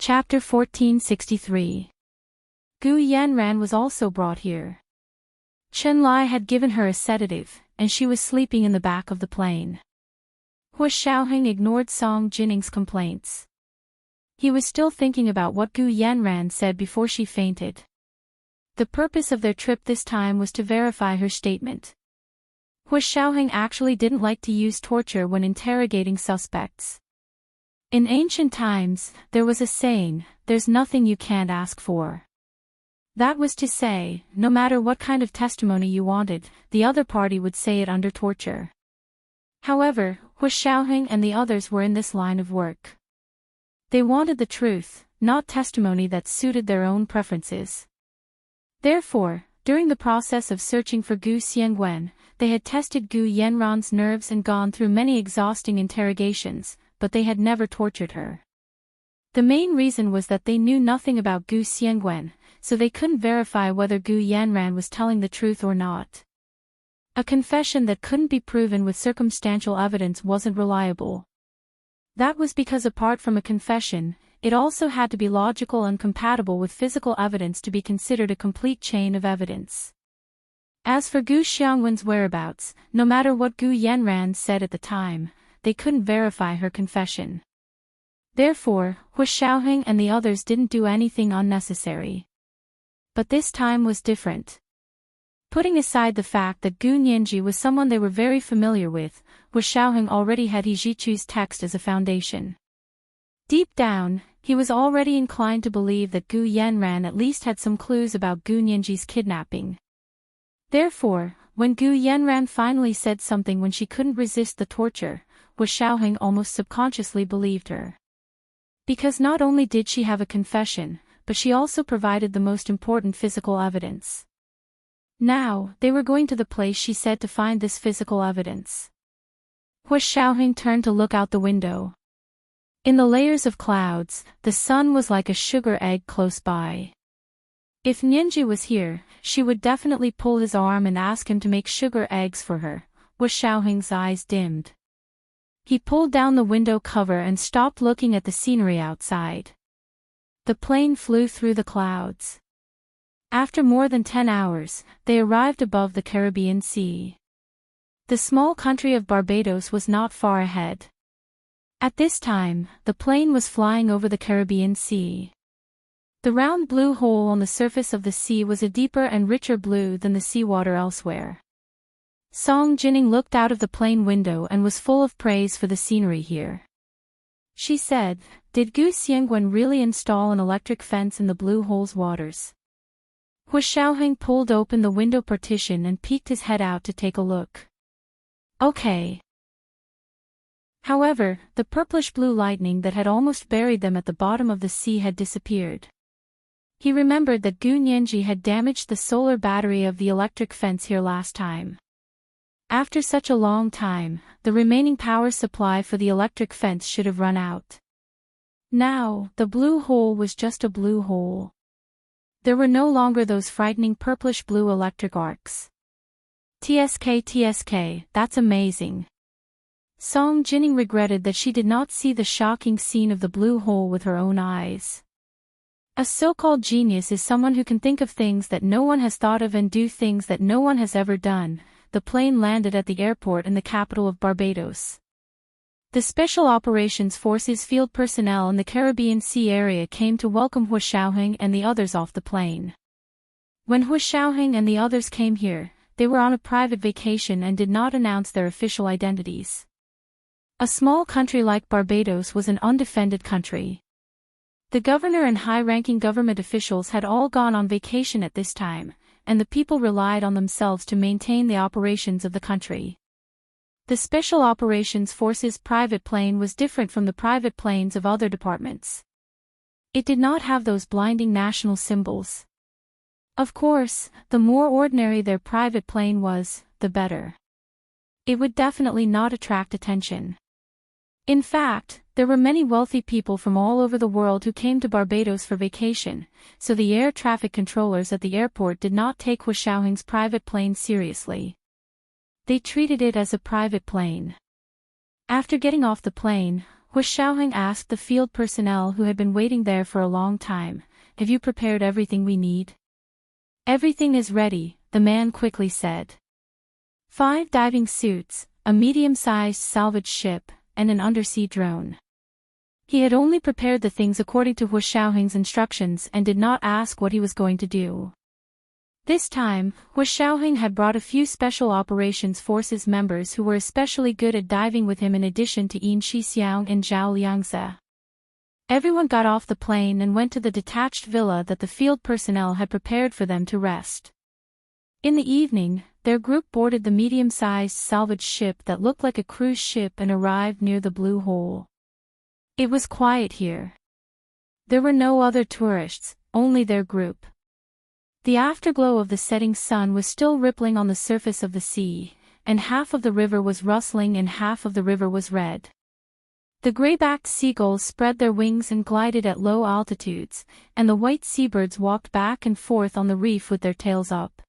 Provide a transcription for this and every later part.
Chapter 1463. Gu Yanran was also brought here. Chen Lai had given her a sedative, and she was sleeping in the back of the plane. Hua Xiaoheng ignored Song Jinning's complaints. He was still thinking about what Gu Yanran said before she fainted. The purpose of their trip this time was to verify her statement. Hua Xiaoheng actually didn't like to use torture when interrogating suspects. In ancient times, there was a saying, "There's nothing you can't ask for." That was to say, no matter what kind of testimony you wanted, the other party would say it under torture. However, Hua Xiaoheng and the others were in this line of work. They wanted the truth, not testimony that suited their own preferences. Therefore, during the process of searching for Gu Xiangwen, they had tested Gu Yanran's nerves and gone through many exhausting interrogations, but they had never tortured her. The main reason was that they knew nothing about Gu Xiangwen, so they couldn't verify whether Gu Yanran was telling the truth or not. A confession that couldn't be proven with circumstantial evidence wasn't reliable. That was because apart from a confession, it also had to be logical and compatible with physical evidence to be considered a complete chain of evidence. As for Gu Xiangwen's whereabouts, no matter what Gu Yanran said at the time, they couldn't verify her confession. Therefore, Hua Xiaoheng and the others didn't do anything unnecessary. But this time was different. Putting aside the fact that Gu Nianji was someone they were very familiar with, Hua Xiaoheng already had He Zhichu's text as a foundation. Deep down, he was already inclined to believe that Gu Yanran at least had some clues about Gu Nianji's kidnapping. Therefore, when Gu Yanran finally said something when she couldn't resist the torture, Hua Xiaoheng almost subconsciously believed her. Because not only did she have a confession, but she also provided the most important physical evidence. Now, they were going to the place she said to find this physical evidence. Hua Xiaoheng turned to look out the window. In the layers of clouds, the sun was like a sugar egg close by. If Nianji was here, she would definitely pull his arm and ask him to make sugar eggs for her. Hua Xiaoheng's eyes dimmed. He pulled down the window cover and stopped looking at the scenery outside. The plane flew through the clouds. After more than 10 hours, they arrived above the Caribbean Sea. The small country of Barbados was not far ahead. At this time, the plane was flying over the Caribbean Sea. The round blue hole on the surface of the sea was a deeper and richer blue than the seawater elsewhere. Song Jinning looked out of the plane window and was full of praise for the scenery here. She said, "Did Gu Xiangwen really install an electric fence in the blue hole's waters?" Hua Xiaoheng pulled open the window partition and peeked his head out to take a look. Okay. However, the purplish-blue lightning that had almost buried them at the bottom of the sea had disappeared. He remembered that Gu Nianji had damaged the solar battery of the electric fence here last time. After such a long time, the remaining power supply for the electric fence should have run out. Now, the blue hole was just a blue hole. There were no longer those frightening purplish-blue electric arcs. TSK, that's amazing. Song Jinning regretted that she did not see the shocking scene of the blue hole with her own eyes. A so-called genius is someone who can think of things that no one has thought of and do things that no one has ever done. The plane landed at the airport in the capital of Barbados. The Special Operations Forces field personnel in the Caribbean Sea area came to welcome Hua Xiaoheng and the others off the plane. When Hua Xiaoheng and the others came here, they were on a private vacation and did not announce their official identities. A small country like Barbados was an undefended country. The governor and high-ranking government officials had all gone on vacation at this time, and the people relied on themselves to maintain the operations of the country. The Special Operations Forces private plane was different from the private planes of other departments. It did not have those blinding national symbols. Of course, the more ordinary their private plane was, the better. It would definitely not attract attention. In fact, there were many wealthy people from all over the world who came to Barbados for vacation, so the air traffic controllers at the airport did not take Hua Xiaoheng's private plane seriously. They treated it as a private plane. After getting off the plane, Hu Xiaoheng asked the field personnel who had been waiting there for a long time. Have you prepared everything we need? Everything is ready, the man quickly said. 5 diving suits, a medium-sized salvage ship, and an undersea drone. He had only prepared the things according to Hu Xiaoheng's instructions and did not ask what he was going to do. This time, Hu Xiaoheng had brought a few Special Operations Forces members who were especially good at diving with him in addition to Yin Shixiang and Zhao Liangze. Everyone got off the plane and went to the detached villa that the field personnel had prepared for them to rest. In the evening, their group boarded the medium-sized salvage ship that looked like a cruise ship and arrived near the Blue Hole. It was quiet here. There were no other tourists, only their group. The afterglow of the setting sun was still rippling on the surface of the sea, and half of the river was rustling and half of the river was red. The gray-backed seagulls spread their wings and glided at low altitudes, and the white seabirds walked back and forth on the reef with their tails up.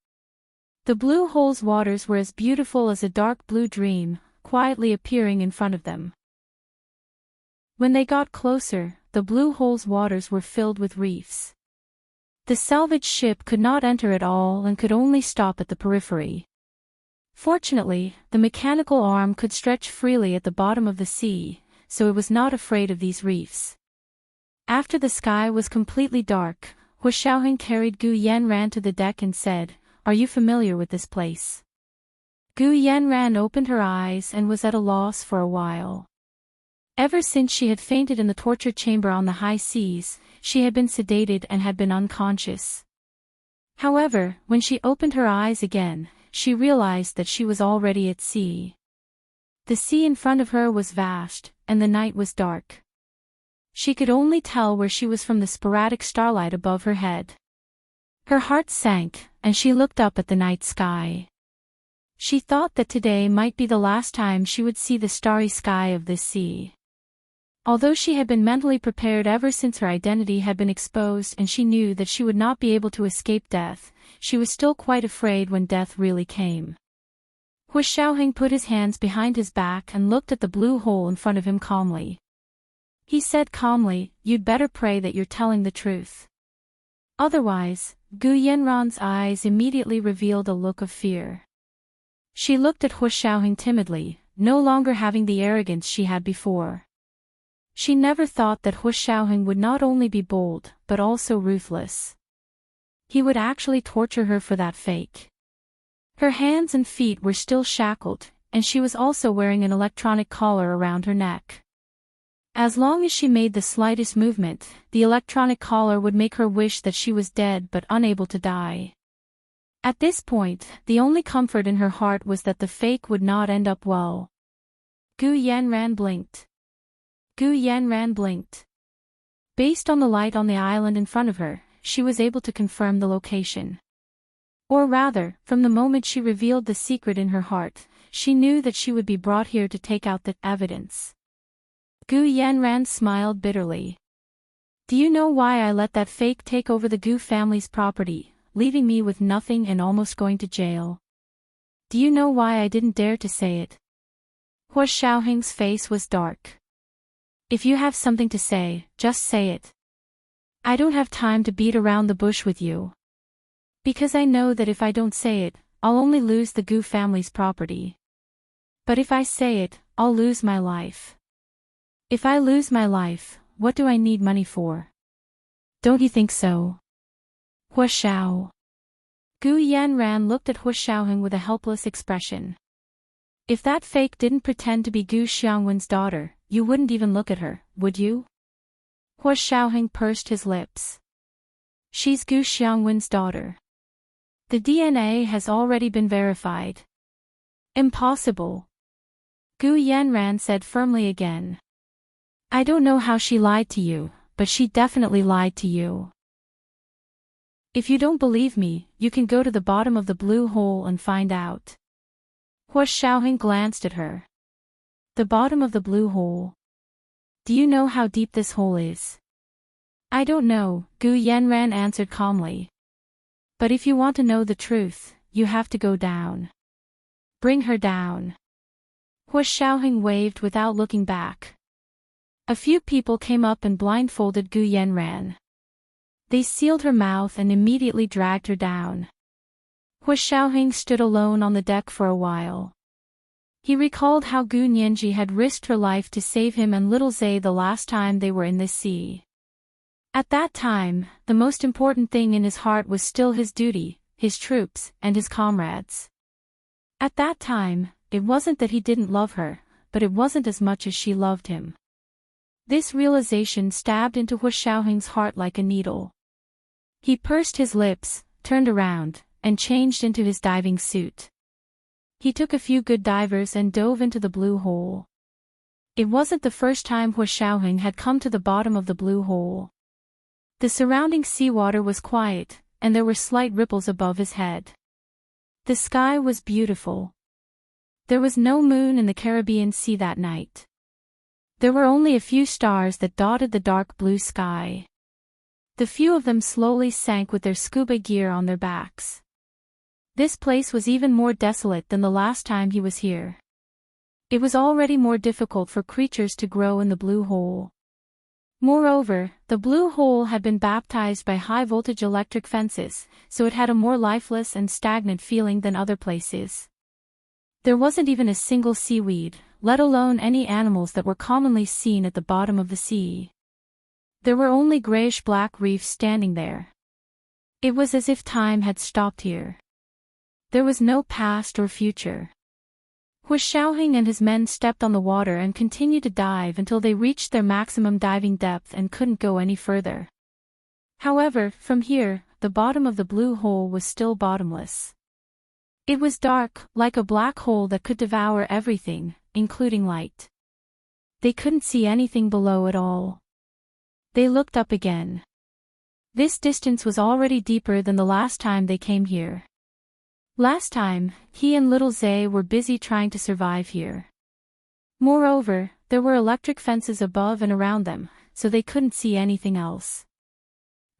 The Blue Hole's waters were as beautiful as a dark blue dream, quietly appearing in front of them. When they got closer, the Blue Hole's waters were filled with reefs. The salvage ship could not enter at all and could only stop at the periphery. Fortunately, the mechanical arm could stretch freely at the bottom of the sea, so it was not afraid of these reefs. After the sky was completely dark, Hu Xiaoheng carried Gu Yanran to the deck and said, "Are you familiar with this place?" Gu Yanran opened her eyes and was at a loss for a while. Ever since she had fainted in the torture chamber on the high seas, she had been sedated and had been unconscious. However, when she opened her eyes again, she realized that she was already at sea. The sea in front of her was vast, and the night was dark. She could only tell where she was from the sporadic starlight above her head. Her heart sank, and she looked up at the night sky. She thought that today might be the last time she would see the starry sky of this sea. Although she had been mentally prepared ever since her identity had been exposed and she knew that she would not be able to escape death, she was still quite afraid when death really came. Hu Xiaoheng put his hands behind his back and looked at the blue hole in front of him calmly. He said calmly, "You'd better pray that you're telling the truth. Otherwise," Gu Yanran's eyes immediately revealed a look of fear. She looked at Hu Xiaoheng timidly, no longer having the arrogance she had before. She never thought that Hu Xiaoheng would not only be bold, but also ruthless. He would actually torture her for that fake. Her hands and feet were still shackled, and she was also wearing an electronic collar around her neck. As long as she made the slightest movement, the electronic collar would make her wish that she was dead but unable to die. At this point, the only comfort in her heart was that the fake would not end up well. Gu Yanran blinked. Gu Yanran blinked. Based on the light on the island in front of her, she was able to confirm the location. Or rather, from the moment she revealed the secret in her heart, she knew that she would be brought here to take out the evidence. Gu Yanran smiled bitterly. "Do you know why I let that fake take over the Gu family's property, leaving me with nothing and almost going to jail? Do you know why I didn't dare to say it?" Hu Xiaoheng's face was dark. "If you have something to say, just say it. I don't have time to beat around the bush with you. Because I know that if I don't say it, I'll only lose the Gu family's property. But if I say it, I'll lose my life. If I lose my life, what do I need money for? Don't you think so?" Hu Xiao. Gu Yanran looked at Hu Xiaoheng with a helpless expression. "If that fake didn't pretend to be Gu Xiangwen's daughter, you wouldn't even look at her, would you?" Hu Xiaoheng pursed his lips. "She's Gu Xiangwen's daughter. The DNA has already been verified." "Impossible," Gu Yanran said firmly again. "I don't know how she lied to you, but she definitely lied to you. If you don't believe me, you can go to the bottom of the blue hole and find out." Hu Xiaoheng glanced at her. "The bottom of the blue hole? Do you know how deep this hole is?" "I don't know," Gu Yanran answered calmly. "But if you want to know the truth, you have to go down. Bring her down." Hu Xiaoheng waved without looking back. A few people came up and blindfolded Gu Yanran. They sealed her mouth and immediately dragged her down. Hua Xiaoheng stood alone on the deck for a while. He recalled how Gu Nianji had risked her life to save him and little Zhe the last time they were in the sea. At that time, the most important thing in his heart was still his duty, his troops, and his comrades. At that time, it wasn't that he didn't love her, but it wasn't as much as she loved him. This realization stabbed into Hua Xiaoheng's heart like a needle. He pursed his lips, turned around, and changed into his diving suit. He took a few good divers and dove into the blue hole. It wasn't the first time Hua Xiaoheng had come to the bottom of the blue hole. The surrounding seawater was quiet, and there were slight ripples above his head. The sky was beautiful. There was no moon in the Caribbean Sea that night. There were only a few stars that dotted the dark blue sky. The few of them slowly sank with their scuba gear on their backs. This place was even more desolate than the last time he was here. It was already more difficult for creatures to grow in the blue hole. Moreover, the blue hole had been baptized by high-voltage electric fences, so it had a more lifeless and stagnant feeling than other places. There wasn't even a single seaweed, let alone any animals that were commonly seen at the bottom of the sea. There were only grayish-black reefs standing there. It was as if time had stopped here. There was no past or future. Hua Xiaoheng and his men stepped on the water and continued to dive until they reached their maximum diving depth and couldn't go any further. However, from here, the bottom of the blue hole was still bottomless. It was dark, like a black hole that could devour everything, including light. They couldn't see anything below at all. They looked up again. This distance was already deeper than the last time they came here. Last time, he and little Zhe were busy trying to survive here. Moreover, there were electric fences above and around them, so they couldn't see anything else.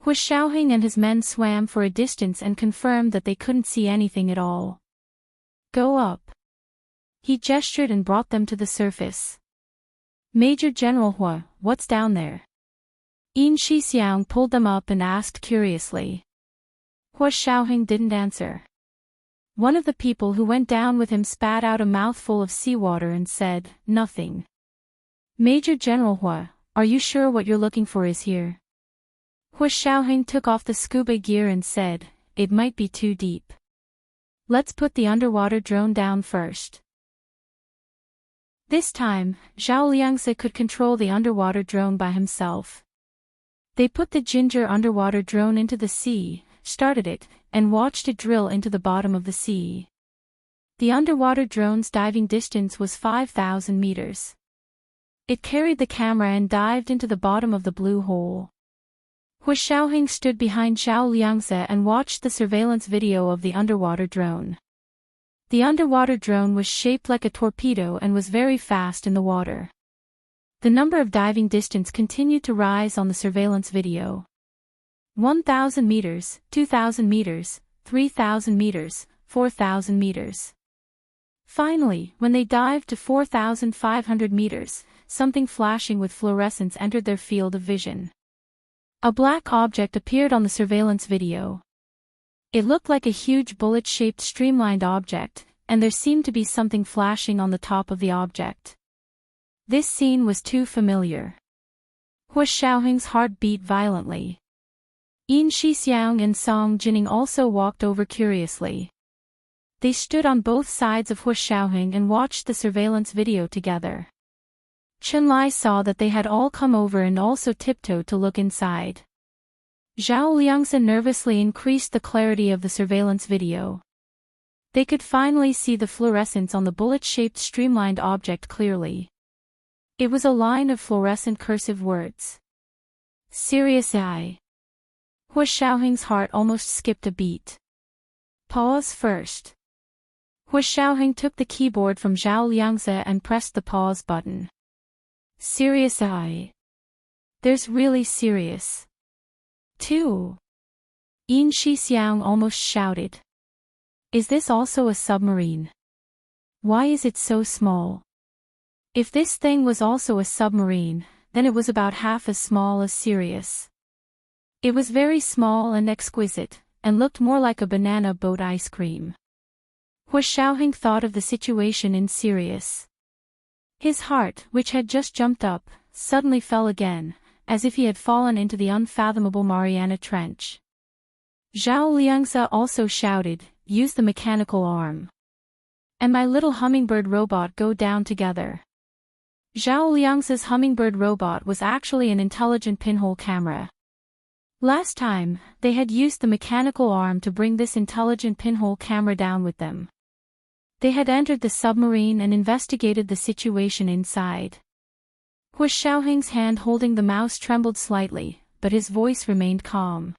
Hua Xiaoheng and his men swam for a distance and confirmed that they couldn't see anything at all. Go up. He gestured and brought them to the surface. Major General Hua, what's down there? Yin Shixiang pulled them up and asked curiously. Hua Xiaoheng didn't answer. One of the people who went down with him spat out a mouthful of seawater and said, "Nothing." Major General Hua, are you sure what you're looking for is here? Hua Xiaoheng took off the scuba gear and said, "It might be too deep. Let's put the underwater drone down first." This time, Zhao Liangzi could control the underwater drone by himself. They put the ginger underwater drone into the sea, started it, and watched it drill into the bottom of the sea. The underwater drone's diving distance was 5,000 meters. It carried the camera and dived into the bottom of the blue hole. Hua Xiaoheng stood behind Zhao Liangzi and watched the surveillance video of the underwater drone. The underwater drone was shaped like a torpedo and was very fast in the water. The number of diving distance continued to rise on the surveillance video. 1,000 meters, 2,000 meters, 3,000 meters, 4,000 meters. Finally, when they dived to 4,500 meters, something flashing with fluorescence entered their field of vision. A black object appeared on the surveillance video. It looked like a huge bullet-shaped streamlined object, and there seemed to be something flashing on the top of the object. This scene was too familiar. Hua Xiaoheng's heart beat violently. Yin Shixiang and Song Jining also walked over curiously. They stood on both sides of Hua Xiaoheng and watched the surveillance video together. Chen Lai saw that they had all come over and also tiptoed to look inside. Zhao Liangzi nervously increased the clarity of the surveillance video. They could finally see the fluorescence on the bullet-shaped streamlined object clearly. It was a line of fluorescent cursive words. Serious Eye. Hua Xiaoheng's heart almost skipped a beat. Pause first. Hua Xiaoheng took the keyboard from Zhao Liangzi and pressed the pause button. Serious Eye. There's really serious. 2. Yin Shixiang almost shouted. Is this also a submarine? Why is it so small? If this thing was also a submarine, then it was about half as small as Sirius. It was very small and exquisite, and looked more like a banana boat ice cream. Hu Xiaoheng thought of the situation in Sirius. His heart, which had just jumped up, suddenly fell again, as if he had fallen into the unfathomable Mariana Trench. Zhao Liangzi also shouted, "Use the mechanical arm. And my little hummingbird robot go down together." Zhao Liangzi's hummingbird robot was actually an intelligent pinhole camera. Last time, they had used the mechanical arm to bring this intelligent pinhole camera down with them. They had entered the submarine and investigated the situation inside. Hu Xiaoheng's hand holding the mouse trembled slightly, but his voice remained calm.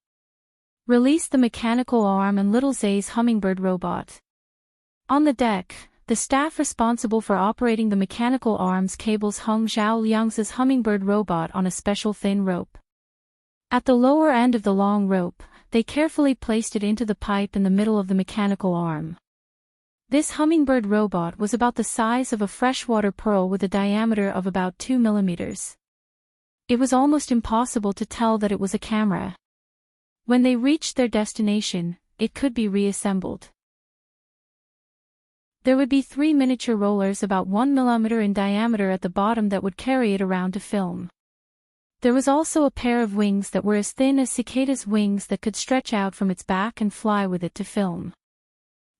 "Release the mechanical arm and little Zay's hummingbird robot." On the deck, the staff responsible for operating the mechanical arm's cables hung Zhao Liangzi's hummingbird robot on a special thin rope. At the lower end of the long rope, they carefully placed it into the pipe in the middle of the mechanical arm. This hummingbird robot was about the size of a freshwater pearl with a diameter of about 2 millimeters. It was almost impossible to tell that it was a camera. When they reached their destination, it could be reassembled. There would be 3 miniature rollers about 1 millimeter in diameter at the bottom that would carry it around to film. There was also a pair of wings that were as thin as cicada's wings that could stretch out from its back and fly with it to film.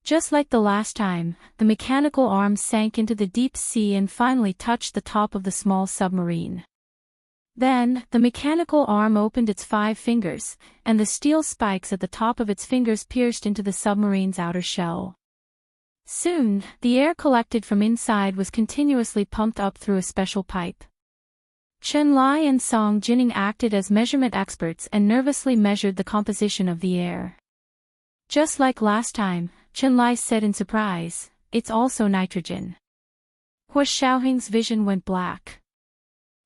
Just like the last time, the mechanical arm sank into the deep sea and finally touched the top of the small submarine. Then, the mechanical arm opened its 5 fingers, and the steel spikes at the top of its fingers pierced into the submarine's outer shell. Soon, the air collected from inside was continuously pumped up through a special pipe. Chen Lai and Song Jining acted as measurement experts and nervously measured the composition of the air. Just like last time, Chen Lai said in surprise, "It's also nitrogen." Hu Xiaoheng's vision went black.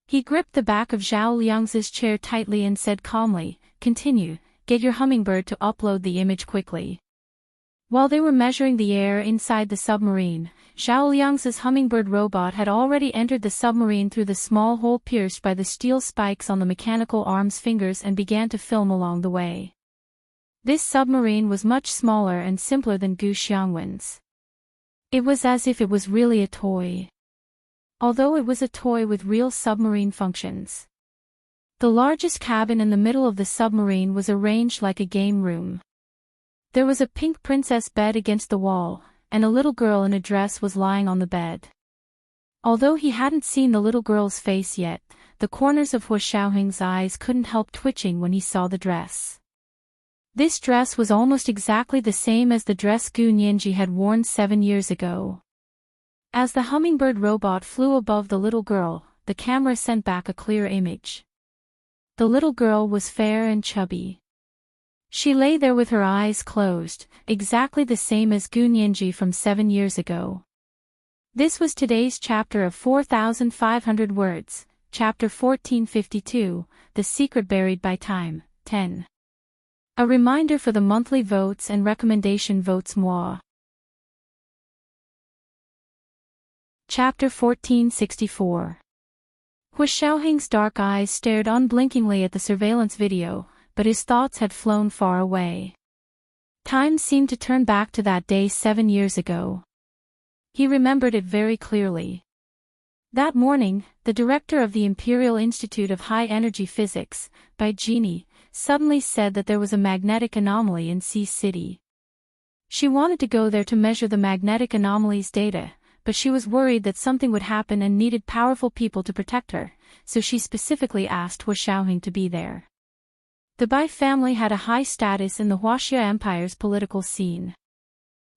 He gripped the back of Zhao Liangzi's chair tightly and said calmly, "Continue, get your hummingbird to upload the image quickly." While they were measuring the air inside the submarine, Zhao Liangzi's hummingbird robot had already entered the submarine through the small hole pierced by the steel spikes on the mechanical arm's fingers and began to film along the way. This submarine was much smaller and simpler than Gu Xiangwen's. It was as if it was really a toy. Although it was a toy with real submarine functions. The largest cabin in the middle of the submarine was arranged like a game room. There was a pink princess bed against the wall, and a little girl in a dress was lying on the bed. Although he hadn't seen the little girl's face yet, the corners of Hu Xiaoheng's eyes couldn't help twitching when he saw the dress. This dress was almost exactly the same as the dress Gu Nianji had worn 7 years ago. As the hummingbird robot flew above the little girl, the camera sent back a clear image. The little girl was fair and chubby. She lay there with her eyes closed, exactly the same as Gu Nianji from 7 years ago. This was today's chapter of 4,500 words, chapter 1452, The Secret Buried by Time, 10. A reminder for the monthly votes and recommendation votes moi. Chapter 1464. Hu Xiaoheng's dark eyes stared unblinkingly at the surveillance video, but his thoughts had flown far away. Time seemed to turn back to that day 7 years ago. He remembered it very clearly. That morning, the director of the Imperial Institute of High Energy Physics, Bai Jini, suddenly said that there was a magnetic anomaly in Sea City. She wanted to go there to measure the magnetic anomaly's data, but she was worried that something would happen and needed powerful people to protect her, so she specifically asked Hu Xiaoheng to be there. The Bai family had a high status in the Huaxia Empire's political scene.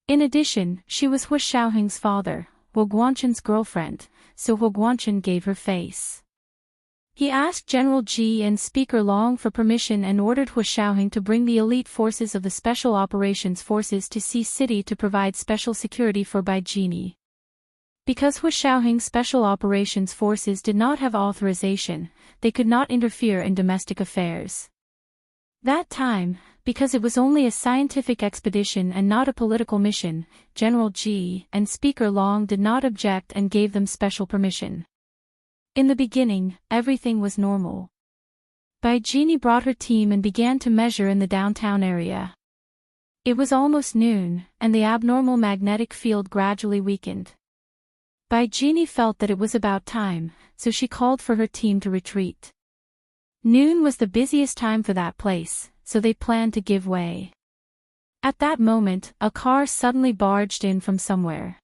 In addition, she was Hu Xiaoheng's father, Hu Guanchen's girlfriend, so Hu Guanchen gave her face. He asked General Ji and Speaker Long for permission and ordered Hu Xiaoheng to bring the elite forces of the Special Operations Forces to Sea City to provide special security for Bai Jini. Because Hu Xiaoheng's Special Operations Forces did not have authorization, they could not interfere in domestic affairs. That time, because it was only a scientific expedition and not a political mission, General Ji and Speaker Long did not object and gave them special permission. In the beginning, everything was normal. Jeannie brought her team and began to measure in the downtown area. It was almost noon, and the abnormal magnetic field gradually weakened. Jeannie felt that it was about time, so she called for her team to retreat. Noon was the busiest time for that place, so they planned to give way. At that moment, a car suddenly barged in from somewhere.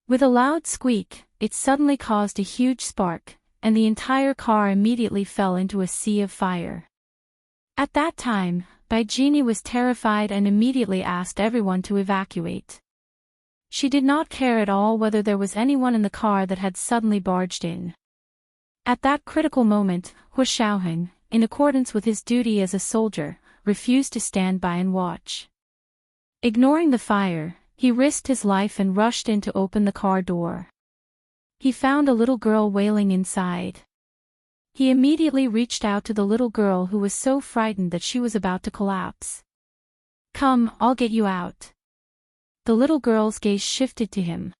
With a loud squeak, it suddenly caused a huge spark, and the entire car immediately fell into a sea of fire. At that time, Jeannie was terrified and immediately asked everyone to evacuate. She did not care at all whether there was anyone in the car that had suddenly barged in. At that critical moment, Hu Xiaoheng, in accordance with his duty as a soldier, refused to stand by and watch. Ignoring the fire, he risked his life and rushed in to open the car door. He found a little girl wailing inside. He immediately reached out to the little girl who was so frightened that she was about to collapse. "Come, I'll get you out." The little girl's gaze shifted to him.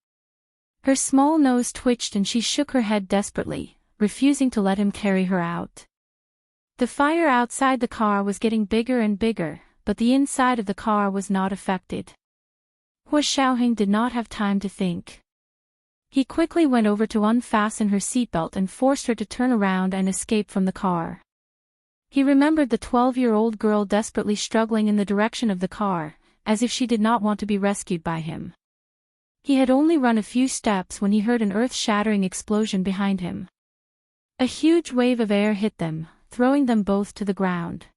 Her small nose twitched and she shook her head desperately, refusing to let him carry her out. The fire outside the car was getting bigger and bigger, but the inside of the car was not affected. Hu Xiaoheng did not have time to think. He quickly went over to unfasten her seatbelt and forced her to turn around and escape from the car. He remembered the 12-year-old girl desperately struggling in the direction of the car, as if she did not want to be rescued by him. He had only run a few steps when he heard an earth-shattering explosion behind him. A huge wave of air hit them, throwing them both to the ground.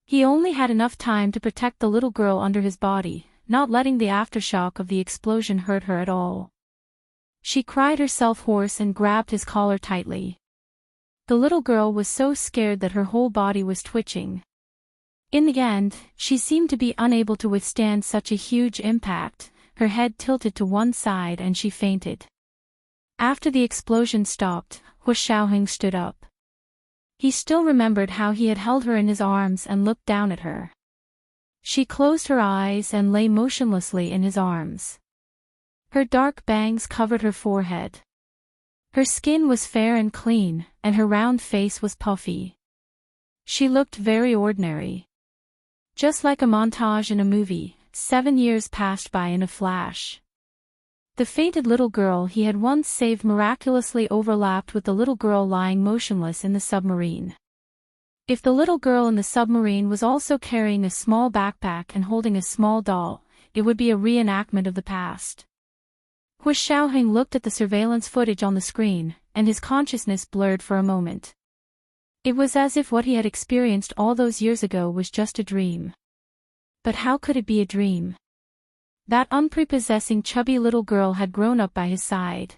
He only had enough time to protect the little girl under his body, not letting the aftershock of the explosion hurt her at all. She cried herself hoarse and grabbed his collar tightly. The little girl was so scared that her whole body was twitching. In the end, she seemed to be unable to withstand such a huge impact, her head tilted to one side and she fainted. After the explosion stopped, Hu Xiaoheng stood up. He still remembered how he had held her in his arms and looked down at her. She closed her eyes and lay motionlessly in his arms. Her dark bangs covered her forehead. Her skin was fair and clean, and her round face was puffy. She looked very ordinary. Just like a montage in a movie, 7 years passed by in a flash. The fainted little girl he had once saved miraculously overlapped with the little girl lying motionless in the submarine. If the little girl in the submarine was also carrying a small backpack and holding a small doll, it would be a reenactment of the past. Hu Xiaoheng looked at the surveillance footage on the screen, and his consciousness blurred for a moment. It was as if what he had experienced all those years ago was just a dream. But how could it be a dream? That unprepossessing chubby little girl had grown up by his side.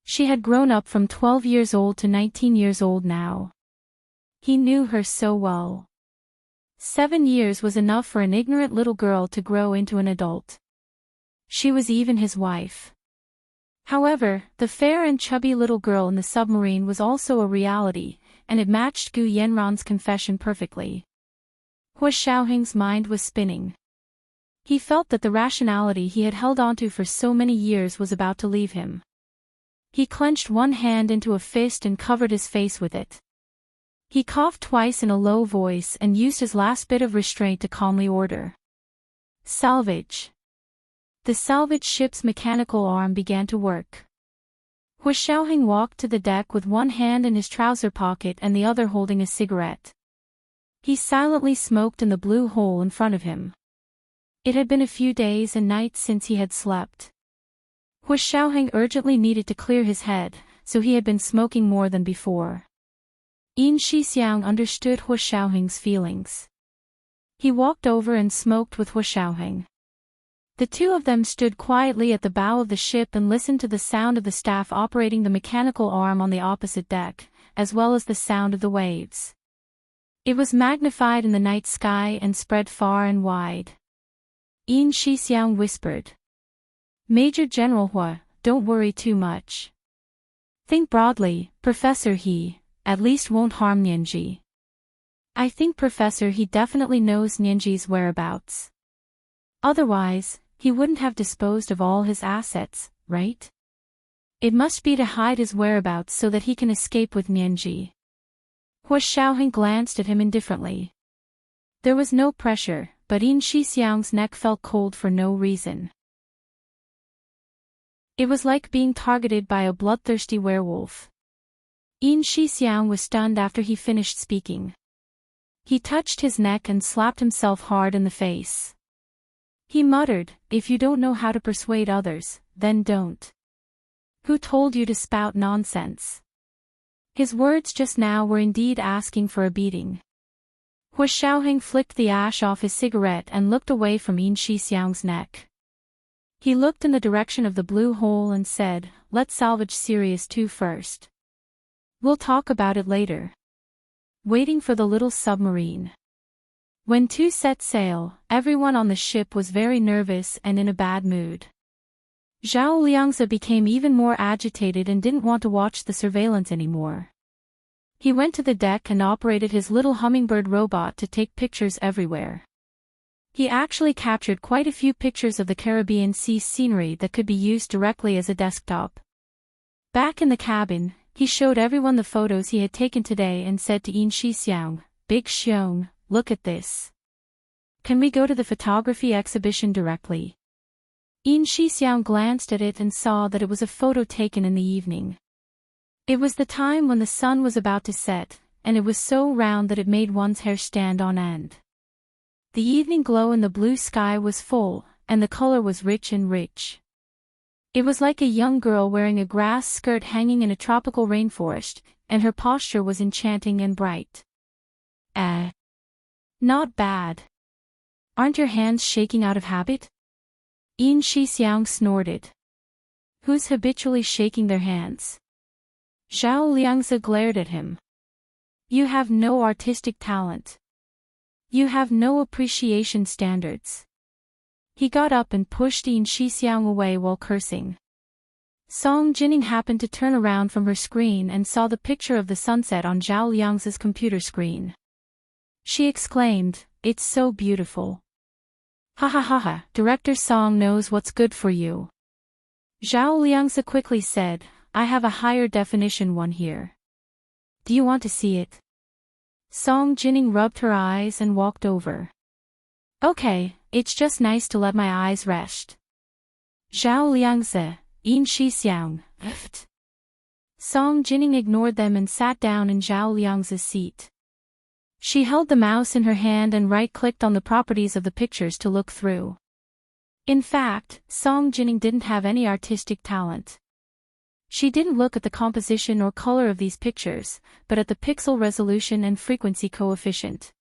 She had grown up from 12 years old to 19 years old now. He knew her so well. 7 years was enough for an ignorant little girl to grow into an adult. She was even his wife. However, the fair and chubby little girl in the submarine was also a reality, and it matched Gu Yanran's confession perfectly. Hu Xiaoheng's mind was spinning. He felt that the rationality he had held onto for so many years was about to leave him. He clenched one hand into a fist and covered his face with it. He coughed twice in a low voice and used his last bit of restraint to calmly order. "Salvage." The salvage ship's mechanical arm began to work. Hu Xiaoheng walked to the deck with one hand in his trouser pocket and the other holding a cigarette. He silently smoked in the blue hole in front of him. It had been a few days and nights since he had slept. Hu Xiaoheng urgently needed to clear his head, so he had been smoking more than before. Yin Shixiang understood Hu Xiaoheng's feelings. He walked over and smoked with Hu Xiaoheng. The two of them stood quietly at the bow of the ship and listened to the sound of the staff operating the mechanical arm on the opposite deck, as well as the sound of the waves. It was magnified in the night sky and spread far and wide. Yin Shixiang whispered. "Major General Hu, don't worry too much. Think broadly, Professor He, at least won't harm Nianji. I think Professor He definitely knows Nianji's whereabouts. Otherwise, he wouldn't have disposed of all his assets, right? It must be to hide his whereabouts so that he can escape with Nianji. Hua Xiaoheng glanced at him indifferently. There was no pressure, but Yin Shixiang's neck felt cold for no reason. It was like being targeted by a bloodthirsty werewolf. Yin Shixiang was stunned after he finished speaking. He touched his neck and slapped himself hard in the face. He muttered, "If you don't know how to persuade others, then don't. Who told you to spout nonsense?" His words just now were indeed asking for a beating. Hua Xiaoheng flicked the ash off his cigarette and looked away from Yin Shixiang's neck. He looked in the direction of the blue hole and said, "Let's salvage Sirius 2 first. We'll talk about it later." Waiting for the little submarine. When 2 set sail, everyone on the ship was very nervous and in a bad mood. Zhao Liangzi became even more agitated and didn't want to watch the surveillance anymore. He went to the deck and operated his little hummingbird robot to take pictures everywhere. He actually captured quite a few pictures of the Caribbean Sea scenery that could be used directly as a desktop. Back in the cabin, he showed everyone the photos he had taken today and said to Yin Shixiang, "Big Xiong, look at this. Can we go to the photography exhibition directly?" Yin Shixiang glanced at it and saw that it was a photo taken in the evening. It was the time when the sun was about to set, and it was so round that it made one's hair stand on end. The evening glow in the blue sky was full, and the color was rich and rich. It was like a young girl wearing a grass skirt hanging in a tropical rainforest, and her posture was enchanting and bright. Not bad. Aren't your hands shaking out of habit? Yin Shixiang snorted. Who's habitually shaking their hands? Zhao Liangzi glared at him. You have no artistic talent. You have no appreciation standards. He got up and pushed Yin Shixiang away while cursing. Song Jining happened to turn around from her screen and saw the picture of the sunset on Zhao Liangzi's computer screen. She exclaimed, "It's so beautiful." "Ha ha ha ha, Director Song knows what's good for you." Zhao Liangzi quickly said, "I have a higher definition one here. Do you want to see it?" Song Jining rubbed her eyes and walked over. "Okay, it's just nice to let my eyes rest." Zhao Liangzi, Yin Shixiang, ft. Song Jining ignored them and sat down in Zhao Liangzi's seat. She held the mouse in her hand and right-clicked on the properties of the pictures to look through. In fact, Song Jining didn't have any artistic talent. She didn't look at the composition or color of these pictures, but at the pixel resolution and frequency coefficient.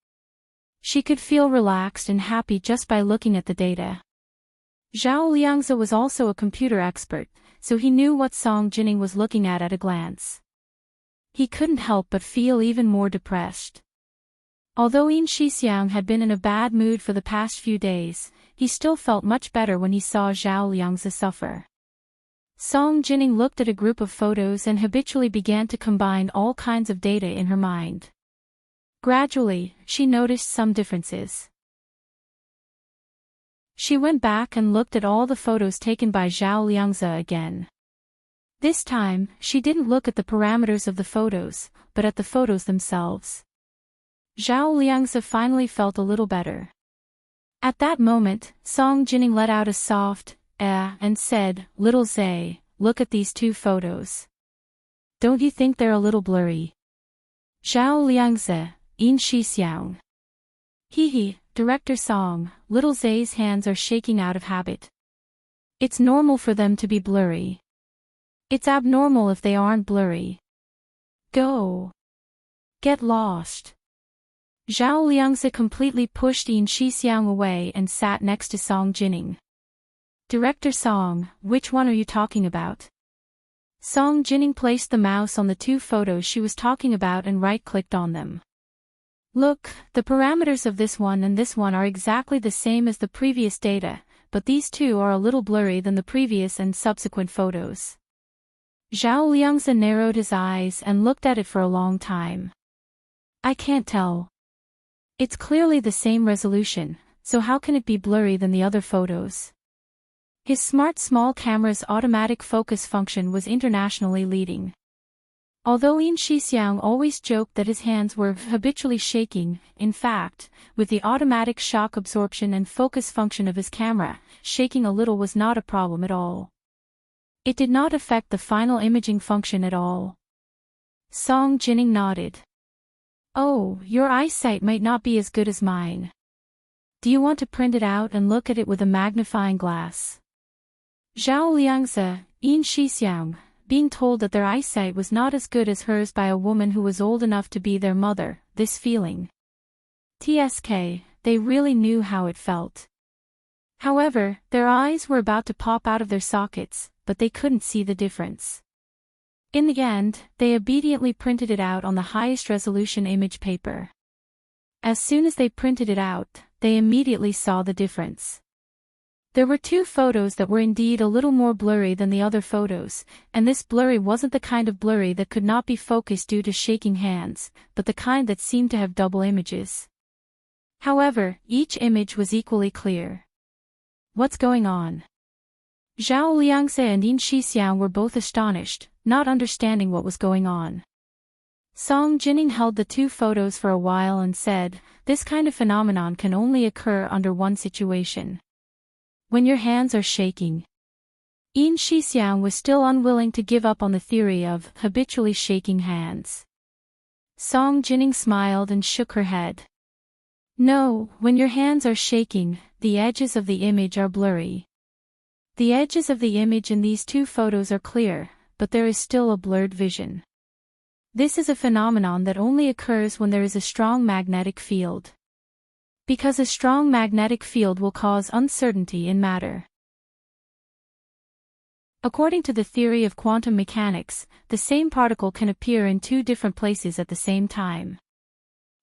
She could feel relaxed and happy just by looking at the data. Zhao Liangzi was also a computer expert, so he knew what Song Jining was looking at a glance. He couldn't help but feel even more depressed. Although Yin Shixiang had been in a bad mood for the past few days, he still felt much better when he saw Zhao Liangzi suffer. Song Jining looked at a group of photos and habitually began to combine all kinds of data in her mind. Gradually, she noticed some differences. She went back and looked at all the photos taken by Zhao Liangzi again. This time, she didn't look at the parameters of the photos, but at the photos themselves. Zhao Liangzi finally felt a little better. At that moment, Song Jining let out a soft, and said, "Little Zay, look at these 2 photos. Don't you think they're a little blurry?" Zhao Liangzi, Yin Shixiang. Hee, Director Song, Little Zay's hands are shaking out of habit. It's normal for them to be blurry. It's abnormal if they aren't blurry. Go. Get lost. Zhao Liangzi completely pushed Yin Shixiang away and sat next to Song Jining. Director Song, which one are you talking about? Song Jining placed the mouse on the 2 photos she was talking about and right-clicked on them. Look, the parameters of this one and this one are exactly the same as the previous data, but these 2 are a little blurry than the previous and subsequent photos. Zhao Liangzi narrowed his eyes and looked at it for a long time. I can't tell. It's clearly the same resolution, so how can it be blurry than the other photos? His smart small camera's automatic focus function was internationally leading. Although Yin Shixiang always joked that his hands were habitually shaking, in fact, with the automatic shock absorption and focus function of his camera, shaking a little was not a problem at all. It did not affect the final imaging function at all. Song Jining nodded. Oh, your eyesight might not be as good as mine. Do you want to print it out and look at it with a magnifying glass? Zhao Liangzi, Yin Shixiang, being told that their eyesight was not as good as hers by a woman who was old enough to be their mother, this feeling. TSK, they really knew how it felt. However, their eyes were about to pop out of their sockets, but they couldn't see the difference. In the end, they obediently printed it out on the highest resolution image paper. As soon as they printed it out, they immediately saw the difference. There were two photos that were indeed a little more blurry than the other photos, and this blurry wasn't the kind of blurry that could not be focused due to shaking hands, but the kind that seemed to have double images. However, each image was equally clear. What's going on? Zhao Liangzi and Yin Shixiang were both astonished, not understanding what was going on. Song Jining held the two photos for a while and said, this kind of phenomenon can only occur under one situation. When your hands are shaking. Yin Shixiang was still unwilling to give up on the theory of habitually shaking hands. Song Jining smiled and shook her head. No, when your hands are shaking, the edges of the image are blurry. The edges of the image in these two photos are clear, but there is still a blurred vision. This is a phenomenon that only occurs when there is a strong magnetic field. Because a strong magnetic field will cause uncertainty in matter. According to the theory of quantum mechanics, the same particle can appear in two different places at the same time.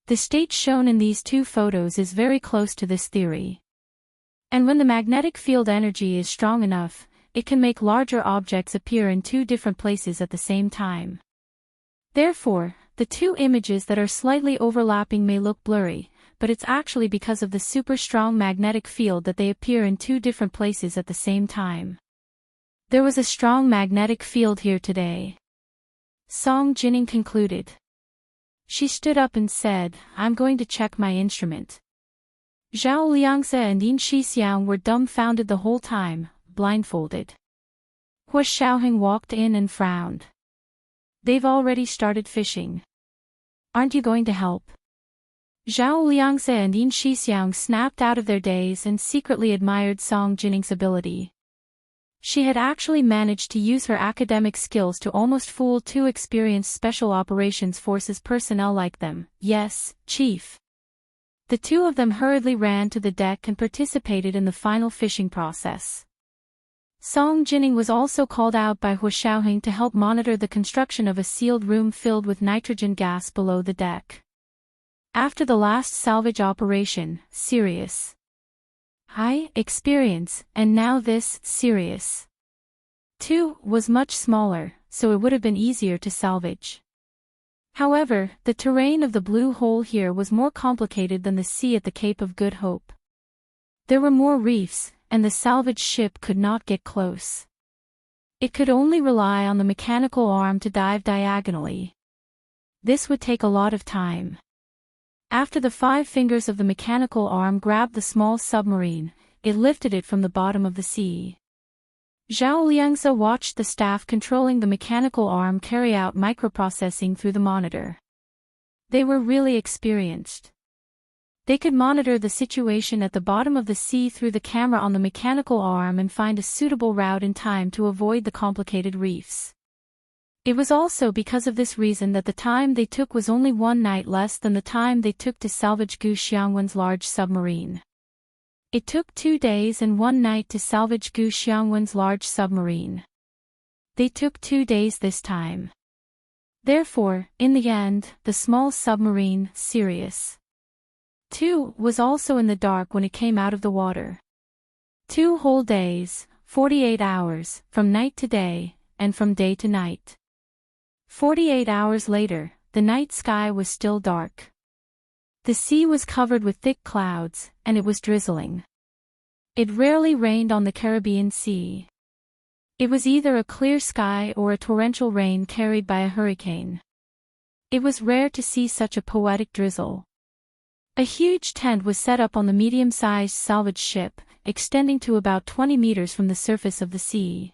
The state shown in these two photos is very close to this theory. And when the magnetic field energy is strong enough, it can make larger objects appear in two different places at the same time. Therefore, the two images that are slightly overlapping may look blurry, but it's actually because of the super strong magnetic field that they appear in two different places at the same time. There was a strong magnetic field here today. Song Jining concluded. She stood up and said, I'm going to check my instrument. Zhao Liangzi and Yin Shixiang were dumbfounded the whole time, blindfolded. Hua Xiaoheng walked in and frowned. They've already started fishing. Aren't you going to help? Zhao Liangzi and Yin Shixiang snapped out of their daze and secretly admired Song Jining's ability. She had actually managed to use her academic skills to almost fool two experienced Special Operations Forces personnel like them. Yes, Chief. The two of them hurriedly ran to the deck and participated in the final fishing process. Song Jining was also called out by Hua Xiaoheng to help monitor the construction of a sealed room filled with nitrogen gas below the deck. After the last salvage operation, serious. High experience, and now this, serious. 2 was much smaller, so it would have been easier to salvage. However, the terrain of the blue hole here was more complicated than the sea at the Cape of Good Hope. There were more reefs, and the salvage ship could not get close. It could only rely on the mechanical arm to dive diagonally. This would take a lot of time. After the 5 fingers of the mechanical arm grabbed the small submarine, it lifted it from the bottom of the sea. Zhao Liangzi watched the staff controlling the mechanical arm carry out microprocessing through the monitor. They were really experienced. They could monitor the situation at the bottom of the sea through the camera on the mechanical arm and find a suitable route in time to avoid the complicated reefs. It was also because of this reason that the time they took was only 1 night less than the time they took to salvage Gu Xiangwen's large submarine. It took 2 days and 1 night to salvage Gu Xiangwen's large submarine. They took 2 days this time. Therefore, in the end, the small submarine, Sirius 2, was also in the dark when it came out of the water. 2 whole days, 48 hours, from night to day, and from day to night. 48 hours later, the night sky was still dark. The sea was covered with thick clouds, and it was drizzling. It rarely rained on the Caribbean Sea. It was either a clear sky or a torrential rain carried by a hurricane. It was rare to see such a poetic drizzle. A huge tent was set up on the medium-sized salvage ship, extending to about 20 meters from the surface of the sea.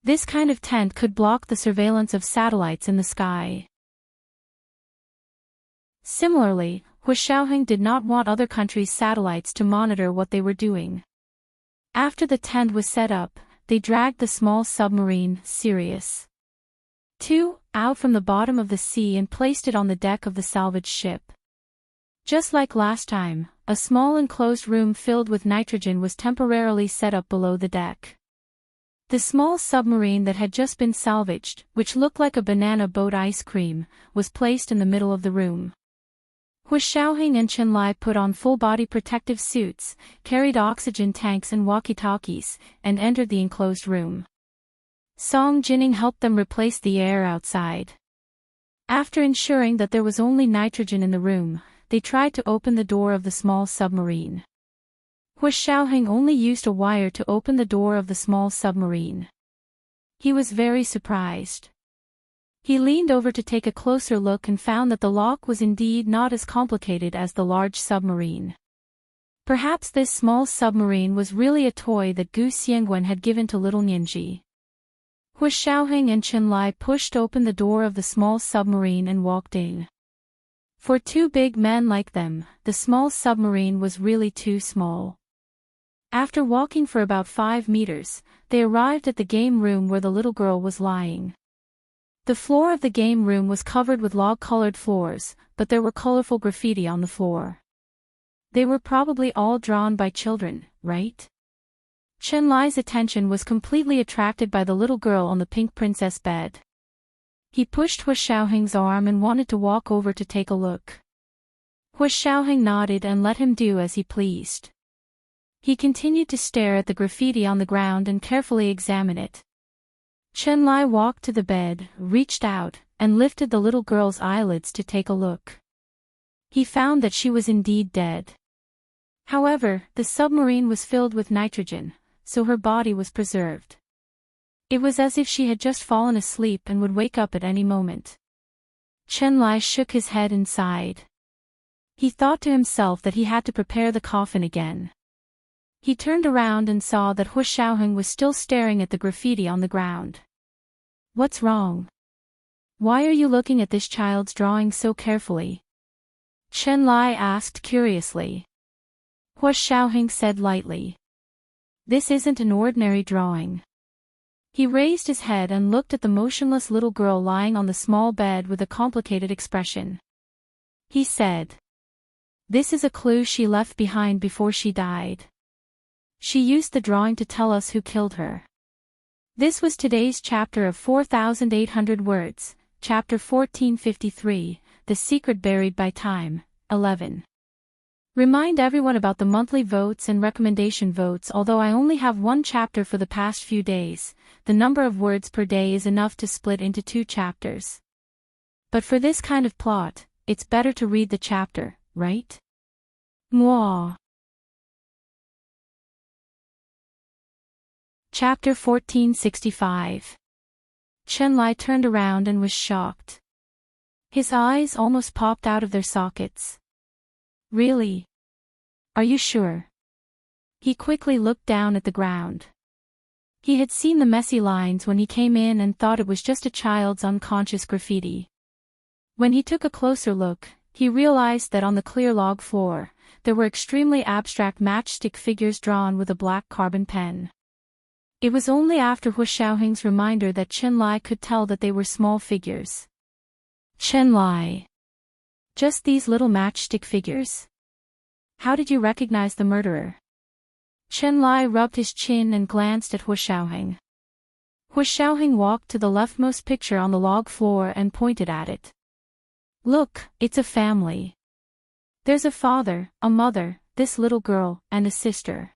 This kind of tent could block the surveillance of satellites in the sky. Similarly, Huishouheng did not want other countries' satellites to monitor what they were doing. After the tent was set up, they dragged the small submarine, Sirius II, out from the bottom of the sea and placed it on the deck of the salvage ship. Just like last time, a small enclosed room filled with nitrogen was temporarily set up below the deck. The small submarine that had just been salvaged, which looked like a banana boat ice cream, was placed in the middle of the room. Huishouheng and Chenlai put on full-body protective suits, carried oxygen tanks and walkie-talkies, and entered the enclosed room. Song Jining helped them replace the air outside. After ensuring that there was only nitrogen in the room, they tried to open the door of the small submarine. Huishouheng only used a wire to open the door of the small submarine. He was very surprised. He leaned over to take a closer look and found that the lock was indeed not as complicated as the large submarine. Perhaps this small submarine was really a toy that Gu Xiangwen had given to little Nianji. Huishouheng and Chenlai pushed open the door of the small submarine and walked in. For two big men like them, the small submarine was really too small. After walking for about 5 meters, they arrived at the game room where the little girl was lying. The floor of the game room was covered with log-colored floors, but there were colorful graffiti on the floor. They were probably all drawn by children, right? Chenlai's attention was completely attracted by the little girl on the pink princess bed. He pushed Huishouheng's arm and wanted to walk over to take a look. Huishouheng nodded and let him do as he pleased. He continued to stare at the graffiti on the ground and carefully examine it. Chenlai walked to the bed, reached out, and lifted the little girl's eyelids to take a look. He found that she was indeed dead. However, the submarine was filled with nitrogen, so her body was preserved. It was as if she had just fallen asleep and would wake up at any moment. Chenlai shook his head and sighed. He thought to himself that he had to prepare the coffin again. He turned around and saw that Huishouheng was still staring at the graffiti on the ground. What's wrong? Why are you looking at this child's drawing so carefully? Chenlai asked curiously. Huishouheng said lightly. This isn't an ordinary drawing. He raised his head and looked at the motionless little girl lying on the small bed with a complicated expression. He said. This is a clue she left behind before she died. She used the drawing to tell us who killed her. This was today's chapter of 4,800 words, chapter 1453, The Secret Buried by Time, 11. Remind everyone about the monthly votes and recommendation votes. Although I only have one chapter for the past few days, the number of words per day is enough to split into 2 chapters. But for this kind of plot, it's better to read the chapter, right? Mwah. Chapter 1465. Chenlai turned around and was shocked. His eyes almost popped out of their sockets. Really? Are you sure? He quickly looked down at the ground. He had seen the messy lines when he came in and thought it was just a child's unconscious graffiti. When he took a closer look, he realized that on the clear log floor, there were extremely abstract matchstick figures drawn with a black carbon pen. It was only after Huishouheng's reminder that Chenlai could tell that they were small figures. Chenlai. Just these little matchstick figures? How did you recognize the murderer? Chenlai rubbed his chin and glanced at Huishouheng. Huishouheng walked to the leftmost picture on the log floor and pointed at it. Look, it's a family. There's a father, a mother, this little girl, and a sister.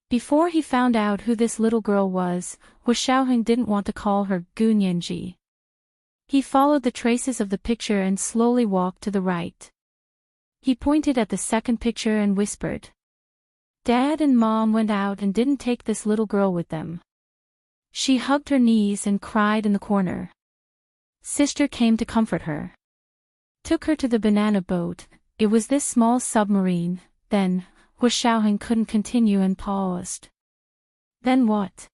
Before he found out who this little girl was, Huishouheng didn't want to call her Gu Nianji. He followed the traces of the picture and slowly walked to the right. He pointed at the second picture and whispered. Dad and Mom went out and didn't take this little girl with them. She hugged her knees and cried in the corner. Sister came to comfort her. Took her to the banana boat. It was this small submarine. Then, Hu Xiaoheng couldn't continue and paused. Then what?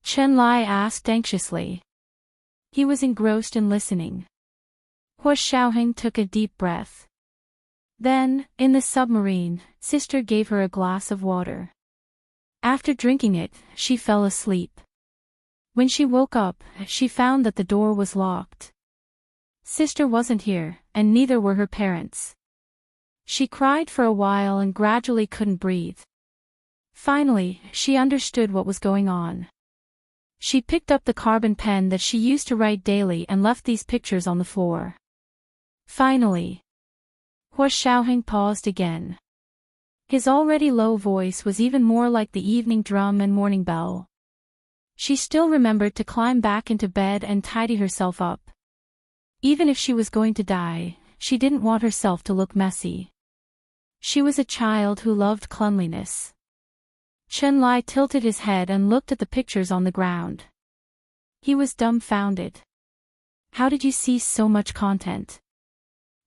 Chen Lai asked anxiously. He was engrossed in listening. Hu Xiaoheng took a deep breath. Then, in the submarine, Sister gave her a glass of water. After drinking it, she fell asleep. When she woke up, she found that the door was locked. Sister wasn't here, and neither were her parents. She cried for a while and gradually couldn't breathe. Finally, she understood what was going on. She picked up the carbon pen that she used to write daily and left these pictures on the floor. Finally, Hu Xiaoheng paused again. His already low voice was even more like the evening drum and morning bell. She still remembered to climb back into bed and tidy herself up. Even if she was going to die, she didn't want herself to look messy. She was a child who loved cleanliness. Chen Lai tilted his head and looked at the pictures on the ground. He was dumbfounded. How did you see so much content?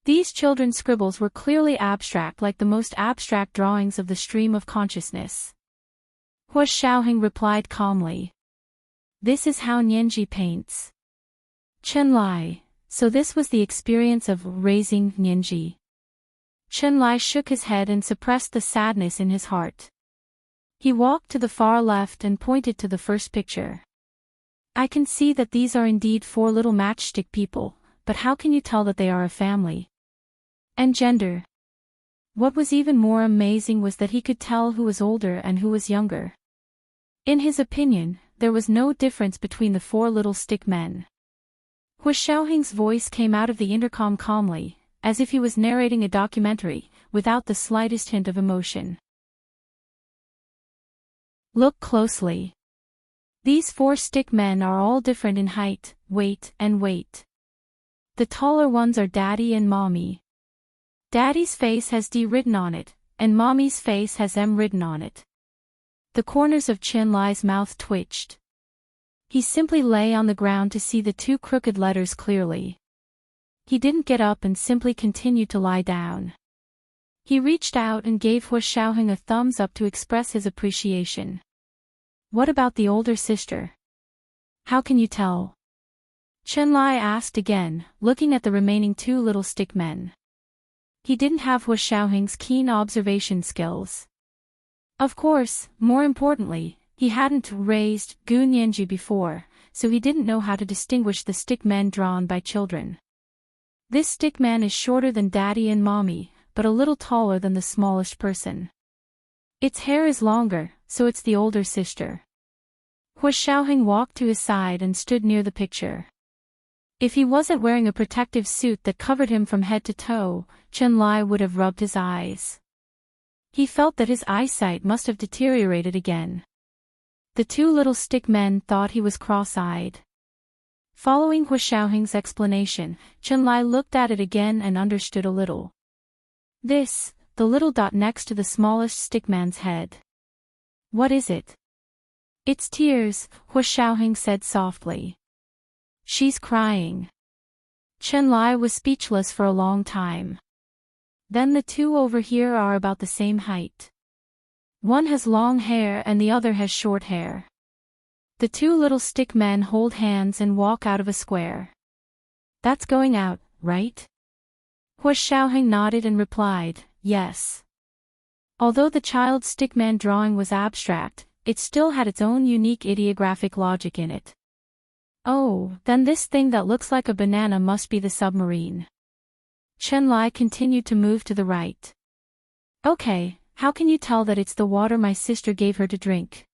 These children's scribbles were clearly abstract, like the most abstract drawings of the stream of consciousness. Hu Xiaoheng replied calmly. This is how Nianji paints. Chen Lai, so this was the experience of raising Nianji. Chen Lai shook his head and suppressed the sadness in his heart. He walked to the far left and pointed to the first picture. I can see that these are indeed 4 little matchstick people, but how can you tell that they are a family? And gender. What was even more amazing was that he could tell who was older and who was younger. In his opinion, there was no difference between the 4 little stick men. Hu Xiaoheng's voice came out of the intercom calmly, as if he was narrating a documentary, without the slightest hint of emotion. Look closely. These 4 stick men are all different in height, weight, and weight. The taller ones are Daddy and Mommy. Daddy's face has D written on it, and Mommy's face has M written on it. The corners of Chen Lai's mouth twitched. He simply lay on the ground to see the 2 crooked letters clearly. He didn't get up and simply continued to lie down. He reached out and gave Hu Xiaoheng a thumbs up to express his appreciation. What about the older sister? How can you tell? Chen Lai asked again, looking at the remaining 2 little stick men. He didn't have Hu Xiaoheng's keen observation skills. Of course, more importantly, he hadn't raised Gu Nianji before, so he didn't know how to distinguish the stick men drawn by children. This stick man is shorter than Daddy and Mommy, but a little taller than the smallest person. Its hair is longer, so it's the older sister. Hu Xiaoheng walked to his side and stood near the picture. If he wasn't wearing a protective suit that covered him from head to toe, Chen Lai would have rubbed his eyes. He felt that his eyesight must have deteriorated again. The 2 little stick men thought he was cross-eyed. Following Hu Xiaoheng's explanation, Chen Lai looked at it again and understood a little. This, the little dot next to the smallest stick man's head. What is it? It's tears, Hu Xiaoheng said softly. She's crying. Chen Lai was speechless for a long time. Then the 2 over here are about the same height. One has long hair and the other has short hair. The 2 little stick men hold hands and walk out of a square. That's going out, right? Hu Xiaoheng nodded and replied, yes. Although the child's stickman drawing was abstract, it still had its own unique ideographic logic in it. Oh, then this thing that looks like a banana must be the submarine. Chen Lai continued to move to the right. Okay, how can you tell that it's the water my sister gave her to drink?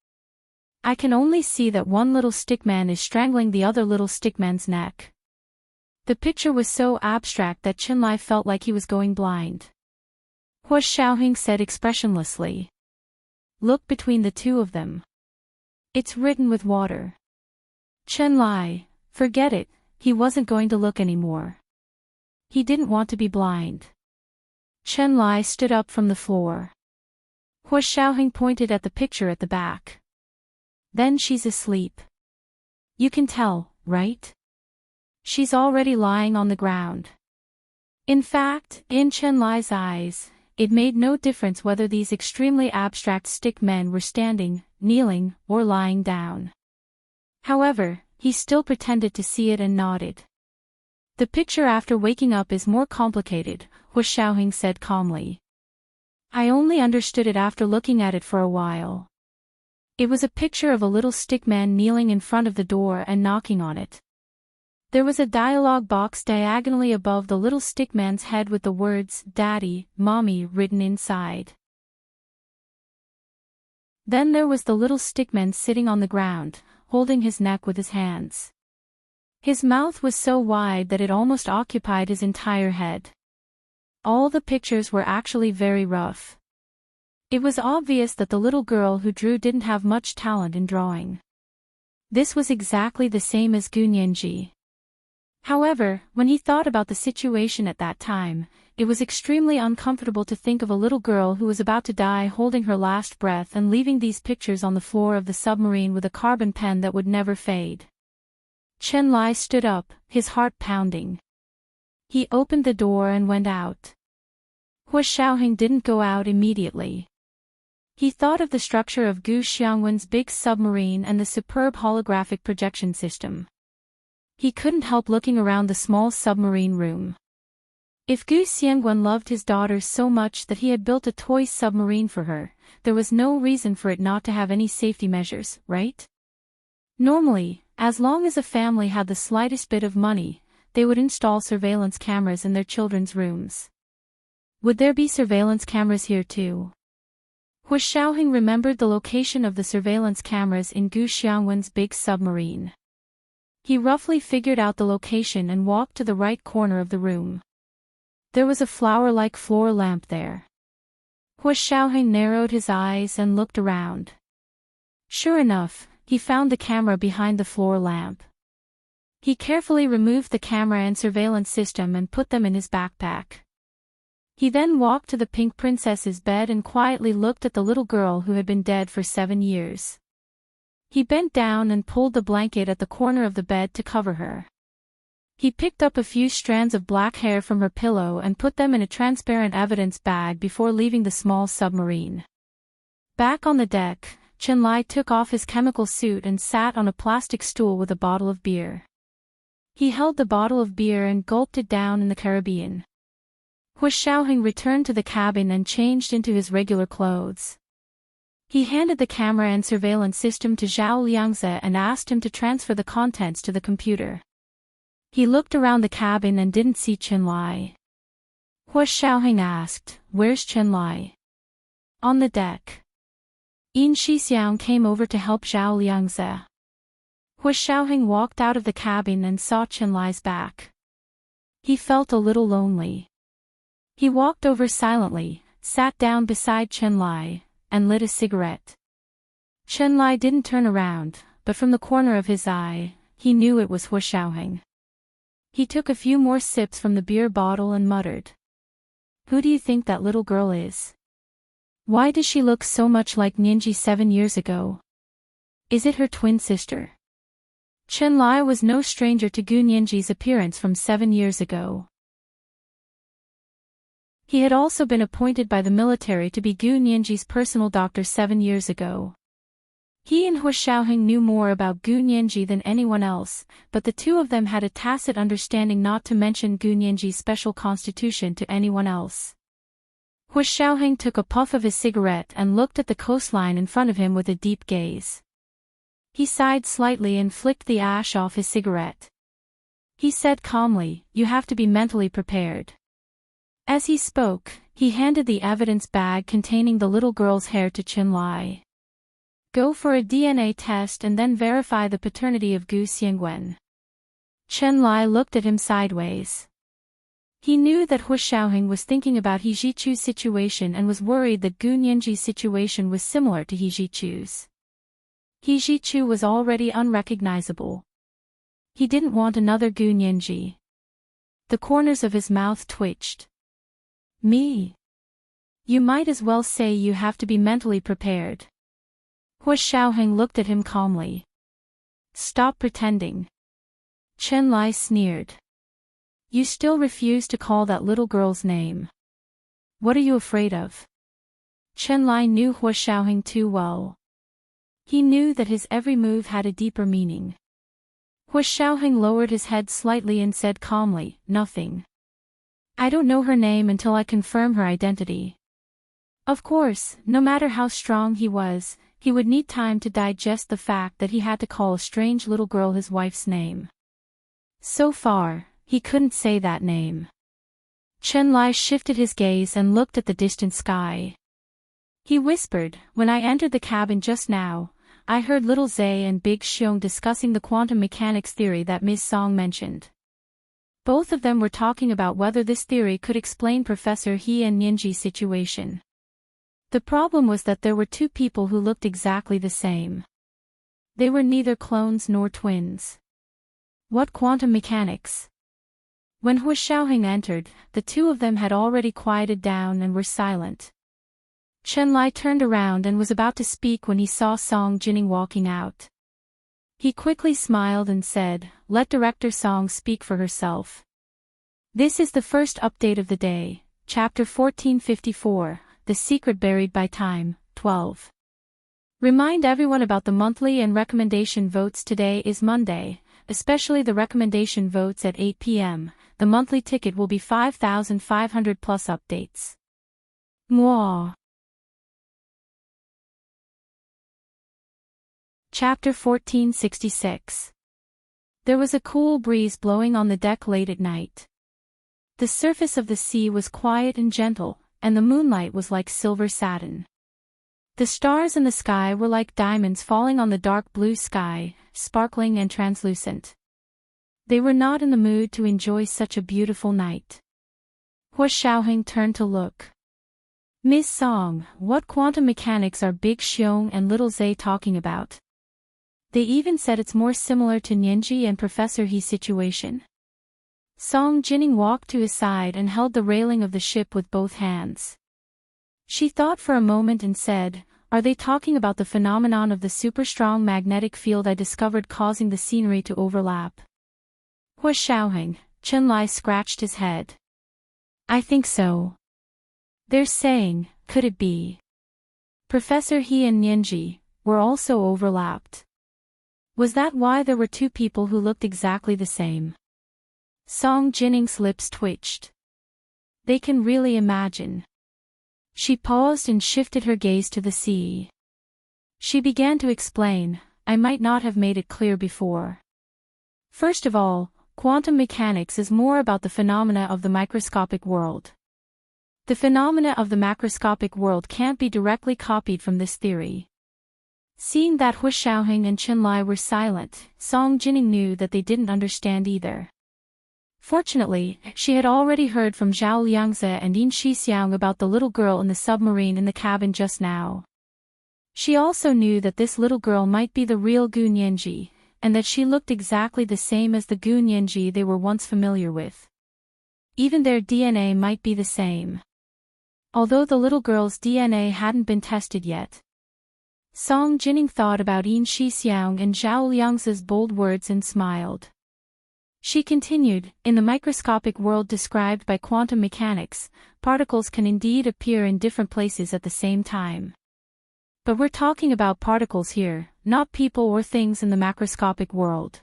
I can only see that one little stickman is strangling the other little stickman's neck. The picture was so abstract that Chen Lai felt like he was going blind. Hu Xiaoheng said expressionlessly. Look between the 2 of them. It's written with water. Chen Lai, forget it, he wasn't going to look anymore. He didn't want to be blind. Chen Lai stood up from the floor. Hua Xiaoheng pointed at the picture at the back. Then she's asleep. You can tell, right? She's already lying on the ground. In fact, in Chen Lai's eyes, it made no difference whether these extremely abstract stick men were standing, kneeling, or lying down. However, he still pretended to see it and nodded. The picture after waking up is more complicated, Hua Xiaoheng said calmly. I only understood it after looking at it for a while. It was a picture of a little stick man kneeling in front of the door and knocking on it. There was a dialogue box diagonally above the little stick man's head with the words, Daddy, Mommy written inside. Then there was the little stick man sitting on the ground, holding his neck with his hands. His mouth was so wide that it almost occupied his entire head. All the pictures were actually very rough. It was obvious that the little girl who drew didn't have much talent in drawing. This was exactly the same as Gu Nianji. However, when he thought about the situation at that time, it was extremely uncomfortable to think of a little girl who was about to die holding her last breath and leaving these pictures on the floor of the submarine with a carbon pen that would never fade. Chen Lai stood up, his heart pounding. He opened the door and went out. Hua Xiaoheng didn't go out immediately. He thought of the structure of Gu Xiangwen's big submarine and the superb holographic projection system. He couldn't help looking around the small submarine room. If Gu Xiangwen loved his daughter so much that he had built a toy submarine for her, there was no reason for it not to have any safety measures, right? Normally, as long as a family had the slightest bit of money, they would install surveillance cameras in their children's rooms. Would there be surveillance cameras here too? Hua Xiaoheng remembered the location of the surveillance cameras in Gu Xiangwen's big submarine. He roughly figured out the location and walked to the right corner of the room. There was a flower-like floor lamp there. Hua Xiaoheng narrowed his eyes and looked around. Sure enough, he found the camera behind the floor lamp. He carefully removed the camera and surveillance system and put them in his backpack. He then walked to the pink princess's bed and quietly looked at the little girl who had been dead for 7 years. He bent down and pulled the blanket at the corner of the bed to cover her. He picked up a few strands of black hair from her pillow and put them in a transparent evidence bag before leaving the small submarine. Back on the deck, Chen Lai took off his chemical suit and sat on a plastic stool with a bottle of beer. He held the bottle of beer and gulped it down in the Caribbean. Hua Xiaoheng returned to the cabin and changed into his regular clothes. He handed the camera and surveillance system to Zhao Liangze and asked him to transfer the contents to the computer. He looked around the cabin and didn't see Chen Lai. Hua Xiaoheng asked, "Where's Chen Lai?" "On the deck." Yin Shixiang came over to help Zhao Liangze. Hua Xiaoheng walked out of the cabin and saw Chen Lai's back. He felt a little lonely. He walked over silently, sat down beside Chen Lai, and lit a cigarette. Chen Lai didn't turn around, but from the corner of his eye, he knew it was Hua Xiaoheng. He took a few more sips from the beer bottle and muttered. "Who do you think that little girl is? Why does she look so much like Ninji 7 years ago? Is it her twin sister?" Chen Lai was no stranger to Gu Nianji's appearance from 7 years ago. He had also been appointed by the military to be Gu Nianji's personal doctor 7 years ago. He and Hua Xiaoheng knew more about Gu Nianji than anyone else, but the two of them had a tacit understanding not to mention Gu Nianji's special constitution to anyone else. Hua Xiaoheng took a puff of his cigarette and looked at the coastline in front of him with a deep gaze. He sighed slightly and flicked the ash off his cigarette. He said calmly, "You have to be mentally prepared." As he spoke, he handed the evidence bag containing the little girl's hair to Chen Lai. "Go for a DNA test and then verify the paternity of Gu Xiangwen." Chen Lai looked at him sideways. He knew that Hua Xiaoheng was thinking about He Zhichu's situation and was worried that Gu Nianji's situation was similar to He Zhichu's. He Zhichu was already unrecognizable. He didn't want another Gu Nianji. The corners of his mouth twitched. "Me? You might as well say you have to be mentally prepared. Hua Xiaoheng looked at him calmly. Stop pretending. Chen Lai sneered. You still refuse to call that little girl's name. What are you afraid of? Chen Lai knew Hua Xiaoheng too well. He knew that his every move had a deeper meaning. Hua Xiaoheng lowered his head slightly and said calmly, nothing. I don't know her name until I confirm her identity. Of course, no matter how strong he was, he would need time to digest the fact that he had to call a strange little girl his wife's name. So far, he couldn't say that name. Chen Lai shifted his gaze and looked at the distant sky. He whispered, when I entered the cabin just now, I heard little Zay and Big Xiong discussing the quantum mechanics theory that Ms. Song mentioned. Both of them were talking about whether this theory could explain Professor He and Nianji's situation. The problem was that there were two people who looked exactly the same. They were neither clones nor twins. What quantum mechanics? When Hua Xiaoheng entered, the two of them had already quieted down and were silent. Chen Lai turned around and was about to speak when he saw Song Jining walking out. He quickly smiled and said, let Director Song speak for herself. This is the first update of the day, Chapter 1454. The Secret Buried by Time, 12. Remind everyone about the monthly and recommendation votes. Today is Monday, especially the recommendation votes at 8 p.m. The monthly ticket will be 5,500 plus updates. Mwah. Chapter 1466. There was a cool breeze blowing on the deck late at night. The surface of the sea was quiet and gentle, and the moonlight was like silver satin. The stars in the sky were like diamonds falling on the dark blue sky, sparkling and translucent. They were not in the mood to enjoy such a beautiful night. Hua Xiaoheng turned to look. Miss Song, what quantum mechanics are Big Xiong and Little Zay talking about? They even said it's more similar to Nianji and Professor He's situation. Song Jining walked to his side and held the railing of the ship with both hands. She thought for a moment and said, are they talking about the phenomenon of the super-strong magnetic field I discovered causing the scenery to overlap? Hua Xiaoheng, Chen Lai scratched his head. I think so. They're saying, could it be? Professor He and Nianji were also overlapped. Was that why there were two people who looked exactly the same? Song Jining's lips twitched. They can really imagine. She paused and shifted her gaze to the sea. She began to explain, I might not have made it clear before. First of all, quantum mechanics is more about the phenomena of the microscopic world. The phenomena of the macroscopic world can't be directly copied from this theory. Seeing that Hua Xiaoheng and Chen Lai were silent, Song Jining knew that they didn't understand either. Fortunately, she had already heard from Zhao Liangze and Yin Shixiang about the little girl in the submarine in the cabin just now. She also knew that this little girl might be the real Gu Nianji, and that she looked exactly the same as the Gu Nianji they were once familiar with. Even their DNA might be the same. Although the little girl's DNA hadn't been tested yet. Song Jining thought about Yin Shixiang and Zhao Liangze's bold words and smiled. She continued, in the microscopic world described by quantum mechanics, particles can indeed appear in different places at the same time. But we're talking about particles here, not people or things in the macroscopic world.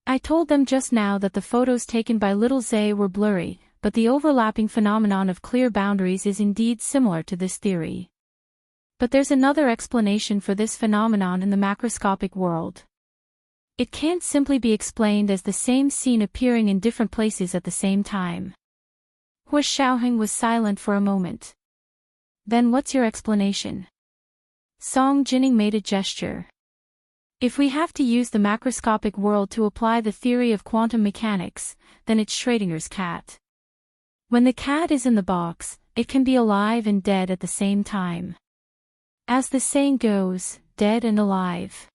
I told them just now that the photos taken by Little Zay were blurry, but the overlapping phenomenon of clear boundaries is indeed similar to this theory. But there's another explanation for this phenomenon in the macroscopic world. It can't simply be explained as the same scene appearing in different places at the same time. Hua Xiaoheng was silent for a moment. Then what's your explanation? Song Jining made a gesture. If we have to use the macroscopic world to apply the theory of quantum mechanics, then it's Schrödinger's cat. When the cat is in the box, it can be alive and dead at the same time. As the saying goes, dead and alive.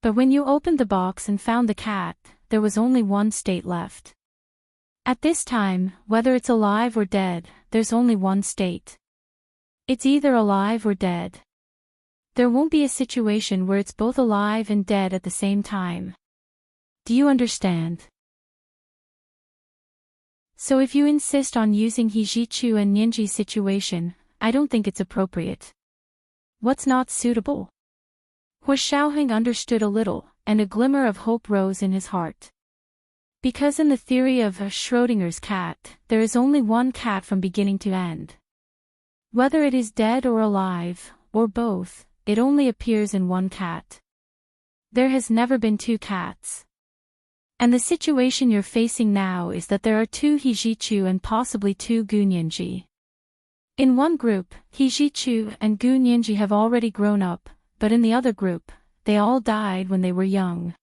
But when you opened the box and found the cat, there was only one state left. At this time, whether it's alive or dead, there's only one state. It's either alive or dead. There won't be a situation where it's both alive and dead at the same time. Do you understand? So if you insist on using Hijichu and Ninji situation, I don't think it's appropriate. What's not suitable? Hu Xiaoheng understood a little, and a glimmer of hope rose in his heart. Because in the theory of Schrödinger's cat, there is only one cat from beginning to end. Whether it is dead or alive, or both, it only appears in one cat. There has never been two cats. And the situation you're facing now is that there are two Hijichu and possibly two Gunyanji. In one group, Hijichu and Gunyanji have already grown up, but in the other group, they all died when they were young.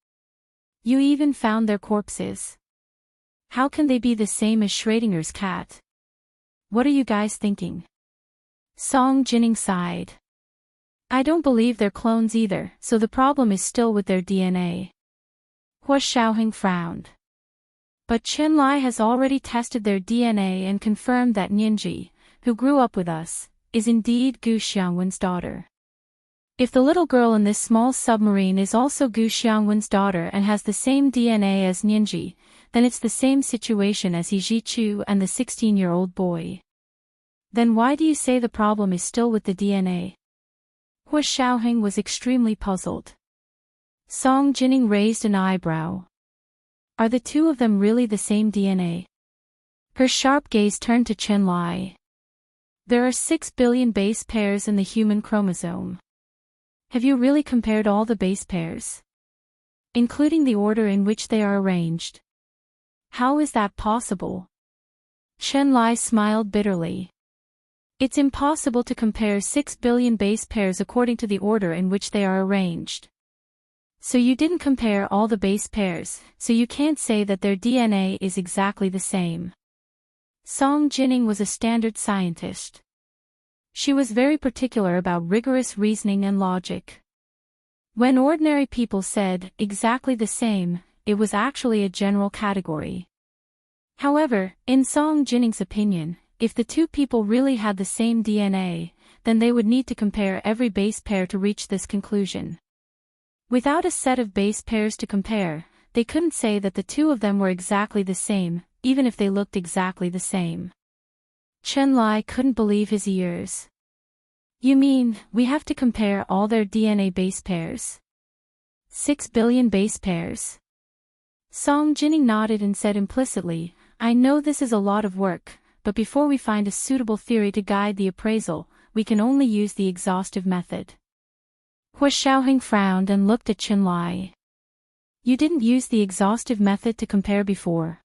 You even found their corpses. How can they be the same as Schrödinger's cat? What are you guys thinking? Song Jining sighed. I don't believe they're clones either, so the problem is still with their DNA. Hu Xiaoheng frowned. But Qinlai has already tested their DNA and confirmed that Ninji, who grew up with us, is indeed Gu Xiangwen's daughter. If the little girl in this small submarine is also Gu Xiangwen's daughter and has the same DNA as Ninji, then it's the same situation as Hijichu and the 16-year-old boy. Then why do you say the problem is still with the DNA? Hu Xiaoheng was extremely puzzled. Song Jining raised an eyebrow. Are the two of them really the same DNA? Her sharp gaze turned to Qinlai. There are 6 billion base pairs in the human chromosome. Have you really compared all the base pairs? Including the order in which they are arranged? How is that possible? Qinlai smiled bitterly. It's impossible to compare 6 billion base pairs according to the order in which they are arranged. So you didn't compare all the base pairs, so you can't say that their DNA is exactly the same. Song Jining was a standard scientist. She was very particular about rigorous reasoning and logic. When ordinary people said, exactly the same, it was actually a general category. However, in Song Jining's opinion, if the two people really had the same DNA, then they would need to compare every base pair to reach this conclusion. Without a set of base pairs to compare, they couldn't say that the two of them were exactly the same, even if they looked exactly the same. Qinlai couldn't believe his ears. You mean, we have to compare all their DNA base pairs? 6 billion base pairs? Song Jining nodded and said implicitly, I know this is a lot of work, but before we find a suitable theory to guide the appraisal, we can only use the exhaustive method. Hu Xiaoheng frowned and looked at Qinlai. You didn't use the exhaustive method to compare before.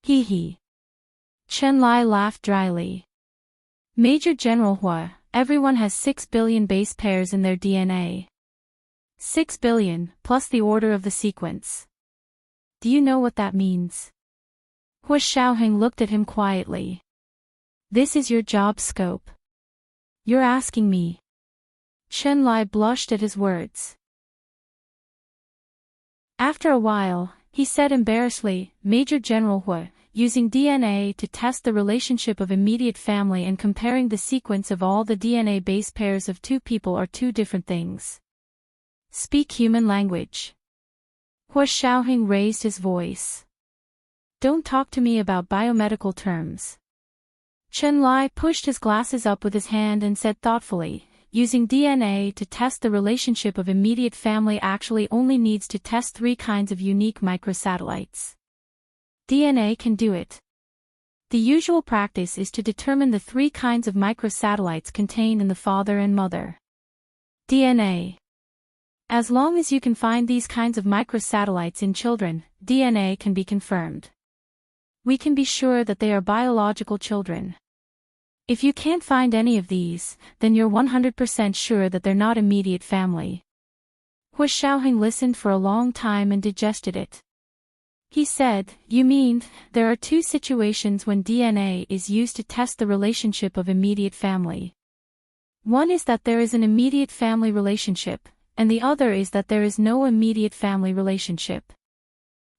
Hee hee. Qinlai laughed dryly. Major General Hu, everyone has 6 billion base pairs in their DNA. 6 billion, plus the order of the sequence. Do you know what that means? Hu Xiaoheng looked at him quietly. This is your job scope. You're asking me. Qinlai blushed at his words. After a while, he said embarrassedly, Major General Hu, using DNA to test the relationship of immediate family and comparing the sequence of all the DNA base pairs of two people are two different things. Speak human language. Hu Xiaoheng raised his voice. Don't talk to me about biomedical terms. Qinlai pushed his glasses up with his hand and said thoughtfully, using DNA to test the relationship of immediate family actually only needs to test 3 kinds of unique microsatellites. DNA can do it. The usual practice is to determine the 3 kinds of microsatellites contained in the father and mother. DNA. As long as you can find these kinds of microsatellites in children, DNA can be confirmed. We can be sure that they are biological children. If you can't find any of these, then you're 100% sure that they're not immediate family. Hu Xiaoheng listened for a long time and digested it. He said, You mean, there are 2 situations when DNA is used to test the relationship of immediate family. One is that there is an immediate family relationship, and the other is that there is no immediate family relationship.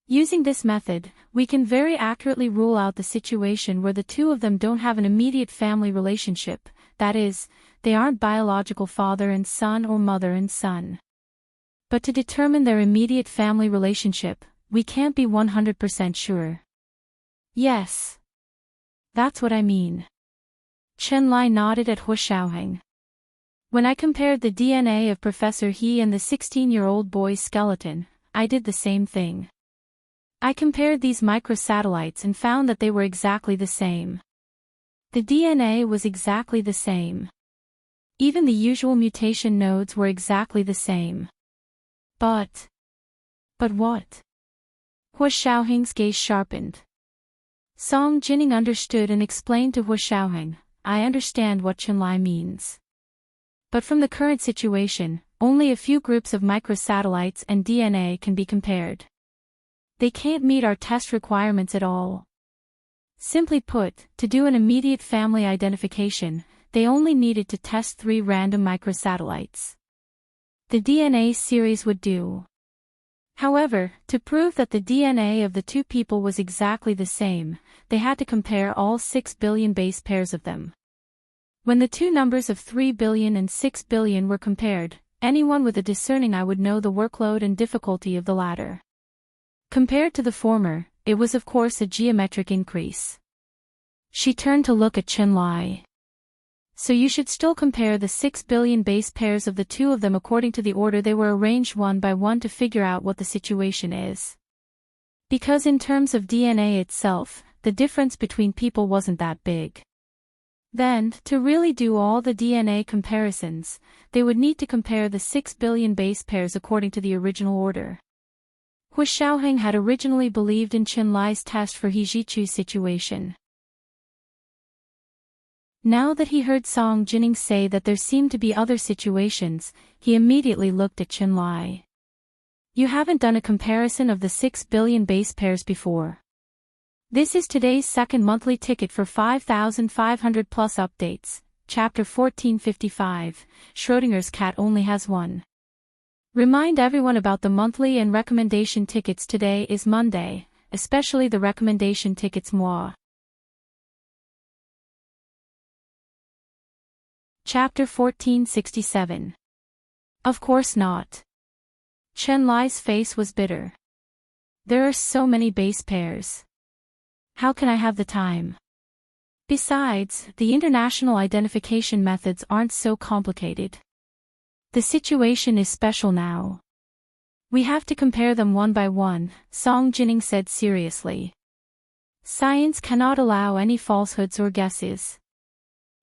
Using this method, we can very accurately rule out the situation where the two of them don't have an immediate family relationship, that is, they aren't biological father and son or mother and son. But to determine their immediate family relationship, we can't be 100% sure. Yes. That's what I mean. Chen Lai nodded at Hu Xiaoheng. When I compared the DNA of Professor He and the 16-year-old boy's skeleton, I did the same thing. I compared these microsatellites and found that they were exactly the same. The DNA was exactly the same. Even the usual mutation nodes were exactly the same. But what? Hu Xiaoheng's gaze sharpened. Song Jining understood and explained to Hu Xiaoheng, I understand what Chen Lai means. But from the current situation, only a few groups of microsatellites and DNA can be compared. They can't meet our test requirements at all. Simply put, to do an immediate family identification, they only needed to test 3 random microsatellites. The DNA series would do. However, to prove that the DNA of the 2 people was exactly the same, they had to compare all 6 billion base pairs of them. When the 2 numbers of 3 billion and 6 billion were compared, anyone with a discerning eye would know the workload and difficulty of the latter. Compared to the former, it was of course a geometric increase. She turned to look at Chen Lai. So you should still compare the 6 billion base pairs of the 2 of them according to the order they were arranged one by one to figure out what the situation is. Because in terms of DNA itself, the difference between people wasn't that big. Then, to really do all the DNA comparisons, they would need to compare the 6 billion base pairs according to the original order. Hu Xiaoheng had originally believed in Chen Lai's test for He Zhichu's situation. Now that he heard Song Jining say that there seemed to be other situations, he immediately looked at Chen Lai. You haven't done a comparison of the 6 billion base pairs before. This is today's second monthly ticket for 5,500 plus updates, Chapter 1455, Schrödinger's cat only has one. Remind everyone about the monthly and recommendation tickets. Today is Monday, especially the recommendation tickets moi. Chapter 1467. Of course not. Chen Lai's face was bitter. There are so many base pairs. How can I have the time? Besides, the international identification methods aren't so complicated. The situation is special now. We have to compare them one by one, Song Jining said seriously. Science cannot allow any falsehoods or guesses.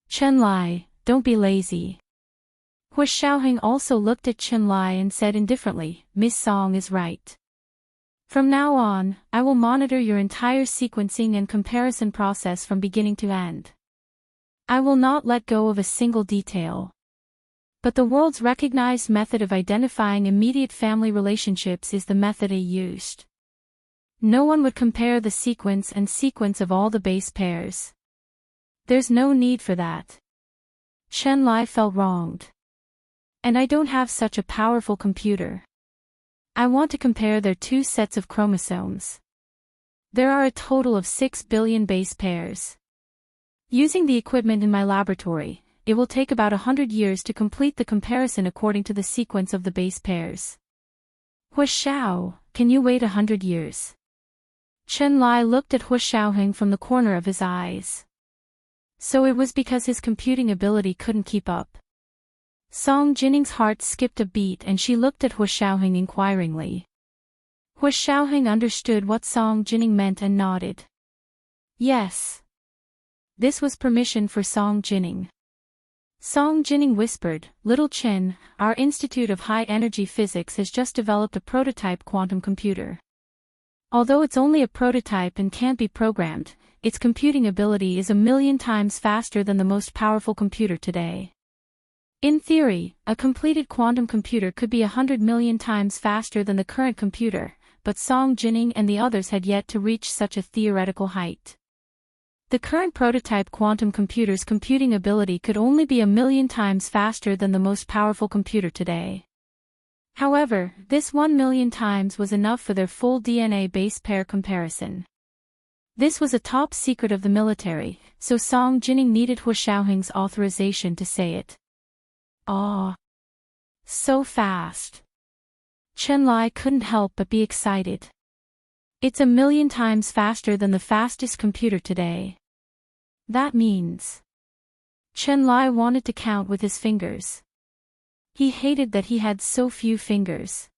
Chen Lai, don't be lazy. Hu Xiaoheng also looked at Chen Lai and said indifferently, Miss Song is right. From now on, I will monitor your entire sequencing and comparison process from beginning to end. I will not let go of a single detail. But the world's recognized method of identifying immediate family relationships is the method I used. No one would compare the sequence of all the base pairs. There's no need for that. Chen Lai felt wronged. And I don't have such a powerful computer. I want to compare their 2 sets of chromosomes. There are a total of 6 billion base pairs. Using the equipment in my laboratory, it will take about 100 years to complete the comparison according to the sequence of the base pairs. Hu Xiao, can you wait 100 years? Chen Lai looked at Hu Xiaoheng from the corner of his eyes. So it was because his computing ability couldn't keep up. Song Jining's heart skipped a beat and she looked at Hu Xiaoheng inquiringly. Hu Xiaoheng understood what Song Jining meant and nodded. Yes. This was permission for Song Jining. Song Jining whispered, Little Chen, our Institute of High Energy Physics has just developed a prototype quantum computer. Although it's only a prototype and can't be programmed, its computing ability is 1,000,000 times faster than the most powerful computer today. In theory, a completed quantum computer could be 100 million times faster than the current computer, but Song Jining and the others had yet to reach such a theoretical height. The current prototype quantum computer's computing ability could only be 1,000,000 times faster than the most powerful computer today. However, this 1,000,000 times was enough for their full DNA base pair comparison. This was a top secret of the military, so Song Jining needed Hu Xiaoheng's authorization to say it. Ah! So fast! Chen Lai couldn't help but be excited. It's 1,000,000 times faster than the fastest computer today. That means... Chen Lai wanted to count with his fingers. He hated that he had so few fingers.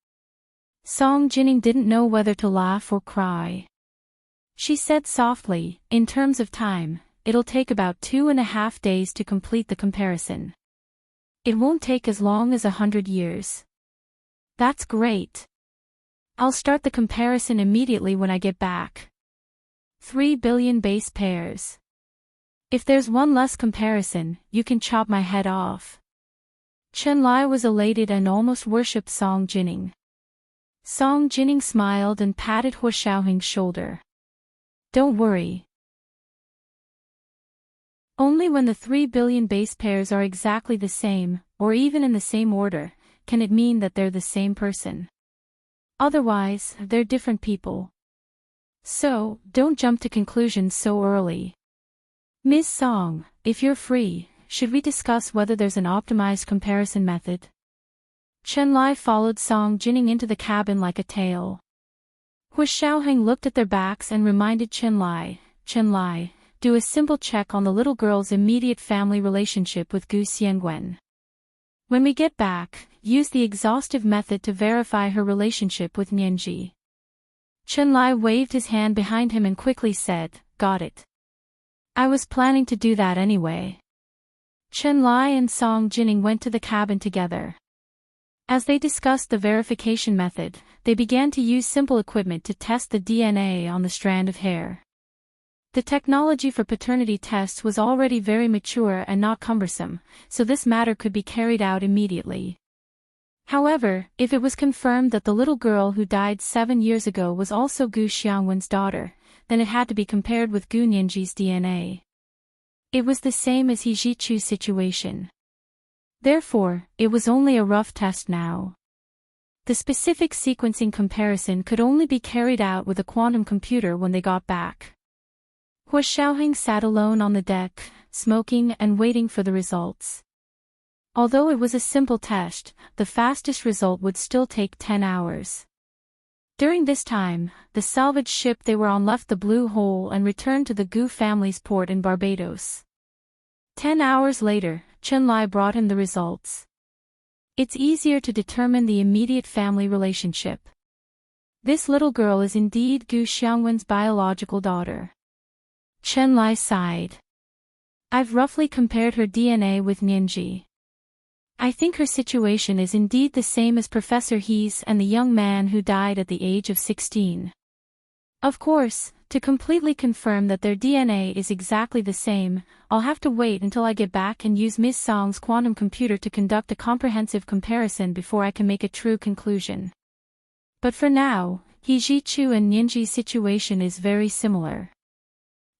Song Jining didn't know whether to laugh or cry. She said softly, in terms of time, it'll take about 2.5 days to complete the comparison. It won't take as long as 100 years. That's great. I'll start the comparison immediately when I get back. 3 billion base pairs. If there's one less comparison, you can chop my head off. Chen Lai was elated and almost worshipped Song Jining. Song Jining smiled and patted Hu Xiaoheng's shoulder. Don't worry. Only when the 3 billion base pairs are exactly the same, or even in the same order, can it mean that they're the same person. Otherwise, they're different people. So, don't jump to conclusions so early. Ms. Song, if you're free, should we discuss whether there's an optimized comparison method? Chen Lai followed Song Jining into the cabin like a tail. Hu Xiaoheng looked at their backs and reminded Chen Lai, do a simple check on the little girl's immediate family relationship with Gu Xiangwen. When we get back, use the exhaustive method to verify her relationship with Nianji. Chen Lai waved his hand behind him and quickly said, got it. I was planning to do that anyway. Chen Lai and Song Jining went to the cabin together. As they discussed the verification method, they began to use simple equipment to test the DNA on the strand of hair. The technology for paternity tests was already very mature and not cumbersome, so this matter could be carried out immediately. However, if it was confirmed that the little girl who died 7 years ago was also Gu Xiangwen's daughter, then it had to be compared with Gu Nianji's DNA. It was the same as He Zhichu's situation. Therefore, it was only a rough test now. The specific sequencing comparison could only be carried out with a quantum computer when they got back. Hu Xiaoheng sat alone on the deck, smoking and waiting for the results. Although it was a simple test, the fastest result would still take 10 hours. During this time, the salvage ship they were on left the Blue Hole and returned to the Gu family's port in Barbados. 10 hours later, Chen Lai brought him the results. It's easier to determine the immediate family relationship. This little girl is indeed Gu Xiangwen's biological daughter. Chen Lai sighed. I've roughly compared her DNA with Nianji. I think her situation is indeed the same as Professor He's and the young man who died at the age of 16. Of course, to completely confirm that their DNA is exactly the same, I'll have to wait until I get back and use Ms. Song's quantum computer to conduct a comprehensive comparison before I can make a true conclusion. But for now, He Zhichu and Nianji's situation is very similar.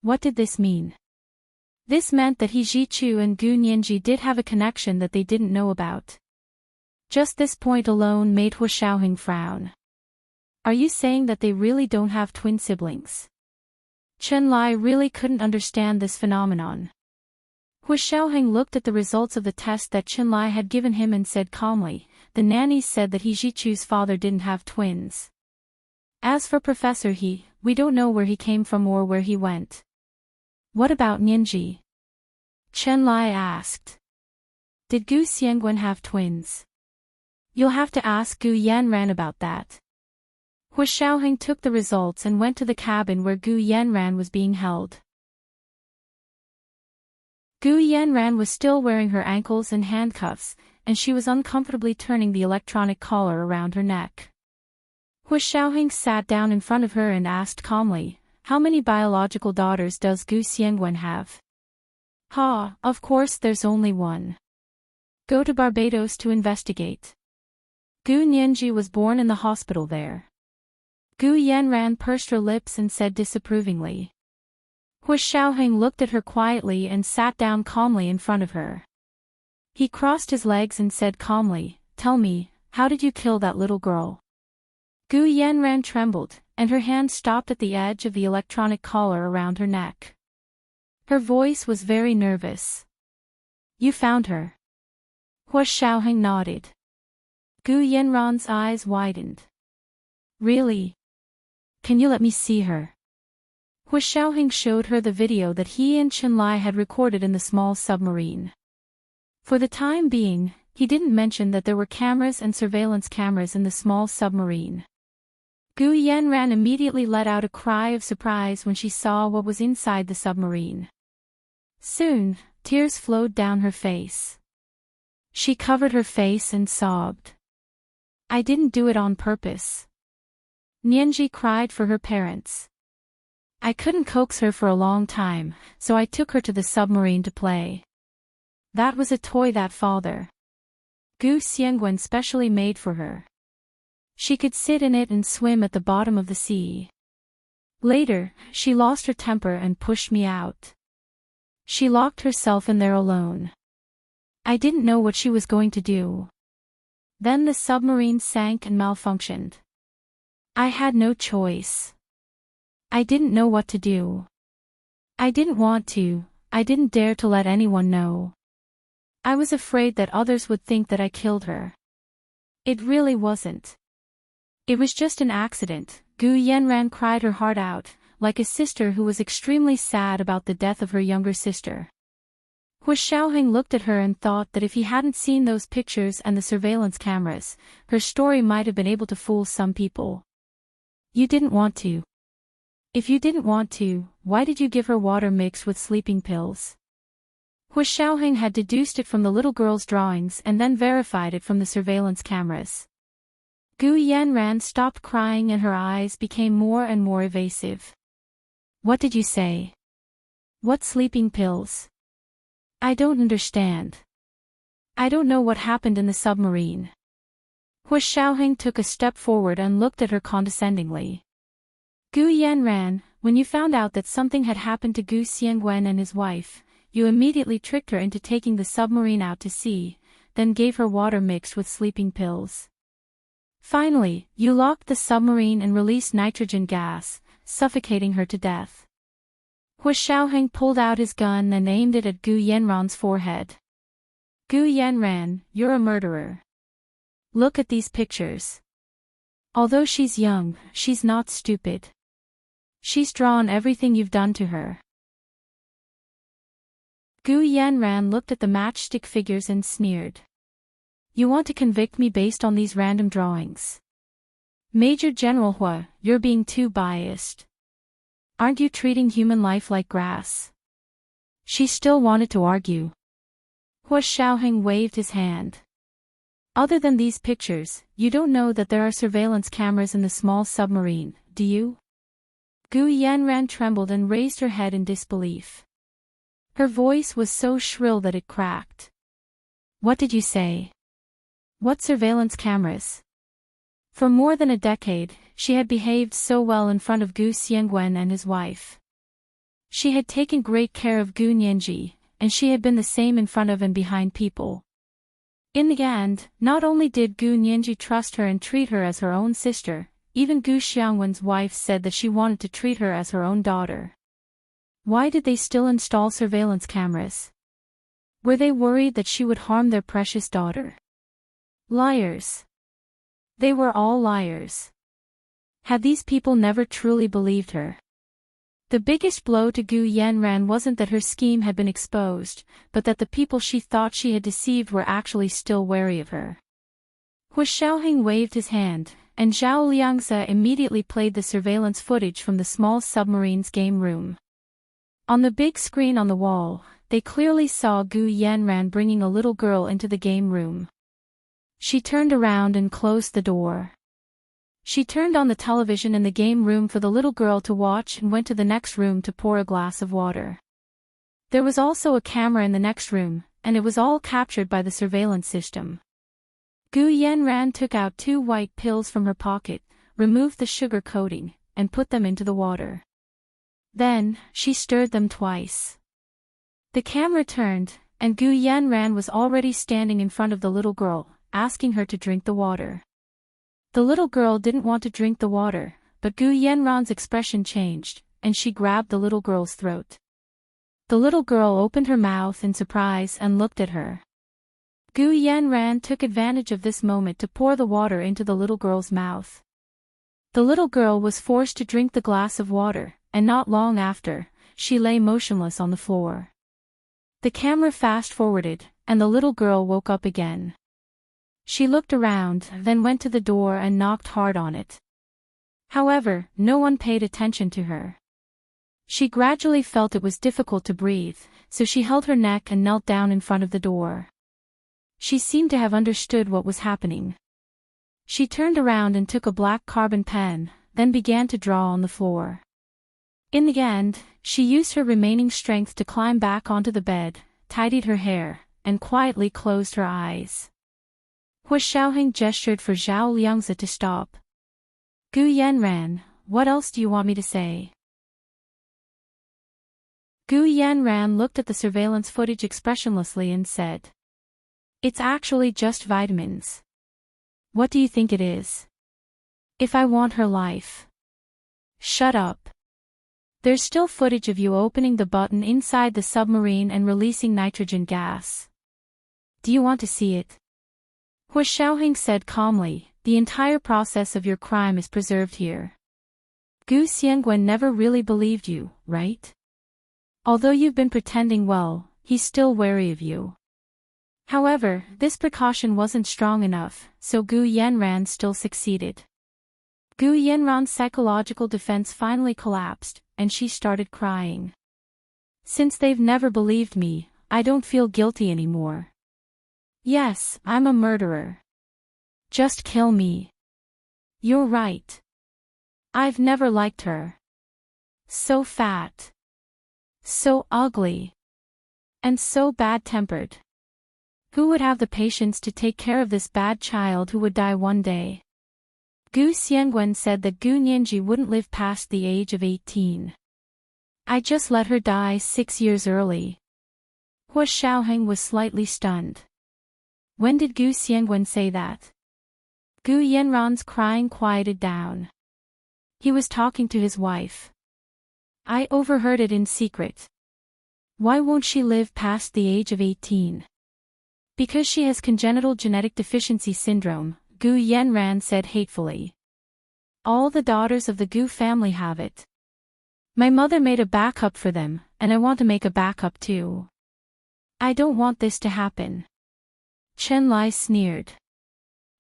What did this mean? This meant that He Zhichu and Gu Nianji did have a connection that they didn't know about. Just this point alone made Hu Xiaoheng frown. Are you saying that they really don't have twin siblings? Chen Lai really couldn't understand this phenomenon. Hu Xiaoheng looked at the results of the test that Chen Lai had given him and said calmly, the nannies said that He Zhichu's father didn't have twins. As for Professor He, we don't know where he came from or where he went. What about Nianji? Chen Lai asked. Did Gu Xiangwen have twins? You'll have to ask Gu Yanran about that. Hu Xiaoheng took the results and went to the cabin where Gu Yanran was being held. Gu Yanran was still wearing her ankles and handcuffs, and she was uncomfortably turning the electronic collar around her neck. Hu Xiaoheng sat down in front of her and asked calmly, how many biological daughters does Gu Xiangwen have? Ha, of course there's only one. Go to Barbados to investigate. Gu Nianji was born in the hospital there. Gu Yanran pursed her lips and said disapprovingly. Hu Xiaoheng looked at her quietly and sat down calmly in front of her. He crossed his legs and said calmly, tell me, how did you kill that little girl? Gu Yanran trembled, and her hand stopped at the edge of the electronic collar around her neck. Her voice was very nervous. "You found her?" Hua Xiaoheng nodded. Gu Yanran's eyes widened. "Really? Can you let me see her?" Hua Xiaoheng showed her the video that he and Chenlai had recorded in the small submarine. For the time being, he didn't mention that there were cameras and surveillance cameras in the small submarine. Gu Yanran immediately let out a cry of surprise when she saw what was inside the submarine. Soon, tears flowed down her face. She covered her face and sobbed. "I didn't do it on purpose." Nianji cried for her parents. "I couldn't coax her for a long time, so I took her to the submarine to play. That was a toy that father, Gu Xiangwen, specially made for her. She could sit in it and swim at the bottom of the sea. Later, she lost her temper and pushed me out. She locked herself in there alone. I didn't know what she was going to do. Then the submarine sank and malfunctioned. I had no choice. I didn't know what to do. I didn't want to, I didn't dare to let anyone know. I was afraid that others would think that I killed her. It really wasn't. It was just an accident." Gu Yanran cried her heart out, like a sister who was extremely sad about the death of her younger sister. Hua Xiaoheng looked at her and thought that if he hadn't seen those pictures and the surveillance cameras, her story might have been able to fool some people. "You didn't want to. If you didn't want to, why did you give her water mixed with sleeping pills?" Hua Xiaoheng had deduced it from the little girl's drawings and then verified it from the surveillance cameras. Gu Yanran stopped crying and her eyes became more and more evasive. "What did you say? What sleeping pills? I don't understand. I don't know what happened in the submarine." Hua Xiaoheng took a step forward and looked at her condescendingly. "Gu Yanran, when you found out that something had happened to Gu Xiangwen and his wife, you immediately tricked her into taking the submarine out to sea, then gave her water mixed with sleeping pills. Finally, you locked the submarine and released nitrogen gas, suffocating her to death." Hua Xiaoheng pulled out his gun and aimed it at Gu Yanran's forehead. "Gu Yanran, you're a murderer. Look at these pictures. Although she's young, she's not stupid. She's drawn everything you've done to her." Gu Yanran looked at the matchstick figures and sneered. "You want to convict me based on these random drawings? Major General Hua, you're being too biased. Aren't you treating human life like grass?" She still wanted to argue. Hua Xiaoheng waved his hand. "Other than these pictures, you don't know that there are surveillance cameras in the small submarine, do you?" Gu Yanran trembled and raised her head in disbelief. Her voice was so shrill that it cracked. "What did you say? What surveillance cameras?" For more than a decade, she had behaved so well in front of Gu Xiangwen and his wife. She had taken great care of Gu Nianji, and she had been the same in front of and behind people. In the end, not only did Gu Nianji trust her and treat her as her own sister, even Gu Xiangwen's wife said that she wanted to treat her as her own daughter. Why did they still install surveillance cameras? Were they worried that she would harm their precious daughter? Liars. They were all liars. Had these people never truly believed her? The biggest blow to Gu Yanran wasn't that her scheme had been exposed, but that the people she thought she had deceived were actually still wary of her. Hua Xiaoheng waved his hand, and Zhao Liangze immediately played the surveillance footage from the small submarine's game room. On the big screen on the wall, they clearly saw Gu Yanran bringing a little girl into the game room. She turned around and closed the door. She turned on the television in the game room for the little girl to watch and went to the next room to pour a glass of water. There was also a camera in the next room, and it was all captured by the surveillance system. Gu Yanran took out 2 white pills from her pocket, removed the sugar coating, and put them into the water. Then, she stirred them twice. The camera turned, and Gu Yanran was already standing in front of the little girl, asking her to drink the water. The little girl didn't want to drink the water, but Gu Yanran's expression changed, and she grabbed the little girl's throat. The little girl opened her mouth in surprise and looked at her. Gu Yanran took advantage of this moment to pour the water into the little girl's mouth. The little girl was forced to drink the glass of water, and not long after, she lay motionless on the floor. The camera fast-forwarded, and the little girl woke up again. She looked around, then went to the door and knocked hard on it. However, no one paid attention to her. She gradually felt it was difficult to breathe, so she held her neck and knelt down in front of the door. She seemed to have understood what was happening. She turned around and took a black carbon pen, then began to draw on the floor. In the end, she used her remaining strength to climb back onto the bed, tidied her hair, and quietly closed her eyes. Hu Xiaoheng gestured for Zhao Liangzi to stop. Gu Yanran, what else do you want me to say? Gu Yanran looked at the surveillance footage expressionlessly and said, "It's actually just vitamins. What do you think it is? If I want her life." "Shut up. There's still footage of you opening the button inside the submarine and releasing nitrogen gas. Do you want to see it?" Hu Xiaoheng said calmly, "The entire process of your crime is preserved here. Gu Xiangwen never really believed you, right? Although you've been pretending well, he's still wary of you." However, this precaution wasn't strong enough, so Gu Yanran still succeeded. Gu Yanran's psychological defense finally collapsed, and she started crying. "Since they've never believed me, I don't feel guilty anymore. Yes, I'm a murderer. Just kill me. You're right. I've never liked her. So fat. So ugly. And so bad-tempered. Who would have the patience to take care of this bad child who would die one day?" Gu Xiangwen said that Gu Nianji wouldn't live past the age of 18. "I just let her die 6 years early." Hu Xiaoheng was slightly stunned. When did Gu Xiangwen say that? Gu Yanran's crying quieted down. He was talking to his wife. "I overheard it in secret. Why won't she live past the age of 18? Because she has congenital genetic deficiency syndrome," Gu Yanran said hatefully. "All the daughters of the Gu family have it. My mother made a backup for them, and I want to make a backup too. I don't want this to happen." Chen Lai sneered.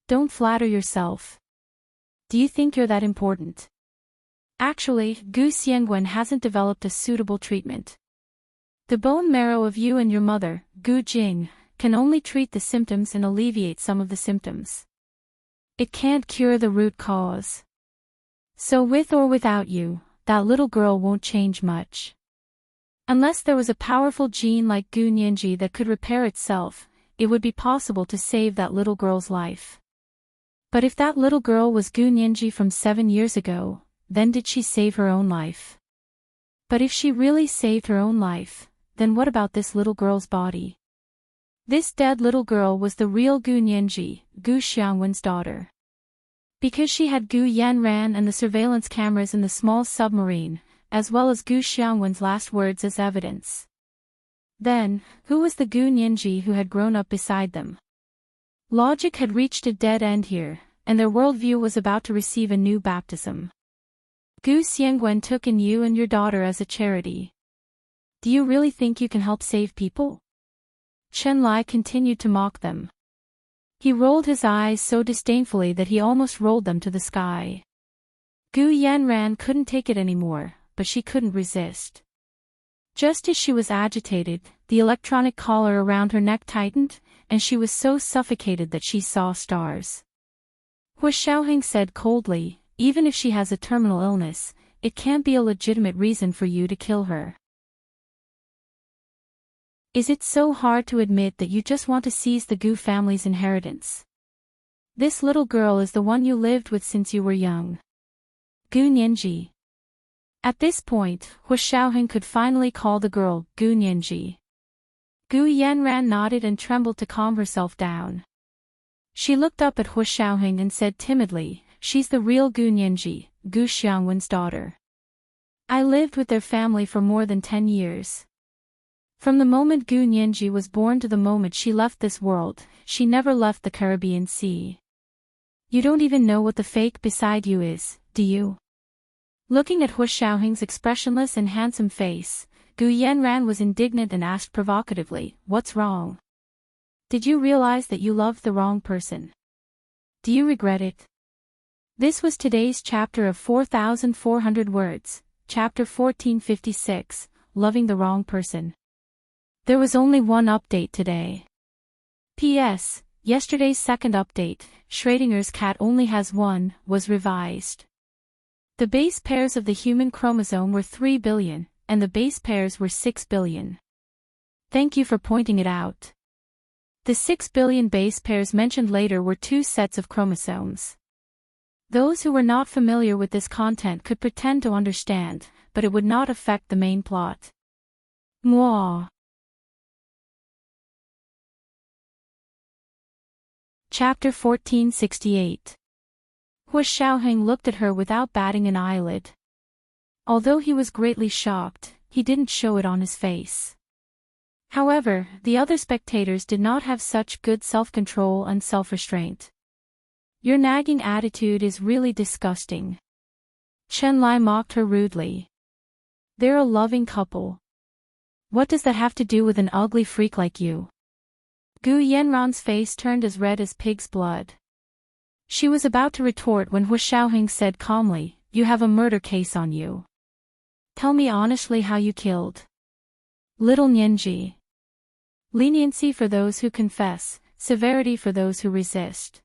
"Don't flatter yourself. Do you think you're that important? Actually, Gu Xiangwen hasn't developed a suitable treatment. The bone marrow of you and your mother, Gu Jing, can only treat the symptoms and alleviate some of the symptoms. It can't cure the root cause. So with or without you, that little girl won't change much. Unless there was a powerful gene like Gu Nianji that could repair itself, it would be possible to save that little girl's life. But if that little girl was Gu Nianji from 7 years ago, then did she save her own life? But if she really saved her own life, then what about this little girl's body? This dead little girl was the real Gu Nianji, Gu Xiangwen's daughter. Because she had Gu Yanran and the surveillance cameras in the small submarine, as well as Gu Xiangwen's last words as evidence. Then, who was the Gu Nianji who had grown up beside them? Logic had reached a dead end here, and their worldview was about to receive a new baptism. Gu Xiangwen took in you and your daughter as a charity. Do you really think you can help save people? Chen Lai continued to mock them. He rolled his eyes so disdainfully that he almost rolled them to the sky. Gu Yanran couldn't take it anymore, but she couldn't resist. Just as she was agitated, the electronic collar around her neck tightened, and she was so suffocated that she saw stars. Hu Xiaoheng said coldly, "Even if she has a terminal illness, it can't be a legitimate reason for you to kill her. Is it so hard to admit that you just want to seize the Gu family's inheritance? This little girl is the one you lived with since you were young. Gu Nianji." At this point, Hu Xiaoheng could finally call the girl Gu Nianji. Gu Yanran nodded and trembled to calm herself down. She looked up at Hu Xiaoheng and said timidly, she's the real Gu Nianji, Gu Xiangwen's daughter. I lived with their family for more than 10 years. From the moment Gu Nianji was born to the moment she left this world, she never left the Caribbean Sea. You don't even know what the fake beside you is, do you? Looking at Hu Xiaoheng's expressionless and handsome face, Gu Yanran was indignant and asked provocatively, "What's wrong? Did you realize that you loved the wrong person? Do you regret it?" This was today's chapter of 4,400 words, chapter 1456, Loving the Wrong Person. There was only one update today. P.S. Yesterday's second update, Schrodinger's cat only has one, was revised. The base pairs of the human chromosome were 3 billion, and the base pairs were 6 billion. Thank you for pointing it out. The 6 billion base pairs mentioned later were 2 sets of chromosomes. Those who were not familiar with this content could pretend to understand, but it would not affect the main plot. Mwah. Chapter 1468. Hu Xiaoheng looked at her without batting an eyelid. Although he was greatly shocked, he didn't show it on his face. However, the other spectators did not have such good self-control and self-restraint. Your nagging attitude is really disgusting. Chen Lai mocked her rudely. They're a loving couple. What does that have to do with an ugly freak like you? Gu Yanran's face turned as red as pig's blood. She was about to retort when Hu Xiaoheng said calmly, "You have a murder case on you. Tell me honestly how you killed little Nianji." Leniency for those who confess, severity for those who resist.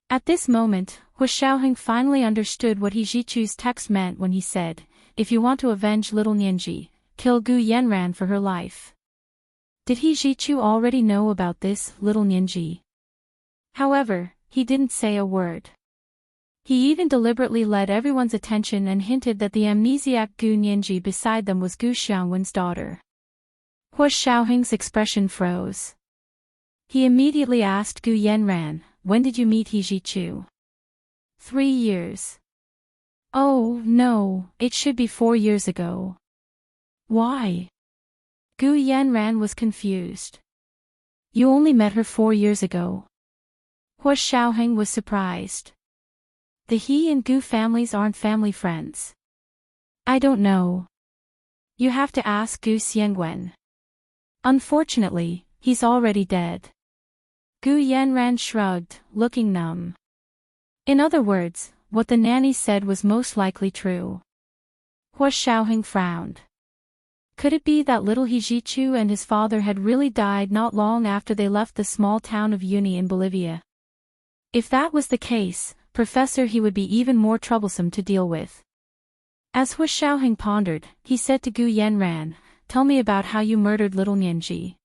At this moment, Hu Xiaoheng finally understood what He Zhichu's text meant when he said, "If you want to avenge little Nianji, kill Gu Yanran for her life." Did He Zhichu already know about this little Nianji? However, he didn't say a word. He even deliberately led everyone's attention and hinted that the amnesiac Gu Nianji beside them was Gu Xiangwen's daughter. Hu Xiaoheng's expression froze. He immediately asked Gu Yanran, "When did you meet He Zhichu?" 3 years. Oh, no, it should be 4 years ago. Why? Gu Yanran was confused. You only met her 4 years ago. Hu Xiaoheng was surprised. The He and Gu families aren't family friends. I don't know. You have to ask Gu Xiangwen. Unfortunately, he's already dead. Gu Yanran shrugged, looking numb. In other words, what the nanny said was most likely true. Hu Xiaoheng frowned. Could it be that little He Zhichu and his father had really died not long after they left the small town of Uni in Bolivia? If that was the case, Professor He would be even more troublesome to deal with. As Hu Xiaoheng pondered, he said to Gu Yanran, "Tell me about how you murdered little Nianji."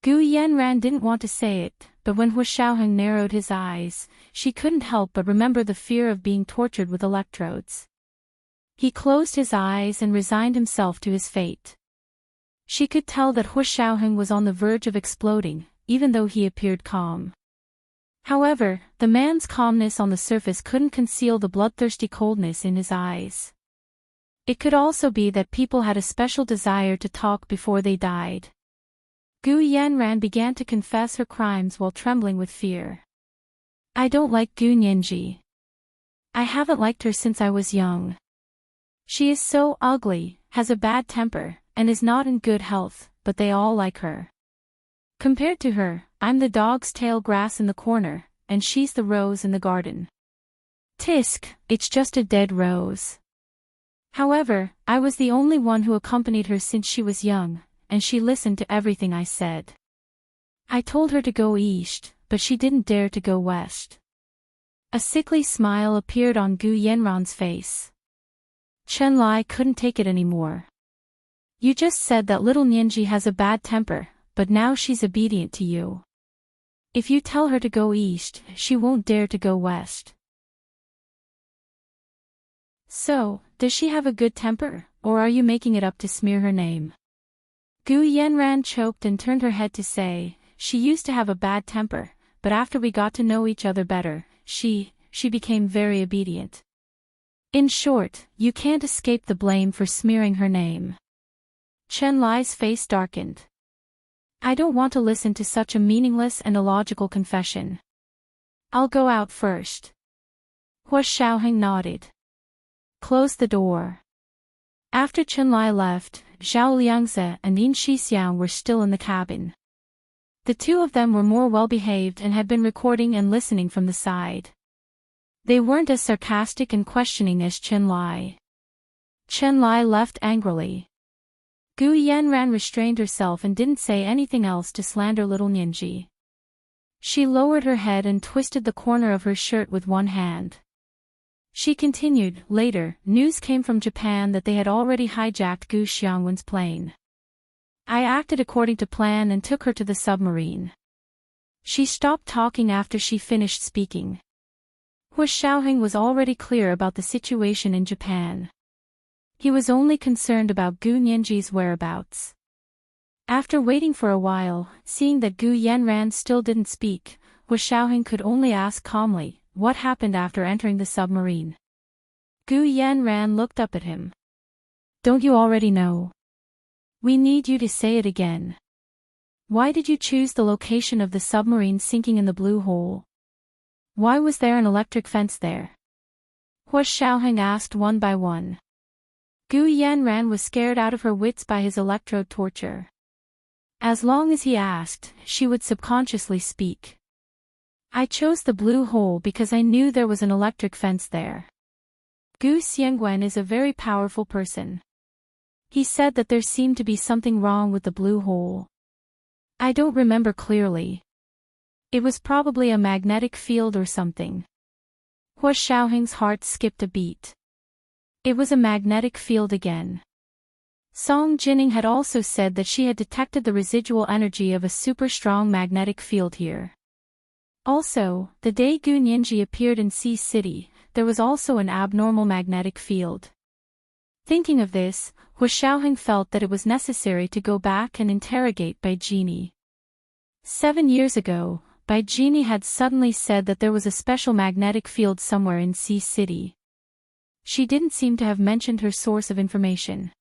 Gu Yanran didn't want to say it, but when Hu Xiaoheng narrowed his eyes, she couldn't help but remember the fear of being tortured with electrodes. He closed his eyes and resigned himself to his fate. She could tell that Hu Xiaoheng was on the verge of exploding, even though he appeared calm. However, the man's calmness on the surface couldn't conceal the bloodthirsty coldness in his eyes. It could also be that people had a special desire to talk before they died. Gu Yanran began to confess her crimes while trembling with fear. I don't like Gu Nianji. I haven't liked her since I was young. She is so ugly, has a bad temper, and is not in good health, but they all like her. Compared to her, I'm the dog's tail grass in the corner, and she's the rose in the garden. Tisk, it's just a dead rose. However, I was the only one who accompanied her since she was young, and she listened to everything I said. I told her to go east, but she didn't dare to go west. A sickly smile appeared on Gu Yanran's face. Chen Lai couldn't take it anymore. You just said that little Nianji has a bad temper, but now she's obedient to you. If you tell her to go east, she won't dare to go west. So, does she have a good temper, or are you making it up to smear her name? Gu Yanran choked and turned her head to say, she used to have a bad temper, but after we got to know each other better, she she became very obedient. In short, you can't escape the blame for smearing her name. Chen Lai's face darkened. I don't want to listen to such a meaningless and illogical confession. I'll go out first. Hua Xiaoheng nodded. Close the door. After Chen Lai left, Zhao Liangze and Yin Shixiang were still in the cabin. The two of them were more well-behaved and had been recording and listening from the side. They weren't as sarcastic and questioning as Chen Lai. Chen Lai left angrily. Gu Yanran restrained herself and didn't say anything else to slander little Ninji. She lowered her head and twisted the corner of her shirt with one hand. She continued, later, news came from Japan that they had already hijacked Gu Xiangwen's plane. I acted according to plan and took her to the submarine. She stopped talking after she finished speaking. Hua Xiaoheng was already clear about the situation in Japan. He was only concerned about Gu Ninji's whereabouts. After waiting for a while, seeing that Gu Yanran still didn't speak, Hua Xiaoheng could only ask calmly, what happened after entering the submarine? Gu Yanran looked up at him. Don't you already know? We need you to say it again. Why did you choose the location of the submarine sinking in the blue hole? Why was there an electric fence there? Hua Xiaoheng asked one by one. Gu Yanran was scared out of her wits by his electrode torture. As long as he asked, she would subconsciously speak. I chose the blue hole because I knew there was an electric fence there. Gu Xiangwen is a very powerful person. He said that there seemed to be something wrong with the blue hole. I don't remember clearly. It was probably a magnetic field or something. Hua Xiaoheng's heart skipped a beat. It was a magnetic field again. Song Jining had also said that she had detected the residual energy of a super strong magnetic field here. Also, the day Gu Ninji appeared in Sea City, there was also an abnormal magnetic field. Thinking of this, Hua Xiaoheng felt that it was necessary to go back and interrogate Bai Jini. 7 years ago, Bai Jini had suddenly said that there was a special magnetic field somewhere in Sea City. She didn't seem to have mentioned her source of information.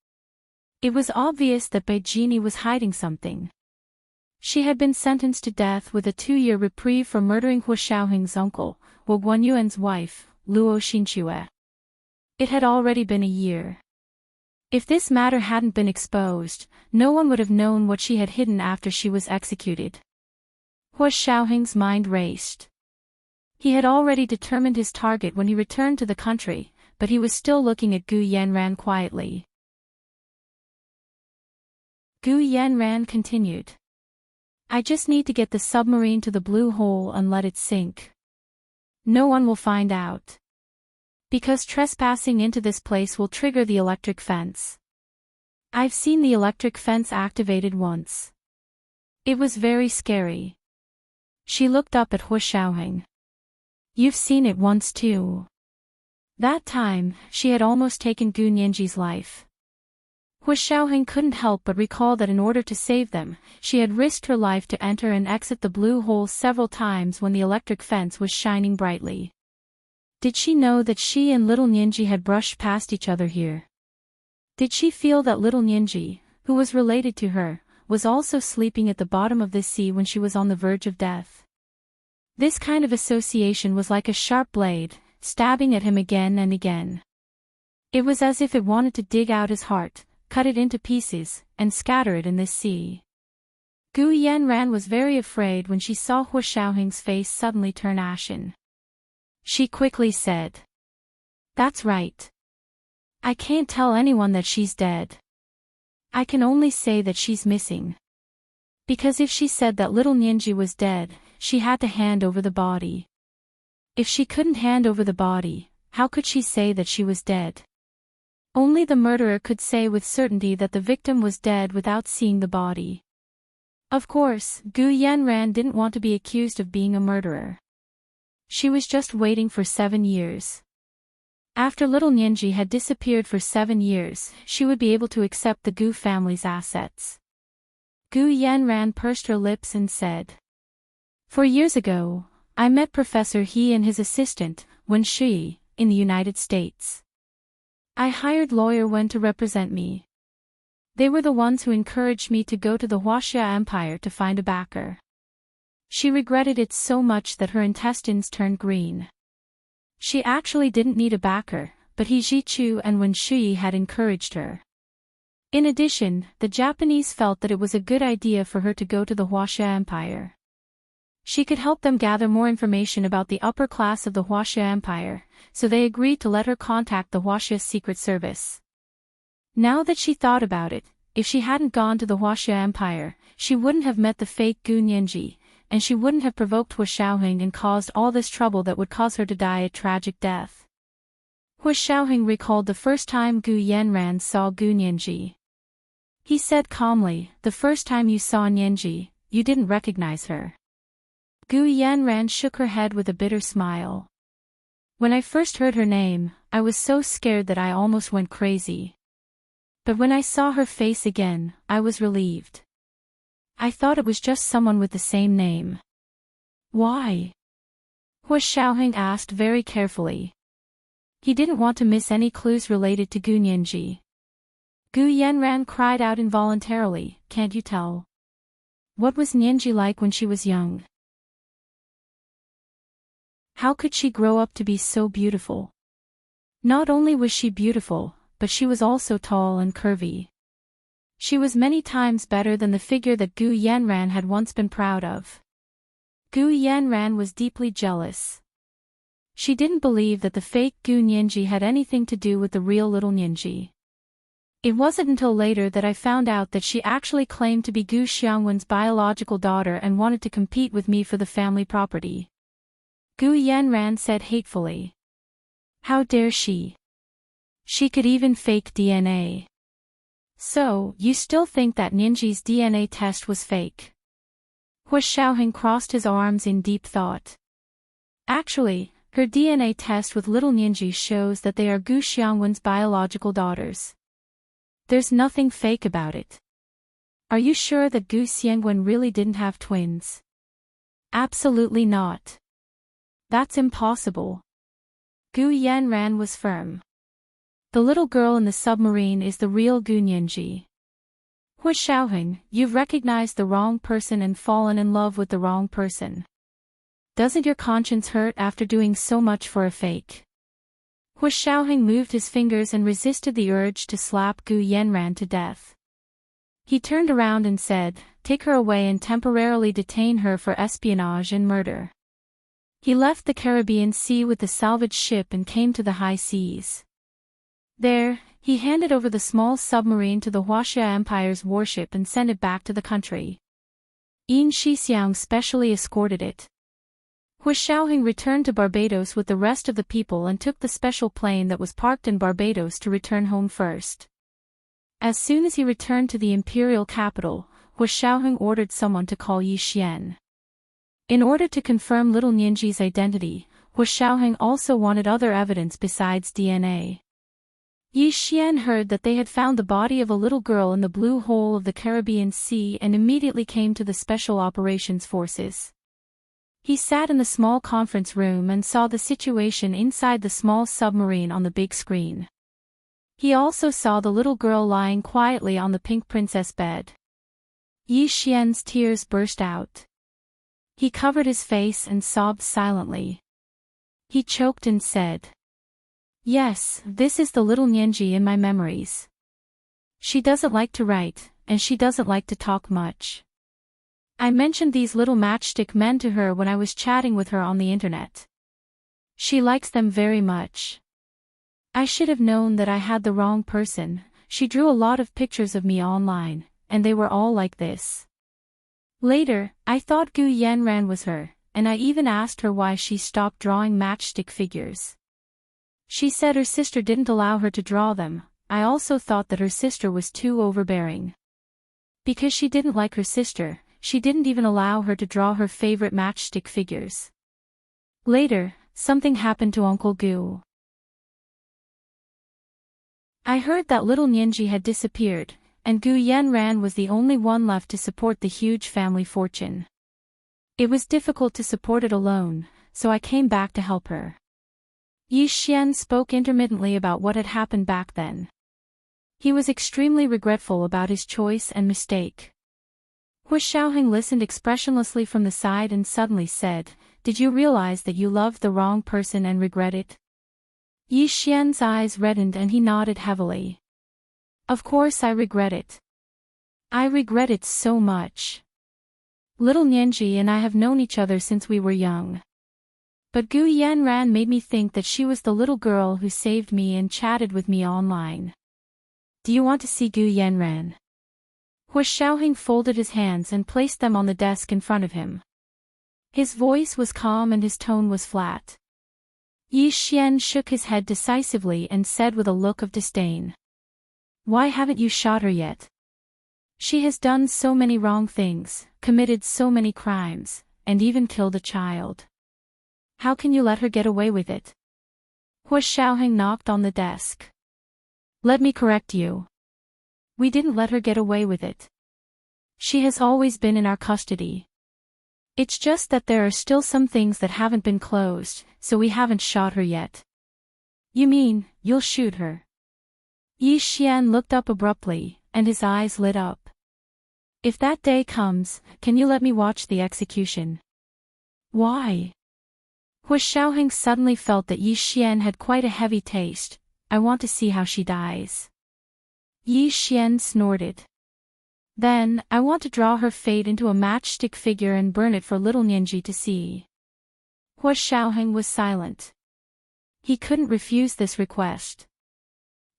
It was obvious that Bai Jini was hiding something. She had been sentenced to death with a 2-year reprieve for murdering Hua Xiaoheng's uncle, Wu Guanyuan's wife, Luo Xinchue. It had already been a year. If this matter hadn't been exposed, no one would have known what she had hidden after she was executed. Hua Xiaoheng's mind raced. He had already determined his target when he returned to the country, but he was still looking at Gu Yanran quietly. Gu Yanran continued. I just need to get the submarine to the blue hole and let it sink. No one will find out. Because trespassing into this place will trigger the electric fence. I've seen the electric fence activated once. It was very scary. She looked up at Hua Xiaoheng. You've seen it once too. That time, she had almost taken Gu Ninji's life. Hua Xiaoheng couldn't help but recall that in order to save them, she had risked her life to enter and exit the blue hole several times when the electric fence was shining brightly. Did she know that she and little Ninji had brushed past each other here? Did she feel that little Ninji, who was related to her, was also sleeping at the bottom of the sea when she was on the verge of death? This kind of association was like a sharp blade, stabbing at him again and again. It was as if it wanted to dig out his heart, cut it into pieces, and scatter it in this sea. Gu Yanran was very afraid when she saw Hua Xiaoheng's face suddenly turn ashen. She quickly said, That's right. I can't tell anyone that she's dead. I can only say that she's missing. Because if she said that little Ninji was dead, she had to hand over the body. If she couldn't hand over the body, how could she say that she was dead? Only the murderer could say with certainty that the victim was dead without seeing the body. Of course, Gu Yanran didn't want to be accused of being a murderer. She was just waiting for 7 years. After little Ninji had disappeared for 7 years, she would be able to accept the Gu family's assets. Gu Yanran pursed her lips and said, 4 years ago, I met Professor He and his assistant, Wenshui, in the United States. I hired lawyer Wen to represent me. They were the ones who encouraged me to go to the Huaxia Empire to find a backer. She regretted it so much that her intestines turned green. She actually didn't need a backer, but He Zichu and Wen Shui had encouraged her. In addition, the Japanese felt that it was a good idea for her to go to the Huaxia Empire. She could help them gather more information about the upper class of the Huaxia Empire, so they agreed to let her contact the Huaxia Secret Service. Now that she thought about it, if she hadn't gone to the Huaxia Empire, she wouldn't have met the fake Gu Nianji, and she wouldn't have provoked Hua Xiaoheng and caused all this trouble that would cause her to die a tragic death. Hua Xiaoheng recalled the first time Gu Yanran saw Gu Nianji. He said calmly, "The first time you saw Nianji, you didn't recognize her." Gu Yanran shook her head with a bitter smile. "When I first heard her name, I was so scared that I almost went crazy. But when I saw her face again, I was relieved. I thought it was just someone with the same name." "Why?" Hua Xiaoheng asked very carefully. He didn't want to miss any clues related to Gu Nianji. Gu Yanran cried out involuntarily, "Can't you tell? What was Nianji like when she was young? How could she grow up to be so beautiful? Not only was she beautiful, but she was also tall and curvy. She was many times better than the figure that Gu Yanran had once been proud of." Gu Yanran was deeply jealous. She didn't believe that the fake Gu Nianji had anything to do with the real little Nianji. "It wasn't until later that I found out that she actually claimed to be Gu Xiangwen's biological daughter and wanted to compete with me for the family property," Gu Yanran said hatefully. "How dare she? She could even fake DNA. So, you still think that Nianji's DNA test was fake?" Hua Xiaoheng crossed his arms in deep thought. "Actually, her DNA test with little Nianji shows that they are Gu Xiangwen's biological daughters. There's nothing fake about it." "Are you sure that Gu Xiangwen really didn't have twins?" "Absolutely not. That's impossible." Gu Yanran was firm. "The little girl in the submarine is the real Gu Nianji." "Hua Xiaoheng, you've recognized the wrong person and fallen in love with the wrong person. Doesn't your conscience hurt after doing so much for a fake?" Hua Xiaoheng moved his fingers and resisted the urge to slap Gu Yanran to death. He turned around and said, "Take her away and temporarily detain her for espionage and murder." He left the Caribbean Sea with the salvage ship and came to the high seas. There, he handed over the small submarine to the Huaxia Empire's warship and sent it back to the country. Yin Shixiang specially escorted it. Hua Xiaoheng returned to Barbados with the rest of the people and took the special plane that was parked in Barbados to return home first. As soon as he returned to the imperial capital, Hua Xiaoheng ordered someone to call Yi Xian. In order to confirm little Nianji's identity, Hua Xiaoheng also wanted other evidence besides DNA. Yi Xian heard that they had found the body of a little girl in the blue hole of the Caribbean Sea and immediately came to the Special Operations Forces. He sat in the small conference room and saw the situation inside the small submarine on the big screen. He also saw the little girl lying quietly on the pink princess bed. Yi Xian's tears burst out. He covered his face and sobbed silently. He choked and said, "Yes, this is the little Nianji in my memories. She doesn't like to write, and she doesn't like to talk much. I mentioned these little matchstick men to her when I was chatting with her on the internet. She likes them very much. I should have known that I had the wrong person. She drew a lot of pictures of me online, and they were all like this. Later, I thought Gu Yanran was her, and I even asked her why she stopped drawing matchstick figures. She said her sister didn't allow her to draw them. I also thought that her sister was too overbearing. Because she didn't like her sister, she didn't even allow her to draw her favorite matchstick figures. Later, something happened to Uncle Gu. I heard that little Nianji had disappeared, and Gu Yanran was the only one left to support the huge family fortune. It was difficult to support it alone, so I came back to help her. Yi Xian spoke intermittently about what had happened back then. He was extremely regretful about his choice and mistake. Hu Xiaoheng listened expressionlessly from the side and suddenly said, "Did you realize that you loved the wrong person and regret it?" Yi Xian's eyes reddened and he nodded heavily. "Of course I regret it. I regret it so much. Little Nianji and I have known each other since we were young. But Gu Yanran made me think that she was the little girl who saved me and chatted with me online. Do you want to see Gu Yanran?" Hu Xiaoheng folded his hands and placed them on the desk in front of him. His voice was calm and his tone was flat. Yi Xian shook his head decisively and said with a look of disdain, "Why haven't you shot her yet? She has done so many wrong things, committed so many crimes, and even killed a child. How can you let her get away with it?" Hu Xiaoheng knocked on the desk. "Let me correct you. We didn't let her get away with it. She has always been in our custody. It's just that there are still some things that haven't been closed, so we haven't shot her yet." "You mean, you'll shoot her?" Yi Xian looked up abruptly, and his eyes lit up. "If that day comes, can you let me watch the execution?" "Why?" Hu Xiaoheng suddenly felt that Yi Xian had quite a heavy taste. "I want to see how she dies." Yi Xian snorted. "Then, I want to draw her fate into a matchstick figure and burn it for little Nianji to see." Hu Xiaoheng was silent. He couldn't refuse this request.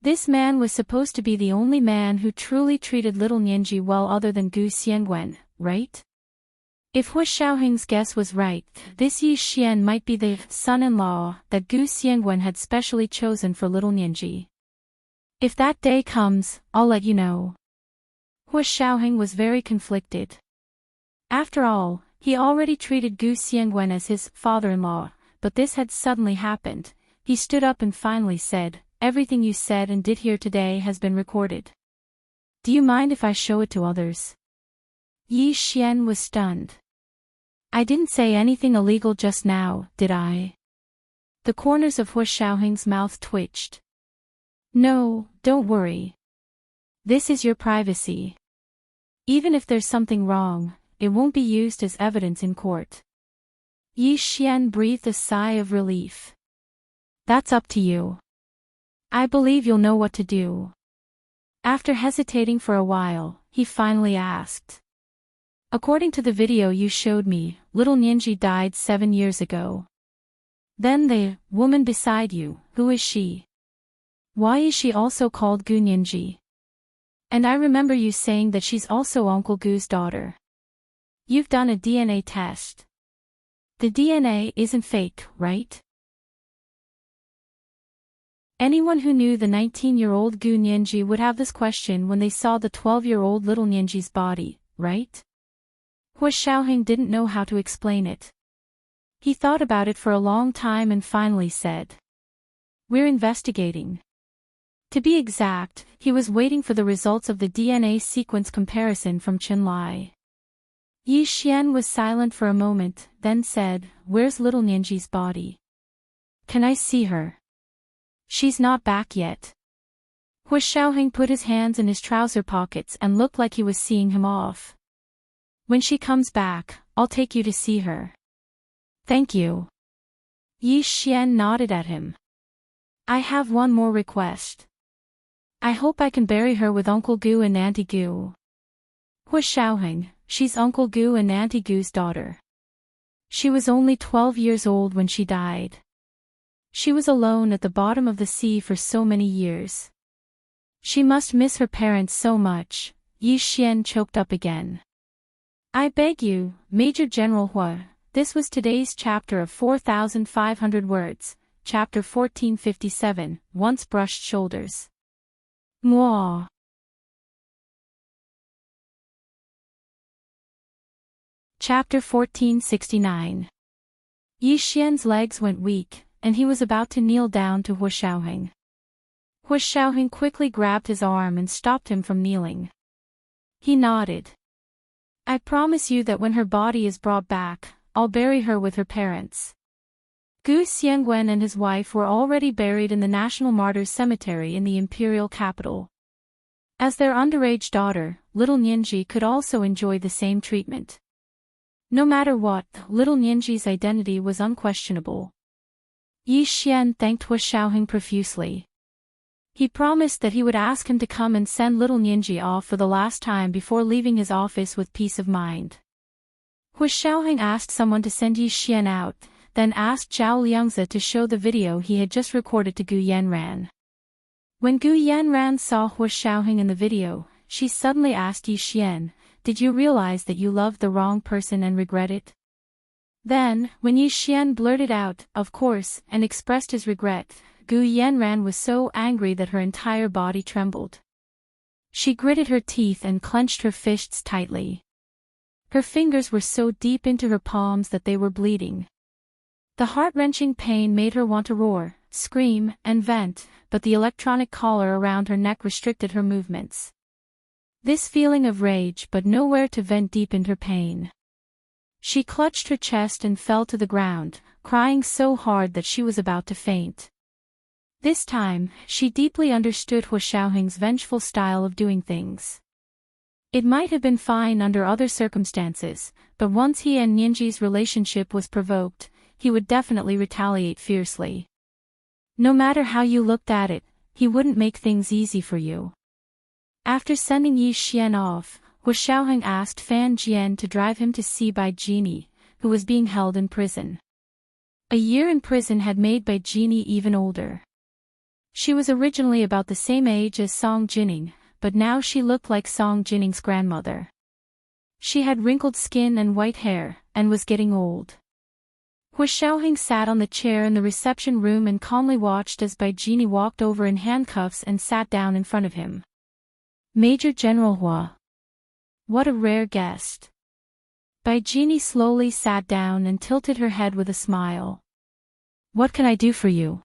This man was supposed to be the only man who truly treated little Nianji well other than Gu Xianwen, right? If Hu Xiaoheng's guess was right, this Yi Xian might be the son-in-law that Gu Xianwen had specially chosen for little Nianji. "If that day comes, I'll let you know." Hu Xiaoheng was very conflicted. After all, he already treated Gu Xianwen as his father-in-law, but this had suddenly happened. He stood up and finally said, "Everything you said and did here today has been recorded. Do you mind if I show it to others?" Yi Xian was stunned. "I didn't say anything illegal just now, did I?" The corners of Hu Xiaoheng's mouth twitched. "No, don't worry. This is your privacy. Even if there's something wrong, it won't be used as evidence in court." Yi Xian breathed a sigh of relief. "That's up to you. I believe you'll know what to do." After hesitating for a while, he finally asked, "According to the video you showed me, little Nianji died 7 years ago. Then the woman beside you, who is she? Why is she also called Gu Nianji? And I remember you saying that she's also Uncle Gu's daughter. You've done a DNA test. The DNA isn't fake, right?" Anyone who knew the 19-year-old Gu Nianji would have this question when they saw the 12-year-old little Nianji's body, right? Hu Xiaoheng didn't know how to explain it. He thought about it for a long time and finally said, "We're investigating." To be exact, he was waiting for the results of the DNA sequence comparison from Qinlai. Yi Xian was silent for a moment, then said, "Where's little Nianji's body? Can I see her?" "She's not back yet." Hu Xiaoheng put his hands in his trouser pockets and looked like he was seeing him off. "When she comes back, I'll take you to see her." "Thank you." Yi Xian nodded at him. "I have one more request. I hope I can bury her with Uncle Gu and Auntie Gu." Hu Xiaoheng, she's Uncle Gu and Auntie Gu's daughter. She was only 12 years old when she died. She was alone at the bottom of the sea for so many years. She must miss her parents so much. Yi Xian choked up again. "I beg you, Major General Hu." This was today's chapter of 4,500 words, chapter 1457, Once Brushed Shoulders. Mwah. Chapter 1469. Yi Xian's legs went weak, and he was about to kneel down to Hu Xiaoheng. Hu Xiaoheng quickly grabbed his arm and stopped him from kneeling. He nodded. "I promise you that when her body is brought back, I'll bury her with her parents." Gu Xiangwen and his wife were already buried in the National Martyrs Cemetery in the imperial capital. As their underage daughter, little Nianji could also enjoy the same treatment. No matter what, little Nianji's identity was unquestionable. Yi Xian thanked Hu Xiaoheng profusely. He promised that he would ask him to come and send little Nianji off for the last time before leaving his office with peace of mind. Hu Xiaoheng asked someone to send Yi Xian out, then asked Zhao Liangzi to show the video he had just recorded to Gu Yanran. When Gu Yanran saw Hu Xiaoheng in the video, she suddenly asked Yi Xian, "Did you realize that you loved the wrong person and regret it?" Then, when Yi Xian blurted out, "Of course," and expressed his regret, Gu Yanran was so angry that her entire body trembled. She gritted her teeth and clenched her fists tightly. Her fingers were so deep into her palms that they were bleeding. The heart-wrenching pain made her want to roar, scream, and vent, but the electronic collar around her neck restricted her movements. This feeling of rage but nowhere to vent deepened her pain. She clutched her chest and fell to the ground, crying so hard that she was about to faint. This time, she deeply understood Hu Xiaoheng's vengeful style of doing things. It might have been fine under other circumstances, but once he and Nianji's relationship was provoked, he would definitely retaliate fiercely. No matter how you looked at it, he wouldn't make things easy for you. After sending Yi Xian off, Hu Xiaoheng asked Fan Jian to drive him to see Bai Jini, who was being held in prison. A year in prison had made Bai Jini even older. She was originally about the same age as Song Jining, but now she looked like Song Jining's grandmother. She had wrinkled skin and white hair, and was getting old. Hu Xiaoheng sat on the chair in the reception room and calmly watched as Bai Jini walked over in handcuffs and sat down in front of him. Major General Hua. What a rare guest. Bai Jini slowly sat down and tilted her head with a smile. What can I do for you?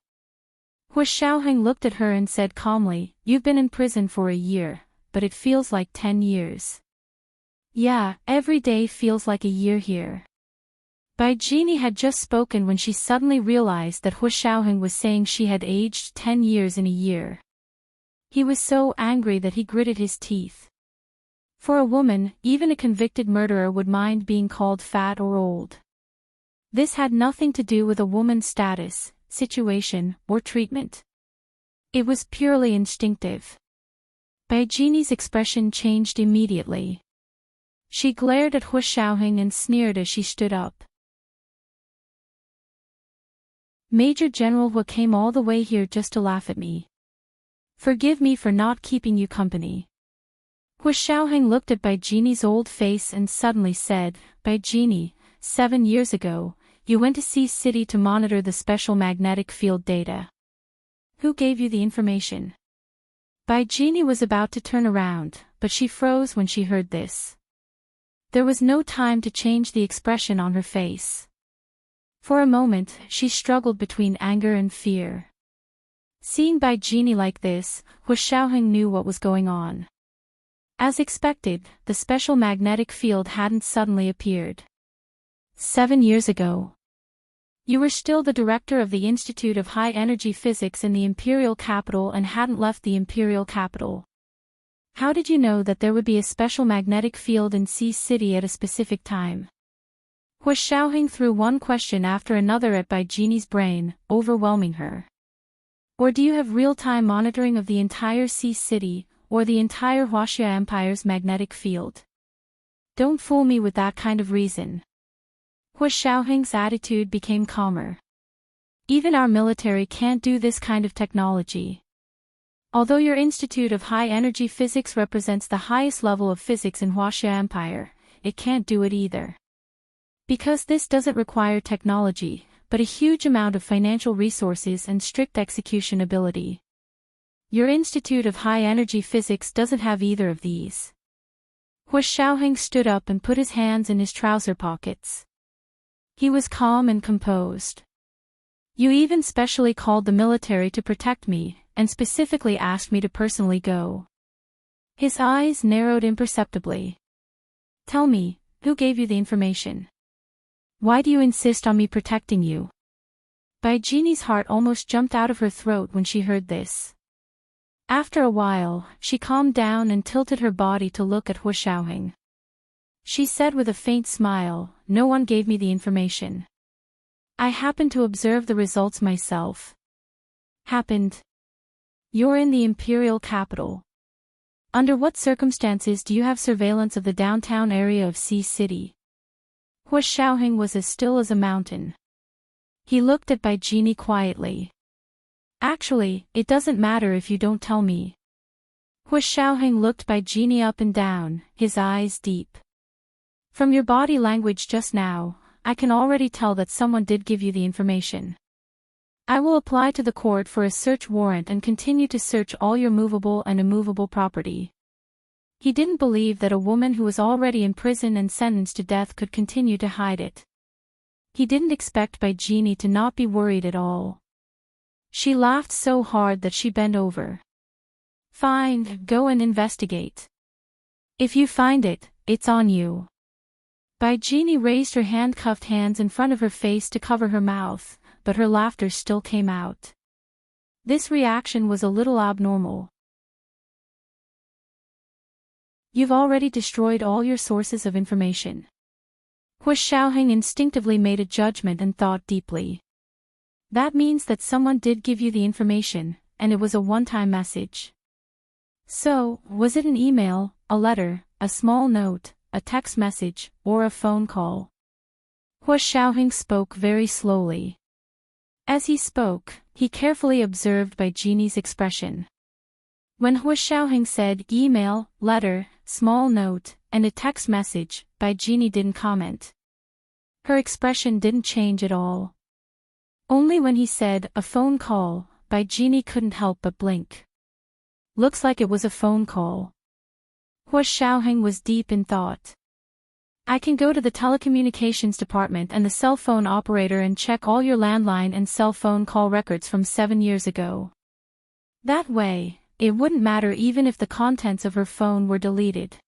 Hu Xiaoheng looked at her and said calmly, "You've been in prison for a year, but it feels like 10 years. Yeah, every day feels like a year here." Bai Jini had just spoken when she suddenly realized that Hu Xiaoheng was saying she had aged 10 years in a year. He was so angry that he gritted his teeth. For a woman, even a convicted murderer would mind being called fat or old. This had nothing to do with a woman's status, situation, or treatment. It was purely instinctive. Bai Jini's expression changed immediately. She glared at Hu Xiaoheng and sneered as she stood up. Major General Hua came all the way here just to laugh at me. Forgive me for not keeping you company. Hu Xiaoheng looked at Bai Jini's old face and suddenly said, "Bai Jini, 7 years ago, you went to Sea City to monitor the special magnetic field data. Who gave you the information?" Bai Jini was about to turn around, but she froze when she heard this. There was no time to change the expression on her face. For a moment, she struggled between anger and fear. Seeing Bai Jini like this, Hu Xiaoheng knew what was going on. As expected, the special magnetic field hadn't suddenly appeared. 7 years ago. You were still the director of the Institute of High Energy Physics in the imperial capital and hadn't left the imperial capital. How did you know that there would be a special magnetic field in Sea City at a specific time? Hu Xiaoheng threw one question after another at Bai Jini's brain, overwhelming her. Or do you have real-time monitoring of the entire Sea City, or the entire Huaxia Empire's magnetic field? Don't fool me with that kind of reason. Hu Xiaoheng's attitude became calmer. Even our military can't do this kind of technology. Although your Institute of High Energy Physics represents the highest level of physics in Huaxia Empire, it can't do it either. Because this doesn't require technology, but a huge amount of financial resources and strict execution ability. Your Institute of High Energy Physics doesn't have either of these. Hu Xiaoheng stood up and put his hands in his trouser pockets. He was calm and composed. You even specially called the military to protect me, and specifically asked me to personally go. His eyes narrowed imperceptibly. Tell me, who gave you the information? Why do you insist on me protecting you? Bai Jeannie's heart almost jumped out of her throat when she heard this. After a while, she calmed down and tilted her body to look at Hu Xiaoheng. She said with a faint smile, "No one gave me the information. I happened to observe the results myself." Happened? You're in the imperial capital. Under what circumstances do you have surveillance of the downtown area of Sea City? Hu Xiaoheng was as still as a mountain. He looked at Bai Jeannie quietly. "Actually, it doesn't matter if you don't tell me." Hu Xiaoheng looked Bai Jeannie up and down, his eyes deep. "From your body language just now, I can already tell that someone did give you the information. I will apply to the court for a search warrant and continue to search all your movable and immovable property." He didn't believe that a woman who was already in prison and sentenced to death could continue to hide it. He didn't expect Bai Jeannie to not be worried at all. She laughed so hard that she bent over. "Fine, go and investigate. If you find it, it's on you." Bai Jeannie raised her handcuffed hands in front of her face to cover her mouth, but her laughter still came out. This reaction was a little abnormal. "You've already destroyed all your sources of information." Hu Xiaoheng instinctively made a judgment and thought deeply. "That means that someone did give you the information, and it was a one-time message. So, was it an email, a letter, a small note, a text message, or a phone call?" Hu Xiaoheng spoke very slowly. As he spoke, he carefully observed Bai Jeannie's expression. When Hu Xiaoheng said email, letter, small note, and a text message, Bai Jeannie didn't comment. Her expression didn't change at all. Only when he said a phone call, Bai Jeannie couldn't help but blink. Looks like it was a phone call. Hu Xiaoheng was deep in thought. "I can go to the telecommunications department and the cell phone operator and check all your landline and cell phone call records from 7 years ago. That way, it wouldn't matter even if the contents of her phone were deleted."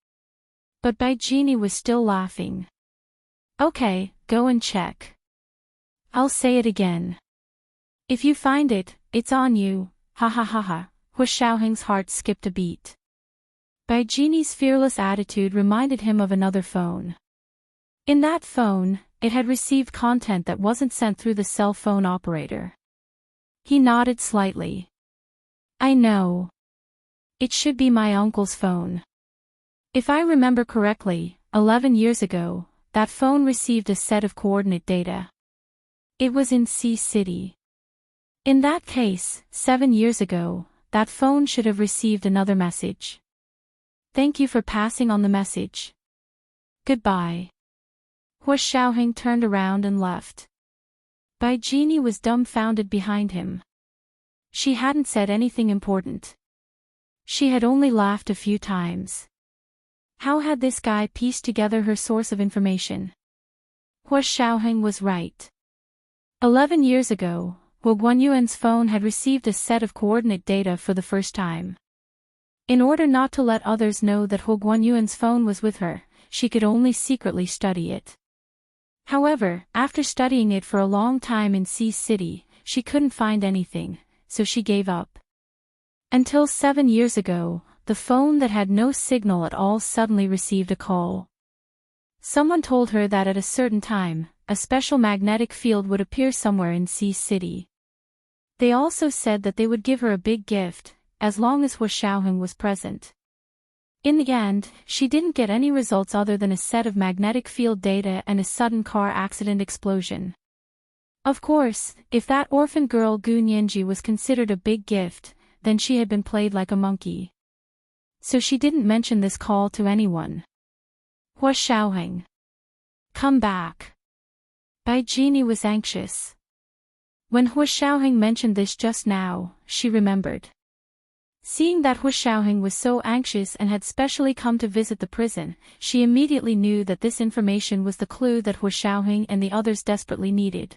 But Bai Jeannie was still laughing. "Okay, go and check. I'll say it again. If you find it, it's on you, ha ha ha ha." Hu Xiaoheng's heart skipped a beat. Bai Jeannie's fearless attitude reminded him of another phone. In that phone, it had received content that wasn't sent through the cell phone operator. He nodded slightly. "I know. It should be my uncle's phone. If I remember correctly, 11 years ago, that phone received a set of coordinate data. It was in Sea City. In that case, 7 years ago, that phone should have received another message. Thank you for passing on the message. Goodbye." Hu Xiaoheng turned around and left. Bai Jeannie was dumbfounded behind him. She hadn't said anything important. She had only laughed a few times. How had this guy pieced together her source of information? Hu Xiaoheng was right. 11 years ago, Hu Guanyuan's phone had received a set of coordinate data for the first time. In order not to let others know that Hu Guanyuan's phone was with her, she could only secretly study it. However, after studying it for a long time in Sea City, she couldn't find anything, so she gave up. Until 7 years ago, the phone that had no signal at all suddenly received a call. Someone told her that at a certain time, a special magnetic field would appear somewhere in Sea City. They also said that they would give her a big gift, as long as Hu Xiaoheng was present. In the end, she didn't get any results other than a set of magnetic field data and a sudden car accident explosion. Of course, if that orphan girl Gu Nianji was considered a big gift, then she had been played like a monkey. So she didn't mention this call to anyone. Hu Xiaoheng, come back. Bai Jeannie was anxious. When Hu Xiaoheng mentioned this just now, she remembered. Seeing that Hu Xiaoheng was so anxious and had specially come to visit the prison, she immediately knew that this information was the clue that Hu Xiaoheng and the others desperately needed.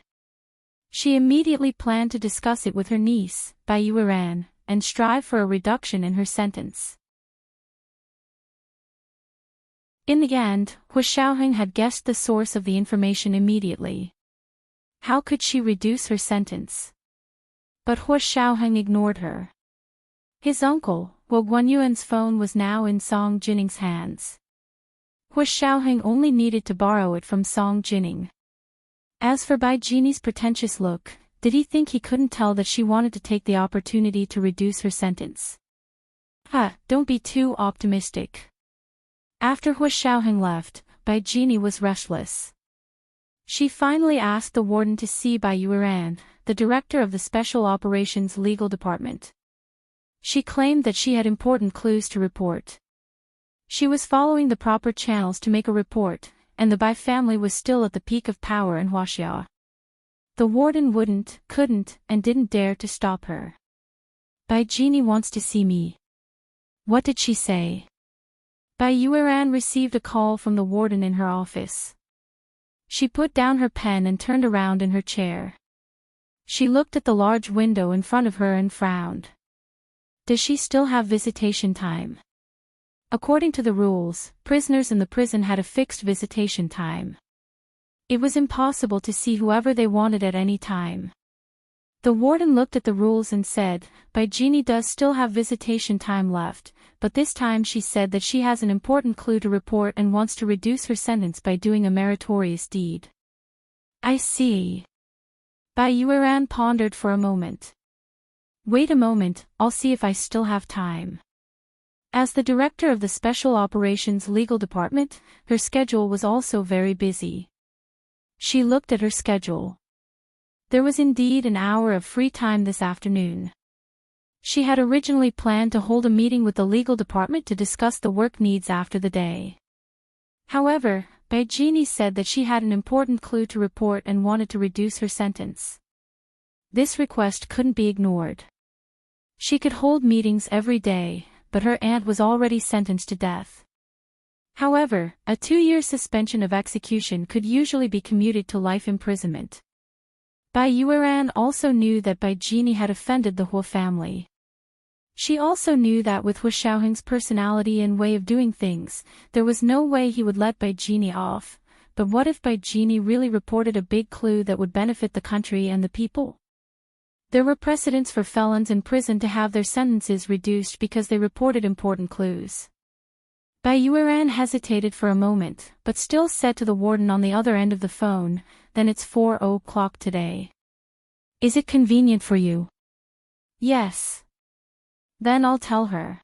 She immediately planned to discuss it with her niece, Bai Yueran, and strive for a reduction in her sentence. In the end, Hu Xiaoheng had guessed the source of the information immediately. How could she reduce her sentence? But Hu Xiaoheng ignored her. His uncle, Wu Guanyuan's phone was now in Song Jinning's hands. Hu Xiaoheng only needed to borrow it from Song Jinning. As for Bai Jini's pretentious look, did he think he couldn't tell that she wanted to take the opportunity to reduce her sentence? Don't be too optimistic. After Hu Xiaoheng left, Bai Jini was restless. She finally asked the warden to see Bai Yueran, the director of the Special Operations Legal Department. She claimed that she had important clues to report. She was following the proper channels to make a report, and the Bai family was still at the peak of power in Huaxia. The warden wouldn't, couldn't, and didn't dare to stop her. Bai Jini wants to see me. What did she say? Bai Yueran received a call from the warden in her office. She put down her pen and turned around in her chair. She looked at the large window in front of her and frowned. Does she still have visitation time? According to the rules, prisoners in the prison had a fixed visitation time. It was impossible to see whoever they wanted at any time. The warden looked at the rules and said, Bai Jini does still have visitation time left, but this time she said that she has an important clue to report and wants to reduce her sentence by doing a meritorious deed. I see. Bai Yueran pondered for a moment. Wait a moment, I'll see if I still have time. As the director of the Special Operations Legal Department, her schedule was also very busy. She looked at her schedule. There was indeed an hour of free time this afternoon. She had originally planned to hold a meeting with the legal department to discuss the work needs after the day. However, Bai Jini said that she had an important clue to report and wanted to reduce her sentence. This request couldn't be ignored. She could hold meetings every day, but her aunt was already sentenced to death. However, a 2-year suspension of execution could usually be commuted to life imprisonment. Bai Yueran also knew that Bai Jini had offended the Hu family. She also knew that with Hu Xiaoheng's personality and way of doing things, there was no way he would let Bai Jini off, but what if Bai Jini really reported a big clue that would benefit the country and the people? There were precedents for felons in prison to have their sentences reduced because they reported important clues. Bai Yueran hesitated for a moment, but still said to the warden on the other end of the phone, then it's 4:00 today. Is it convenient for you? Yes. Then I'll tell her.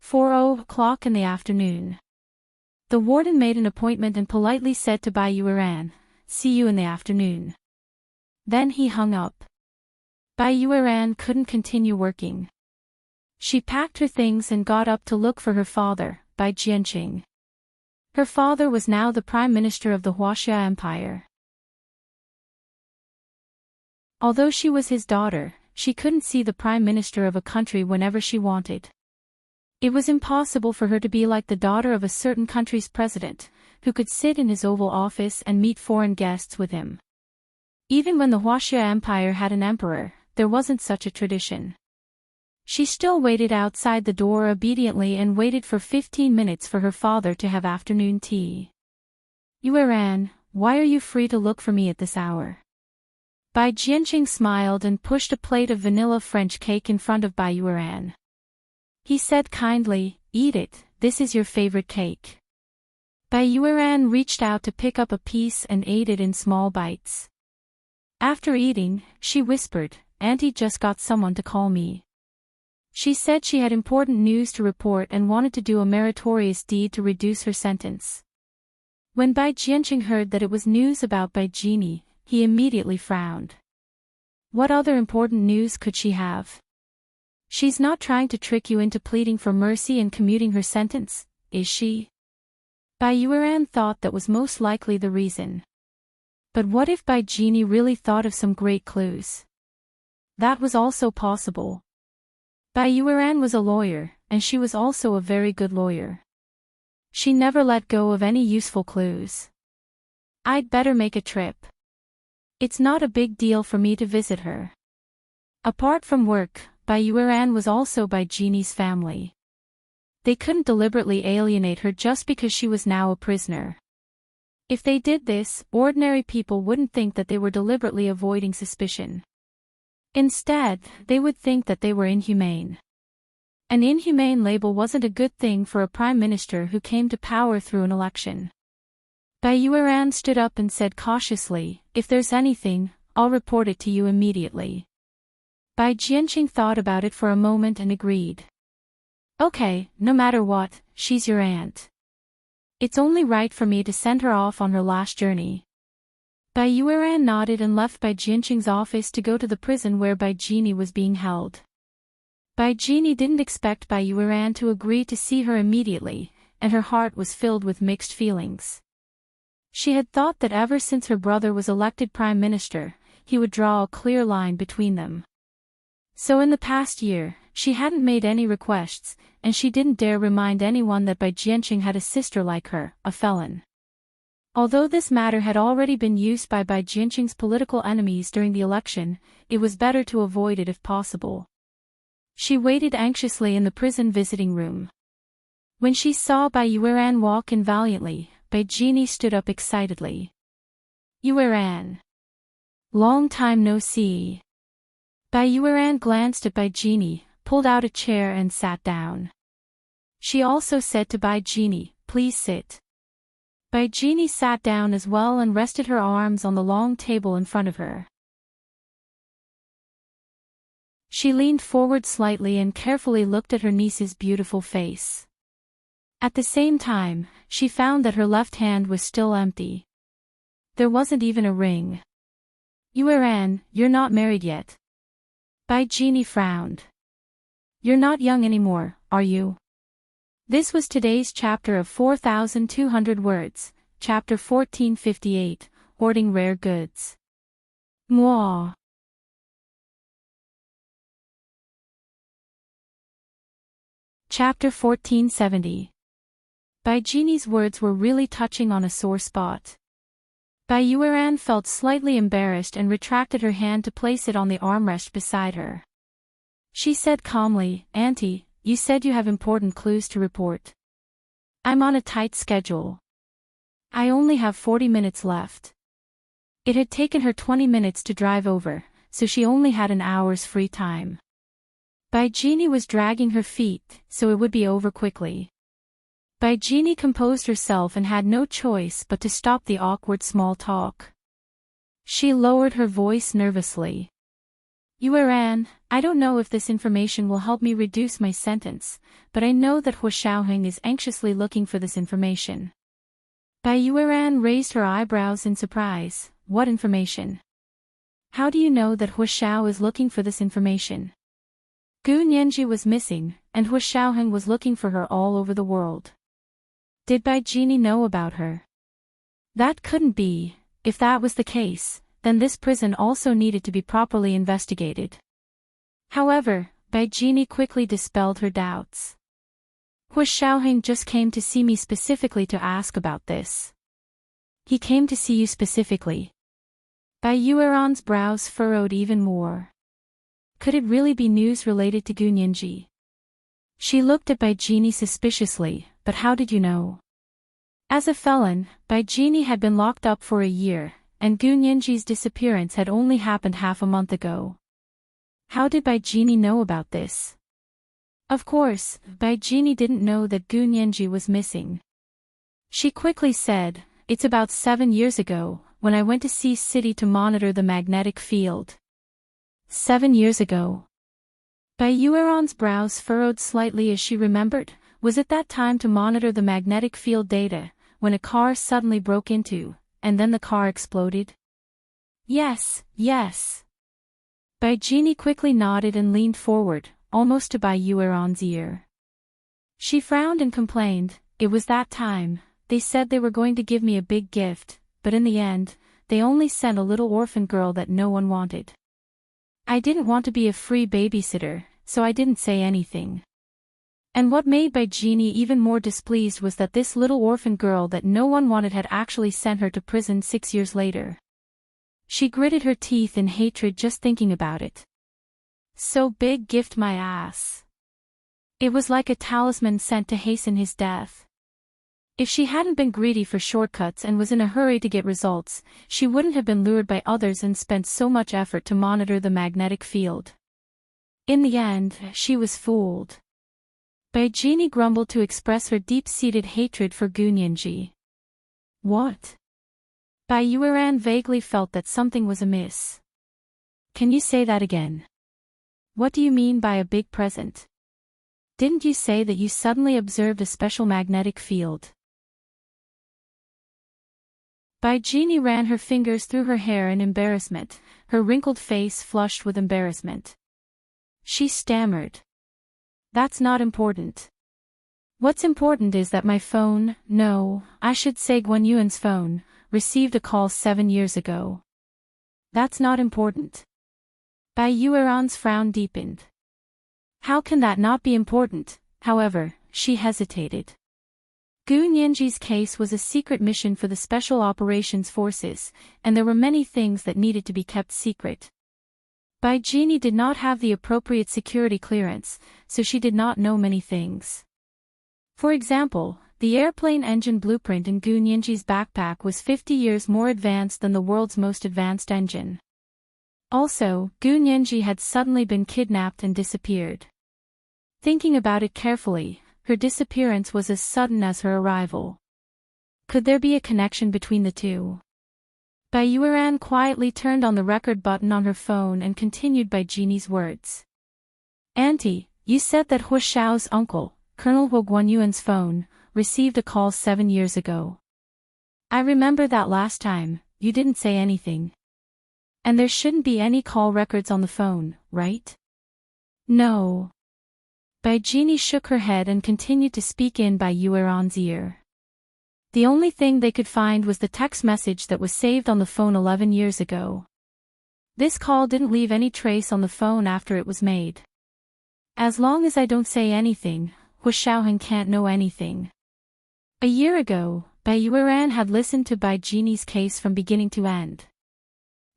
4:00 in the afternoon. The warden made an appointment and politely said to Bai Yueran, see you in the afternoon. Then he hung up. Bai Yueran couldn't continue working. She packed her things and got up to look for her father, Bai Jianqing. Her father was now the prime minister of the Huaxia Empire. Although she was his daughter, she couldn't see the prime minister of a country whenever she wanted. It was impossible for her to be like the daughter of a certain country's president, who could sit in his Oval Office and meet foreign guests with him. Even when the Huaxia Empire had an emperor, there wasn't such a tradition. She still waited outside the door obediently and waited for 15 minutes for her father to have afternoon tea. Yueran, why are you free to look for me at this hour? Bai Jianqing smiled and pushed a plate of vanilla French cake in front of Bai Yueran. He said kindly, eat it, this is your favorite cake. Bai Yueran reached out to pick up a piece and ate it in small bites. After eating, she whispered, Auntie just got someone to call me. She said she had important news to report and wanted to do a meritorious deed to reduce her sentence. When Bai Jianqing heard that it was news about Bai Jini, he immediately frowned. What other important news could she have? She's not trying to trick you into pleading for mercy and commuting her sentence, is she? Bai Yueran thought that was most likely the reason. But what if Bai Jini really thought of some great clues? That was also possible. Bai Yueran was a lawyer, and she was also a very good lawyer. She never let go of any useful clues. I'd better make a trip. It's not a big deal for me to visit her. Apart from work, Bai Yueran was also Bai Jini's family. They couldn't deliberately alienate her just because she was now a prisoner. If they did this, ordinary people wouldn't think that they were deliberately avoiding suspicion. Instead, they would think that they were inhumane. An inhumane label wasn't a good thing for a prime minister who came to power through an election. Bai Yueran stood up and said cautiously, "If there's anything, I'll report it to you immediately." Bai Jianqing thought about it for a moment and agreed. "Okay, no matter what, she's your aunt. It's only right for me to send her off on her last journey." Bai Yueran nodded and left Bai Jianqing's office to go to the prison where Bai Jini was being held. Bai Jini didn't expect Bai Yueran to agree to see her immediately, and her heart was filled with mixed feelings. She had thought that ever since her brother was elected prime minister, he would draw a clear line between them. So in the past year, she hadn't made any requests, and she didn't dare remind anyone that Bai Jianqing had a sister like her, a felon. Although this matter had already been used by Bai Jianqing's political enemies during the election, it was better to avoid it if possible. She waited anxiously in the prison visiting room. When she saw Bai Yueran walk in valiantly, Bai Jini stood up excitedly. "Yueran. Long time no see." Bai Yueran glanced at Bai Jini, pulled out a chair and sat down. She also said to Bai Jini, "Please sit." Bai Jini sat down as well and rested her arms on the long table in front of her. She leaned forward slightly and carefully looked at her niece's beautiful face. At the same time, she found that her left hand was still empty. There wasn't even a ring. "Yueran, you're not married yet." Bai Jini frowned. "You're not young anymore, are you?" This was today's chapter of 4,200 words, chapter 1458, Hoarding Rare Goods. Mwah. Chapter 1470. Bai Jini's words were really touching on a sore spot. Bai Yueran felt slightly embarrassed and retracted her hand to place it on the armrest beside her. She said calmly, "Auntie, you said you have important clues to report. I'm on a tight schedule. I only have 40 minutes left." It had taken her 20 minutes to drive over, so she only had an hour's free time. Bai Jini was dragging her feet, so it would be over quickly. Bai Jini composed herself and had no choice but to stop the awkward small talk. She lowered her voice nervously. "Yueran, I don't know if this information will help me reduce my sentence, but I know that Hu Xiaoheng is anxiously looking for this information." Bai Yueran raised her eyebrows in surprise. "What information? How do you know that Hu Xiao is looking for this information?" Gu Nianji was missing, and Hu Xiaoheng was looking for her all over the world. Did Bai Jini know about her? That couldn't be. If that was the case, then this prison also needed to be properly investigated. However, Bai Jini quickly dispelled her doubts. "Hu Xiaoheng just came to see me specifically to ask about this." "He came to see you specifically?" Bai Yueran's brows furrowed even more. Could it really be news related to Gu Nianji? She looked at Bai Jini suspiciously, "But how did you know?" As a felon, Bai Jini had been locked up for a year, and Gu Nianji's disappearance had only happened half a month ago. How did Bai Jini know about this? Of course, Bai Jini didn't know that Gu Nianji was missing. She quickly said, "It's about 7 years ago, when I went to Sea City to monitor the magnetic field." 7 years ago. Bai Yueran's brows furrowed slightly as she remembered. Was it that time to monitor the magnetic field data, when a car suddenly broke into, and then the car exploded? Yes, yes. Bai Jini quickly nodded and leaned forward, almost to Bai Yueran's ear. She frowned and complained, "It was that time. They said they were going to give me a big gift, but in the end, they only sent a little orphan girl that no one wanted. I didn't want to be a free babysitter, so I didn't say anything." And what made Bai Jini even more displeased was that this little orphan girl that no one wanted had actually sent her to prison 6 years later. She gritted her teeth in hatred just thinking about it. So big gift my ass. It was like a talisman sent to hasten his death. If she hadn't been greedy for shortcuts and was in a hurry to get results, she wouldn't have been lured by others and spent so much effort to monitor the magnetic field. In the end, she was fooled. Bai Jini grumbled to express her deep-seated hatred for Gu Nianji. What? Bai Yueran vaguely felt that something was amiss. Can you say that again? What do you mean by a big present? Didn't you say that you suddenly observed a special magnetic field? Bai Jini ran her fingers through her hair in embarrassment, her wrinkled face flushed with embarrassment. She stammered. That's not important. What's important is that my phone, no, I should say Guan Yuan's phone, received a call 7 years ago. That's not important. Bai Yueran's frown deepened. How can that not be important? However, she hesitated. Gu Nianji's case was a secret mission for the Special Operations Forces, and there were many things that needed to be kept secret. Bai Jini did not have the appropriate security clearance, so she did not know many things. For example, the airplane engine blueprint in Gu Nianji's backpack was 50 years more advanced than the world's most advanced engine. Also, Gu Nianji had suddenly been kidnapped and disappeared. Thinking about it carefully, her disappearance was as sudden as her arrival. Could there be a connection between the two? Bai Yueran quietly turned on the record button on her phone and continued Bai Jini's words. Auntie, you said that Hu Xiao's uncle, Colonel Hu Guanyuan's phone, received a call 7 years ago. I remember that last time, you didn't say anything. And there shouldn't be any call records on the phone, right? No. Bai Jini shook her head and continued to speak in Bai Yueran's ear. The only thing they could find was the text message that was saved on the phone 11 years ago. This call didn't leave any trace on the phone after it was made. As long as I don't say anything, Hu Xiaoheng can't know anything. A year ago, Bai Yueran had listened to Bai Jini's case from beginning to end.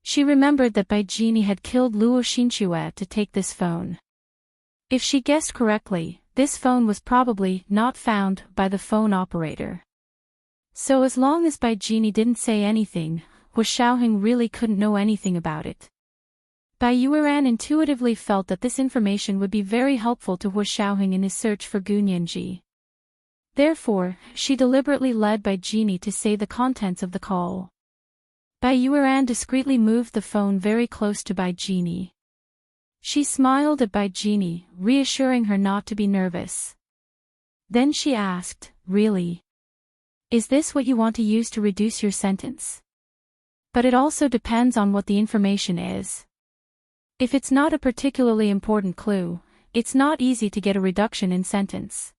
She remembered that Bai Jini had killed Luo Xinchue to take this phone. If she guessed correctly, this phone was probably not found by the phone operator. So as long as Bai Jini didn't say anything, Hu Xiaoheng really couldn't know anything about it. Bai Yueran intuitively felt that this information would be very helpful to Hu Xiaoheng in his search for Gu Nianji. Therefore, she deliberately led Bai Jini to say the contents of the call. Bai Yueran discreetly moved the phone very close to Bai Jini. She smiled at Bai Jini, reassuring her not to be nervous. Then she asked, really? Is this what you want to use to reduce your sentence? But it also depends on what the information is. If it's not a particularly important clue, it's not easy to get a reduction in sentence.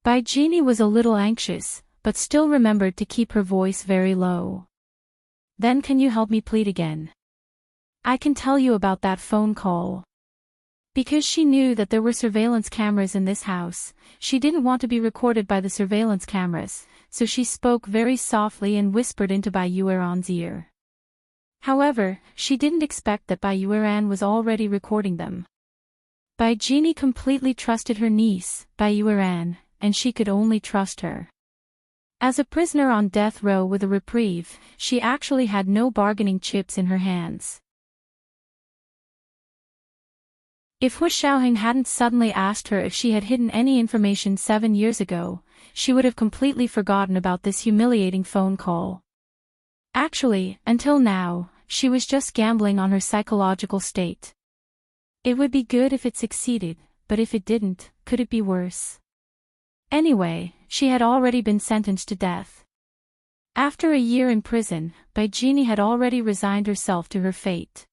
Bai Jini was a little anxious, but still remembered to keep her voice very low. Then can you help me plead again? I can tell you about that phone call. Because she knew that there were surveillance cameras in this house, she didn't want to be recorded by the surveillance cameras, so she spoke very softly and whispered into Bai Yueran's ear. However, she didn't expect that Bai Yueran was already recording them. Bai Jini completely trusted her niece, Bai Yueran, and she could only trust her. As a prisoner on death row with a reprieve, she actually had no bargaining chips in her hands. If Hu Xiaoheng hadn't suddenly asked her if she had hidden any information 7 years ago, she would have completely forgotten about this humiliating phone call. Actually, until now, she was just gambling on her psychological state. It would be good if it succeeded, but if it didn't, could it be worse? Anyway, she had already been sentenced to death. After a year in prison, Bai Jini had already resigned herself to her fate.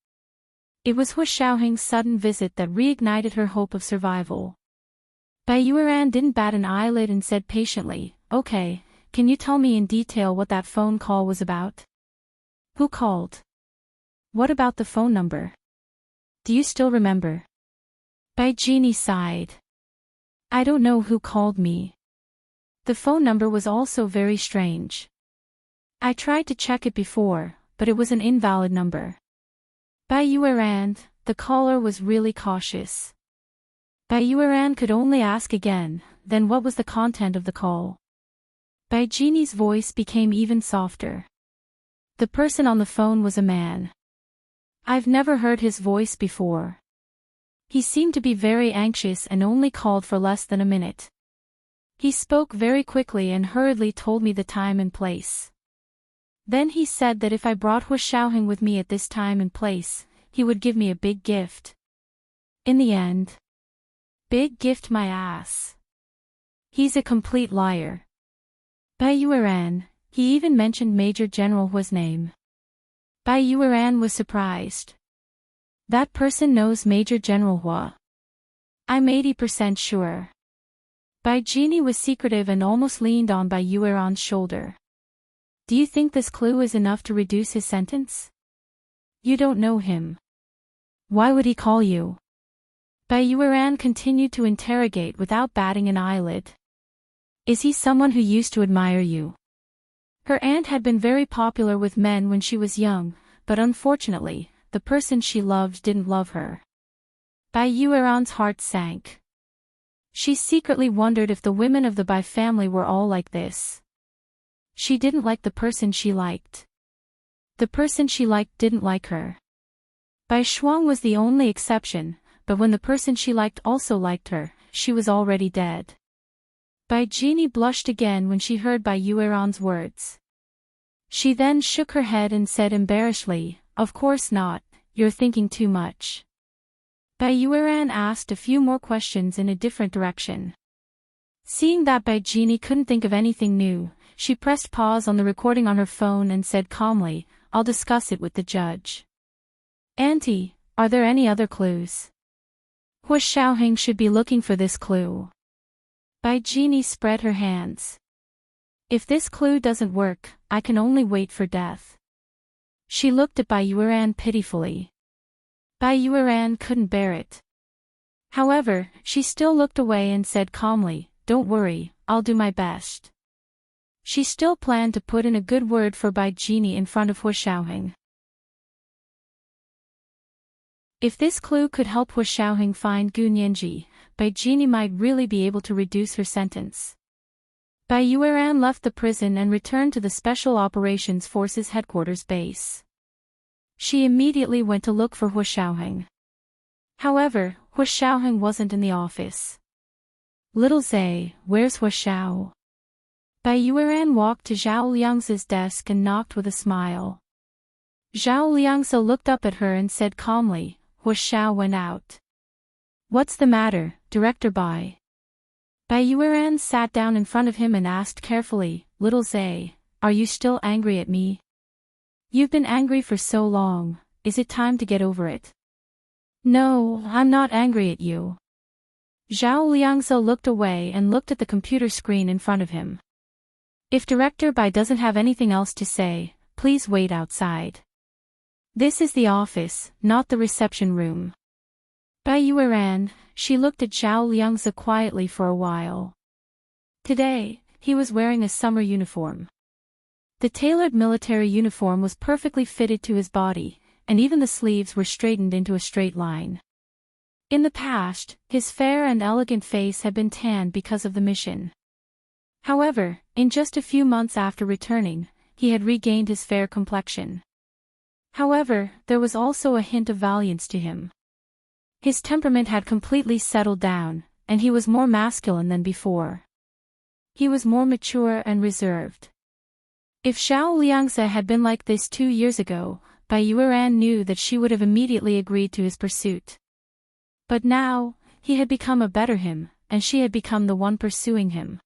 It was Hu Xiaoheng's sudden visit that reignited her hope of survival. Bai Yueran didn't bat an eyelid and said patiently, okay, can you tell me in detail what that phone call was about? Who called? What about the phone number? Do you still remember? Bai Jini sighed. I don't know who called me. The phone number was also very strange. I tried to check it before, but it was an invalid number. Bai Yueran, the caller was really cautious. Bai Yueran could only ask again, then what was the content of the call? Bai Genie's voice became even softer. The person on the phone was a man. I've never heard his voice before. He seemed to be very anxious and only called for less than a minute. He spoke very quickly and hurriedly told me the time and place. Then he said that if I brought Hu Xiaoheng with me at this time and place, he would give me a big gift. In the end. Big gift my ass. He's a complete liar. Bai Yueran, he even mentioned Major General Hua's name. Bai Yueran was surprised. That person knows Major General Hua. I'm 80% sure. Bai Genie was secretive and almost leaned on Bai Yueran's shoulder. Do you think this clue is enough to reduce his sentence? You don't know him. Why would he call you? Bai Yueran continued to interrogate without batting an eyelid. Is he someone who used to admire you? Her aunt had been very popular with men when she was young, but unfortunately, the person she loved didn't love her. Bai Yueran's heart sank. She secretly wondered if the women of the Bai family were all like this. She didn't like the person she liked. The person she liked didn't like her. Bai Shuang was the only exception, but when the person she liked also liked her, she was already dead. Bai Genie blushed again when she heard Bai Yueran's words. She then shook her head and said embarrassedly, "Of course not, you're thinking too much." Bai Yueran asked a few more questions in a different direction. Seeing that Bai Genie couldn't think of anything new, she pressed pause on the recording on her phone and said calmly, "I'll discuss it with the judge." "Auntie, are there any other clues?" Hu Xiaoheng should be looking for this clue. Bai Genie spread her hands. "If this clue doesn't work, I can only wait for death." She looked at Bai Yueran pitifully. Bai Yueran couldn't bear it. However, she still looked away and said calmly, "Don't worry, I'll do my best." She still planned to put in a good word for Bai Genie in front of Hu Xiaoheng. If this clue could help Hu Xiaoheng find Gu Nianji, Bai Genie might really be able to reduce her sentence. Bai Yueran left the prison and returned to the Special Operations Forces headquarters base. She immediately went to look for Hu Xiaoheng. However, Hu Xiaoheng wasn't in the office. "Little Zay, where's Hu Xiao?" Bai Yueran walked to Zhao Liangzi's desk and knocked with a smile. Zhao Liangzi looked up at her and said calmly, "Hu Xiao went out." "What's the matter, Director Bai?" Bai Yueran sat down in front of him and asked carefully, "Little Zay, are you still angry at me? You've been angry for so long, is it time to get over it?" "No, I'm not angry at you." Zhao Liangzi looked away and looked at the computer screen in front of him. "If Director Bai doesn't have anything else to say, please wait outside. This is the office, not the reception room." Bai Yueran, she looked at Zhao Liangzi quietly for a while. Today, he was wearing a summer uniform. The tailored military uniform was perfectly fitted to his body, and even the sleeves were straightened into a straight line. In the past, his fair and elegant face had been tanned because of the mission. However, in just a few months after returning, he had regained his fair complexion. However, there was also a hint of valiance to him. His temperament had completely settled down, and he was more masculine than before. He was more mature and reserved. If Zhao Liangzi had been like this 2 years ago, Bai Yueran knew that she would have immediately agreed to his pursuit. But now, he had become a better him, and she had become the one pursuing him.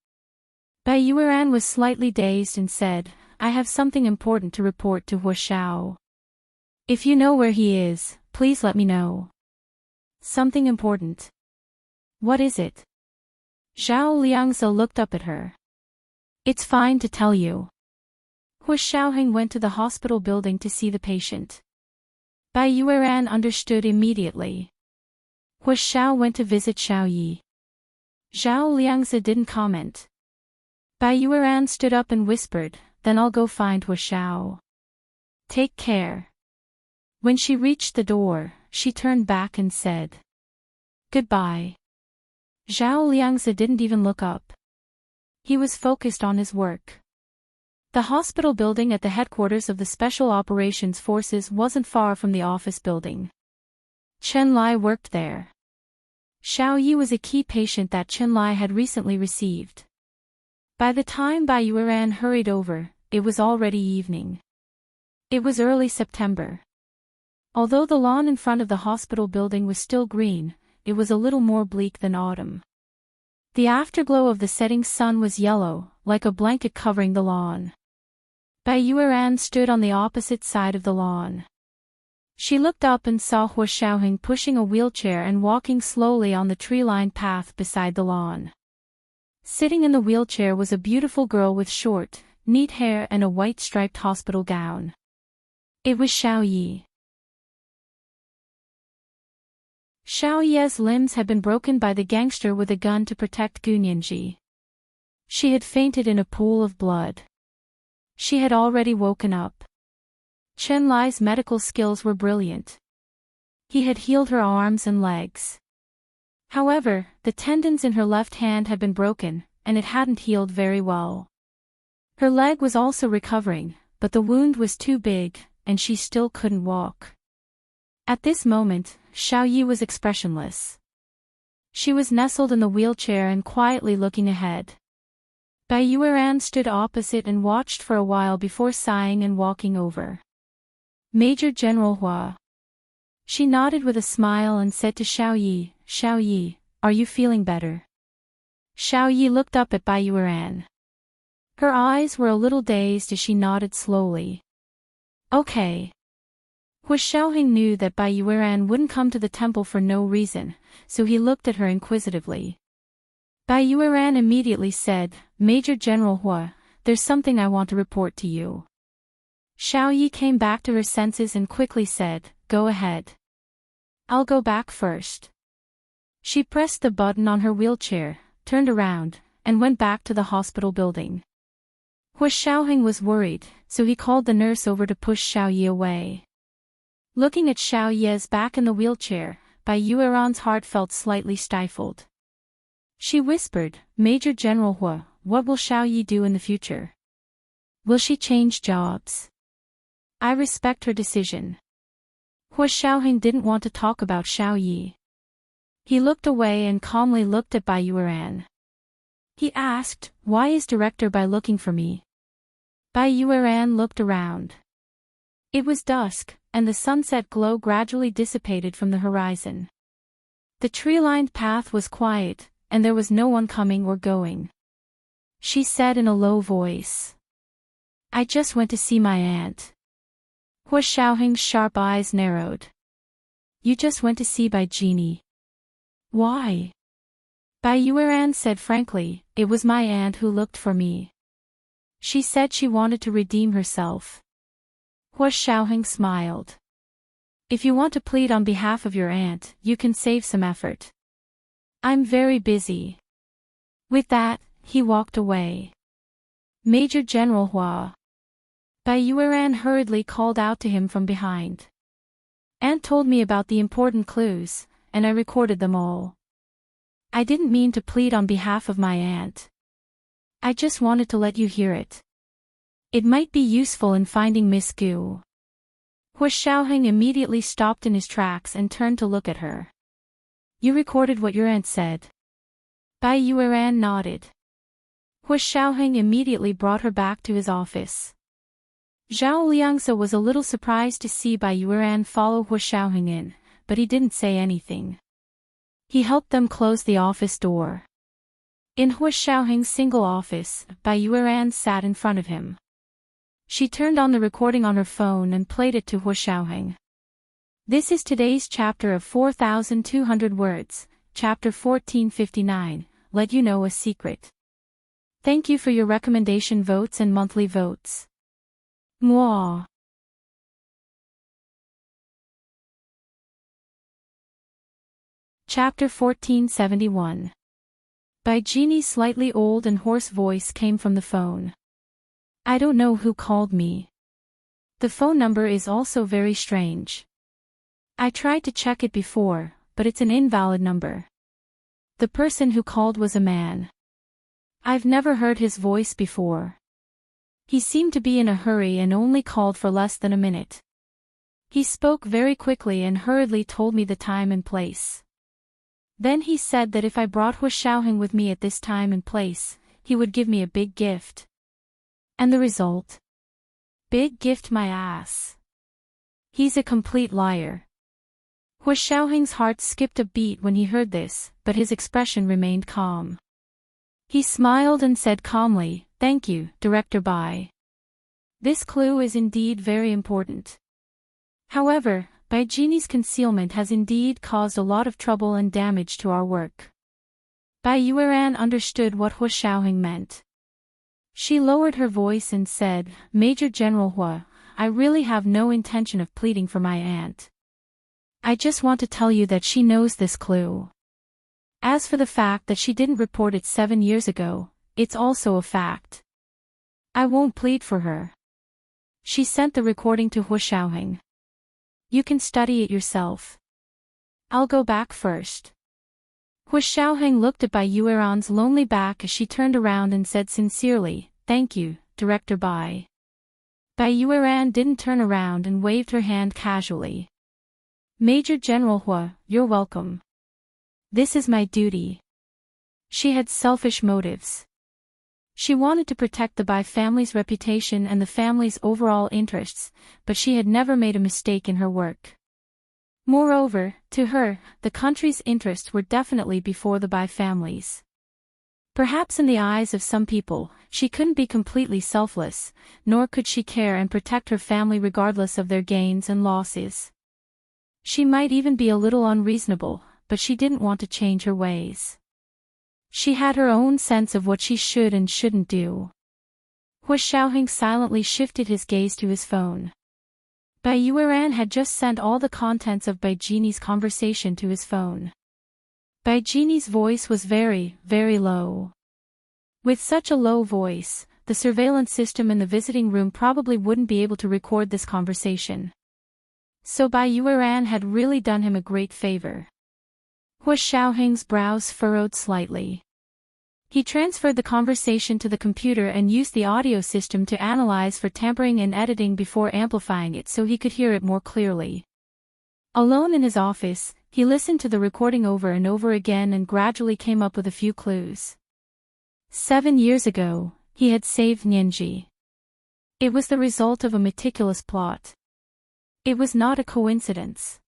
Bai Yueran was slightly dazed and said, "I have something important to report to Hu Xiao. If you know where he is, please let me know." "Something important? What is it?" Zhao Liangzi looked up at her. "It's fine to tell you." Hu Xiaoheng went to the hospital building to see the patient. Bai Yueran understood immediately. Hu Xiao went to visit Xiao Yi. Zhao Liangzi didn't comment. Bai Yueran stood up and whispered, "Then I'll go find Hu Xiao. Take care." When she reached the door, she turned back and said, "Goodbye." Zhao Liangzi didn't even look up. He was focused on his work. The hospital building at the headquarters of the Special Operations Forces wasn't far from the office building. Chen Lai worked there. Xiao Yi was a key patient that Chen Lai had recently received. By the time Bai Yueran hurried over, it was already evening. It was early September. Although the lawn in front of the hospital building was still green, it was a little more bleak than autumn. The afterglow of the setting sun was yellow, like a blanket covering the lawn. Bai Yueran stood on the opposite side of the lawn. She looked up and saw Hua Xiaoheng pushing a wheelchair and walking slowly on the tree-lined path beside the lawn. Sitting in the wheelchair was a beautiful girl with short, neat hair and a white striped hospital gown. It was Xiao Yi. Xiao Yi's limbs had been broken by the gangster with a gun to protect Gu Nianji. She had fainted in a pool of blood. She had already woken up. Chen Lai's medical skills were brilliant. He had healed her arms and legs. However, the tendons in her left hand had been broken, and it hadn't healed very well. Her leg was also recovering, but the wound was too big, and she still couldn't walk. At this moment, Xiao Yi was expressionless. She was nestled in the wheelchair and quietly looking ahead. Bai Yueran stood opposite and watched for a while before sighing and walking over. Major General Hua. She nodded with a smile and said to Xiao Yi, are you feeling better? Xiao Yi looked up at Bai Yueran. Her eyes were a little dazed as she nodded slowly. Okay. Hua Xiaoheng knew that Bai Yueran wouldn't come to the temple for no reason, so he looked at her inquisitively. Bai Yueran immediately said, Major General Hua, there's something I want to report to you. Xiao Yi came back to her senses and quickly said, go ahead. I'll go back first. She pressed the button on her wheelchair, turned around, and went back to the hospital building. Hua Xiaoheng was worried, so he called the nurse over to push Xiao Yi away. Looking at Xiao Yi's back in the wheelchair, Bai Yueran's heart felt slightly stifled. She whispered, Major General Hua, what will Xiao Yi do in the future? Will she change jobs? I respect her decision. Hua Xiaoheng didn't want to talk about Xiao Yi. He looked away and calmly looked at Bai Yueran. He asked, why is Director Bai looking for me? Bai Yueran looked around. It was dusk, and the sunset glow gradually dissipated from the horizon. The tree-lined path was quiet, and there was no one coming or going. She said in a low voice. I just went to see my aunt. Hua Xiaoheng's sharp eyes narrowed. You just went to see Bai Genie. Why? Bai Yueran said frankly, it was my aunt who looked for me. She said she wanted to redeem herself. Hua Xiaoheng smiled. If you want to plead on behalf of your aunt, you can save some effort. I'm very busy. With that, he walked away. Major General Hua. Bai Yueran hurriedly called out to him from behind. Aunt told me about the important clues, and I recorded them all. I didn't mean to plead on behalf of my aunt. I just wanted to let you hear it. It might be useful in finding Miss Gu. Hua Xiaoheng immediately stopped in his tracks and turned to look at her. You recorded what your aunt said. Bai Yueran nodded. Hua Xiaoheng immediately brought her back to his office. Zhao Liangsa was a little surprised to see Bai Yueran follow Hua Xiaoheng in, but he didn't say anything. He helped them close the office door. In Hua Xiaoheng's single office, Bai Yueran sat in front of him. She turned on the recording on her phone and played it to Hua Xiaoheng. This is today's chapter of 4,200 words, chapter 1459, Let You Know a Secret. Thank you for your recommendation votes and monthly votes. Mwah. Chapter 1471. Bai Genie's slightly old and hoarse voice came from the phone. I don't know who called me. The phone number is also very strange. I tried to check it before, but it's an invalid number. The person who called was a man. I've never heard his voice before. He seemed to be in a hurry and only called for less than a minute. He spoke very quickly and hurriedly told me the time and place. Then he said that if I brought Hu Xiaoheng with me at this time and place, he would give me a big gift. And the result? Big gift my ass. He's a complete liar. Hu Xiaoheng's heart skipped a beat when he heard this, but his expression remained calm. He smiled and said calmly, "Thank you, Director Bai. This clue is indeed very important. However, Bai Genie's concealment has indeed caused a lot of trouble and damage to our work." Bai Yueran understood what Hu Xiaoheng meant. She lowered her voice and said, "Major General Hu, I really have no intention of pleading for my aunt. I just want to tell you that she knows this clue. As for the fact that she didn't report it 7 years ago, it's also a fact. I won't plead for her." She sent the recording to Hu Xiaoheng. "You can study it yourself. I'll go back first." Hu Xiaoheng looked at Bai Yueran's lonely back as she turned around and said sincerely, "Thank you, Director Bai." Bai Yueran didn't turn around and waved her hand casually. "Major General Hu, you're welcome. This is my duty." She had selfish motives. She wanted to protect the Bai family's reputation and the family's overall interests, but she had never made a mistake in her work. Moreover, to her, the country's interests were definitely before the Bai family's. Perhaps in the eyes of some people, she couldn't be completely selfless, nor could she care and protect her family regardless of their gains and losses. She might even be a little unreasonable, but she didn't want to change her ways. She had her own sense of what she should and shouldn't do. Hu Xiaoheng silently shifted his gaze to his phone. Bai Yueran had just sent all the contents of Bai Genie's conversation to his phone. Bai Genie's voice was very, very low. With such a low voice, the surveillance system in the visiting room probably wouldn't be able to record this conversation. So Bai Yueran had really done him a great favor. Hu Xiaoheng's brows furrowed slightly. He transferred the conversation to the computer and used the audio system to analyze for tampering and editing before amplifying it so he could hear it more clearly. Alone in his office, he listened to the recording over and over again and gradually came up with a few clues. 7 years ago, he had saved Nianji. It was the result of a meticulous plot. It was not a coincidence.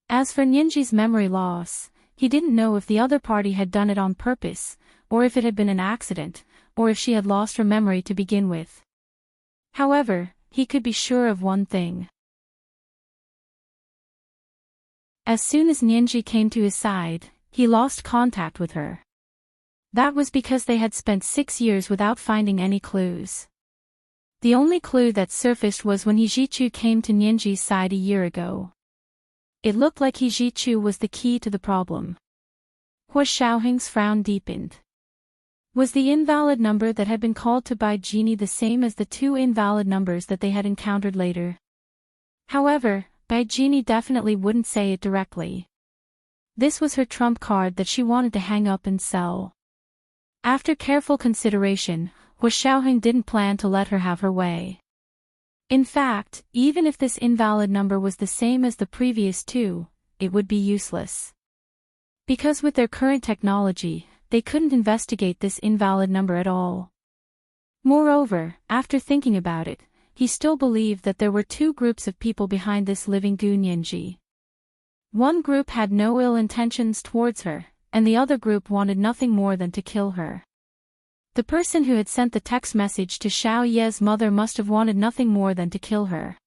As for Nianji's memory loss, he didn't know if the other party had done it on purpose, or if it had been an accident, or if she had lost her memory to begin with. However, he could be sure of one thing. As soon as Nianji came to his side, he lost contact with her. That was because they had spent 6 years without finding any clues. The only clue that surfaced was when He Zhichu came to Nianji's side a year ago. It looked like He Zhichu was the key to the problem. Hu Xiaoheng's frown deepened. Was the invalid number that had been called to Bai Genie the same as the 2 invalid numbers that they had encountered later? However, Bai Genie definitely wouldn't say it directly. This was her trump card that she wanted to hang up and sell. After careful consideration, Hu Xiaoheng didn't plan to let her have her way. In fact, even if this invalid number was the same as the previous 2, it would be useless. Because with their current technology, they couldn't investigate this invalid number at all. Moreover, after thinking about it, he still believed that there were 2 groups of people behind this living Gu Nianji. One group had no ill intentions towards her, and the other group wanted nothing more than to kill her. The person who had sent the text message to Xiao Ye's mother must have wanted nothing more than to kill her.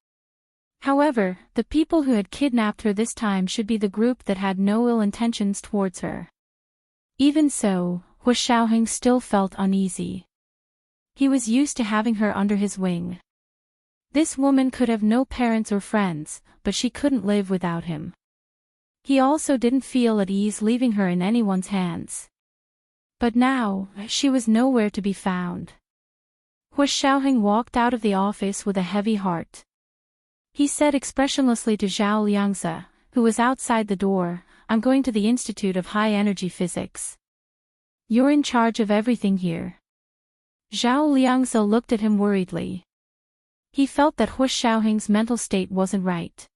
However, the people who had kidnapped her this time should be the group that had no ill intentions towards her. Even so, Hu Xiaoheng still felt uneasy. He was used to having her under his wing. This woman could have no parents or friends, but she couldn't live without him. He also didn't feel at ease leaving her in anyone's hands. But now, she was nowhere to be found. Hu Xiaoheng walked out of the office with a heavy heart. He said expressionlessly to Zhao Liangzi, who was outside the door, "I'm going to the Institute of High Energy Physics." You're in charge of everything here. Zhao Liangzi looked at him worriedly. He felt that Hu Xiaoheng's mental state wasn't right.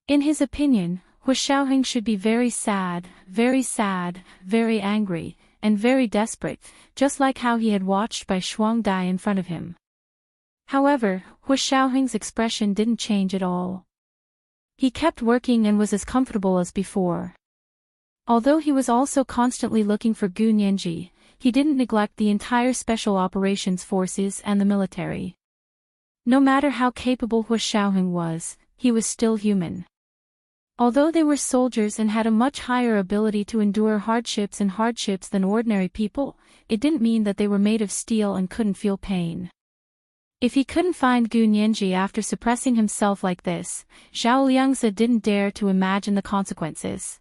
In his opinion, Hu Xiaoheng should be very sad, very angry, and very desperate, just like how he had watched Bai Shuang die in front of him. However, Hu Xiaoheng's expression didn't change at all. He kept working and was as comfortable as before. Although he was also constantly looking for Gu Nianji, he didn't neglect the entire Special Operations Forces and the military. No matter how capable Hu Xiaoheng was, he was still human. Although they were soldiers and had a much higher ability to endure hardships than ordinary people, it didn't mean that they were made of steel and couldn't feel pain. If he couldn't find Gu Nianji after suppressing himself like this, Zhao Liangzi didn't dare to imagine the consequences.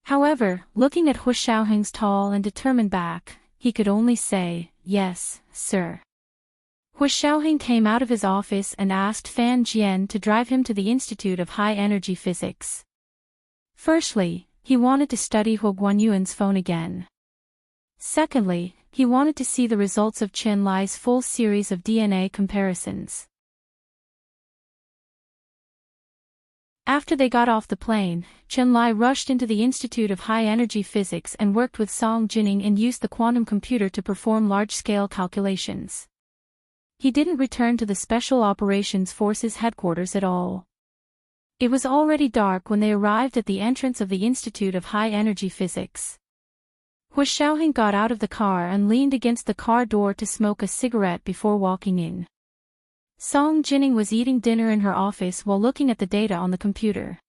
However, looking at Hu Xiaoheng's tall and determined back, he could only say, "Yes, sir." Hu Xiaoheng came out of his office and asked Fan Jian to drive him to the Institute of High Energy Physics. Firstly, he wanted to study Hu Guanyuan's phone again. Secondly, he wanted to see the results of Chen Lai's full series of DNA comparisons. After they got off the plane, Chen Lai rushed into the Institute of High Energy Physics and worked with Song Jining and used the quantum computer to perform large-scale calculations. He didn't return to the Special Operations Forces headquarters at all. It was already dark when they arrived at the entrance of the Institute of High Energy Physics. Hu Xiaoheng got out of the car and leaned against the car door to smoke a cigarette before walking in. Song Jining was eating dinner in her office while looking at the data on the computer.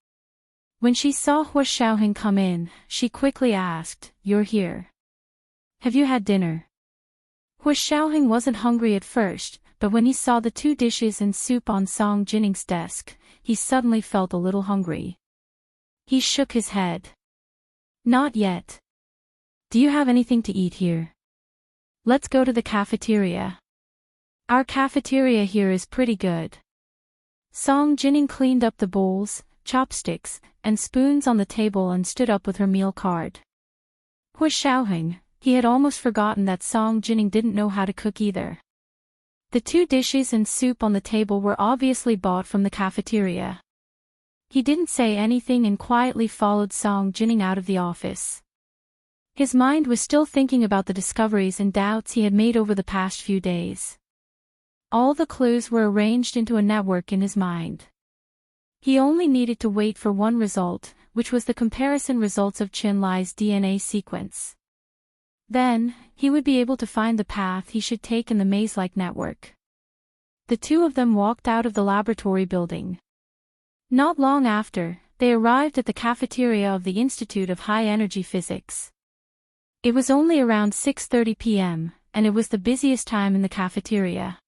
When she saw Hu Xiaoheng come in, she quickly asked, "You're here. Have you had dinner?" Hu Xiaoheng wasn't hungry at first, but when he saw the 2 dishes and soup on Song Jining's desk, he suddenly felt a little hungry. He shook his head. "Not yet. Do you have anything to eat here? Let's go to the cafeteria. Our cafeteria here is pretty good." Song Jining cleaned up the bowls, chopsticks, and spoons on the table and stood up with her meal card. Hu Xiaoheng, he had almost forgotten that Song Jining didn't know how to cook either. The 2 dishes and soup on the table were obviously bought from the cafeteria. He didn't say anything and quietly followed Song Jining out of the office. His mind was still thinking about the discoveries and doubts he had made over the past few days. All the clues were arranged into a network in his mind. He only needed to wait for one result, which was the comparison results of Chen Lai's DNA sequence. Then, he would be able to find the path he should take in the maze-like network. The 2 of them walked out of the laboratory building. Not long after, they arrived at the cafeteria of the Institute of High Energy Physics. It was only around 6:30 p.m., and it was the busiest time in the cafeteria.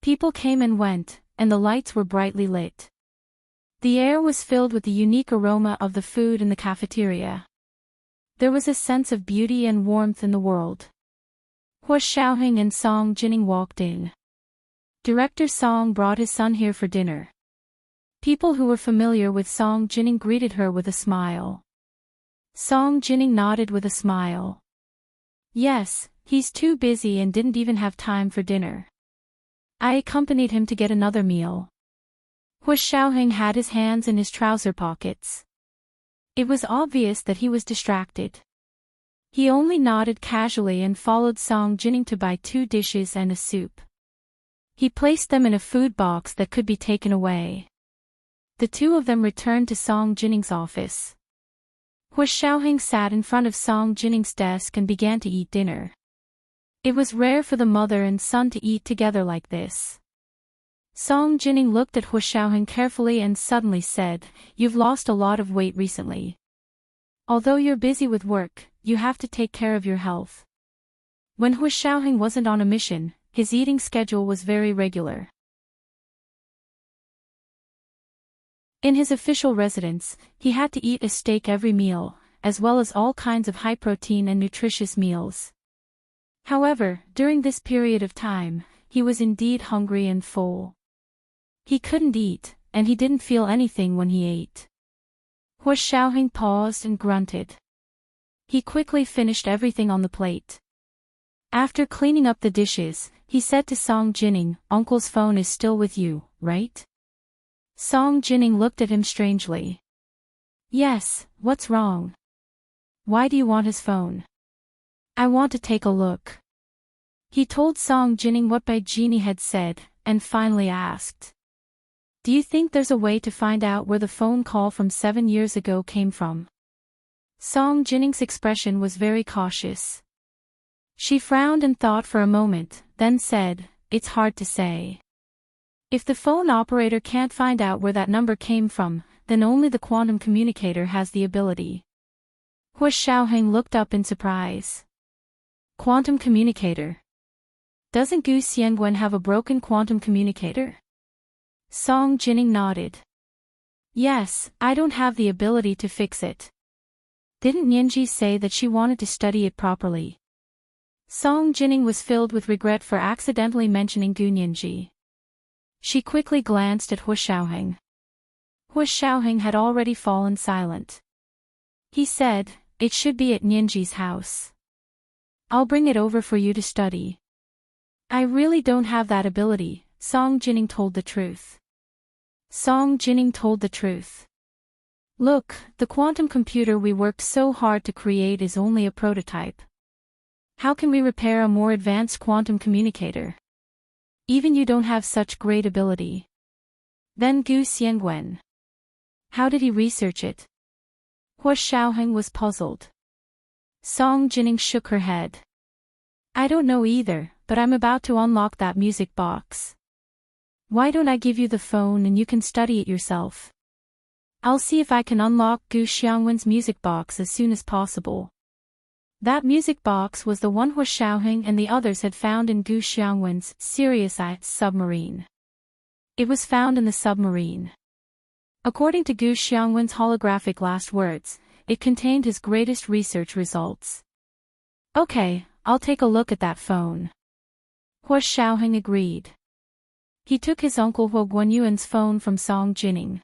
People came and went, and the lights were brightly lit. The air was filled with the unique aroma of the food in the cafeteria. There was a sense of beauty and warmth in the world. Hu Xiaoheng and Song Jining walked in. Director Song brought his son here for dinner. People who were familiar with Song Jining greeted her with a smile. Song Jining nodded with a smile. "Yes, he's too busy and didn't even have time for dinner. I accompanied him to get another meal." Hu Xiaoheng had his hands in his trouser pockets. It was obvious that he was distracted. He only nodded casually and followed Song Jining to buy 2 dishes and a soup. He placed them in a food box that could be taken away. The 2 of them returned to Song Jining's office. Hu Xiaoheng sat in front of Song Jining's desk and began to eat dinner. It was rare for the mother and son to eat together like this. Song Jining looked at Hu Xiaoheng carefully and suddenly said, "You've lost a lot of weight recently. Although you're busy with work, you have to take care of your health." When Hu Xiaoheng wasn't on a mission, his eating schedule was very regular. In his official residence, he had to eat a steak every meal, as well as all kinds of high-protein and nutritious meals. However, during this period of time, he was indeed hungry and full. He couldn't eat, and he didn't feel anything when he ate. Hu Xiaoheng paused and grunted. He quickly finished everything on the plate. After cleaning up the dishes, he said to Song Jining, "Uncle's phone is still with you, right?" Song Jining looked at him strangely. "Yes, what's wrong? Why do you want his phone?" "I want to take a look." He told Song Jining what Bai Genie had said, and finally asked, "Do you think there's a way to find out where the phone call from 7 years ago came from?" Song Jining's expression was very cautious. She frowned and thought for a moment, then said, "It's hard to say. If the phone operator can't find out where that number came from, then only the quantum communicator has the ability." Hua Xiaoheng looked up in surprise. "Quantum communicator? Doesn't Gu Xiangwen have a broken quantum communicator?" Song Jining nodded. "Yes, I don't have the ability to fix it. Didn't Nianji say that she wanted to study it properly?" Song Jining was filled with regret for accidentally mentioning Gu Nianji. She quickly glanced at Hua Xiaoheng. Hua Xiaoheng had already fallen silent. He said, "It should be at Nianji's house. I'll bring it over for you to study." "I really don't have that ability," Song Jining told the truth. Song Jining told the truth. "Look, the quantum computer we worked so hard to create is only a prototype. How can we repair a more advanced quantum communicator? Even you don't have such great ability." Then Gu Xiangwen. How did he research it? Hua Xiaoheng was puzzled. Song Jining shook her head. "I don't know either, but I'm about to unlock that music box. Why don't I give you the phone and you can study it yourself? I'll see if I can unlock Gu Xiangwen's music box as soon as possible." That music box was the one Hua Xiaoheng and the others had found in Gu Xiangwen's Sirius I submarine. It was found in the submarine. According to Gu Xiangwen's holographic last words, it contained his greatest research results. "Okay, I'll take a look at that phone." Hua Xiaoheng agreed. He took his uncle Hua Guanyuan's phone from Song Jining.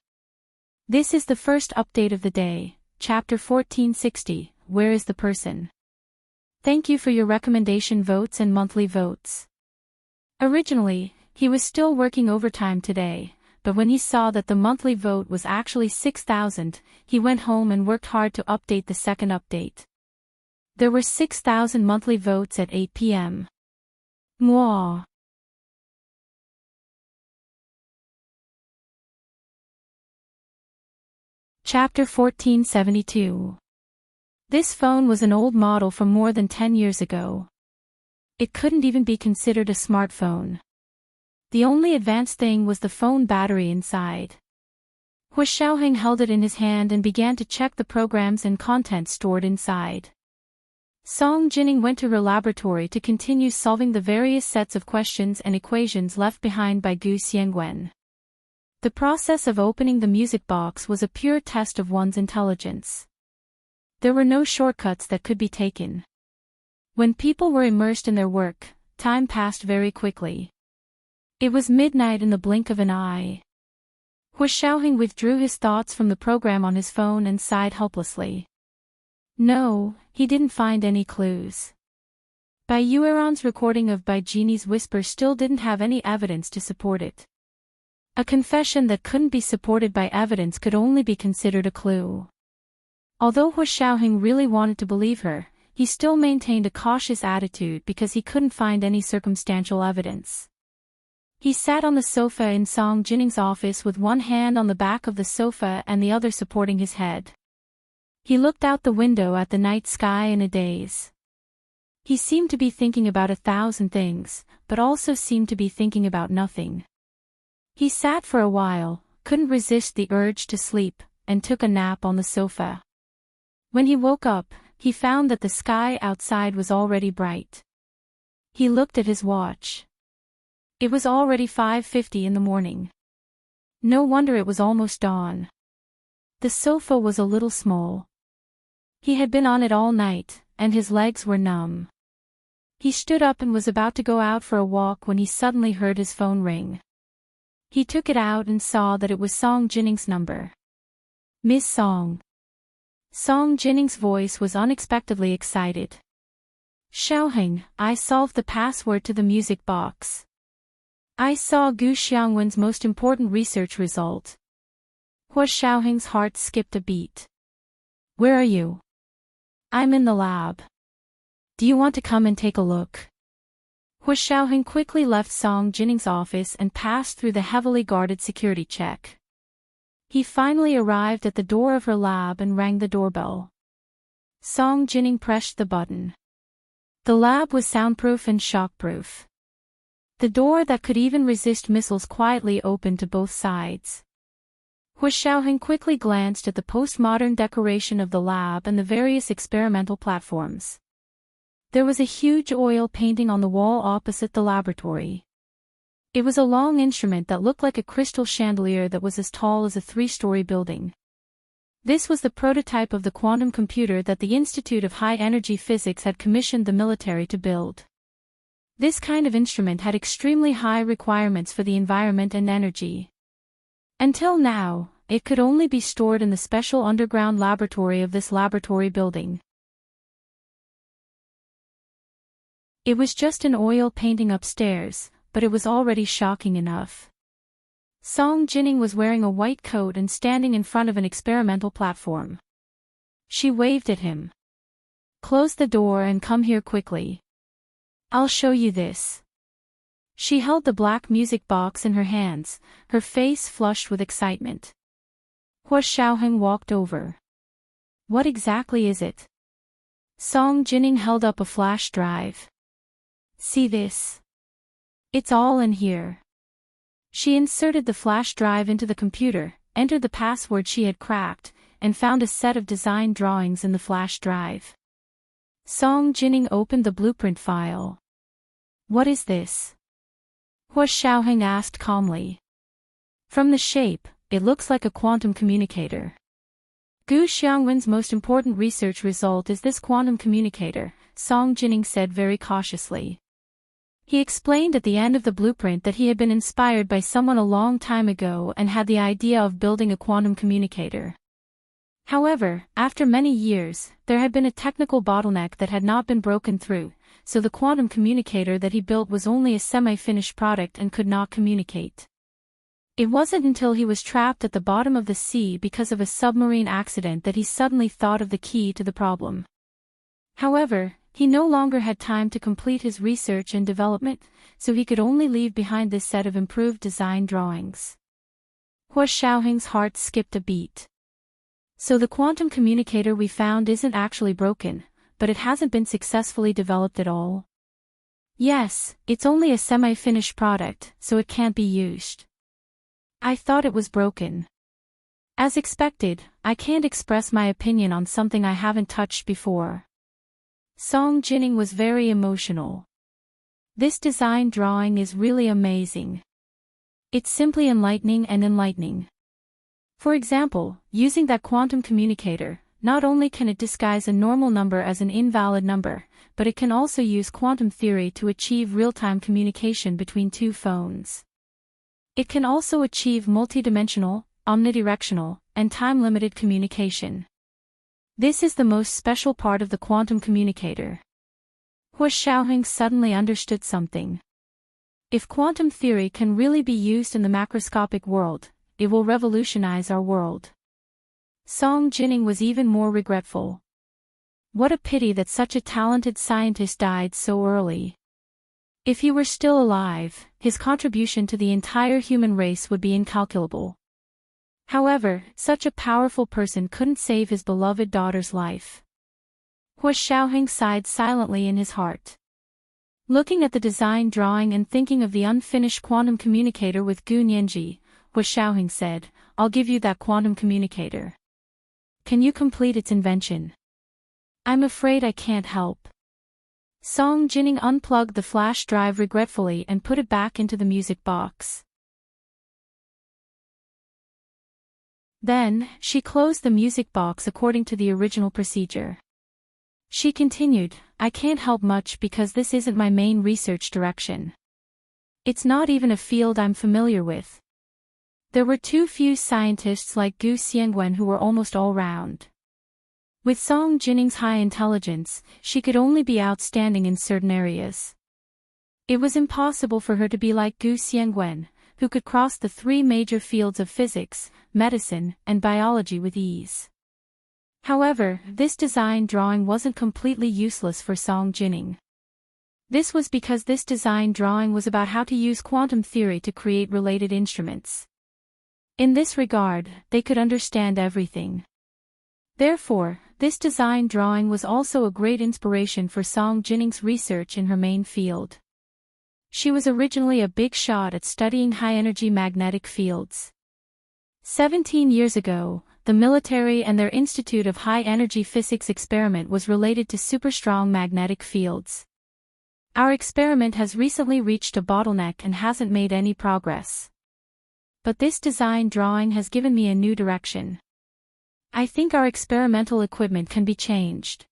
This is the first update of the day, Chapter 1460, Where is the Person? Thank you for your recommendation votes and monthly votes. Originally, he was still working overtime today, but when he saw that the monthly vote was actually 6,000, he went home and worked hard to update the second update. There were 6,000 monthly votes at 8 p.m. Mwah. Chapter 1472. This phone was an old model from more than 10 years ago. It couldn't even be considered a smartphone. The only advanced thing was the phone battery inside. Hua Xiaoheng held it in his hand and began to check the programs and content stored inside. Song Jining went to her laboratory to continue solving the various sets of questions and equations left behind by Gu Xiangwen. The process of opening the music box was a pure test of one's intelligence. There were no shortcuts that could be taken. When people were immersed in their work, time passed very quickly. It was midnight in the blink of an eye. Hua Xiaoheng withdrew his thoughts from the program on his phone and sighed helplessly. No, he didn't find any clues. Bai Yueran's recording of Bai Genie's whisper still didn't have any evidence to support it. A confession that couldn't be supported by evidence could only be considered a clue. Although Hua Xiaoheng really wanted to believe her, he still maintained a cautious attitude because he couldn't find any circumstantial evidence. He sat on the sofa in Song Jining's office with one hand on the back of the sofa and the other supporting his head. He looked out the window at the night sky in a daze. He seemed to be thinking about 1,000 things, but also seemed to be thinking about nothing. He sat for a while, couldn't resist the urge to sleep, and took a nap on the sofa. When he woke up, he found that the sky outside was already bright. He looked at his watch. It was already 5:50 in the morning. No wonder it was almost dawn. The sofa was a little small. He had been on it all night, and his legs were numb. He stood up and was about to go out for a walk when he suddenly heard his phone ring. He took it out and saw that it was Song Jining's number. "Miss Song." Song Jinning's voice was unexpectedly excited. Xiaoheng, I solved the password to the music box. I saw Gu Xiangwen's most important research result. Hua Xiaoheng's heart skipped a beat. Where are you? I'm in the lab. Do you want to come and take a look? Hua Xiaoheng quickly left Song Jinning's office and passed through the heavily guarded security check. He finally arrived at the door of her lab and rang the doorbell. Song Jinning pressed the button. The lab was soundproof and shockproof. The door that could even resist missiles quietly opened to both sides. Hua Xiaoheng quickly glanced at the postmodern decoration of the lab and the various experimental platforms. There was a huge oil painting on the wall opposite the laboratory. It was a long instrument that looked like a crystal chandelier that was as tall as a 3-story building. This was the prototype of the quantum computer that the Institute of High-Energy Physics had commissioned the military to build. This kind of instrument had extremely high requirements for the environment and energy. Until now, it could only be stored in the special underground laboratory of this laboratory building. It was just an oil painting upstairs, but it was already shocking enough. Song Jinning was wearing a white coat and standing in front of an experimental platform. She waved at him. Close the door and come here quickly. I'll show you this. She held the black music box in her hands, her face flushed with excitement. Hua Xiaoheng walked over. What exactly is it? Song Jinning held up a flash drive. See this? It's all in here. She inserted the flash drive into the computer, entered the password she had cracked, and found a set of design drawings in the flash drive. Song Jinning opened the blueprint file. What is this? Hua Xiaoheng asked calmly. From the shape, it looks like a quantum communicator. Gu Xiangwen's most important research result is this quantum communicator, Song Jinning said very cautiously. He explained at the end of the blueprint that he had been inspired by someone a long time ago and had the idea of building a quantum communicator. However, after many years, there had been a technical bottleneck that had not been broken through, so the quantum communicator that he built was only a semi-finished product and could not communicate. It wasn't until he was trapped at the bottom of the sea because of a submarine accident that he suddenly thought of the key to the problem. However, he no longer had time to complete his research and development, so he could only leave behind this set of improved design drawings. Hua Xiaoheng's heart skipped a beat. So the quantum communicator we found isn't actually broken, but it hasn't been successfully developed at all? Yes, it's only a semi-finished product, so it can't be used. I thought it was broken. As expected, I can't express my opinion on something I haven't touched before. Song Jinning was very emotional. This design drawing is really amazing. It's simply enlightening. For example, using that quantum communicator, not only can it disguise a normal number as an invalid number, but it can also use quantum theory to achieve real-time communication between two phones. It can also achieve multidimensional, omnidirectional, and time-limited communication. This is the most special part of the quantum communicator. Hua Xiaoheng suddenly understood something. If quantum theory can really be used in the macroscopic world, it will revolutionize our world. Song Jinning was even more regretful. What a pity that such a talented scientist died so early. If he were still alive, his contribution to the entire human race would be incalculable. However, such a powerful person couldn't save his beloved daughter's life. Hua Xiaoheng sighed silently in his heart. Looking at the design drawing and thinking of the unfinished quantum communicator with Gu Nianji, Hua Xiaoheng said, I'll give you that quantum communicator. Can you complete its invention? I'm afraid I can't help. Song Jinning unplugged the flash drive regretfully and put it back into the music box. Then, she closed the music box according to the original procedure. She continued, I can't help much because this isn't my main research direction. It's not even a field I'm familiar with. There were too few scientists like Gu Xiangwen who were almost all round. With Song Jinning's high intelligence, she could only be outstanding in certain areas. It was impossible for her to be like Gu Xiangwen, who could cross the three major fields of physics, medicine, and biology with ease. However, this design drawing wasn't completely useless for Song Jinning. This was because this design drawing was about how to use quantum theory to create related instruments. In this regard, they could understand everything. Therefore, this design drawing was also a great inspiration for Song Jinning's research in her main field. She was originally a big shot at studying high-energy magnetic fields. 17 years ago, the military and their Institute of High-Energy Physics experiment was related to super-strong magnetic fields. Our experiment has recently reached a bottleneck and hasn't made any progress. But this design drawing has given me a new direction. I think our experimental equipment can be changed.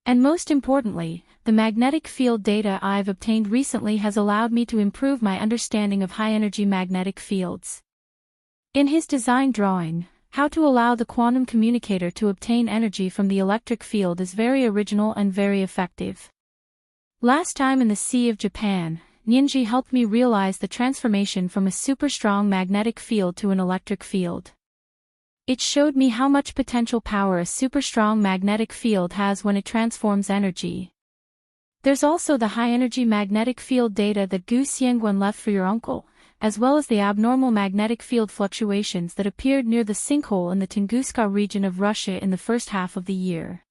And most importantly, the magnetic field data I've obtained recently has allowed me to improve my understanding of high-energy magnetic fields. In his design drawing, how to allow the quantum communicator to obtain energy from the electric field is very original and very effective. Last time in the Sea of Japan, Ninji helped me realize the transformation from a super-strong magnetic field to an electric field. It showed me how much potential power a super-strong magnetic field has when it transforms energy. There's also the high-energy magnetic field data that Gu Xiangwen left for your uncle, as well as the abnormal magnetic field fluctuations that appeared near the sinkhole in the Tunguska region of Russia in the first half of the year.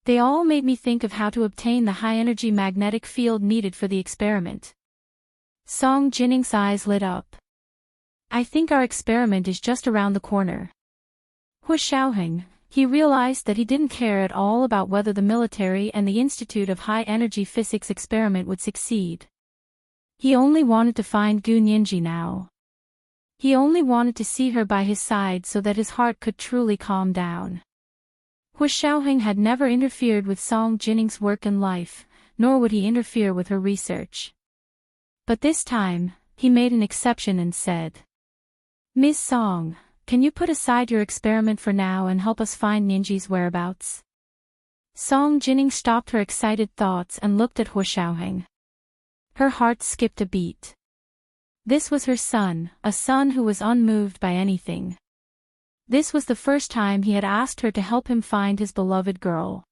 They all made me think of how to obtain the high-energy magnetic field needed for the experiment. Song Jinning's eyes lit up. I think our experiment is just around the corner. Hu Xiaoheng, he realized that he didn't care at all about whether the military and the Institute of High-Energy Physics experiment would succeed. He only wanted to find Gu Ninji now. He only wanted to see her by his side so that his heart could truly calm down. Hu Xiaoheng had never interfered with Song Jinning's work and life, nor would he interfere with her research. But this time, he made an exception and said, "Ms. Song, can you put aside your experiment for now and help us find Ninji's whereabouts?" Song Jinning stopped her excited thoughts and looked at Hu Xiaoheng. Her heart skipped a beat. This was her son, a son who was unmoved by anything. This was the first time he had asked her to help him find his beloved girl.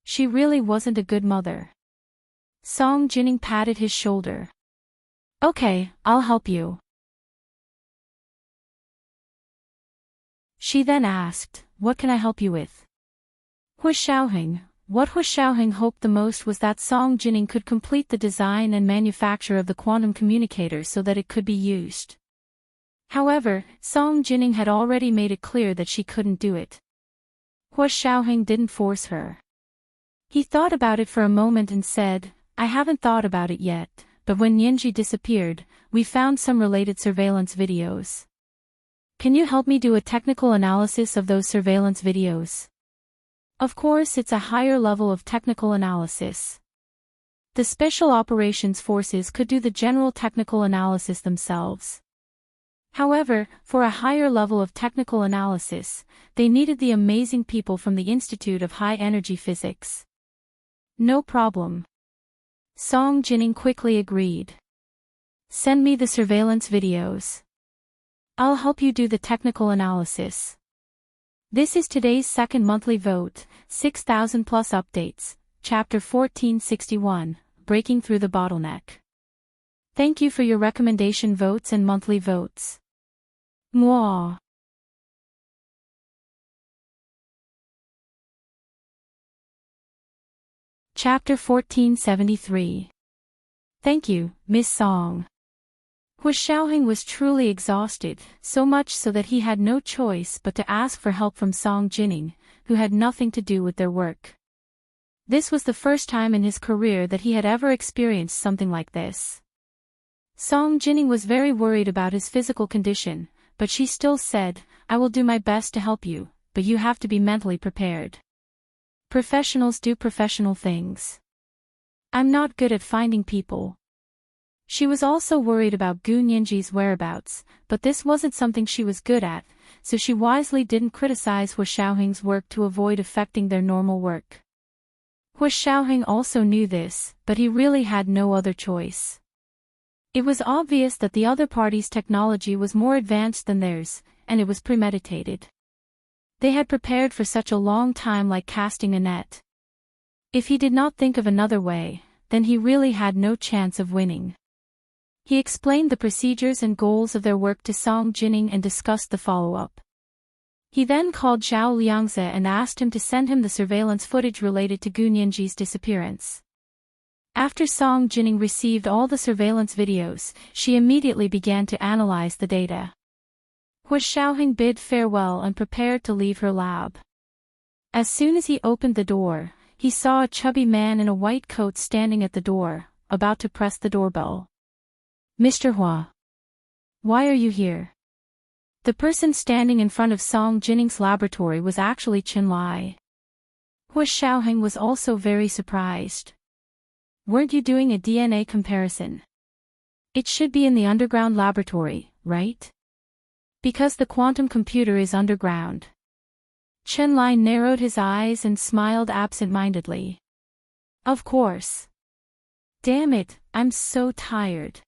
She really wasn't a good mother. Song Jinning patted his shoulder. "Okay, I'll help you." She then asked, "What can I help you with?" Hu Xiaoheng. What Hu Xiaoheng hoped the most was that Song Jinning could complete the design and manufacture of the quantum communicator so that it could be used. However, Song Jinning had already made it clear that she couldn't do it. Hu Xiaoheng didn't force her. He thought about it for a moment and said, "I haven't thought about it yet, but when Ninji disappeared, we found some related surveillance videos. Can you help me do a technical analysis of those surveillance videos?" Of course, it's a higher level of technical analysis. The Special Operations Forces could do the general technical analysis themselves. However, for a higher level of technical analysis, they needed the amazing people from the Institute of High-Energy Physics. No problem. Song Jinning quickly agreed. "Send me the surveillance videos. I'll help you do the technical analysis." This is today's second monthly vote, 6,000 plus updates, Chapter 1461, Breaking Through the Bottleneck. Thank you for your recommendation votes and monthly votes. Mwah. Chapter 1473. Thank you, Miss Song. Hu Xiaoheng was truly exhausted, so much so that he had no choice but to ask for help from Song Jinning, who had nothing to do with their work. This was the first time in his career that he had ever experienced something like this. Song Jinning was very worried about his physical condition, but she still said, "I will do my best to help you, but you have to be mentally prepared. Professionals do professional things. I'm not good at finding people." She was also worried about Gu Ninji's whereabouts, but this wasn't something she was good at, so she wisely didn't criticize Hu Xiaoheng's work to avoid affecting their normal work. Hu Xiaoheng also knew this, but he really had no other choice. It was obvious that the other party's technology was more advanced than theirs, and it was premeditated. They had prepared for such a long time, like casting a net. If he did not think of another way, then he really had no chance of winning. He explained the procedures and goals of their work to Song Jining and discussed the follow-up. He then called Zhao Liangze and asked him to send him the surveillance footage related to Gu Nianji's disappearance. After Song Jining received all the surveillance videos, she immediately began to analyze the data. Hu Xiaoheng bid farewell and prepared to leave her lab. As soon as he opened the door, he saw a chubby man in a white coat standing at the door, about to press the doorbell. "Mr. Hua. Why are you here?" The person standing in front of Song Jinning's laboratory was actually Chen Lai. Hu Xiaoheng was also very surprised. "Weren't you doing a DNA comparison? It should be in the underground laboratory, right? Because the quantum computer is underground." Chen Lai narrowed his eyes and smiled absent-mindedly. "Of course. Damn it, I'm so tired.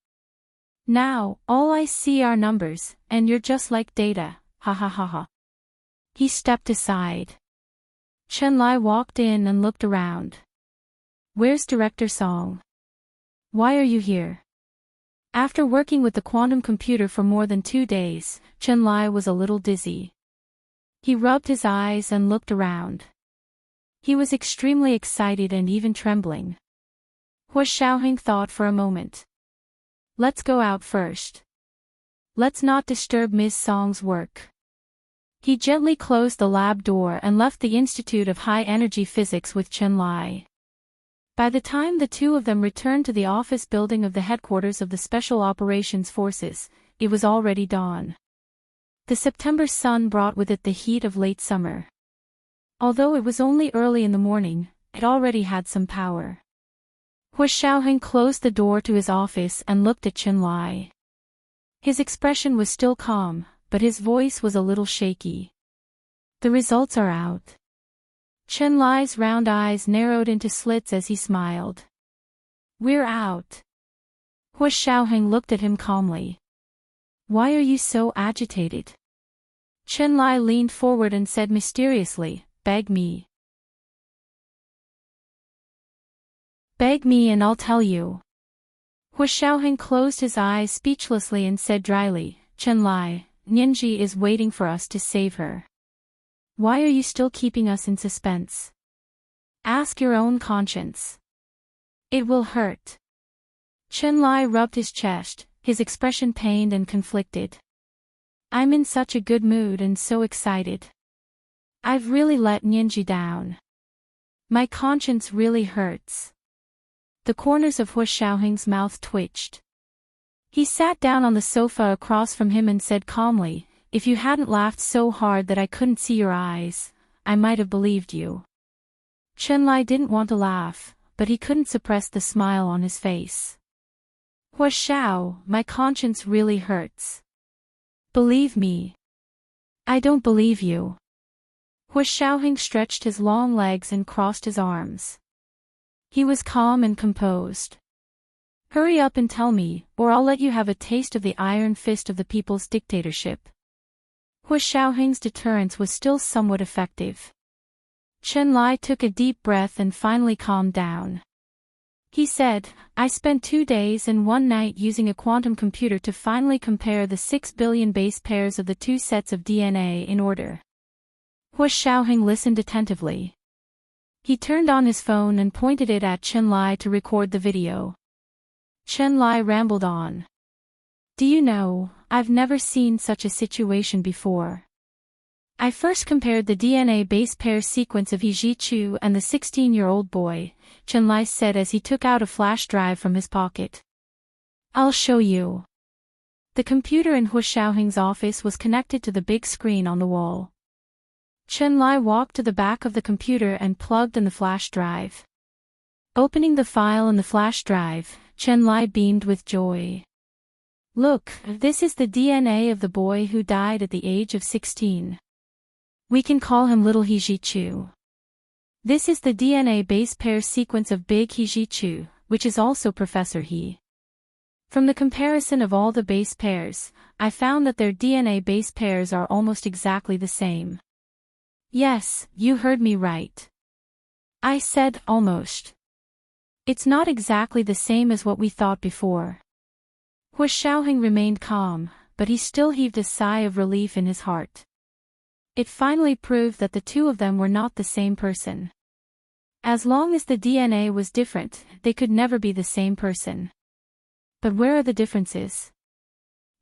Now, all I see are numbers, and you're just like data, ha ha ha ha." He stepped aside. Chen Lai walked in and looked around. "Where's Director Song? Why are you here?" After working with the quantum computer for more than 2 days, Chen Lai was a little dizzy. He rubbed his eyes and looked around. He was extremely excited and even trembling. Hu Xiaoheng thought for a moment. "Let's go out first. Let's not disturb Ms. Song's work." He gently closed the lab door and left the Institute of High Energy Physics with Chen Lai. By the time the two of them returned to the office building of the headquarters of the Special Operations Forces, it was already dawn. The September sun brought with it the heat of late summer. Although it was only early in the morning, it already had some power. Hu Xiaoheng closed the door to his office and looked at Chen Lai. His expression was still calm, but his voice was a little shaky. "The results are out." Chen Lai's round eyes narrowed into slits as he smiled. "We're out." Hu Xiaoheng looked at him calmly. "Why are you so agitated?" Chen Lai leaned forward and said mysteriously, "Beg me. Beg me and I'll tell you." Hu Xiaoheng closed his eyes speechlessly and said dryly, "Chen Lai, Nianji is waiting for us to save her. Why are you still keeping us in suspense? Ask your own conscience. It will hurt." Chen Lai rubbed his chest, his expression pained and conflicted. "I'm in such a good mood and so excited. I've really let Nianji down. My conscience really hurts." The corners of Hu Xiaoheng's mouth twitched. He sat down on the sofa across from him and said calmly, "If you hadn't laughed so hard that I couldn't see your eyes, I might have believed you." Chen Lai didn't want to laugh, but he couldn't suppress the smile on his face. "Hu Xiao, my conscience really hurts. Believe me." "I don't believe you." Hu Xiaoheng stretched his long legs and crossed his arms. He was calm and composed. "Hurry up and tell me, or I'll let you have a taste of the iron fist of the people's dictatorship." Hu Xiaoheng's deterrence was still somewhat effective. Chen Lai took a deep breath and finally calmed down. He said, "I spent 2 days and 1 night using a quantum computer to finally compare the 6 billion base pairs of the 2 sets of DNA in order." Hu Xiaoheng listened attentively. He turned on his phone and pointed it at Chen Lai to record the video. Chen Lai rambled on. "Do you know, I've never seen such a situation before. I first compared the DNA base pair sequence of He Zhichu and the 16-year-old boy," Chen Lai said as he took out a flash drive from his pocket. "I'll show you." The computer in Hu Xiaoheng's office was connected to the big screen on the wall. Chen Lai walked to the back of the computer and plugged in the flash drive. Opening the file in the flash drive, Chen Lai beamed with joy. Look, this is the DNA of the boy who died at the age of 16. We can call him little Hijichu. This is the DNA base pair sequence of big Hijichu, which is also Professor He. From the comparison of all the base pairs, I found that their DNA base pairs are almost exactly the same. Yes, you heard me right. I said almost. It's not exactly the same as what we thought before. Hu Xiaoheng remained calm, but he still heaved a sigh of relief in his heart. It finally proved that the two of them were not the same person. As long as the DNA was different, they could never be the same person. But where are the differences?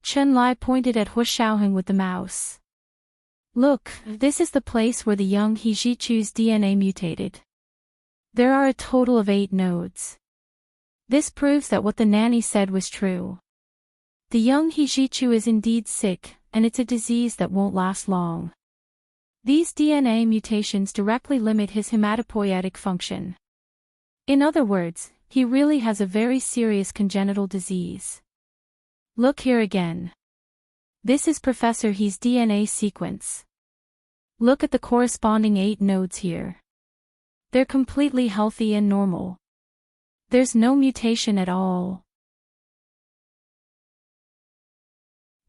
Chen Lai pointed at Hu Xiaoheng with the mouse. Look, this is the place where the young Hijichu's DNA mutated. There are a total of 8 nodes. This proves that what the nanny said was true. The young Hijichu is indeed sick, and it's a disease that won't last long. These DNA mutations directly limit his hematopoietic function. In other words, he really has a very serious congenital disease. Look here again. This is Professor He's DNA sequence. Look at the corresponding 8 nodes here. They're completely healthy and normal. There's no mutation at all.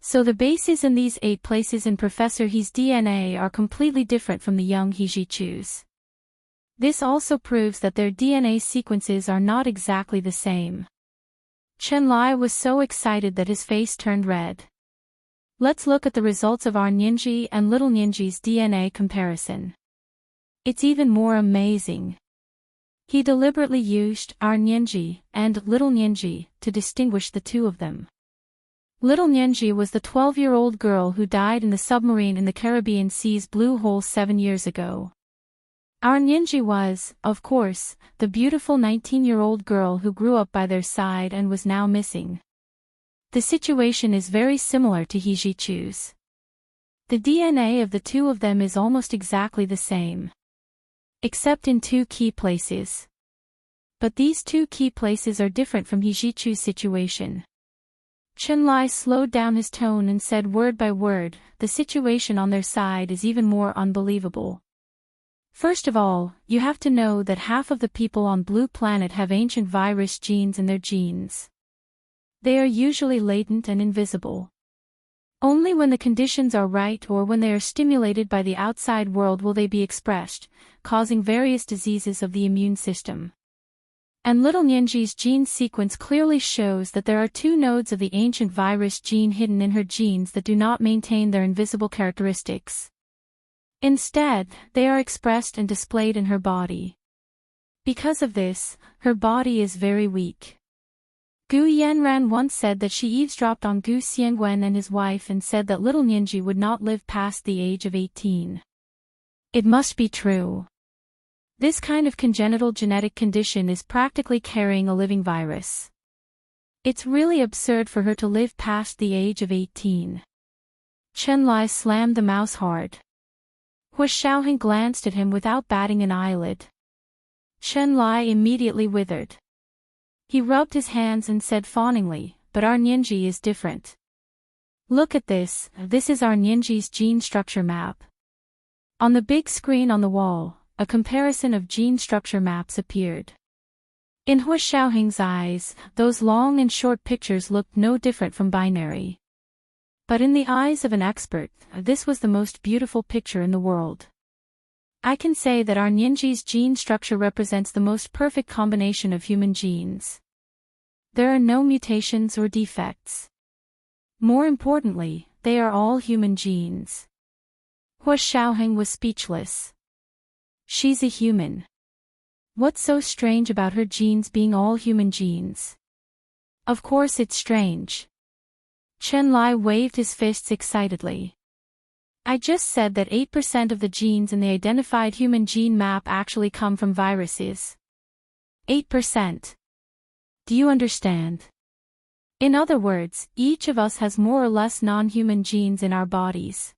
So the bases in these 8 places in Professor He's DNA are completely different from the young Hijichu's. This also proves that their DNA sequences are not exactly the same. Chen Lai was so excited that his face turned red. Let's look at the results of our Ninji and little Ninji's DNA comparison. It's even more amazing. He deliberately used our Ninji and little Ninji to distinguish the two of them. Little Ninji was the 12-year-old girl who died in the submarine in the Caribbean Sea's Blue Hole 7 years ago. Our Ninji was, of course, the beautiful 19-year-old girl who grew up by their side and was now missing. The situation is very similar to Hijichu's. The DNA of the two of them is almost exactly the same. Except in 2 key places. But these 2 key places are different from Hijichu's situation. Chen Lai slowed down his tone and said word by word, the situation on their side is even more unbelievable. First of all, you have to know that half of the people on Blue Planet have ancient virus genes in their genes. They are usually latent and invisible. Only when the conditions are right or when they are stimulated by the outside world will they be expressed, causing various diseases of the immune system. And little Ninji's gene sequence clearly shows that there are 2 nodes of the ancient virus gene hidden in her genes that do not maintain their invisible characteristics. Instead, they are expressed and displayed in her body. Because of this, her body is very weak. Gu Yanran once said that she eavesdropped on Gu Xiangwen and his wife and said that little Ninji would not live past the age of 18. It must be true. This kind of congenital genetic condition is practically carrying a living virus. It's really absurd for her to live past the age of 18. Chen Lai slammed the mouse hard. Hu Xiaoheng glanced at him without batting an eyelid. Chen Lai immediately withered. He rubbed his hands and said fawningly, but our Ninji is different. Look at this is our Ninji's gene structure map. On the big screen on the wall, a comparison of gene structure maps appeared. In Hu Xiaoheng's eyes, those long and short pictures looked no different from binary. But in the eyes of an expert, this was the most beautiful picture in the world. I can say that our Ninji's gene structure represents the most perfect combination of human genes. There are no mutations or defects. More importantly, they are all human genes. Hu Xiaoheng was speechless. She's a human. What's so strange about her genes being all human genes? Of course it's strange. Chen Lai waved his fists excitedly. I just said that 8% of the genes in the identified human gene map actually come from viruses. 8%. Do you understand? In other words, each of us has more or less non-human genes in our bodies.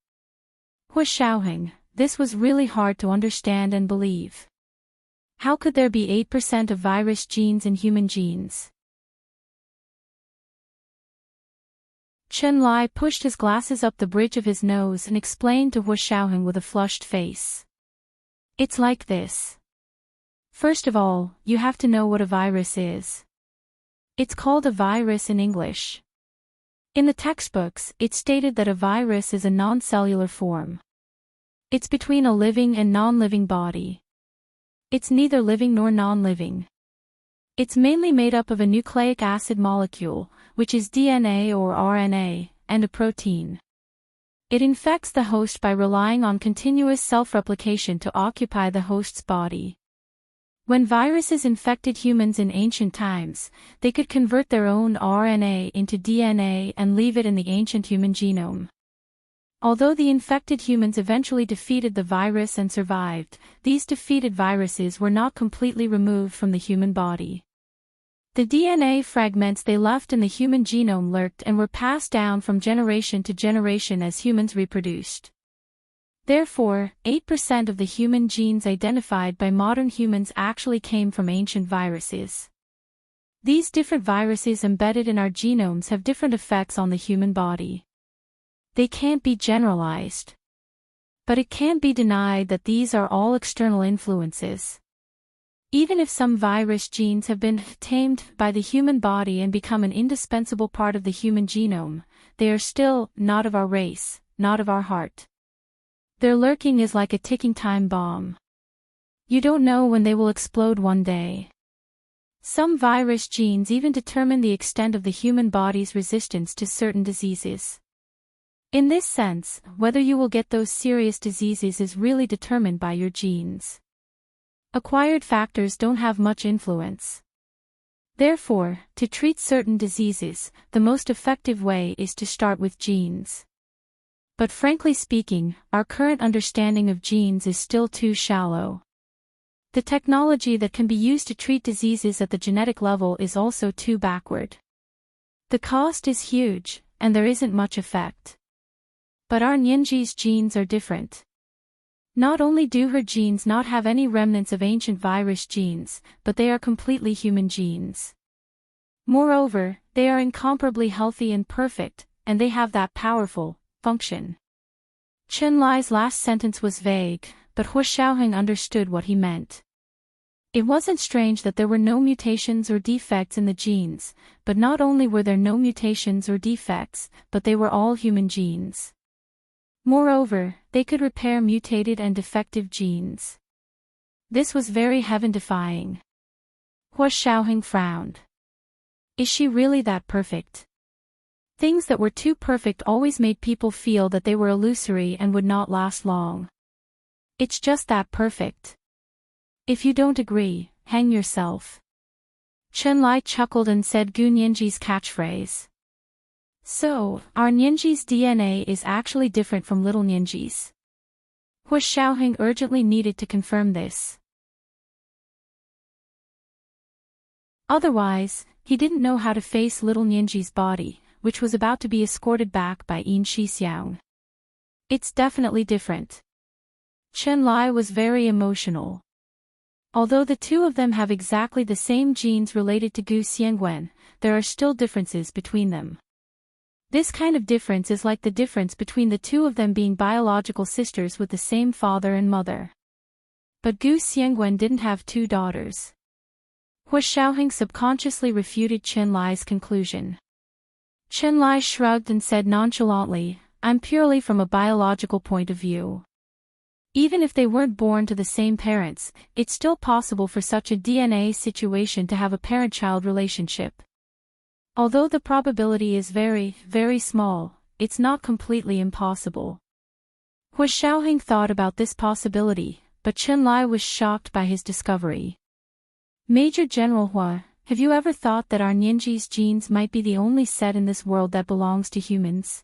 Hu Xiaoheng, this was really hard to understand and believe. How could there be 8% of virus genes in human genes? Chen Lai pushed his glasses up the bridge of his nose and explained to Hu Xiaoheng with a flushed face. It's like this. First of all, you have to know what a virus is. It's called a virus in English. In the textbooks, it's stated that a virus is a non-cellular form. It's between a living and non-living body. It's neither living nor non-living. It's mainly made up of a nucleic acid molecule, which is DNA or RNA, and a protein. It infects the host by relying on continuous self-replication to occupy the host's body. When viruses infected humans in ancient times, they could convert their own RNA into DNA and leave it in the ancient human genome. Although the infected humans eventually defeated the virus and survived, these defeated viruses were not completely removed from the human body. The DNA fragments they left in the human genome lurked and were passed down from generation to generation as humans reproduced. Therefore, 8% of the human genes identified by modern humans actually came from ancient viruses. These different viruses embedded in our genomes have different effects on the human body. They can't be generalized. But it can't be denied that these are all external influences. Even if some virus genes have been tamed by the human body and become an indispensable part of the human genome, they are still not of our race, not of our heart. Their lurking is like a ticking time bomb. You don't know when they will explode one day. Some virus genes even determine the extent of the human body's resistance to certain diseases. In this sense, whether you will get those serious diseases is really determined by your genes. Acquired factors don't have much influence. Therefore, to treat certain diseases, the most effective way is to start with genes. But frankly speaking, our current understanding of genes is still too shallow. The technology that can be used to treat diseases at the genetic level is also too backward. The cost is huge, and there isn't much effect. But our Nianji's genes are different. Not only do her genes not have any remnants of ancient virus genes, but they are completely human genes. Moreover, they are incomparably healthy and perfect, and they have that powerful function. Chen Lai's last sentence was vague, but Hu Xiaoheng understood what he meant. It wasn't strange that there were no mutations or defects in the genes, but not only were there no mutations or defects, but they were all human genes. Moreover, they could repair mutated and defective genes. This was very heaven-defying. Hu Xiaoheng frowned. Is she really that perfect? Things that were too perfect always made people feel that they were illusory and would not last long. It's just that perfect. If you don't agree, hang yourself. Chen Lai chuckled and said Gu Nianji's catchphrase. So, our Nianji's DNA is actually different from little Nianji's. Hu Xiaoheng urgently needed to confirm this. Otherwise, he didn't know how to face little Nianji's body, which was about to be escorted back by Yin Shixiang. It's definitely different. Chen Lai was very emotional. Although the two of them have exactly the same genes related to Gu Xiangwen, there are still differences between them. This kind of difference is like the difference between the two of them being biological sisters with the same father and mother. But Gu Xiangwen didn't have two daughters. Hu Xiaoheng subconsciously refuted Chen Lai's conclusion. Chen Lai shrugged and said nonchalantly, I'm purely from a biological point of view. Even if they weren't born to the same parents, it's still possible for such a DNA situation to have a parent-child relationship. Although the probability is very, very small, it's not completely impossible. Hu Xiaoheng thought about this possibility, but Chen Lai was shocked by his discovery. Major General Hua, have you ever thought that our Nianji's genes might be the only set in this world that belongs to humans?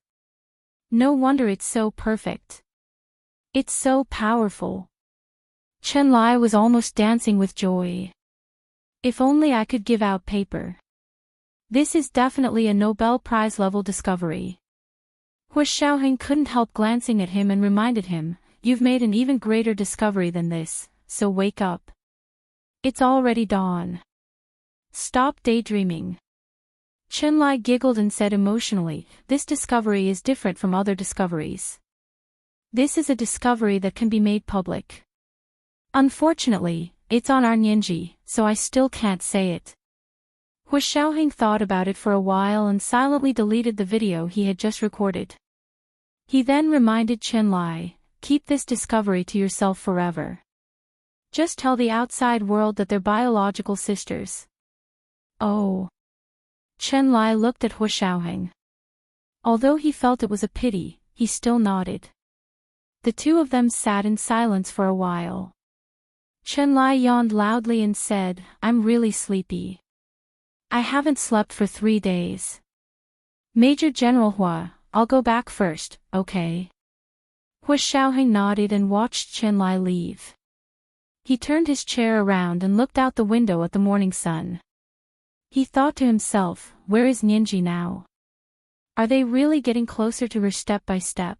No wonder it's so perfect. It's so powerful. Chen Lai was almost dancing with joy. If only I could give out paper. This is definitely a Nobel Prize level discovery. Hu Xiaoheng couldn't help glancing at him and reminded him, you've made an even greater discovery than this, so wake up. It's already dawn. Stop daydreaming. Chenlai giggled and said emotionally, "This discovery is different from other discoveries. This is a discovery that can be made public. Unfortunately, it's on our Nianji, so I still can't say it." Hu Xiaoheng thought about it for a while and silently deleted the video he had just recorded. He then reminded Chenlai, "Keep this discovery to yourself forever. Just tell the outside world that they're biological sisters." Oh. Chenlai looked at Hu Xiaoheng. Although he felt it was a pity, he still nodded. The two of them sat in silence for a while. Chenlai yawned loudly and said, "I'm really sleepy. I haven't slept for 3 days. Major General Hua, I'll go back first, okay?" Hu Xiaoheng nodded and watched Chenlai leave. He turned his chair around and looked out the window at the morning sun. He thought to himself, where is Nianji now? Are they really getting closer to her step by step?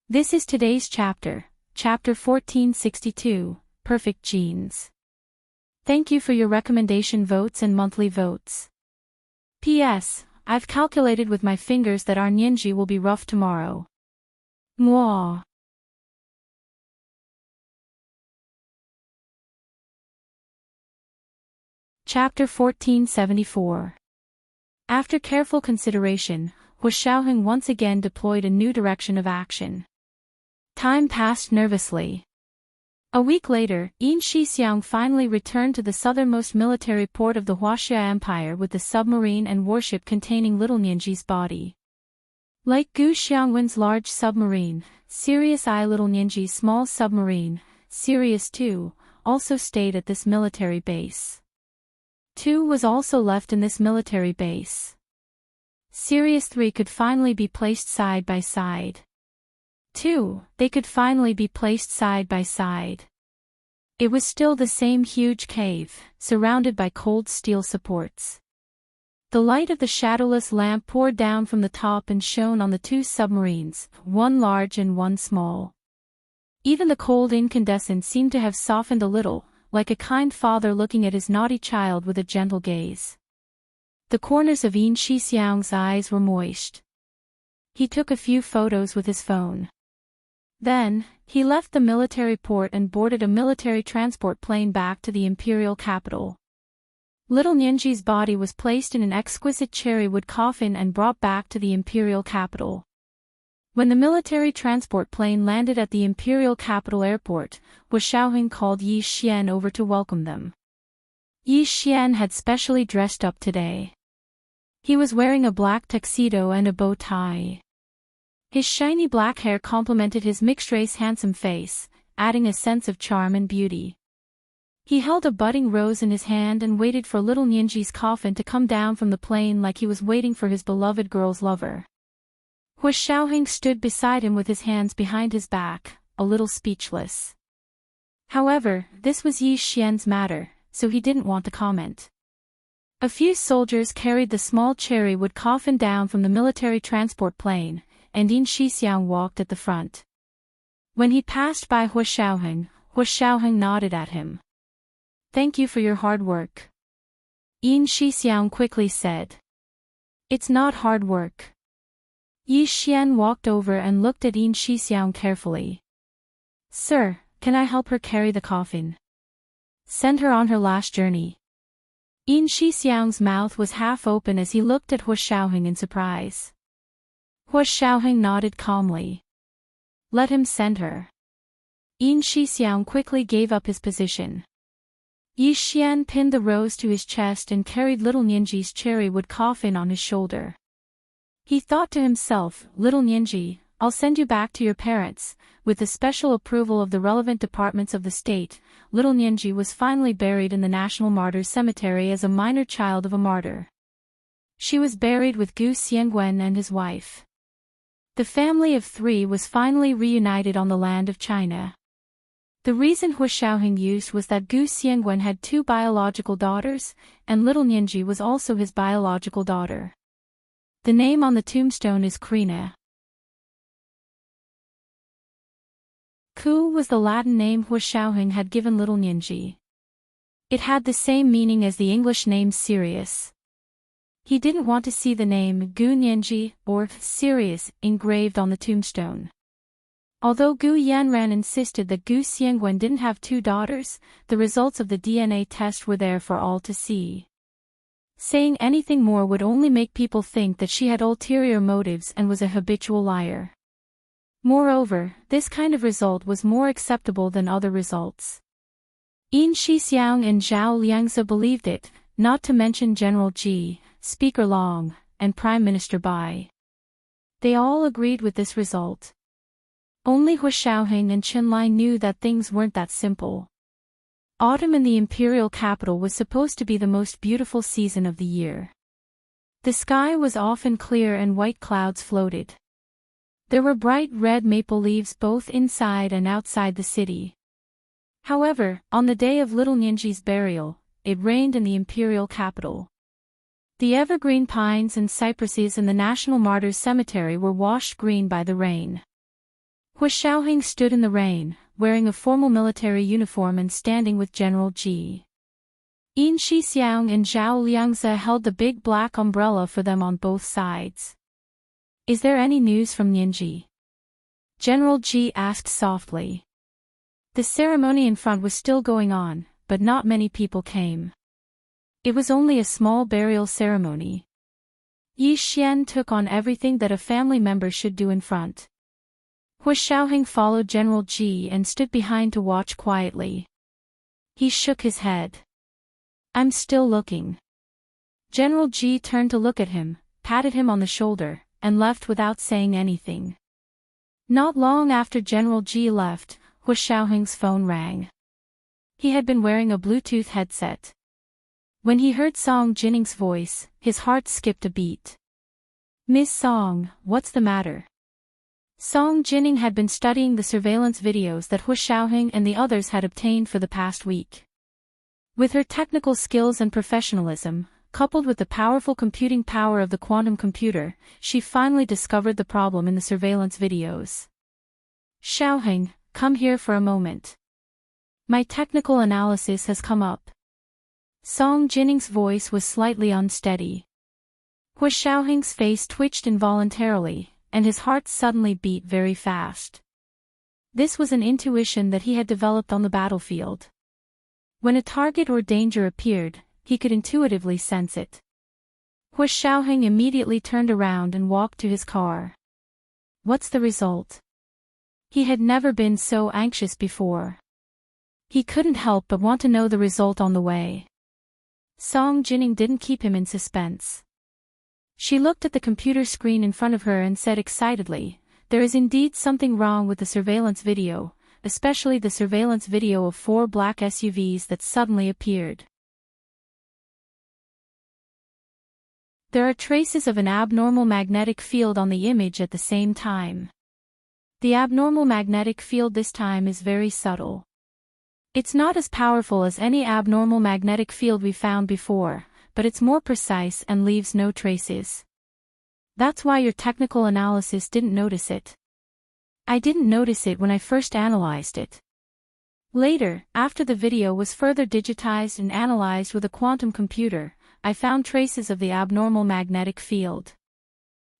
This is today's chapter, chapter 1462, Perfect Genes. Thank you for your recommendation votes and monthly votes. P.S. I've calculated with my fingers that our Nianji will be rough tomorrow. Mwah. Chapter 1474. After careful consideration, Hu Xiaoheng once again deployed a new direction of action. Time passed nervously. A week later, Yin Shixiang finally returned to the southernmost military port of the Huaxia Empire with the submarine and warship containing little Nianji's body. Like Gu Xiangwen's large submarine, Sirius I little Nianji's small submarine, Sirius II, also stayed at this military base. 2 was also left in this military base. Sirius III could finally be placed side by side. 2, they could finally be placed side by side. It was still the same huge cave, surrounded by cold steel supports. The light of the shadowless lamp poured down from the top and shone on the 2 submarines, one large and one small. Even the cold incandescent seemed to have softened a little, like a kind father looking at his naughty child with a gentle gaze. The corners of Yin Shixiang's eyes were moist. He took a few photos with his phone. Then, he left the military port and boarded a military transport plane back to the imperial capital. Little Nianji's body was placed in an exquisite cherry wood coffin and brought back to the imperial capital. When the military transport plane landed at the imperial capital airport, Hu Xiaoheng called Yi Xian over to welcome them. Yi Xian had specially dressed up today. He was wearing a black tuxedo and a bow tie. His shiny black hair complemented his mixed-race handsome face, adding a sense of charm and beauty. He held a budding rose in his hand and waited for little Nianji's coffin to come down from the plane like he was waiting for his beloved girl's lover. Hu Xiaoheng stood beside him with his hands behind his back, a little speechless. However, this was Yi Xian's matter, so he didn't want to comment. A few soldiers carried the small cherry wood coffin down from the military transport plane, and Yin Shixiang walked at the front. When he passed by Hu Xiaoheng nodded at him. "Thank you for your hard work." Yin Shixiang quickly said. "It's not hard work." Yi Xian walked over and looked at Yin Shixiang carefully. "Sir, can I help her carry the coffin? Send her on her last journey." Yin Shixiang's mouth was half open as he looked at Hu Xiaoheng in surprise. Hu Xiaoheng nodded calmly. "Let him send her." Yin Shixiang quickly gave up his position. Yi Xian pinned the rose to his chest and carried little Nianji's cherry wood coffin on his shoulder. He thought to himself, "Little Nianji, I'll send you back to your parents." With the special approval of the relevant departments of the state, little Nianji was finally buried in the National Martyrs Cemetery as a minor child of a martyr. She was buried with Gu Xiangwen and his wife. The family of 3 was finally reunited on the land of China. The reason Hu Xiaoheng used was that Gu Xiangwen had 2 biological daughters, and little Nianji was also his biological daughter. The name on the tombstone is Krina. Ku was the Latin name Hu Xiaoheng had given little Nianji. It had the same meaning as the English name Sirius. He didn't want to see the name Gu Nianji, or serious, engraved on the tombstone. Although Gu Yanran insisted that Gu Xiangwen didn't have two daughters, the results of the DNA test were there for all to see. Saying anything more would only make people think that she had ulterior motives and was a habitual liar. Moreover, this kind of result was more acceptable than other results. Yin Shixiang and Zhao Liangzi believed it, not to mention General Ji, Speaker Long, and Prime Minister Bai. They all agreed with this result. Only Hu Xiaoheng and Qinlai knew that things weren't that simple. Autumn in the imperial capital was supposed to be the most beautiful season of the year. The sky was often clear and white clouds floated. There were bright red maple leaves both inside and outside the city. However, on the day of little Ninji's burial, it rained in the imperial capital. The evergreen pines and cypresses in the National Martyrs Cemetery were washed green by the rain. Hu Xiaoheng stood in the rain, wearing a formal military uniform and standing with General Ji. Yin Shixiang and Zhao Liangzi held the big black umbrella for them on both sides. "Is there any news from Ninji?" General Ji asked softly. The ceremony in front was still going on, but not many people came. It was only a small burial ceremony. Yi Xian took on everything that a family member should do in front. Hu Xiaoheng followed General Ji and stood behind to watch quietly. He shook his head. "I'm still looking." General Ji turned to look at him, patted him on the shoulder, and left without saying anything. Not long after General Ji left, Hu Xiaoheng's phone rang. He had been wearing a Bluetooth headset. When he heard Song Jinning's voice, his heart skipped a beat. "Miss Song, what's the matter?" Song Jinning had been studying the surveillance videos that Hu Xiaoheng and the others had obtained for the past week. With her technical skills and professionalism, coupled with the powerful computing power of the quantum computer, she finally discovered the problem in the surveillance videos. "Xiaoheng, come here for a moment. My technical analysis has come up." Song Jinning's voice was slightly unsteady. Hu Xiaoheng's face twitched involuntarily, and his heart suddenly beat very fast. This was an intuition that he had developed on the battlefield. When a target or danger appeared, he could intuitively sense it. Hu Xiaoheng immediately turned around and walked to his car. What's the result? He had never been so anxious before. He couldn't help but want to know the result on the way. Song Jinning didn't keep him in suspense. She looked at the computer screen in front of her and said excitedly, "There is indeed something wrong with the surveillance video, especially the surveillance video of 4 black SUVs that suddenly appeared. There are traces of an abnormal magnetic field on the image at the same time. The abnormal magnetic field this time is very subtle. It's not as powerful as any abnormal magnetic field we found before, but it's more precise and leaves no traces. That's why your technical analysis didn't notice it. I didn't notice it when I first analyzed it. Later, after the video was further digitized and analyzed with a quantum computer, I found traces of the abnormal magnetic field.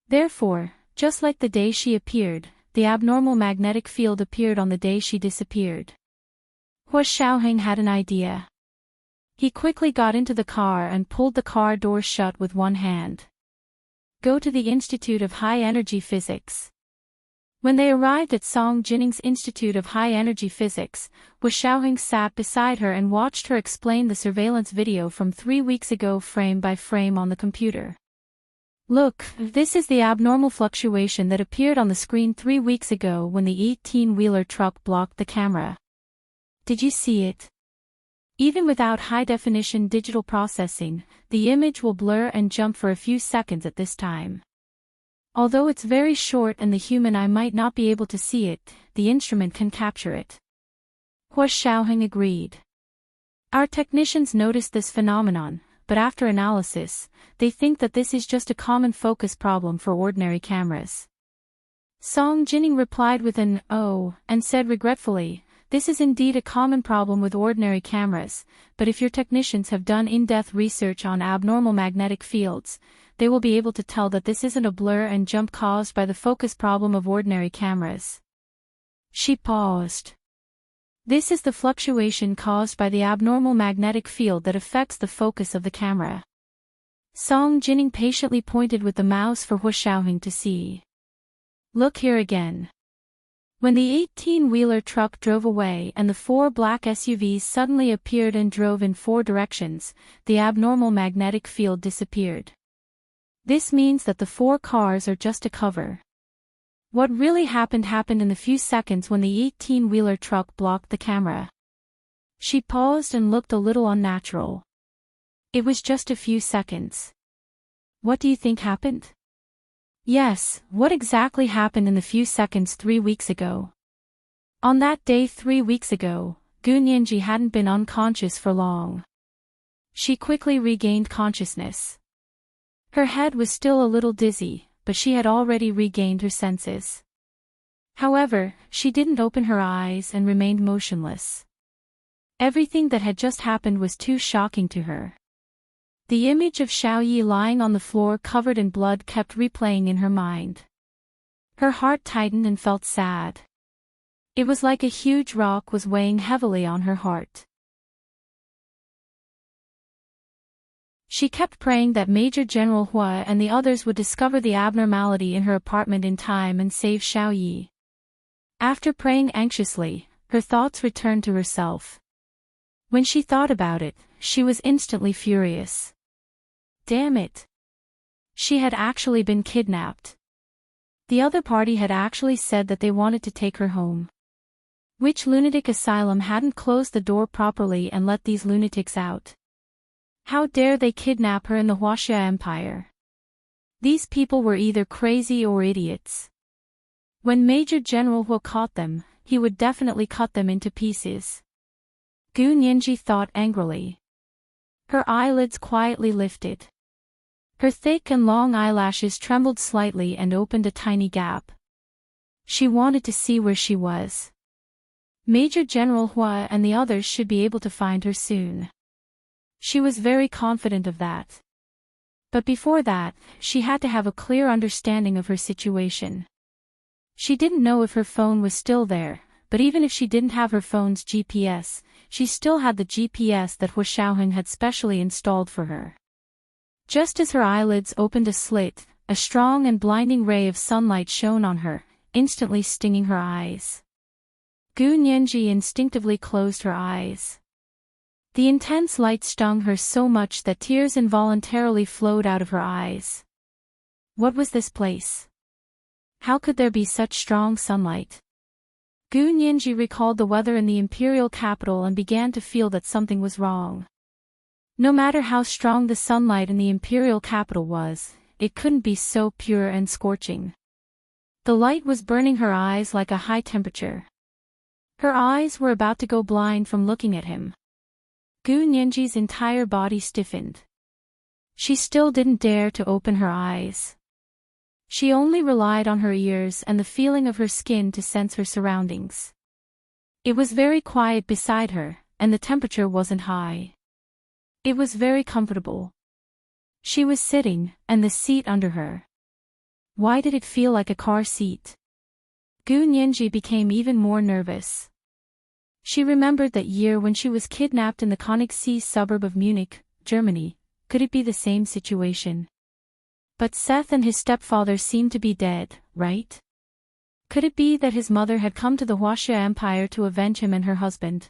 Therefore, just like the day she appeared, the abnormal magnetic field appeared on the day she disappeared." Hu Xiaoheng had an idea. He quickly got into the car and pulled the car door shut with one hand. "Go to the Institute of High Energy Physics." When they arrived at Song Jinning's Institute of High Energy Physics, Hu Xiaoheng sat beside her and watched her explain the surveillance video from 3 weeks ago frame by frame on the computer. "Look, this is the abnormal fluctuation that appeared on the screen 3 weeks ago when the 18-wheeler truck blocked the camera. Did you see it? Even without high-definition digital processing, the image will blur and jump for a few seconds at this time. Although it's very short and the human eye might not be able to see it, the instrument can capture it." Hu Xiaoheng agreed. "Our technicians noticed this phenomenon, but after analysis, they think that this is just a common focus problem for ordinary cameras." Song Jinning replied with an "oh," and said regretfully, This is indeed a common problem with ordinary cameras, but if your technicians have done in-depth research on abnormal magnetic fields, they will be able to tell that this isn't a blur and jump caused by the focus problem of ordinary cameras. She paused. This is the fluctuation caused by the abnormal magnetic field that affects the focus of the camera. Song Jining patiently pointed with the mouse for Hu Xiaoheng to see. Look here again. When the 18-wheeler truck drove away and the 4 black SUVs suddenly appeared and drove in 4 directions, the abnormal magnetic field disappeared. This means that the 4 cars are just a cover. What really happened in the few seconds when the 18-wheeler truck blocked the camera. She paused and looked a little unnatural. It was just a few seconds. What do you think happened? Yes, what exactly happened in the few seconds 3 weeks ago? On that day 3 weeks ago, Gu Nianji hadn't been unconscious for long. She quickly regained consciousness. Her head was still a little dizzy, but she had already regained her senses. However, she didn't open her eyes and remained motionless. Everything that had just happened was too shocking to her. The image of Xiao Yi lying on the floor covered in blood kept replaying in her mind. Her heart tightened and felt sad. It was like a huge rock was weighing heavily on her heart. She kept praying that Major General Hua and the others would discover the abnormality in her apartment in time and save Xiao Yi. After praying anxiously, her thoughts returned to herself. When she thought about it, she was instantly furious. Damn it! She had actually been kidnapped. The other party had actually said that they wanted to take her home. Which lunatic asylum hadn't closed the door properly and let these lunatics out? How dare they kidnap her in the Huaxia Empire? These people were either crazy or idiots. When Major General Hu caught them, he would definitely cut them into pieces. Gu Nianji thought angrily. Her eyelids quietly lifted. Her thick and long eyelashes trembled slightly and opened a tiny gap. She wanted to see where she was. Major General Hua and the others should be able to find her soon. She was very confident of that. But before that, she had to have a clear understanding of her situation. She didn't know if her phone was still there, but even if she didn't have her phone's GPS, she still had the GPS that Hu Xiaoheng had specially installed for her. Just as her eyelids opened a slit, a strong and blinding ray of sunlight shone on her, instantly stinging her eyes. Gu Nianji instinctively closed her eyes. The intense light stung her so much that tears involuntarily flowed out of her eyes. What was this place? How could there be such strong sunlight? Gu Nianji recalled the weather in the imperial capital and began to feel that something was wrong. No matter how strong the sunlight in the imperial capital was, it couldn't be so pure and scorching. The light was burning her eyes like a high temperature. Her eyes were about to go blind from looking at him. Gu Nianji's entire body stiffened. She still didn't dare to open her eyes. She only relied on her ears and the feeling of her skin to sense her surroundings. It was very quiet beside her, and the temperature wasn't high. It was very comfortable. She was sitting, and the seat under her. Why did it feel like a car seat? Gu Nianji became even more nervous. She remembered that year when she was kidnapped in the Königssee suburb of Munich, Germany. Could it be the same situation? But Seth and his stepfather seemed to be dead, right? Could it be that his mother had come to the Huaxia Empire to avenge him and her husband?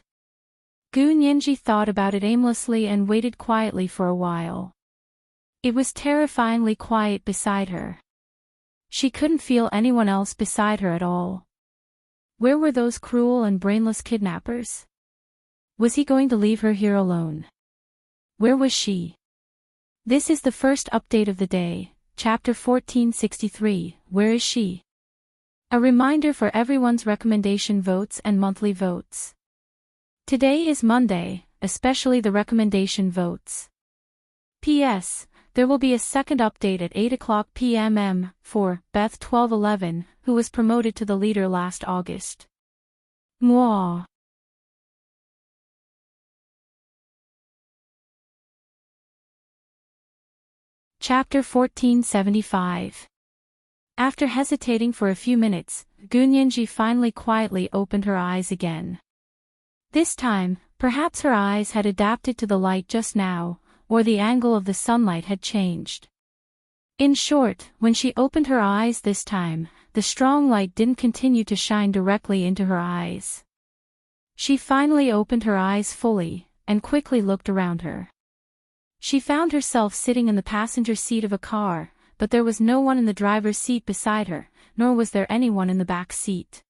Gu Nianji thought about it aimlessly and waited quietly for a while. It was terrifyingly quiet beside her. She couldn't feel anyone else beside her at all. Where were those cruel and brainless kidnappers? Was he going to leave her here alone? Where was she? This is the first update of the day, Chapter 1463, Where is she? A reminder for everyone's recommendation votes and monthly votes. Today is Monday, especially the recommendation votes. P.S. There will be a second update at 8 o'clock p.m. for Beth 1211, who was promoted to the leader last August. Mwah. Chapter 1475. After hesitating for a few minutes, Gunyanji finally quietly opened her eyes again. This time, perhaps her eyes had adapted to the light just now, or the angle of the sunlight had changed. In short, when she opened her eyes this time, the strong light didn't continue to shine directly into her eyes. She finally opened her eyes fully, and quickly looked around her. She found herself sitting in the passenger seat of a car, but there was no one in the driver's seat beside her, nor was there anyone in the back seat.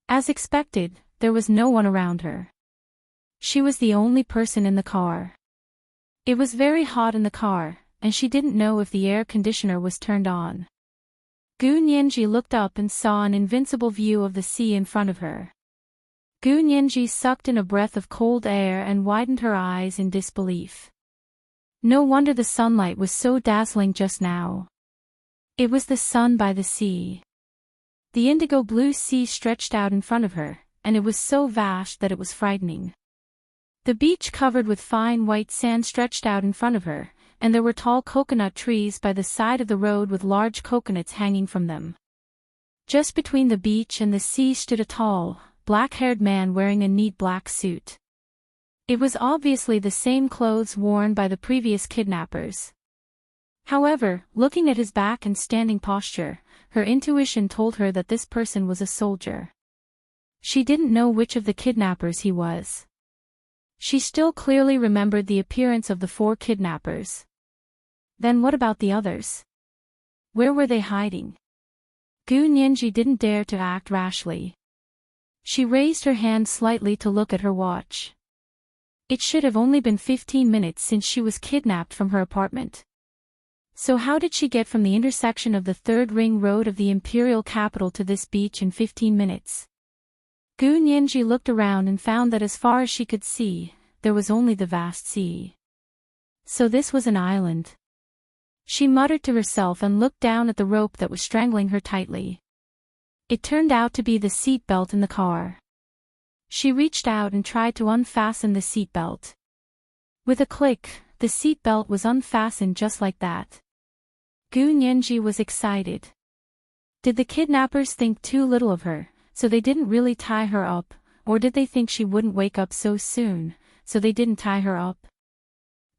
As expected, there was no one around her. She was the only person in the car. It was very hot in the car, and she didn't know if the air conditioner was turned on. Gunyanji looked up and saw an invincible view of the sea in front of her. Gunyanji sucked in a breath of cold air and widened her eyes in disbelief. No wonder the sunlight was so dazzling just now. It was the sun by the sea. The indigo blue sea stretched out in front of her, and it was so vast that it was frightening. The beach covered with fine white sand stretched out in front of her, and there were tall coconut trees by the side of the road with large coconuts hanging from them. Just between the beach and the sea stood a tall, black-haired man wearing a neat black suit. It was obviously the same clothes worn by the previous kidnappers. However, looking at his back and standing posture, her intuition told her that this person was a soldier. She didn't know which of the kidnappers he was. She still clearly remembered the appearance of the 4 kidnappers. Then what about the others? Where were they hiding? Gunyanji didn't dare to act rashly. She raised her hand slightly to look at her watch. It should have only been 15 minutes since she was kidnapped from her apartment. So how did she get from the intersection of the 3rd ring road of the imperial capital to this beach in 15 minutes? Gunyanji looked around and found that as far as she could see, there was only the vast sea. So this was an island. She muttered to herself and looked down at the rope that was strangling her tightly. It turned out to be the seat belt in the car. She reached out and tried to unfasten the seat belt. With a click, the seat belt was unfastened just like that. Gunyanji was excited. Did the kidnappers think too little of her, so they didn't really tie her up, or did they think she wouldn't wake up so soon, so they didn't tie her up?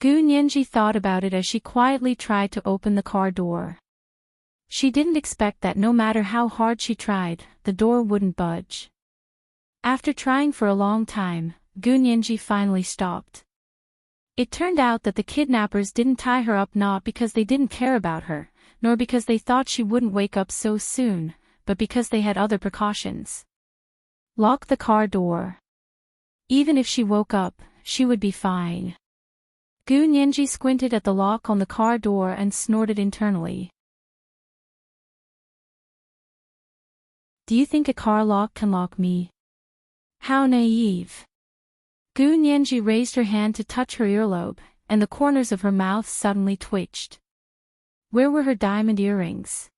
Gunyanji thought about it as she quietly tried to open the car door. She didn't expect that no matter how hard she tried, the door wouldn't budge. After trying for a long time, Gunyanji finally stopped. It turned out that the kidnappers didn't tie her up not because they didn't care about her, nor because they thought she wouldn't wake up so soon, but because they had other precautions. Lock the car door. Even if she woke up, she would be fine. Gunyanji squinted at the lock on the car door and snorted internally. Do you think a car lock can lock me? How naive. Gunyanji raised her hand to touch her earlobe, and the corners of her mouth suddenly twitched. Where were her diamond earrings?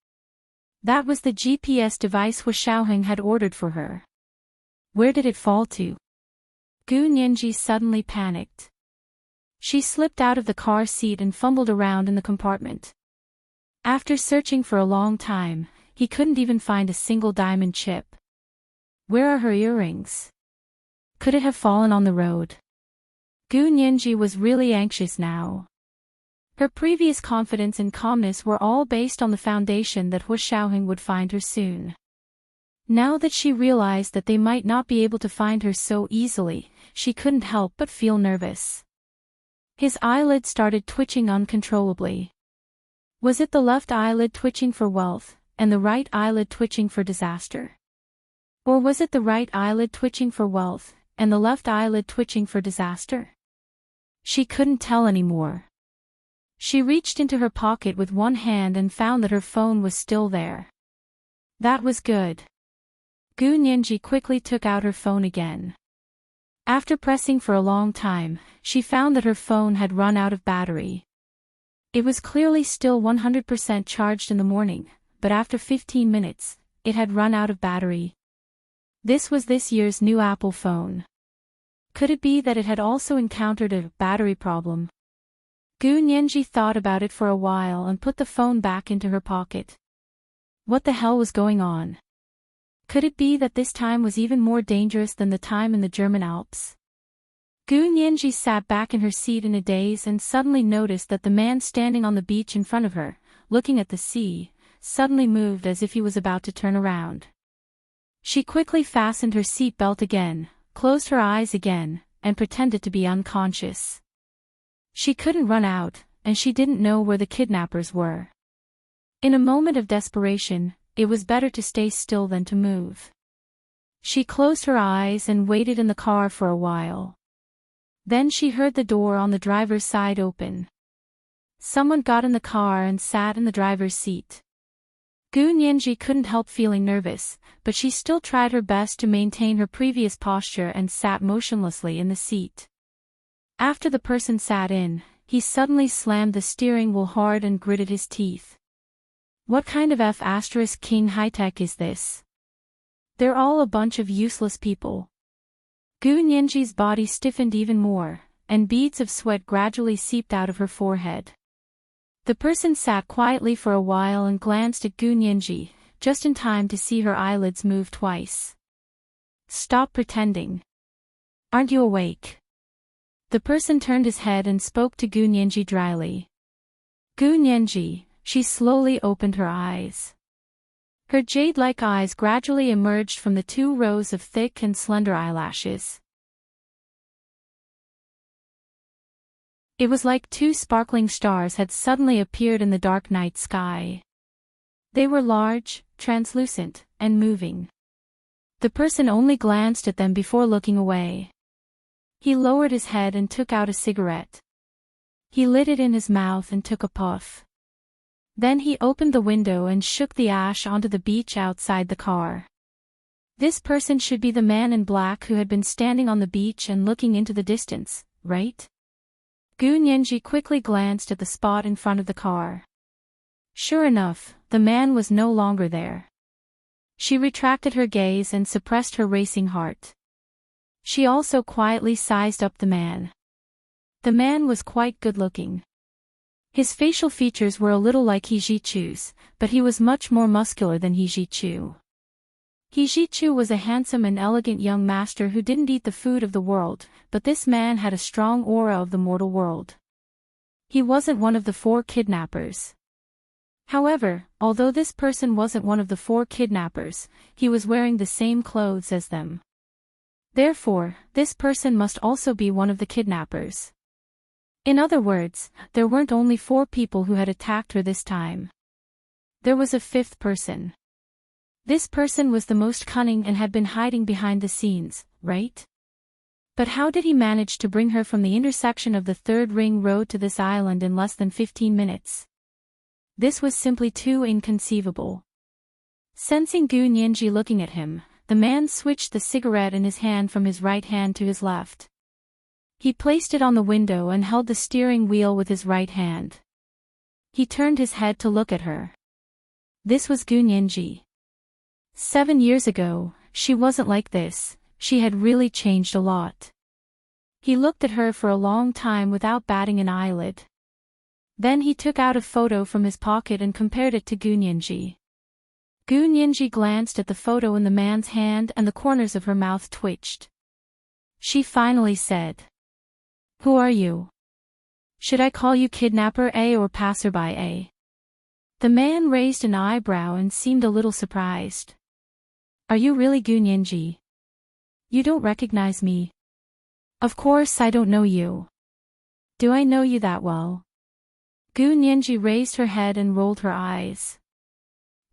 That was the GPS device Hu Xiaoheng had ordered for her. Where did it fall to? Gunyanji suddenly panicked. She slipped out of the car seat and fumbled around in the compartment. After searching for a long time, he couldn't even find a single diamond chip. Where are her earrings? Could it have fallen on the road? Gunyanji was really anxious now. Her previous confidence and calmness were all based on the foundation that Hu Xiaoheng would find her soon. Now that she realized that they might not be able to find her so easily, she couldn't help but feel nervous. His eyelid started twitching uncontrollably. Was it the left eyelid twitching for wealth, and the right eyelid twitching for disaster? Or was it the right eyelid twitching for wealth, and the left eyelid twitching for disaster? She couldn't tell anymore. She reached into her pocket with one hand and found that her phone was still there. That was good. Gunyanji quickly took out her phone again. After pressing for a long time, she found that her phone had run out of battery. It was clearly still 100% charged in the morning, but after 15 minutes, it had run out of battery. This was this year's new Apple phone. Could it be that it had also encountered a battery problem? Gu Nianji thought about it for a while and put the phone back into her pocket. What the hell was going on? Could it be that this time was even more dangerous than the time in the German Alps? Gu Nianji sat back in her seat in a daze and suddenly noticed that the man standing on the beach in front of her, looking at the sea, suddenly moved as if he was about to turn around. She quickly fastened her seat belt again, closed her eyes again, and pretended to be unconscious. She couldn't run out, and she didn't know where the kidnappers were. In a moment of desperation, it was better to stay still than to move. She closed her eyes and waited in the car for a while. Then she heard the door on the driver's side open. Someone got in the car and sat in the driver's seat. Gu Nianji couldn't help feeling nervous, but she still tried her best to maintain her previous posture and sat motionlessly in the seat. After the person sat in, he suddenly slammed the steering wheel hard and gritted his teeth. What kind of F***king high-tech is this? They're all a bunch of useless people. Gu Nianji's body stiffened even more, and beads of sweat gradually seeped out of her forehead. The person sat quietly for a while and glanced at Gu Nianji, just in time to see her eyelids move twice. Stop pretending. Aren't you awake? The person turned his head and spoke to Gu Nianji dryly. Gu Nianji, she slowly opened her eyes. Her jade-like eyes gradually emerged from the 2 rows of thick and slender eyelashes. It was like 2 sparkling stars had suddenly appeared in the dark night sky. They were large, translucent, and moving. The person only glanced at them before looking away. He lowered his head and took out a cigarette. He lit it in his mouth and took a puff. Then he opened the window and shook the ash onto the beach outside the car. This person should be the man in black who had been standing on the beach and looking into the distance, right? Gu Nianji quickly glanced at the spot in front of the car. Sure enough, the man was no longer there. She retracted her gaze and suppressed her racing heart. She also quietly sized up the man. The man was quite good-looking. His facial features were a little like He Jichu's, but he was much more muscular than He Jichu. He Jichu was a handsome and elegant young master who didn't eat the food of the world, but this man had a strong aura of the mortal world. He wasn't one of the 4 kidnappers. However, although this person wasn't one of the 4 kidnappers, he was wearing the same clothes as them. Therefore, this person must also be one of the kidnappers. In other words, there weren't only 4 people who had attacked her this time. There was a 5th person. This person was the most cunning and had been hiding behind the scenes, right? But how did he manage to bring her from the intersection of the 3rd ring road to this island in less than 15 minutes? This was simply too inconceivable. Sensing Gu Nianji looking at him, the man switched the cigarette in his hand from his right hand to his left. He placed it on the window and held the steering wheel with his right hand. He turned his head to look at her. This was Gu Nianji. 7 years ago, she wasn't like this, she had really changed a lot. He looked at her for a long time without batting an eyelid. Then he took out a photo from his pocket and compared it to Gu Nianji. Gu Nianji glanced at the photo in the man's hand and the corners of her mouth twitched. She finally said, "Who are you? Should I call you Kidnapper A or Passerby A?" The man raised an eyebrow and seemed a little surprised. "Are you really Gu Nianji? You don't recognize me?" "Of course I don't know you. Do I know you that well?" Gu Nianji raised her head and rolled her eyes.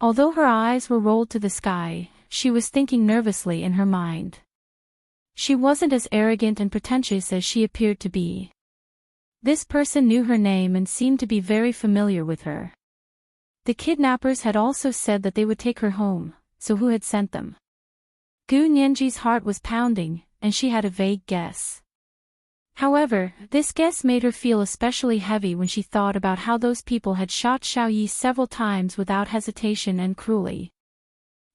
Although her eyes were rolled to the sky, she was thinking nervously in her mind. She wasn't as arrogant and pretentious as she appeared to be. This person knew her name and seemed to be very familiar with her. The kidnappers had also said that they would take her home, so who had sent them? Gu Nianji's heart was pounding, and she had a vague guess. However, this guess made her feel especially heavy when she thought about how those people had shot Xiaoyi several times without hesitation and cruelly.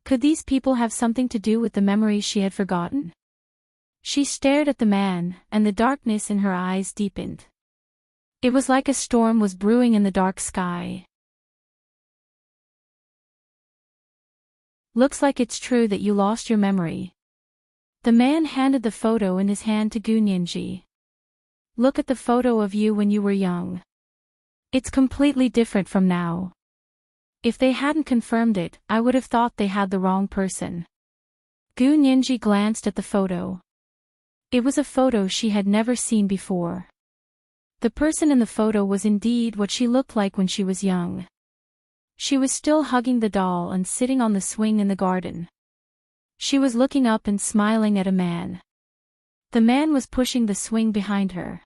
Could these people have something to do with the memories she had forgotten? She stared at the man, and the darkness in her eyes deepened. It was like a storm was brewing in the dark sky. Looks like it's true that you lost your memory. The man handed the photo in his hand to Gu Nianji. Look at the photo of you when you were young. It's completely different from now. If they hadn't confirmed it, I would have thought they had the wrong person. Gu Nianji glanced at the photo. It was a photo she had never seen before. The person in the photo was indeed what she looked like when she was young. She was still hugging the doll and sitting on the swing in the garden. She was looking up and smiling at a man. The man was pushing the swing behind her.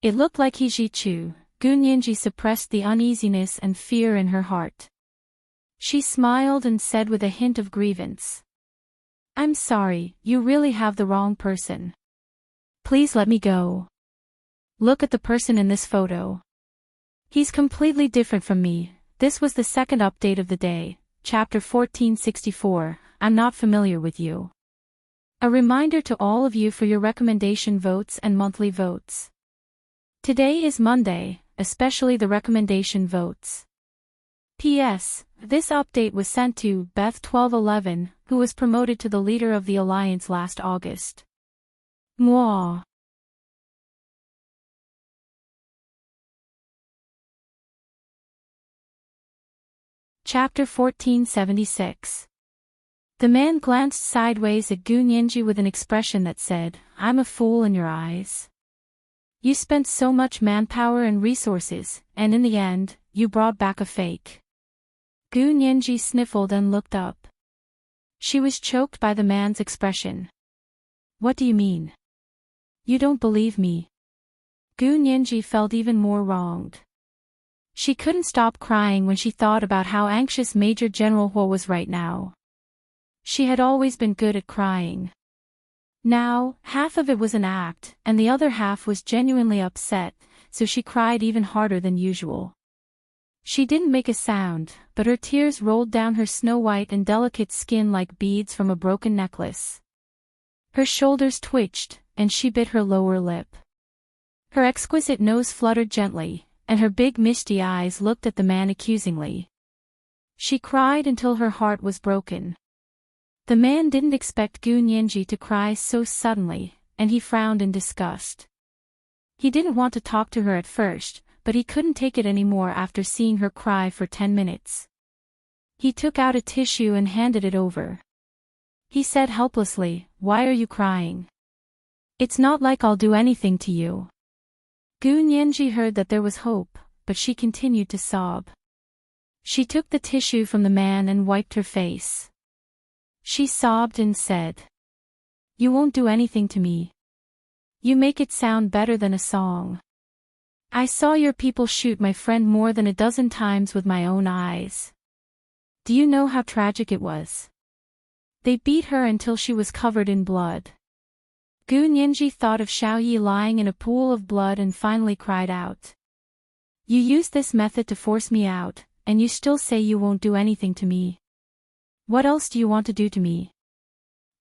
It looked like He Ji-chu. Gu Nianji suppressed the uneasiness and fear in her heart. She smiled and said with a hint of grievance, "I'm sorry, you really have the wrong person. Please let me go. Look at the person in this photo. He's completely different from me." This was the second update of the day, chapter 1464, I'm not familiar with you. A reminder to all of you for your recommendation votes and monthly votes. Today is Monday, especially the recommendation votes. P.S. This update was sent to Beth1211, who was promoted to the leader of the Alliance last August. Mwah. Chapter 1476. The man glanced sideways at Gu Nianji with an expression that said, "I'm a fool in your eyes. You spent so much manpower and resources, and in the end, you brought back a fake." Gu Nianji sniffled and looked up. She was choked by the man's expression. "What do you mean? You don't believe me?" Gu Nianji felt even more wronged. She couldn't stop crying when she thought about how anxious Major General Huo was right now. She had always been good at crying. Now, half of it was an act, and the other half was genuinely upset, so she cried even harder than usual. She didn't make a sound, but her tears rolled down her snow-white and delicate skin like beads from a broken necklace. Her shoulders twitched, and she bit her lower lip. Her exquisite nose fluttered gently, and her big misty eyes looked at the man accusingly. She cried until her heart was broken. The man didn't expect Gu Nianji to cry so suddenly, and he frowned in disgust. He didn't want to talk to her at first, but he couldn't take it anymore after seeing her cry for 10 minutes. He took out a tissue and handed it over. He said helplessly, "Why are you crying? It's not like I'll do anything to you." Gu Nianji heard that there was hope, but she continued to sob. She took the tissue from the man and wiped her face. She sobbed and said, "You won't do anything to me. You make it sound better than a song. I saw your people shoot my friend more than a dozen times with my own eyes. Do you know how tragic it was? They beat her until she was covered in blood." Gu Nianji thought of Xiaoyi lying in a pool of blood and finally cried out. "You used this method to force me out, and you still say you won't do anything to me. What else do you want to do to me?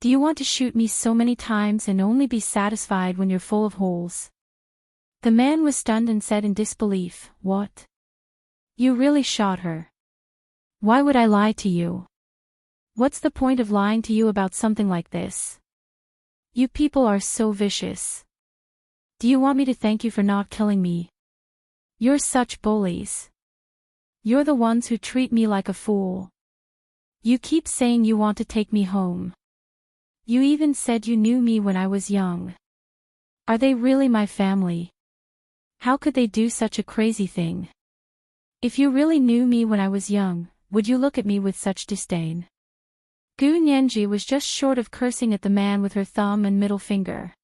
Do you want to shoot me so many times and only be satisfied when you're full of holes?" The man was stunned and said in disbelief, "What? You really shot her? Why would I lie to you? What's the point of lying to you about something like this? You people are so vicious. Do you want me to thank you for not killing me? You're such bullies. You're the ones who treat me like a fool. You keep saying you want to take me home. You even said you knew me when I was young. Are they really my family? How could they do such a crazy thing? If you really knew me when I was young, would you look at me with such disdain?" Gu Nianji was just short of cursing at the man with her thumb and middle finger.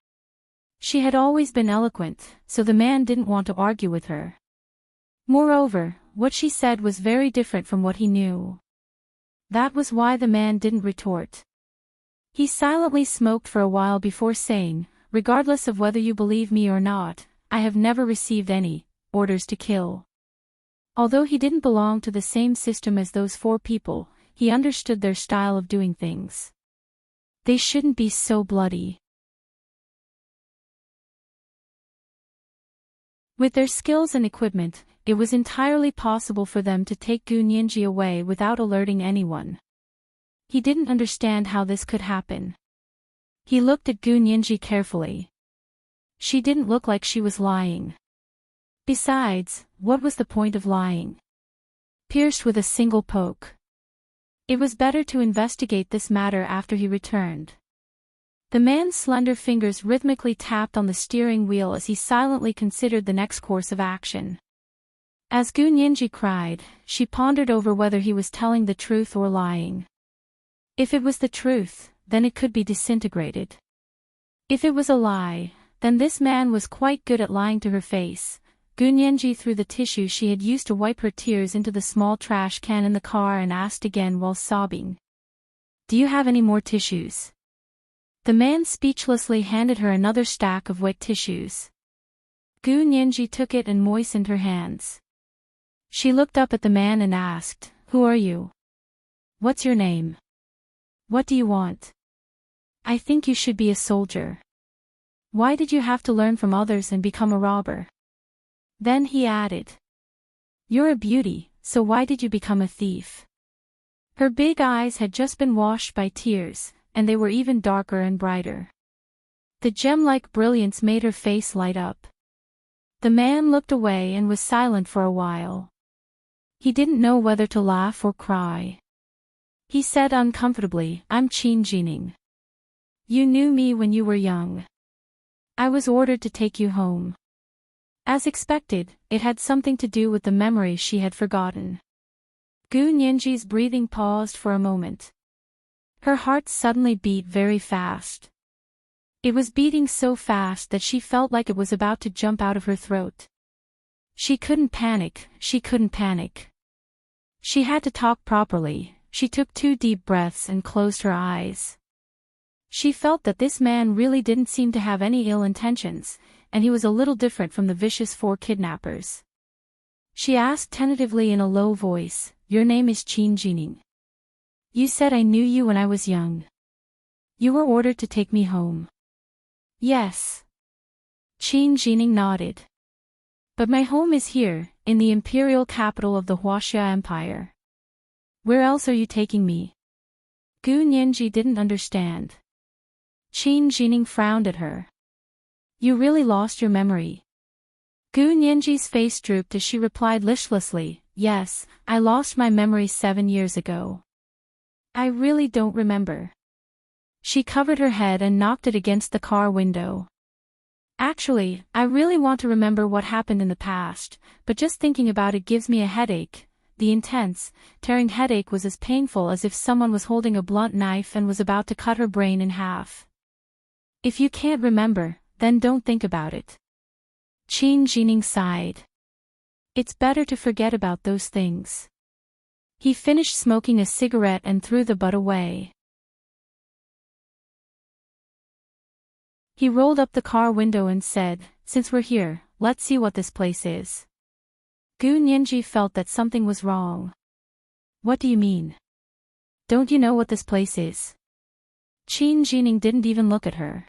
She had always been eloquent, so the man didn't want to argue with her. Moreover, what she said was very different from what he knew. That was why the man didn't retort. He silently smoked for a while before saying, "Regardless of whether you believe me or not, I have never received any orders to kill." Although he didn't belong to the same system as those 4 people, he understood their style of doing things. They shouldn't be so bloody. With their skills and equipment, it was entirely possible for them to take Gu Nianji away without alerting anyone. He didn't understand how this could happen. He looked at Gu Nianji carefully. She didn't look like she was lying. Besides, what was the point of lying? Pierced with a single poke. It was better to investigate this matter after he returned. The man's slender fingers rhythmically tapped on the steering wheel as he silently considered the next course of action. As Gu Nianji cried, she pondered over whether he was telling the truth or lying. If it was the truth, then it could be disintegrated. If it was a lie, then this man was quite good at lying to her face. Gu Nianji threw the tissue she had used to wipe her tears into the small trash can in the car and asked again while sobbing. "Do you have any more tissues?" The man speechlessly handed her another stack of wet tissues. Gu Nianji took it and moistened her hands. She looked up at the man and asked, "Who are you? What's your name? What do you want?" "I think you should be a soldier. Why did you have to learn from others and become a robber?" Then he added, "You're a beauty, so why did you become a thief?" Her big eyes had just been washed by tears, and they were even darker and brighter. The gem-like brilliance made her face light up. The man looked away and was silent for a while. He didn't know whether to laugh or cry. He said uncomfortably, "I'm Qin Jining. You knew me when you were young. I was ordered to take you home." As expected, it had something to do with the memory she had forgotten. Gu Nianji's breathing paused for a moment. Her heart suddenly beat very fast. It was beating so fast that she felt like it was about to jump out of her throat. She couldn't panic, she couldn't panic. She had to talk properly. She took 2 deep breaths and closed her eyes. She felt that this man really didn't seem to have any ill intentions, and he was a little different from the vicious 4 kidnappers. She asked tentatively in a low voice, "Your name is Qin Jining. You said I knew you when I was young. You were ordered to take me home." "Yes." Qin Jining nodded. "But my home is here, in the imperial capital of the Huaxia Empire. Where else are you taking me?" Gu Nianji didn't understand. Qin Jining frowned at her. "You really lost your memory." Gu Nianji's face drooped as she replied listlessly, "Yes, I lost my memory 7 years ago. I really don't remember." She covered her head and knocked it against the car window. "Actually, I really want to remember what happened in the past, but just thinking about it gives me a headache." The intense, tearing headache was as painful as if someone was holding a blunt knife and was about to cut her brain in half. "If you can't remember, then don't think about it." Qin Jining sighed. "It's better to forget about those things." He finished smoking a cigarette and threw the butt away. He rolled up the car window and said, "Since we're here, let's see what this place is." Gu Nianji felt that something was wrong. "What do you mean? Don't you know what this place is?" Qin Jining didn't even look at her.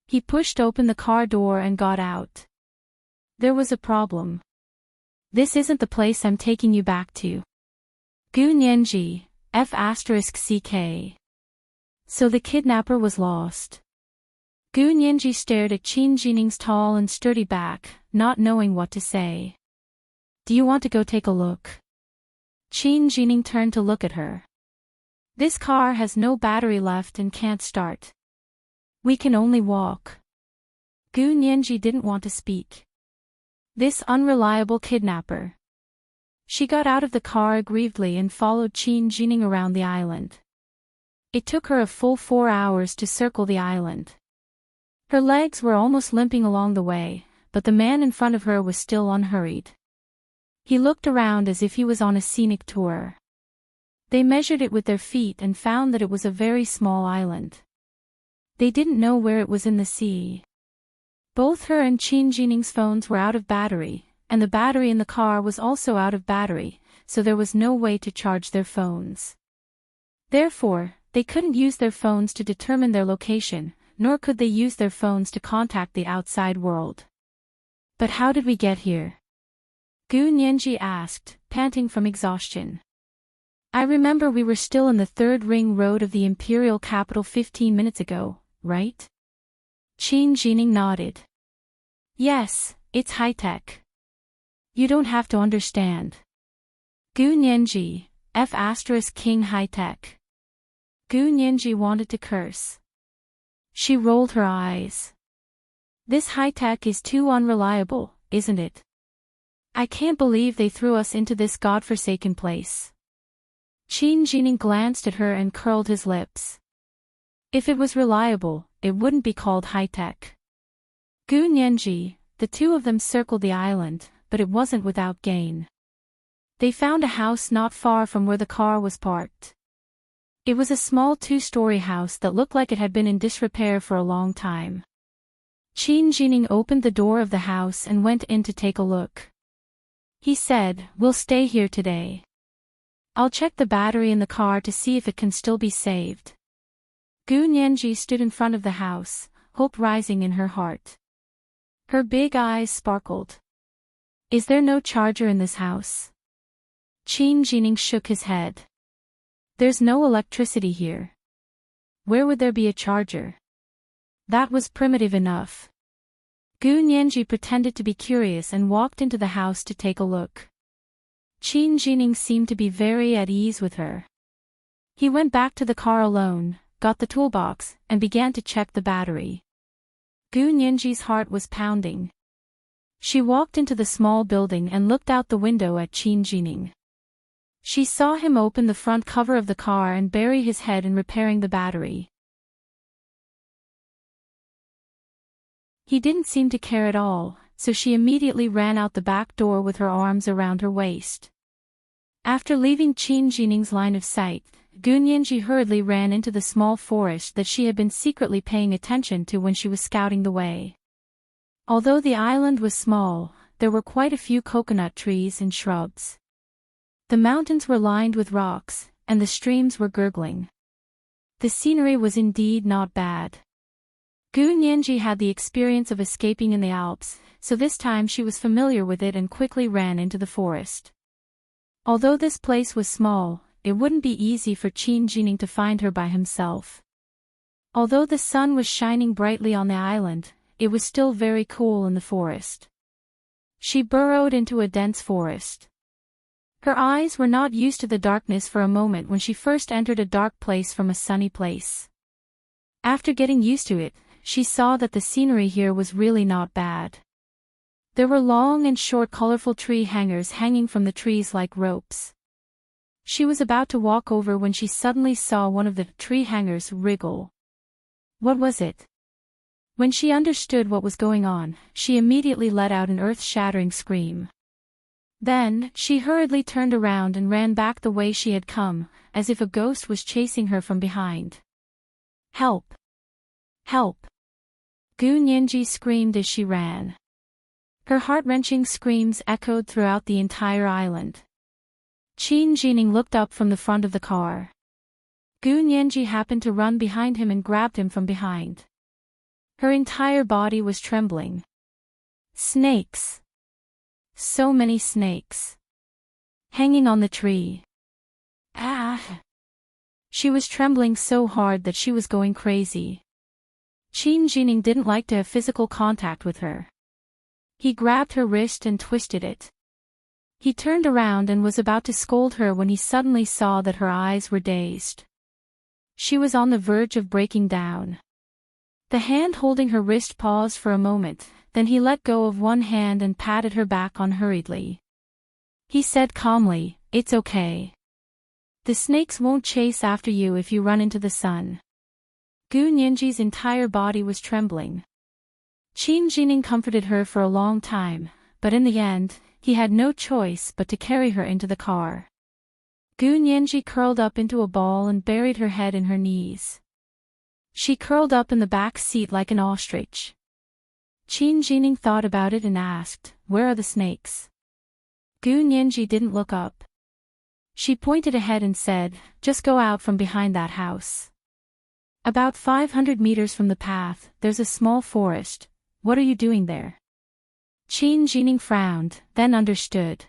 He pushed open the car door and got out. There was a problem. "This isn't the place I'm taking you back to." Gu Nianji, F***CK. So the kidnapper was lost. Gu Nianji stared at Qin Jining's tall and sturdy back, not knowing what to say. "Do you want to go take a look?" Qin Jining turned to look at her. "This car has no battery left and can't start. We can only walk." Gu Nianji didn't want to speak. This unreliable kidnapper. She got out of the car aggrievedly and followed Qin Jining around the island. It took her a full 4 hours to circle the island. Her legs were almost limping along the way, but the man in front of her was still unhurried. He looked around as if he was on a scenic tour. They measured it with their feet and found that it was a very small island. They didn't know where it was in the sea. Both her and Qin Jining's phones were out of battery, and the battery in the car was also out of battery, so there was no way to charge their phones. Therefore, they couldn't use their phones to determine their location, nor could they use their phones to contact the outside world. But how did we get here? Gu Nianji asked, panting from exhaustion. I remember we were still in the third ring road of the imperial capital 15 minutes ago, right? Qin Jining nodded. Yes, it's high-tech. You don't have to understand. Gu Nianji, King high-tech. Gu Nianji wanted to curse. She rolled her eyes. This high-tech is too unreliable, isn't it? I can't believe they threw us into this godforsaken place. Qin Jining glanced at her and curled his lips. If it was reliable, it wouldn't be called high-tech. Gu Nianji, the two of them circled the island, but it wasn't without gain. They found a house not far from where the car was parked. It was a small two-story house that looked like it had been in disrepair for a long time. Qin Jining opened the door of the house and went in to take a look. He said, "We'll stay here today. I'll check the battery in the car to see if it can still be saved." Gu Nianji stood in front of the house, hope rising in her heart. Her big eyes sparkled. Is there no charger in this house? Qin Jining shook his head. There's no electricity here. Where would there be a charger? That was primitive enough. Gu Nianji pretended to be curious and walked into the house to take a look. Qin Jining seemed to be very at ease with her. He went back to the car alone, got the toolbox, and began to check the battery. Gu Nianji's heart was pounding. She walked into the small building and looked out the window at Qin Jining. She saw him open the front cover of the car and bury his head in repairing the battery. He didn't seem to care at all, so she immediately ran out the back door with her arms around her waist. After leaving Qin Jining's line of sight, Gu Nianji hurriedly ran into the small forest that she had been secretly paying attention to when she was scouting the way. Although the island was small, there were quite a few coconut trees and shrubs. The mountains were lined with rocks, and the streams were gurgling. The scenery was indeed not bad. Gu Nianji had the experience of escaping in the Alps, so this time she was familiar with it and quickly ran into the forest. Although this place was small, it wouldn't be easy for Qin Jining to find her by himself. Although the sun was shining brightly on the island, it was still very cool in the forest. She burrowed into a dense forest. Her eyes were not used to the darkness for a moment when she first entered a dark place from a sunny place. After getting used to it, she saw that the scenery here was really not bad. There were long and short colorful tree hangers hanging from the trees like ropes. She was about to walk over when she suddenly saw one of the tree hangers wriggle. What was it? When she understood what was going on, she immediately let out an earth-shattering scream. Then, she hurriedly turned around and ran back the way she had come, as if a ghost was chasing her from behind. Help! Help! Gu Nianji screamed as she ran. Her heart-wrenching screams echoed throughout the entire island. Qin Jining looked up from the front of the car. Gu Nianji happened to run behind him and grabbed him from behind. Her entire body was trembling. Snakes! So many snakes. Hanging on the tree. Ah! She was trembling so hard that she was going crazy. Qin Jining didn't like to have physical contact with her. He grabbed her wrist and twisted it. He turned around and was about to scold her when he suddenly saw that her eyes were dazed. She was on the verge of breaking down. The hand holding her wrist paused for a moment, then he let go of one hand and patted her back on hurriedly. He said calmly, "It's okay. The snakes won't chase after you if you run into the sun." Gu Nianji's entire body was trembling. Qin Jining comforted her for a long time, but in the end, he had no choice but to carry her into the car. Gu Nianji curled up into a ball and buried her head in her knees. She curled up in the back seat like an ostrich. Qin Jining thought about it and asked, "Where are the snakes?" Gu Nianji didn't look up. She pointed ahead and said, "Just go out from behind that house. About 500 meters from the path, there's a small forest. What are you doing there?" Qin Jining frowned, then understood.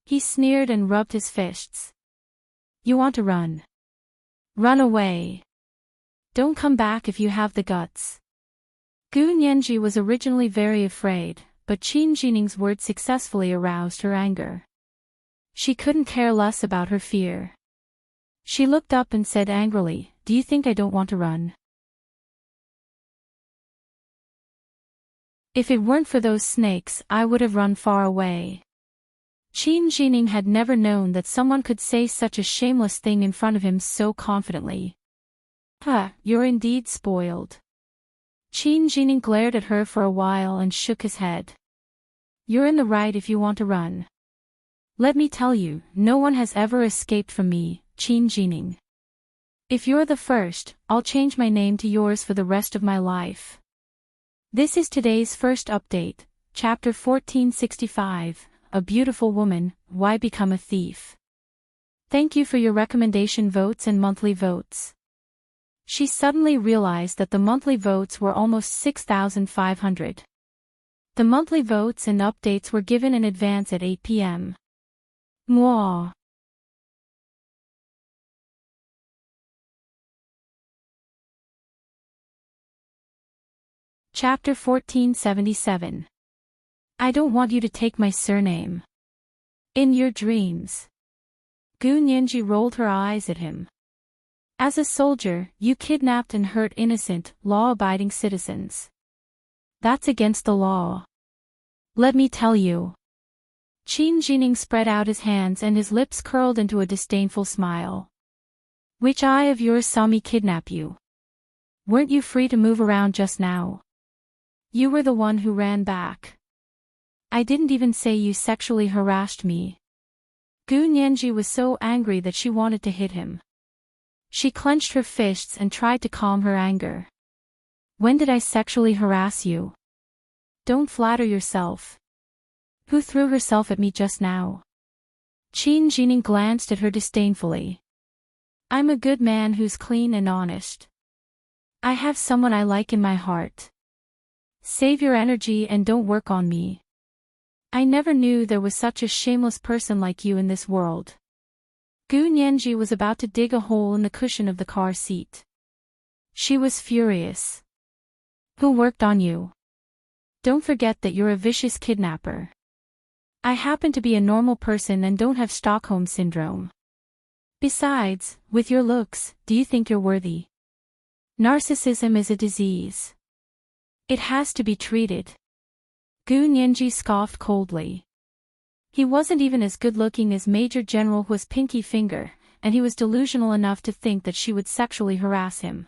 He sneered and rubbed his fists. You want to run? Run away. Don't come back if you have the guts. Gu Nianji was originally very afraid, but Qin Jining's words successfully aroused her anger. She couldn't care less about her fear. She looked up and said angrily, "Do you think I don't want to run? If it weren't for those snakes, I would have run far away." Qin Jining had never known that someone could say such a shameless thing in front of him so confidently. "Huh, you're indeed spoiled." Qin Jining glared at her for a while and shook his head. "You're in the right if you want to run. Let me tell you, no one has ever escaped from me, Qin Jining. If you're the first, I'll change my name to yours for the rest of my life." This is today's first update, Chapter 1465, A Beautiful Woman, Why Become a Thief? Thank you for your recommendation votes and monthly votes. She suddenly realized that the monthly votes were almost 6,500. The monthly votes and updates were given in advance at 8 p.m. Mwah. Chapter 1477. I don't want you to take my surname. In your dreams. Gu Nianji rolled her eyes at him. As a soldier, you kidnapped and hurt innocent, law-abiding citizens. That's against the law. Let me tell you. Qin Jining spread out his hands and his lips curled into a disdainful smile. Which eye of yours saw me kidnap you? Weren't you free to move around just now? You were the one who ran back. I didn't even say you sexually harassed me. Gu Nianji was so angry that she wanted to hit him. She clenched her fists and tried to calm her anger. When did I sexually harass you? Don't flatter yourself. Who threw herself at me just now? Qin Jining glanced at her disdainfully. I'm a good man who's clean and honest. I have someone I like in my heart. Save your energy and don't work on me. I never knew there was such a shameless person like you in this world. Gu Nianji was about to dig a hole in the cushion of the car seat. She was furious. Who worked on you? Don't forget that you're a vicious kidnapper. I happen to be a normal person and don't have Stockholm Syndrome. Besides, with your looks, do you think you're worthy? Narcissism is a disease. It has to be treated. Gu Nianji scoffed coldly. He wasn't even as good-looking as Major General Hua's pinky finger, and he was delusional enough to think that she would sexually harass him.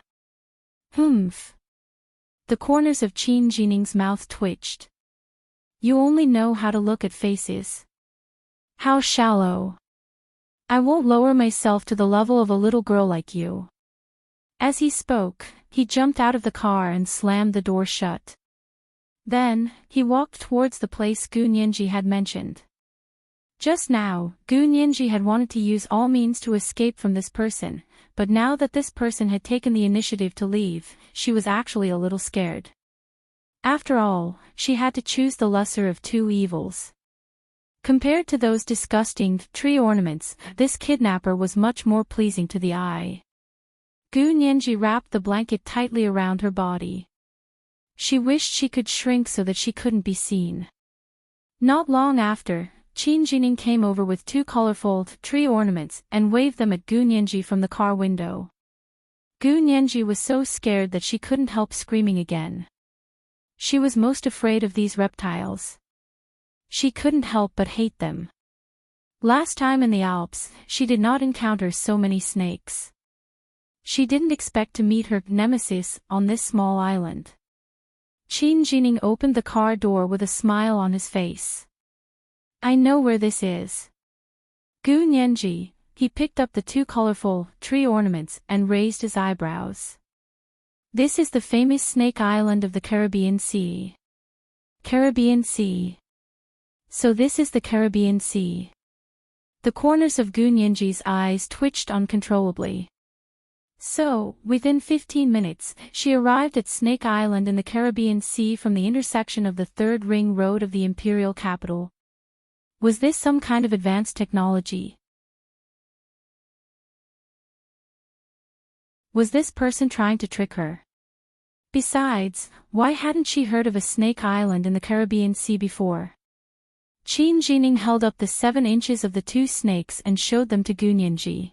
Humph. The corners of Qin Jining's mouth twitched. You only know how to look at faces. How shallow. I won't lower myself to the level of a little girl like you. As he spoke, he jumped out of the car and slammed the door shut. Then, he walked towards the place Gu Nianji had mentioned. Just now, Gu Nianji had wanted to use all means to escape from this person, but now that this person had taken the initiative to leave, she was actually a little scared. After all, she had to choose the lesser of two evils. Compared to those disgusting tree ornaments, this kidnapper was much more pleasing to the eye. Gu Nianji wrapped the blanket tightly around her body. She wished she could shrink so that she couldn't be seen. Not long after, Qin Jining came over with two colorful tree ornaments and waved them at Gu Nianji from the car window. Gu Nianji was so scared that she couldn't help screaming again. She was most afraid of these reptiles. She couldn't help but hate them. Last time in the Alps, she did not encounter so many snakes. She didn't expect to meet her nemesis on this small island. Qin Jining opened the car door with a smile on his face. I know where this is. Gu Nianji, he picked up the two colorful tree ornaments and raised his eyebrows. This is the famous Snake Island of the Caribbean Sea. Caribbean Sea. So this is the Caribbean Sea. The corners of Gu Nianji's eyes twitched uncontrollably. So, within 15 minutes, she arrived at Snake Island in the Caribbean Sea from the intersection of the third ring road of the imperial capital. Was this some kind of advanced technology? Was this person trying to trick her? Besides, why hadn't she heard of a Snake Island in the Caribbean Sea before? Qin Jining held up the 7 inches of the 2 snakes and showed them to Gu Nianji.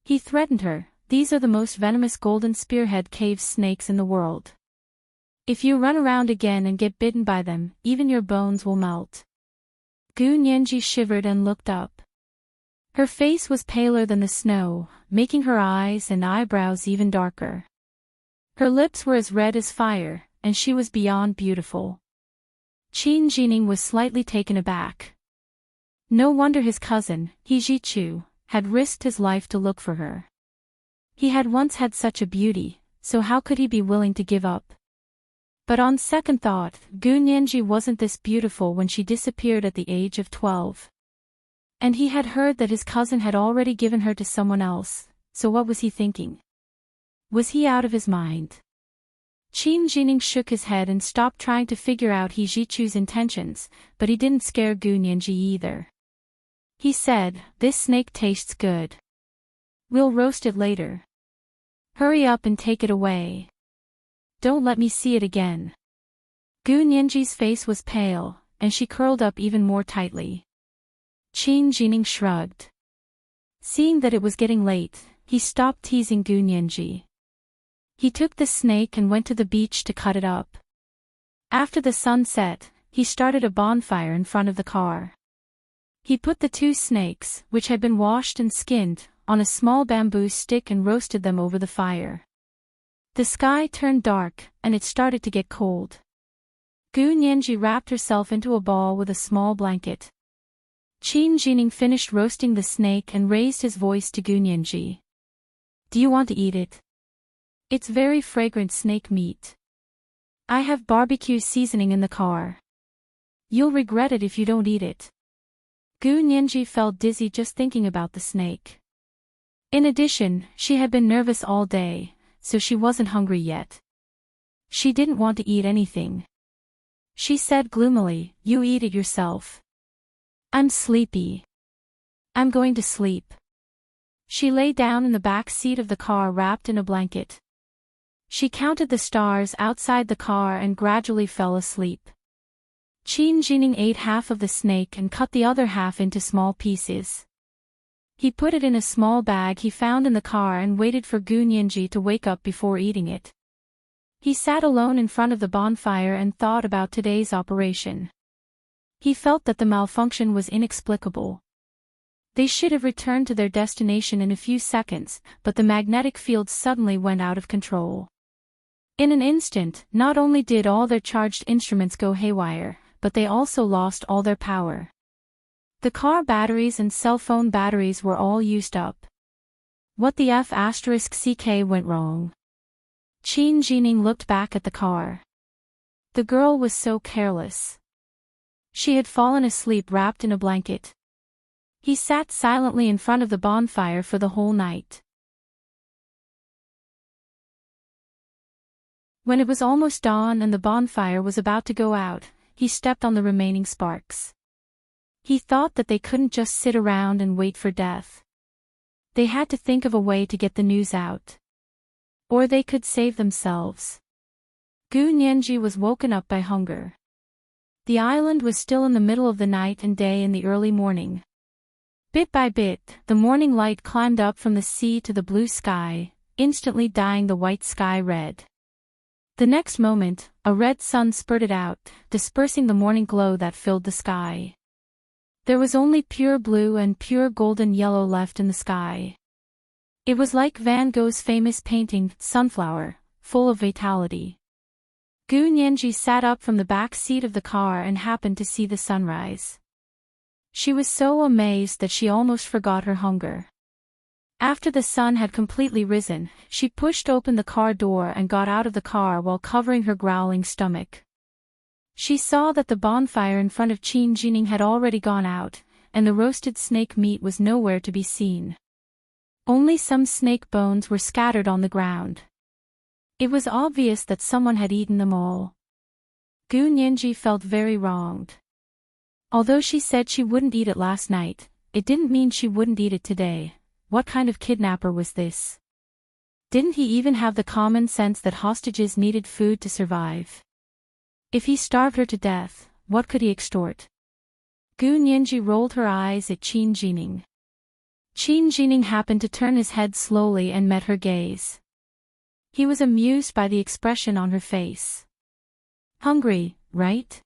He threatened her, "These are the most venomous golden spearhead cave snakes in the world. If you run around again and get bitten by them, even your bones will melt." Gu Nianji shivered and looked up. Her face was paler than the snow, making her eyes and eyebrows even darker. Her lips were as red as fire, and she was beyond beautiful. Qin Jining was slightly taken aback. No wonder his cousin, He Jichu, had risked his life to look for her. He had once had such a beauty, so how could he be willing to give up? But on second thought, Gu Nianji wasn't this beautiful when she disappeared at the age of 12. And he had heard that his cousin had already given her to someone else, so what was he thinking? Was he out of his mind? Qin Jining shook his head and stopped trying to figure out He Jichu's intentions, but he didn't scare Gu Nianji either. He said, "This snake tastes good. We'll roast it later. Hurry up and take it away. Don't let me see it again." Gu Nianji's face was pale, and she curled up even more tightly. Qin Jining shrugged. Seeing that it was getting late, he stopped teasing Gu Nianji. He took the snake and went to the beach to cut it up. After the sun set, he started a bonfire in front of the car. He put the 2 snakes, which had been washed and skinned, on a small bamboo stick and roasted them over the fire. The sky turned dark, and it started to get cold. Gu Nianji wrapped herself into a ball with a small blanket. Qin Jining finished roasting the snake and raised his voice to Gu Nianji. "Do you want to eat it? It's very fragrant snake meat. I have barbecue seasoning in the car. You'll regret it if you don't eat it." Gu Nianji felt dizzy just thinking about the snake. In addition, she had been nervous all day, so she wasn't hungry yet. She didn't want to eat anything. She said gloomily, "You eat it yourself. I'm sleepy. I'm going to sleep." She lay down in the back seat of the car wrapped in a blanket. She counted the stars outside the car and gradually fell asleep. Qin Jining ate half of the snake and cut the other half into small pieces. He put it in a small bag he found in the car and waited for Gu Nianji to wake up before eating it. He sat alone in front of the bonfire and thought about today's operation. He felt that the malfunction was inexplicable. They should have returned to their destination in a few seconds, but the magnetic field suddenly went out of control. In an instant, not only did all their charged instruments go haywire, but they also lost all their power. The car batteries and cell phone batteries were all used up. What the F***ck went wrong? Qin Jining looked back at the car. The girl was so careless. She had fallen asleep wrapped in a blanket. He sat silently in front of the bonfire for the whole night. When it was almost dawn and the bonfire was about to go out, he stepped on the remaining sparks. He thought that they couldn't just sit around and wait for death. They had to think of a way to get the news out. Or they could save themselves. Gu Nianji was woken up by hunger. The island was still in the middle of the night and day in the early morning. Bit by bit, the morning light climbed up from the sea to the blue sky, instantly dyeing the white sky red. The next moment, a red sun spurted out, dispersing the morning glow that filled the sky. There was only pure blue and pure golden yellow left in the sky. It was like Van Gogh's famous painting, Sunflower, full of vitality. Gu Nianji sat up from the back seat of the car and happened to see the sunrise. She was so amazed that she almost forgot her hunger. After the sun had completely risen, she pushed open the car door and got out of the car while covering her growling stomach. She saw that the bonfire in front of Qin Jining had already gone out, and the roasted snake meat was nowhere to be seen. Only some snake bones were scattered on the ground. It was obvious that someone had eaten them all. Gu Nianji felt very wronged. Although she said she wouldn't eat it last night, it didn't mean she wouldn't eat it today. What kind of kidnapper was this? Didn't he even have the common sense that hostages needed food to survive? If he starved her to death, what could he extort? Gu Nianji rolled her eyes at Qin Jining. Qin Jining happened to turn his head slowly and met her gaze. He was amused by the expression on her face. Hungry, right?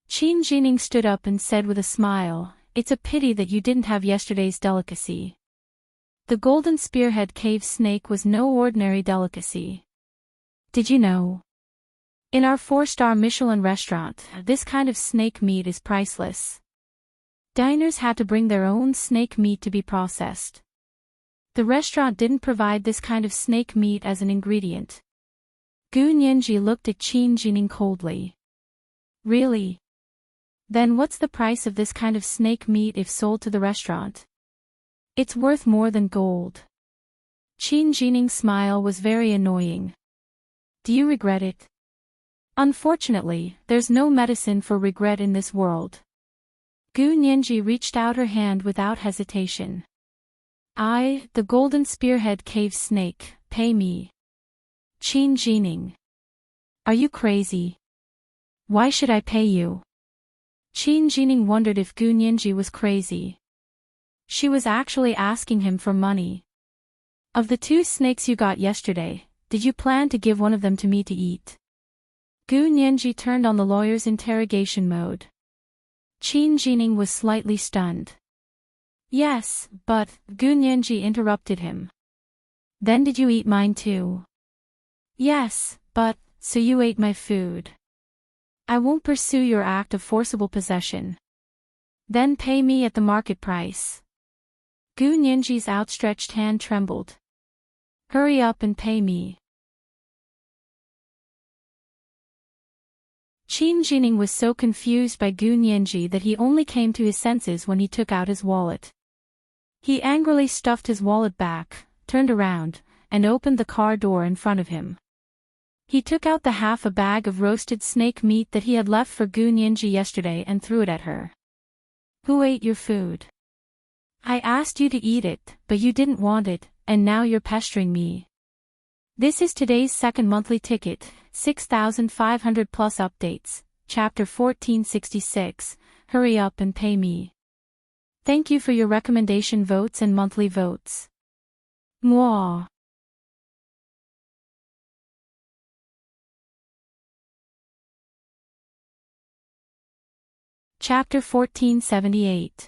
Qin Jining stood up and said with a smile, "It's a pity that you didn't have yesterday's delicacy." The golden spearhead cave snake was no ordinary delicacy. Did you know? In our 4-star Michelin restaurant, this kind of snake meat is priceless. Diners had to bring their own snake meat to be processed. The restaurant didn't provide this kind of snake meat as an ingredient. Gu Nianji looked at Qin Jining coldly. Really? Then what's the price of this kind of snake meat if sold to the restaurant? It's worth more than gold. Qin Jining's smile was very annoying. Do you regret it? Unfortunately, there's no medicine for regret in this world. Gu Nianji reached out her hand without hesitation. I, the golden spearhead cave snake, pay me. Qin Jining. Are you crazy? Why should I pay you? Qin Jining wondered if Gu Nianji was crazy. She was actually asking him for money. Of the 2 snakes you got yesterday, did you plan to give one of them to me to eat? Gu Nianji turned on the lawyer's interrogation mode. Qin Jining was slightly stunned. Yes, but, Gu Nianji interrupted him. Then did you eat mine too? Yes, but, so you ate my food. I won't pursue your act of forcible possession. Then pay me at the market price. Gu Nianji's outstretched hand trembled. Hurry up and pay me. Qin Jining was so confused by Gu Nianji that he only came to his senses when he took out his wallet. He angrily stuffed his wallet back, turned around, and opened the car door in front of him. He took out the half a bag of roasted snake meat that he had left for Gu Nianji yesterday and threw it at her. Who ate your food? I asked you to eat it, but you didn't want it, and now you're pestering me. This is today's second monthly ticket, 6,500 plus updates, Chapter 1466, hurry up and pay me. Thank you for your recommendation votes and monthly votes. Mwah. Chapter 1478.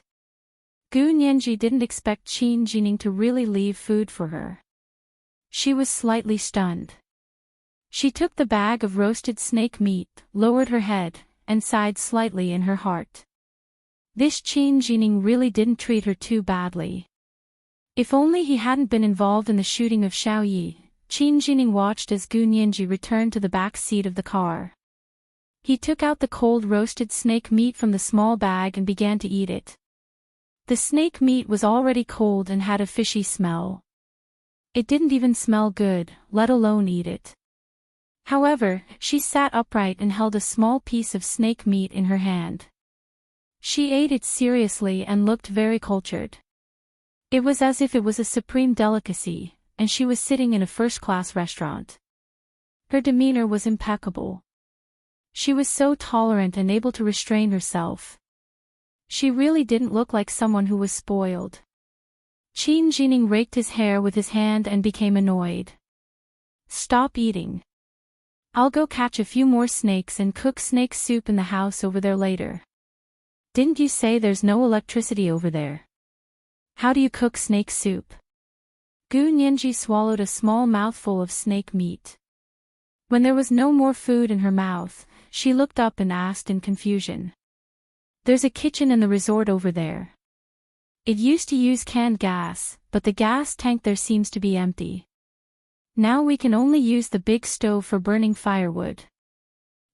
Gu Nianji didn't expect Qin Jining to really leave food for her. She was slightly stunned. She took the bag of roasted snake meat, lowered her head, and sighed slightly in her heart. This Qin Jining really didn't treat her too badly. If only he hadn't been involved in the shooting of Xiao Yi. Qin Jining watched as Gu Nianji returned to the back seat of the car. He took out the cold roasted snake meat from the small bag and began to eat it. The snake meat was already cold and had a fishy smell. It didn't even smell good, let alone eat it. However, she sat upright and held a small piece of snake meat in her hand. She ate it seriously and looked very cultured. It was as if it was a supreme delicacy, and she was sitting in a first-class restaurant. Her demeanor was impeccable. She was so tolerant and able to restrain herself. She really didn't look like someone who was spoiled. Qin Jining raked his hair with his hand and became annoyed. Stop eating. I'll go catch a few more snakes and cook snake soup in the house over there later. Didn't you say there's no electricity over there? How do you cook snake soup? Gu Nianji swallowed a small mouthful of snake meat. When there was no more food in her mouth, she looked up and asked in confusion. There's a kitchen in the resort over there. It used to use canned gas, but the gas tank there seems to be empty. Now we can only use the big stove for burning firewood.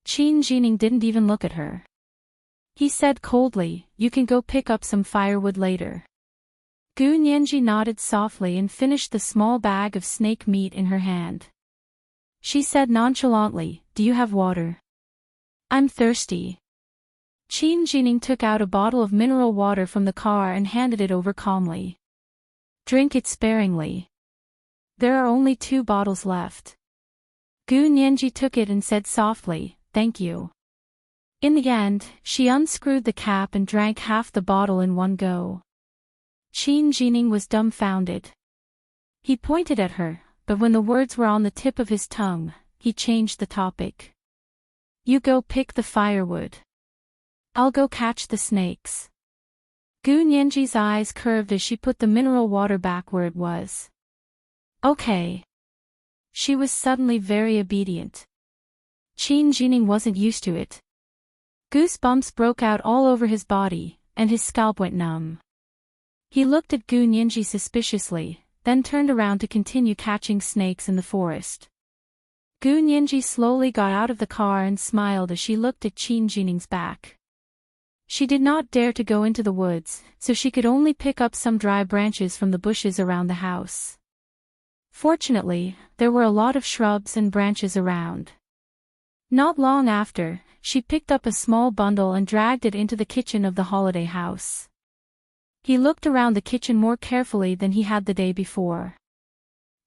Qin Jining didn't even look at her. He said coldly, you can go pick up some firewood later. Gu Nianji nodded softly and finished the small bag of snake meat in her hand. She said nonchalantly, "Do you have water?" "I'm thirsty." Qin Jining took out a bottle of mineral water from the car and handed it over calmly. "Drink it sparingly. There are only 2 bottles left." Gu Nianji took it and said softly, "Thank you." In the end, she unscrewed the cap and drank half the bottle in one go. Qin Jining was dumbfounded. He pointed at her, but when the words were on the tip of his tongue, he changed the topic. "You go pick the firewood. I'll go catch the snakes." Gu Nianji's eyes curved as she put the mineral water back where it was. "Okay." She was suddenly very obedient. Qin Jining wasn't used to it. Goosebumps broke out all over his body, and his scalp went numb. He looked at Gu Nianji suspiciously, then turned around to continue catching snakes in the forest. Gu Nianji slowly got out of the car and smiled as she looked at Qin Jining's back. She did not dare to go into the woods, so she could only pick up some dry branches from the bushes around the house. Fortunately, there were a lot of shrubs and branches around. Not long after, she picked up a small bundle and dragged it into the kitchen of the holiday house. He looked around the kitchen more carefully than he had the day before.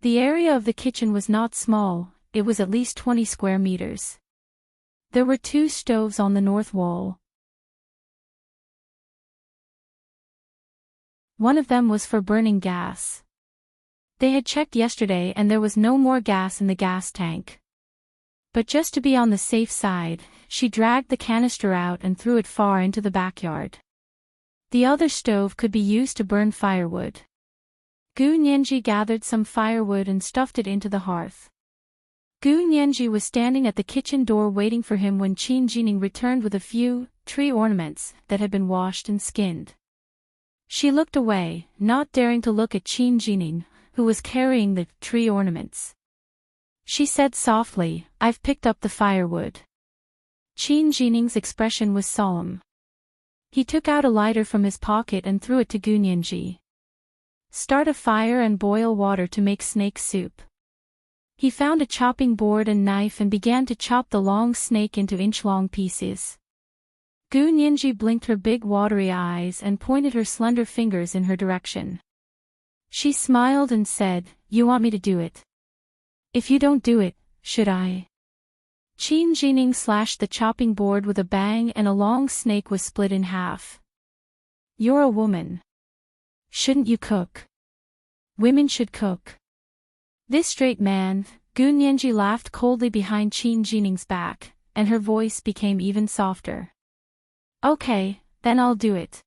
The area of the kitchen was not small, it was at least 20 square meters. There were 2 stoves on the north wall. One of them was for burning gas. They had checked yesterday and there was no more gas in the gas tank. But just to be on the safe side, she dragged the canister out and threw it far into the backyard. The other stove could be used to burn firewood. Gu Nianji gathered some firewood and stuffed it into the hearth. Gu Nianji was standing at the kitchen door waiting for him when Qin Jining returned with a few tree ornaments that had been washed and skinned. She looked away, not daring to look at Qin Jining, who was carrying the tree ornaments. She said softly, "I've picked up the firewood." Qin Jining's expression was solemn. He took out a lighter from his pocket and threw it to Gu Nianji. "Start a fire and boil water to make snake soup." He found a chopping board and knife and began to chop the long snake into inch-long pieces. Gu Nianji blinked her big watery eyes and pointed her slender fingers in her direction. She smiled and said, "You want me to do it? If you don't do it, should I?" Qin Jining slashed the chopping board with a bang and a long snake was split in half. "You're a woman. Shouldn't you cook? Women should cook." This straight man, Gu Nianji laughed coldly behind Qin Jining's back, and her voice became even softer. "Okay, then I'll do it."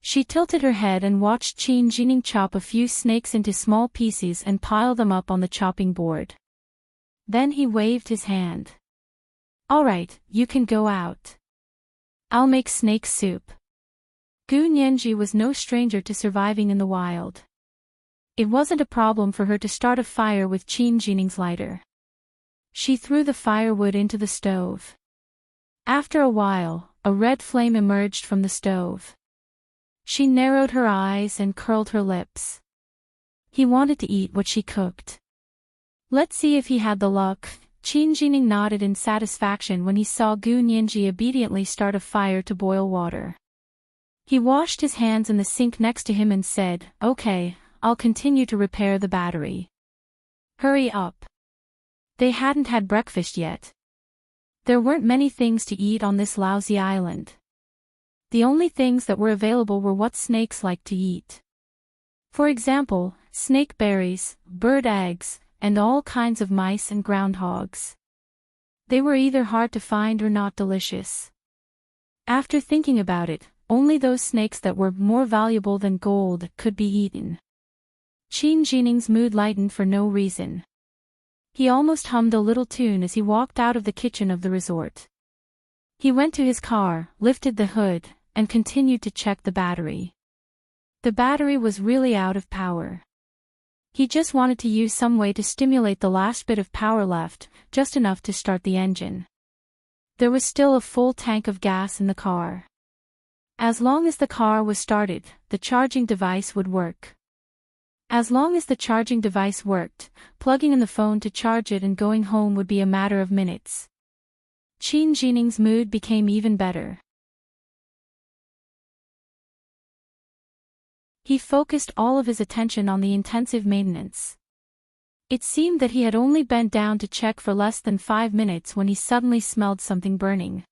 She tilted her head and watched Qin Jining chop a few snakes into small pieces and pile them up on the chopping board. Then he waved his hand. "All right, you can go out. I'll make snake soup." Gu Nianji was no stranger to surviving in the wild. It wasn't a problem for her to start a fire with Qin Jining's lighter. She threw the firewood into the stove. After a while, a red flame emerged from the stove. She narrowed her eyes and curled her lips. He wanted to eat what she cooked. Let's see if he had the luck. Qin Jining nodded in satisfaction when he saw Gu Nianji obediently start a fire to boil water. He washed his hands in the sink next to him and said, "Okay, I'll continue to repair the battery. Hurry up." They hadn't had breakfast yet. There weren't many things to eat on this lousy island. The only things that were available were what snakes like to eat. For example, snake berries, bird eggs, and all kinds of mice and groundhogs. They were either hard to find or not delicious. After thinking about it, only those snakes that were more valuable than gold could be eaten. Qin Jining's mood lightened for no reason. He almost hummed a little tune as he walked out of the kitchen of the resort. He went to his car, lifted the hood, and continued to check the battery. The battery was really out of power. He just wanted to use some way to stimulate the last bit of power left, just enough to start the engine. There was still a full tank of gas in the car. As long as the car was started, the charging device would work. As long as the charging device worked, plugging in the phone to charge it and going home would be a matter of minutes. Qin Jining's mood became even better. He focused all of his attention on the intensive maintenance. It seemed that he had only bent down to check for less than 5 minutes when he suddenly smelled something burning.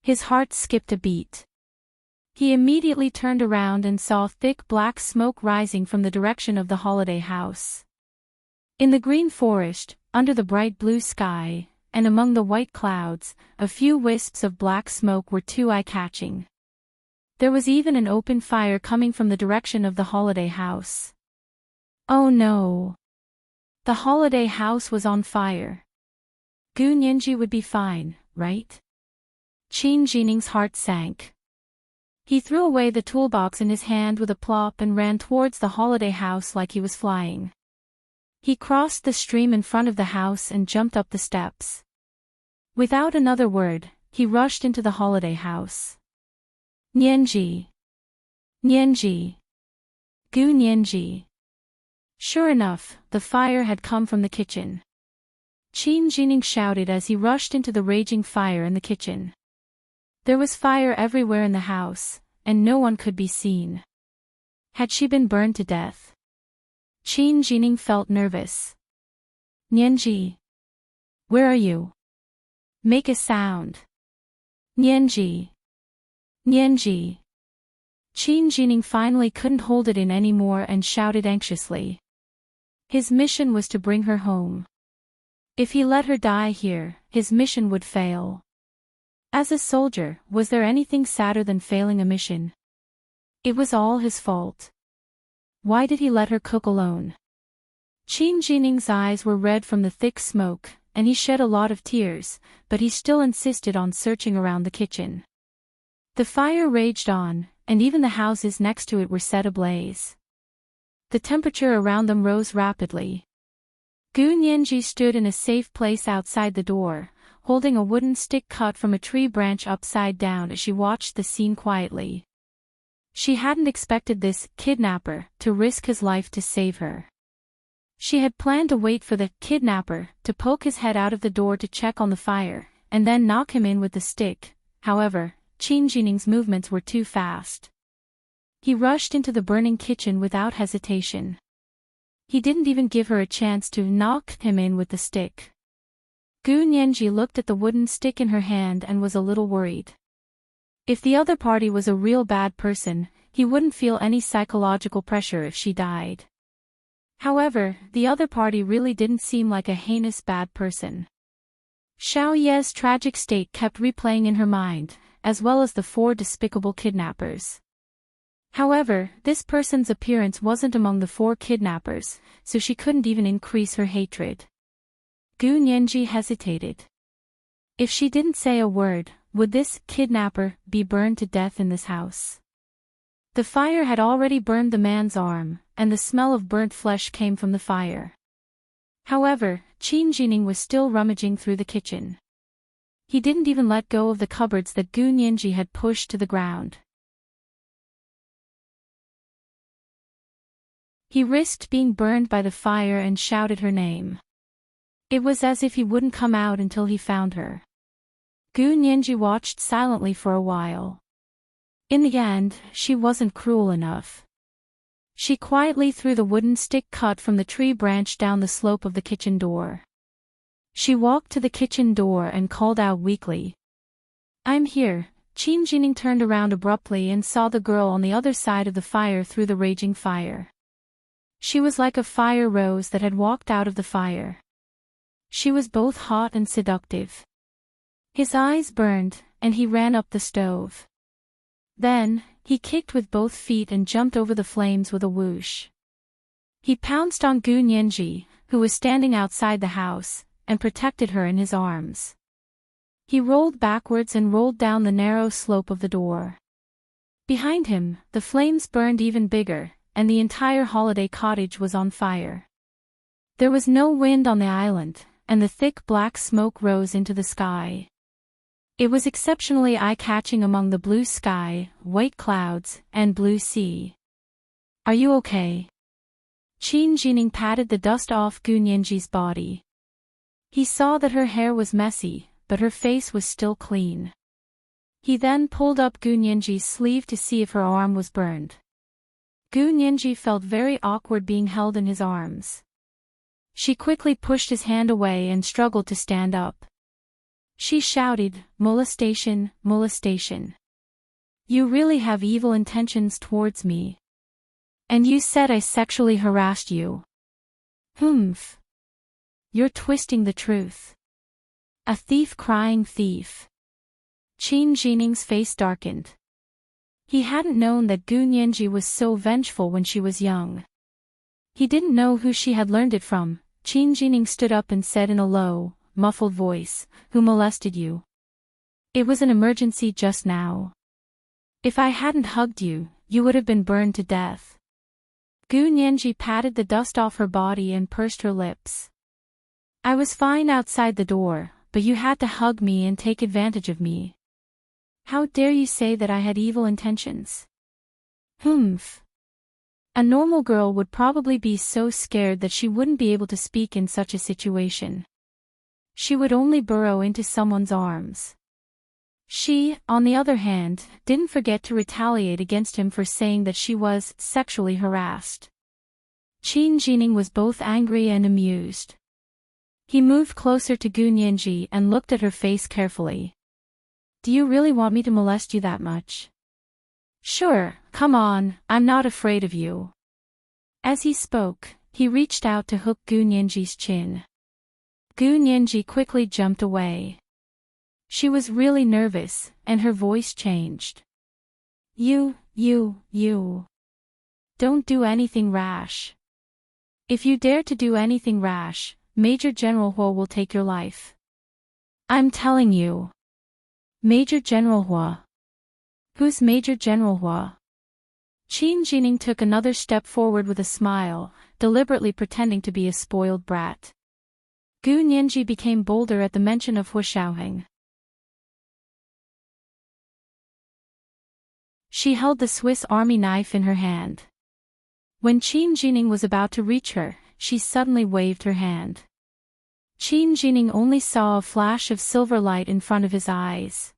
His heart skipped a beat. He immediately turned around and saw thick black smoke rising from the direction of the holiday house. In the green forest, under the bright blue sky, and among the white clouds, a few wisps of black smoke were too eye-catching. There was even an open fire coming from the direction of the holiday house. Oh no! The holiday house was on fire. Gu Nianji would be fine, right? Qin Jining's heart sank. He threw away the toolbox in his hand with a plop and ran towards the holiday house like he was flying. He crossed the stream in front of the house and jumped up the steps. Without another word, he rushed into the holiday house. Nianji! Nianji! Gu Nianji! Sure enough, the fire had come from the kitchen. Qin Jining shouted as he rushed into the raging fire in the kitchen. There was fire everywhere in the house, and no one could be seen. Had she been burned to death? Qin Jining felt nervous. Nianji! Where are you? Make a sound. Nianji! Nianji! Qin Jining finally couldn't hold it in anymore and shouted anxiously. His mission was to bring her home. If he let her die here, his mission would fail. As a soldier, was there anything sadder than failing a mission? It was all his fault. Why did he let her cook alone? Qin Jining's eyes were red from the thick smoke, and he shed a lot of tears, but he still insisted on searching around the kitchen. The fire raged on, and even the houses next to it were set ablaze. The temperature around them rose rapidly. Gu Nianji stood in a safe place outside the door, holding a wooden stick cut from a tree branch upside down as she watched the scene quietly. She hadn't expected this kidnapper to risk his life to save her. She had planned to wait for the kidnapper to poke his head out of the door to check on the fire, and then knock him in with the stick. However, Qin Jining's movements were too fast. He rushed into the burning kitchen without hesitation. He didn't even give her a chance to knock him in with the stick. Gu Nianji looked at the wooden stick in her hand and was a little worried. If the other party was a real bad person, he wouldn't feel any psychological pressure if she died. However, the other party really didn't seem like a heinous bad person. Xiao Ye's tragic state kept replaying in her mind, as well as the 4 despicable kidnappers. However, this person's appearance wasn't among the 4 kidnappers, so she couldn't even increase her hatred. Gu Nianji hesitated. If she didn't say a word, would this kidnapper be burned to death in this house? The fire had already burned the man's arm, and the smell of burnt flesh came from the fire. However, Qin Jining was still rummaging through the kitchen. He didn't even let go of the cupboards that Gu Nianji had pushed to the ground. He risked being burned by the fire and shouted her name. It was as if he wouldn't come out until he found her. Gu Nianji watched silently for a while. In the end, she wasn't cruel enough. She quietly threw the wooden stick cut from the tree branch down the slope of the kitchen door. She walked to the kitchen door and called out weakly. I'm here. Qin Jining turned around abruptly and saw the girl on the other side of the fire through the raging fire. She was like a fire rose that had walked out of the fire. She was both hot and seductive. His eyes burned, and he ran up the stove. Then, he kicked with both feet and jumped over the flames with a whoosh. He pounced on Gu Nianji, who was standing outside the house, and protected her in his arms. He rolled backwards and rolled down the narrow slope of the door. Behind him, the flames burned even bigger, and the entire holiday cottage was on fire. There was no wind on the island, and the thick black smoke rose into the sky. It was exceptionally eye-catching among the blue sky, white clouds, and blue sea. Are you okay? Qin Jining patted the dust off Gu Nianji's body. He saw that her hair was messy, but her face was still clean. He then pulled up Gu Nianji's sleeve to see if her arm was burned. Gu Nianji felt very awkward being held in his arms. She quickly pushed his hand away and struggled to stand up. She shouted, "Molestation, molestation. You really have evil intentions towards me. And you said I sexually harassed you. Humph. You're twisting the truth. A thief crying thief." Qin Jining's face darkened. He hadn't known that Gu Nianji was so vengeful when she was young. He didn't know who she had learned it from. Qin Jining stood up and said in a low, muffled voice, "Who molested you? It was an emergency just now. If I hadn't hugged you, you would have been burned to death." Gu Nianji patted the dust off her body and pursed her lips. "I was fine outside the door, but you had to hug me and take advantage of me. How dare you say that I had evil intentions? Humph. A normal girl would probably be so scared that she wouldn't be able to speak in such a situation. She would only burrow into someone's arms." She, on the other hand, didn't forget to retaliate against him for saying that she was sexually harassed. Qin Jining was both angry and amused. He moved closer to Gu Nianji and looked at her face carefully. "Do you really want me to molest you that much?" "Sure, come on, I'm not afraid of you." As he spoke, he reached out to hook Gu Nianji's chin. Gu Nianji quickly jumped away. She was really nervous, and her voice changed. You. Don't do anything rash. If you dare to do anything rash, Major General Hua will take your life. I'm telling you. Major General Hua. Who's Major General Hua? Qin Jining took another step forward with a smile, deliberately pretending to be a spoiled brat. Gu Nianji became bolder at the mention of Hua Xiaoheng. She held the Swiss Army knife in her hand. When Qin Jining was about to reach her, she suddenly waved her hand. Qin Jining only saw a flash of silver light in front of his eyes.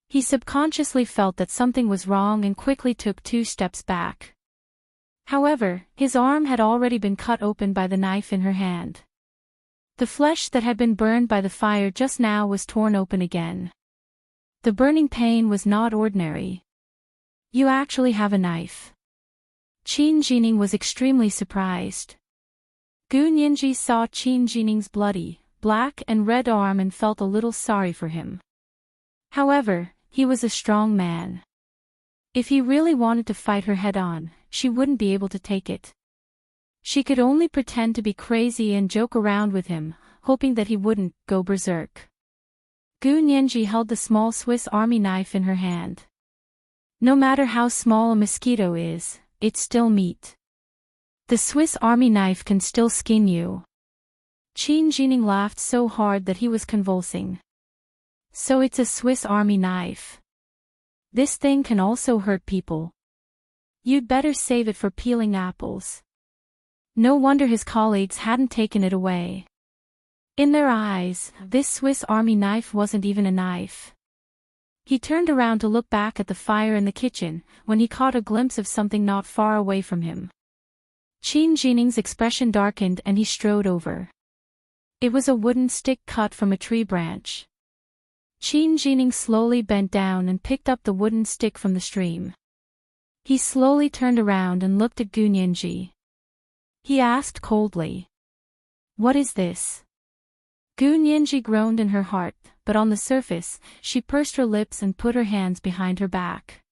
He subconsciously felt that something was wrong and quickly took 2 steps back. However, his arm had already been cut open by the knife in her hand. The flesh that had been burned by the fire just now was torn open again. The burning pain was not ordinary. You actually have a knife. Qin Jining was extremely surprised. Gu Nianji saw Qin Jining's bloody, black and red arm and felt a little sorry for him. However, he was a strong man. If he really wanted to fight her head-on, she wouldn't be able to take it. She could only pretend to be crazy and joke around with him, hoping that he wouldn't go berserk. Gu Nianji held the small Swiss Army knife in her hand. No matter how small a mosquito is, it's still meat. The Swiss Army knife can still skin you. Qin Jining laughed so hard that he was convulsing. So it's a Swiss Army knife. This thing can also hurt people. You'd better save it for peeling apples. No wonder his colleagues hadn't taken it away. In their eyes, this Swiss Army knife wasn't even a knife. He turned around to look back at the fire in the kitchen, when he caught a glimpse of something not far away from him. Qin Jining's expression darkened and he strode over. It was a wooden stick cut from a tree branch. Qin Jining slowly bent down and picked up the wooden stick from the stream. He slowly turned around and looked at Gu Nianji. He asked coldly, "What is this?" Gu Nianji groaned in her heart, but on the surface, she pursed her lips and put her hands behind her back.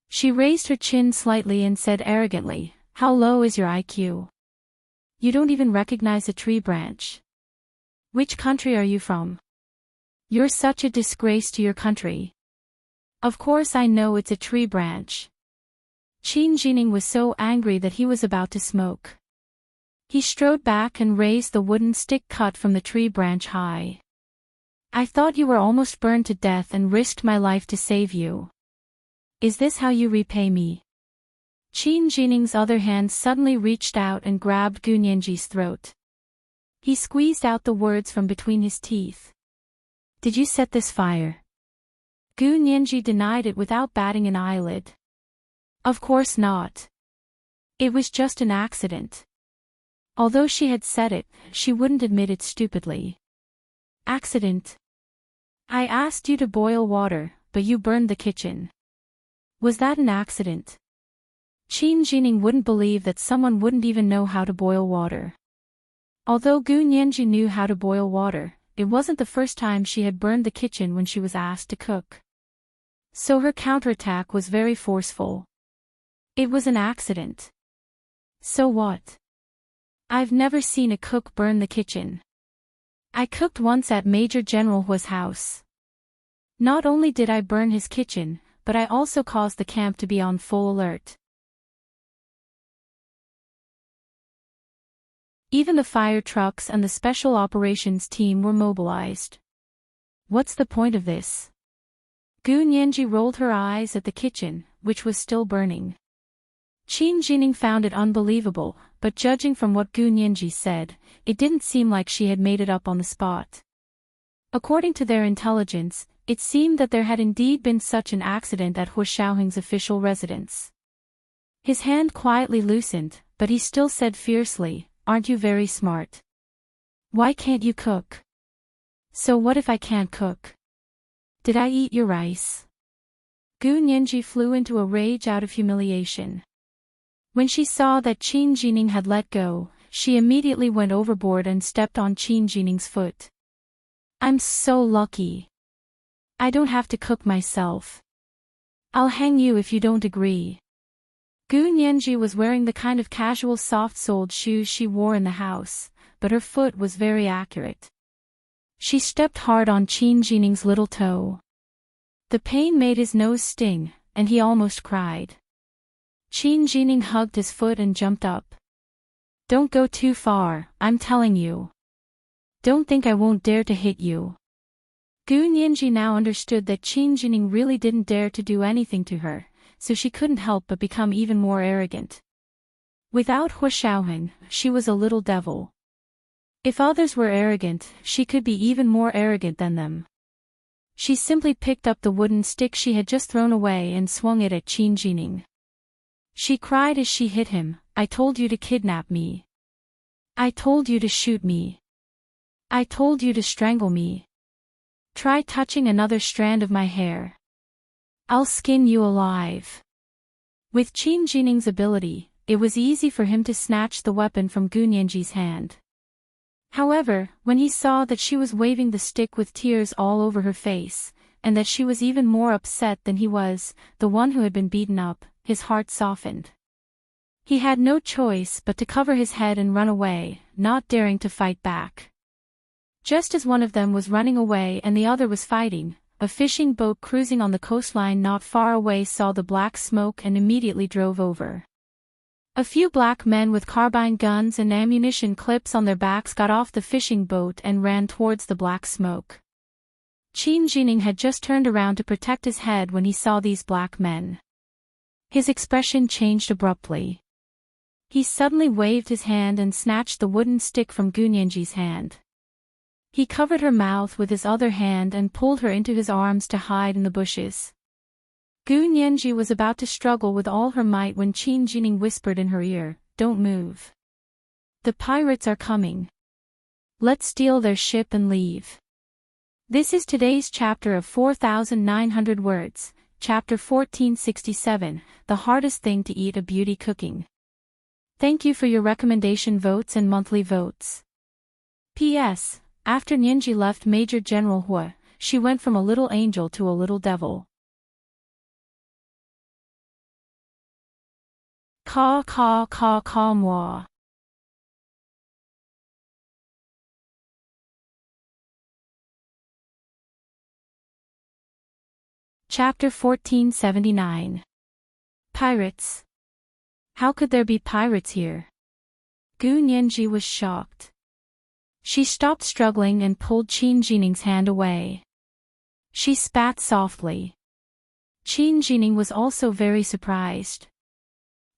She raised her chin slightly and said arrogantly, "How low is your IQ? You don't even recognize a tree branch. Which country are you from? You're such a disgrace to your country." "Of course I know it's a tree branch." Qin Jining was so angry that he was about to smoke. He strode back and raised the wooden stick cut from the tree branch high. I thought you were almost burned to death and risked my life to save you. Is this how you repay me? Qin Jining's other hand suddenly reached out and grabbed Gu Nianji's throat. He squeezed out the words from between his teeth. Did you set this fire? Gu Nianji denied it without batting an eyelid. Of course not. It was just an accident. Although she had said it, she wouldn't admit it stupidly. Accident? I asked you to boil water, but you burned the kitchen. Was that an accident? Qin Jining wouldn't believe that someone wouldn't even know how to boil water. Although Gu Nianji knew how to boil water, it wasn't the first time she had burned the kitchen when she was asked to cook. So her counterattack was very forceful. It was an accident. So what? I've never seen a cook burn the kitchen. I cooked once at Major General Hua's house. Not only did I burn his kitchen, but I also caused the camp to be on full alert. Even the fire trucks and the special operations team were mobilized. What's the point of this? Gu Nianji rolled her eyes at the kitchen, which was still burning. Qin Jining found it unbelievable, but judging from what Gu Nianji said, it didn't seem like she had made it up on the spot. According to their intelligence, it seemed that there had indeed been such an accident at Hu Xiaoheng's official residence. His hand quietly loosened, but he still said fiercely, "Aren't you very smart? Why can't you cook?" So what if I can't cook? Did I eat your rice? Gu Nianji flew into a rage out of humiliation. When she saw that Qin Jining had let go, she immediately went overboard and stepped on Qin Jining's foot. I'm so lucky. I don't have to cook myself. I'll hang you if you don't agree. Gu Nianji was wearing the kind of casual soft-soled shoes she wore in the house, but her foot was very accurate. She stepped hard on Qin Jining's little toe. The pain made his nose sting, and he almost cried. Qin Jining hugged his foot and jumped up. Don't go too far, I'm telling you. Don't think I won't dare to hit you. Gu Nianji now understood that Qin Jining really didn't dare to do anything to her, so she couldn't help but become even more arrogant. Without Hu Xiaoheng, she was a little devil. If others were arrogant, she could be even more arrogant than them. She simply picked up the wooden stick she had just thrown away and swung it at Qin Jining. She cried as she hit him, I told you to kidnap me. I told you to shoot me. I told you to strangle me. Try touching another strand of my hair. I'll skin you alive. With Qin Jining's ability, it was easy for him to snatch the weapon from Gu Nianji's hand. However, when he saw that she was waving the stick with tears all over her face, and that she was even more upset than he was, the one who had been beaten up, his heart softened. He had no choice but to cover his head and run away, not daring to fight back. Just as one of them was running away and the other was fighting, a fishing boat cruising on the coastline not far away saw the black smoke and immediately drove over. A few black men with carbine guns and ammunition clips on their backs got off the fishing boat and ran towards the black smoke. Qin Jining had just turned around to protect his head when he saw these black men. His expression changed abruptly. He suddenly waved his hand and snatched the wooden stick from Gu Nianji's hand. He covered her mouth with his other hand and pulled her into his arms to hide in the bushes. Gu Nianji was about to struggle with all her might when Qin Jining whispered in her ear, Don't move. The pirates are coming. Let's steal their ship and leave. This is today's chapter of 4,900 words, chapter 1467, The Hardest Thing to Eat a Beauty Cooking. Thank you for your recommendation votes and monthly votes. P.S. After Nianji left Major General Hua, she went from a little angel to a little devil. Ka moi. Chapter 1479. Pirates. How could there be pirates here? Gu Nianji was shocked. She stopped struggling and pulled Qin Jining's hand away. She spat softly. Qin Jining was also very surprised.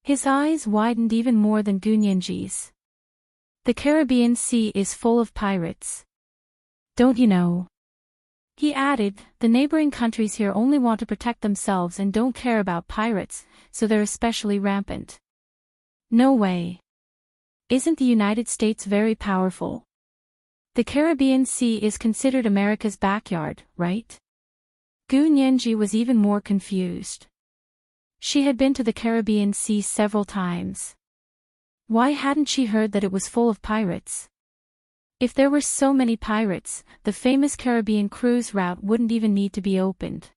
His eyes widened even more than Gunyanji's. The Caribbean Sea is full of pirates. Don't you know? He added, the neighboring countries here only want to protect themselves and don't care about pirates, so they're especially rampant. No way. Isn't the United States very powerful? The Caribbean Sea is considered America's backyard, right? Gu Nianji was even more confused. She had been to the Caribbean Sea several times. Why hadn't she heard that it was full of pirates? If there were so many pirates, the famous Caribbean cruise route wouldn't even need to be opened.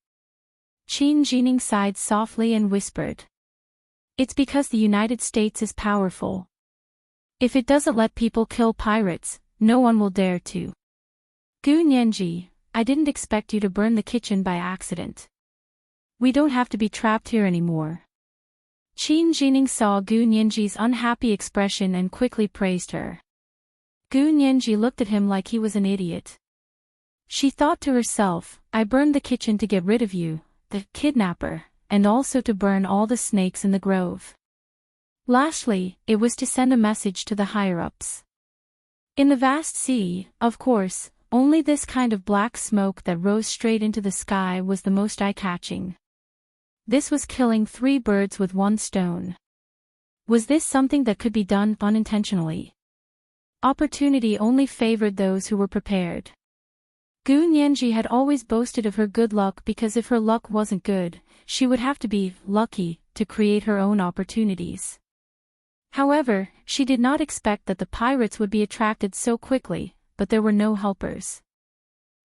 Qin Jining sighed softly and whispered. It's because the United States is powerful. If it doesn't let people kill pirates, no one will dare to. Gu Nianji, I didn't expect you to burn the kitchen by accident. We don't have to be trapped here anymore. Qin Jining saw Gu Nianji's unhappy expression and quickly praised her. Gu Nianji looked at him like he was an idiot. She thought to herself, I burned the kitchen to get rid of you, the kidnapper, and also to burn all the snakes in the grove. Lastly, it was to send a message to the higher-ups. In the vast sea, of course, only this kind of black smoke that rose straight into the sky was the most eye-catching. This was killing 3 birds with 1 stone. Was this something that could be done unintentionally? Opportunity only favored those who were prepared. Gu Nianji had always boasted of her good luck because if her luck wasn't good, she would have to be lucky to create her own opportunities. However, she did not expect that the pirates would be attracted so quickly, but there were no helpers.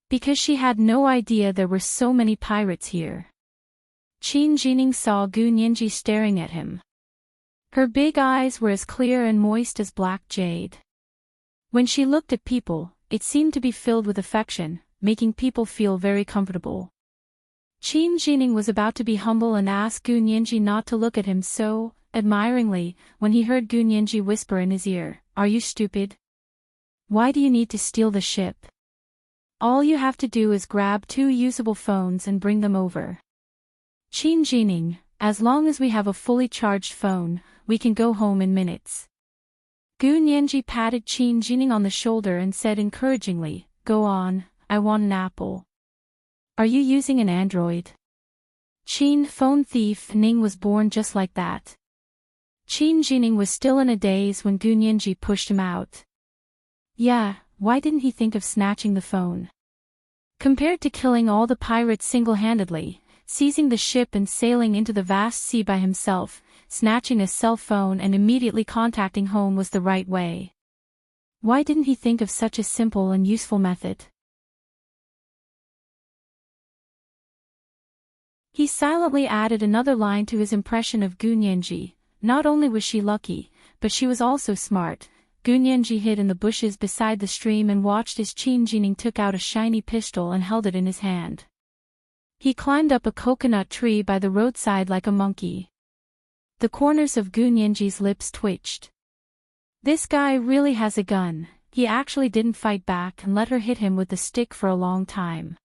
Because she had no idea there were so many pirates here. Qin Jining saw Gu Nianji staring at him. Her big eyes were as clear and moist as black jade. When she looked at people, it seemed to be filled with affection, making people feel very comfortable. Qin Jining was about to be humble and ask Gu Nianji not to look at him so admiringly, when he heard Gu Nianji whisper in his ear, Are you stupid? Why do you need to steal the ship? All you have to do is grab 2 usable phones and bring them over. Qin Jining, as long as we have a fully charged phone, we can go home in minutes. Gu Nianji patted Qin Jining on the shoulder and said encouragingly, Go on, I want an apple. Are you using an Android? Qin phone thief Ning was born just like that. Qin Jining was still in a daze when Gu Nianji pushed him out. Yeah, why didn't he think of snatching the phone? Compared to killing all the pirates single-handedly, seizing the ship and sailing into the vast sea by himself, snatching a cell phone and immediately contacting home was the right way. Why didn't he think of such a simple and useful method? He silently added another line to his impression of Gu Nianji. Not only was she lucky, but she was also smart. Gu Nianji hid in the bushes beside the stream and watched as Qin Jining took out a shiny pistol and held it in his hand. He climbed up a coconut tree by the roadside like a monkey. The corners of Gu Nianji's lips twitched. This guy really has a gun. He actually didn't fight back and let her hit him with the stick for a long time.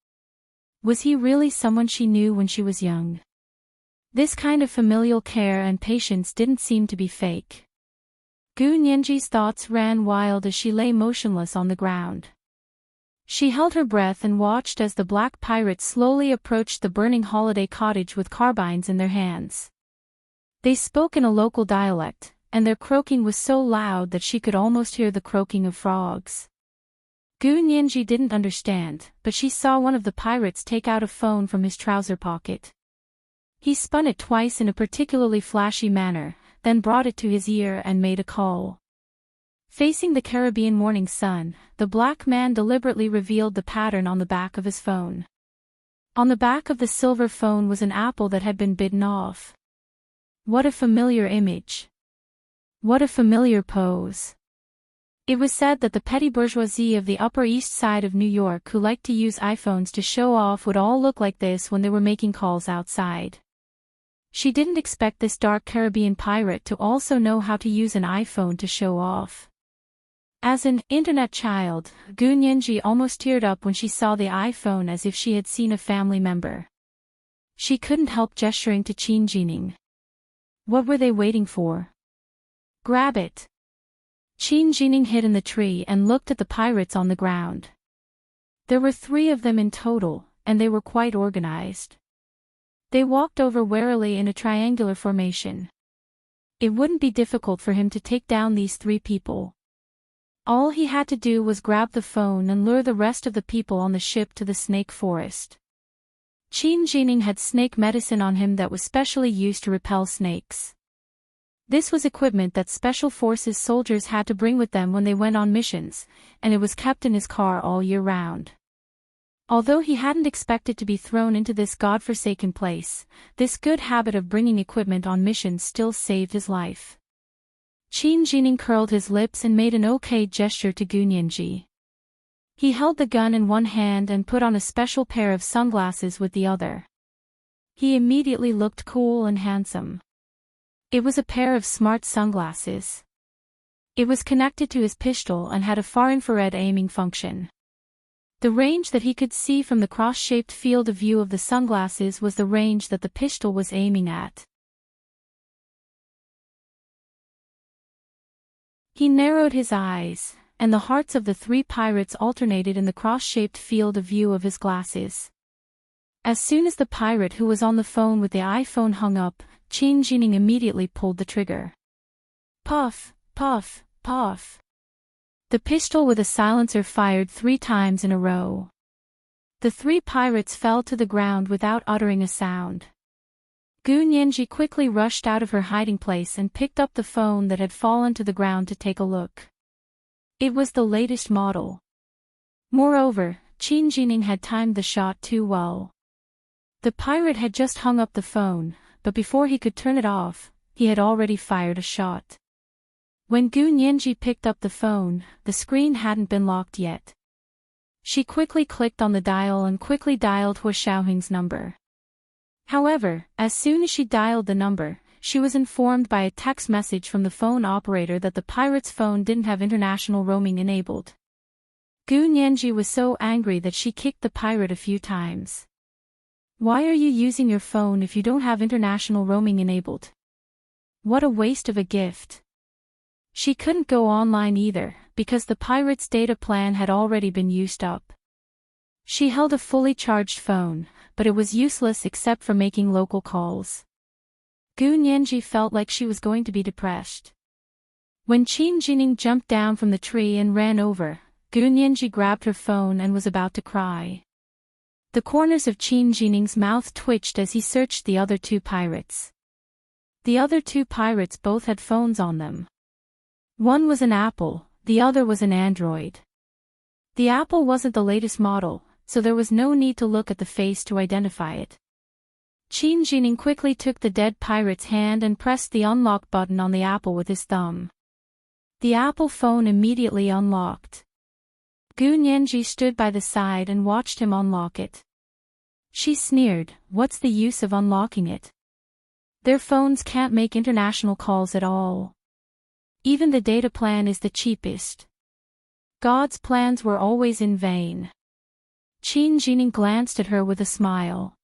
Was he really someone she knew when she was young? This kind of familial care and patience didn't seem to be fake. Gu Nianji's thoughts ran wild as she lay motionless on the ground. She held her breath and watched as the black pirates slowly approached the burning holiday cottage with carbines in their hands. They spoke in a local dialect, and their croaking was so loud that she could almost hear the croaking of frogs. Gu Nianji didn't understand, but she saw one of the pirates take out a phone from his trouser pocket. He spun it twice in a particularly flashy manner, then brought it to his ear and made a call. Facing the Caribbean morning sun, the black man deliberately revealed the pattern on the back of his phone. On the back of the silver phone was an apple that had been bitten off. What a familiar image. What a familiar pose. It was said that the petty bourgeoisie of the Upper East Side of New York who liked to use iPhones to show off would all look like this when they were making calls outside. She didn't expect this dark Caribbean pirate to also know how to use an iPhone to show off. As an internet child, Gu Nianji almost teared up when she saw the iPhone as if she had seen a family member. She couldn't help gesturing to Qin Jining. What were they waiting for? Grab it. Qin Jining hid in the tree and looked at the pirates on the ground. There were 3 of them in total, and they were quite organized. They walked over warily in a triangular formation. It wouldn't be difficult for him to take down these 3 people. All he had to do was grab the phone and lure the rest of the people on the ship to the snake forest. Qin Jining had snake medicine on him that was specially used to repel snakes. This was equipment that Special Forces soldiers had to bring with them when they went on missions, and it was kept in his car all year round. Although he hadn't expected to be thrown into this godforsaken place, this good habit of bringing equipment on missions still saved his life. Qin Jining curled his lips and made an okay gesture to Gu Nianji. He held the gun in one hand and put on a special pair of sunglasses with the other. He immediately looked cool and handsome. It was a pair of smart sunglasses. It was connected to his pistol and had a far-infrared aiming function. The range that he could see from the cross-shaped field of view of the sunglasses was the range that the pistol was aiming at. He narrowed his eyes, and the hearts of the 3 pirates alternated in the cross-shaped field of view of his glasses. As soon as the pirate who was on the phone with the iPhone hung up, Qin Jining immediately pulled the trigger. Puff, puff, puff. The pistol with a silencer fired 3 times in a row. The 3 pirates fell to the ground without uttering a sound. Gu Nianji quickly rushed out of her hiding place and picked up the phone that had fallen to the ground to take a look. It was the latest model. Moreover, Qin Jining had timed the shot too well. The pirate had just hung up the phone, but before he could turn it off, he had already fired a shot. When Gu Nianji picked up the phone, the screen hadn't been locked yet. She quickly clicked on the dial and quickly dialed Hua Xiaoheng's number. However, as soon as she dialed the number, she was informed by a text message from the phone operator that the pirate's phone didn't have international roaming enabled. Gu Nianji was so angry that she kicked the pirate a few times. Why are you using your phone if you don't have international roaming enabled? What a waste of a gift. She couldn't go online either, because the pirate's data plan had already been used up. She held a fully charged phone, but it was useless except for making local calls. Gu Nianji felt like she was going to be depressed. When Qin Jining jumped down from the tree and ran over, Gu Nianji grabbed her phone and was about to cry. The corners of Qin Jining's mouth twitched as he searched the other 2 pirates. The other 2 pirates both had phones on them. One was an Apple, the other was an Android. The Apple wasn't the latest model, so there was no need to look at the face to identify it. Qin Jining quickly took the dead pirate's hand and pressed the unlock button on the Apple with his thumb. The Apple phone immediately unlocked. Gu Nianji stood by the side and watched him unlock it. She sneered, "What's the use of unlocking it? Their phones can't make international calls at all. Even the data plan is the cheapest. God's plans were always in vain." Qin Jining glanced at her with a smile.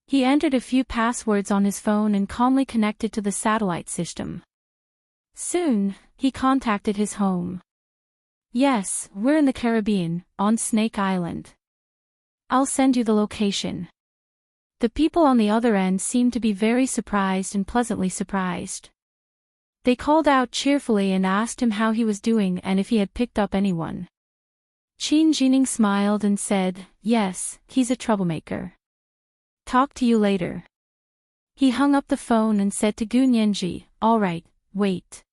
He entered a few passwords on his phone and calmly connected to the satellite system. Soon, he contacted his home. "Yes, we're in the Caribbean, on Snake Island. I'll send you the location." The people on the other end seemed to be very surprised and pleasantly surprised. They called out cheerfully and asked him how he was doing and if he had picked up anyone. Qin Jining smiled and said, "Yes, he's a troublemaker. Talk to you later." He hung up the phone and said to Gu Nianji, "All right, wait.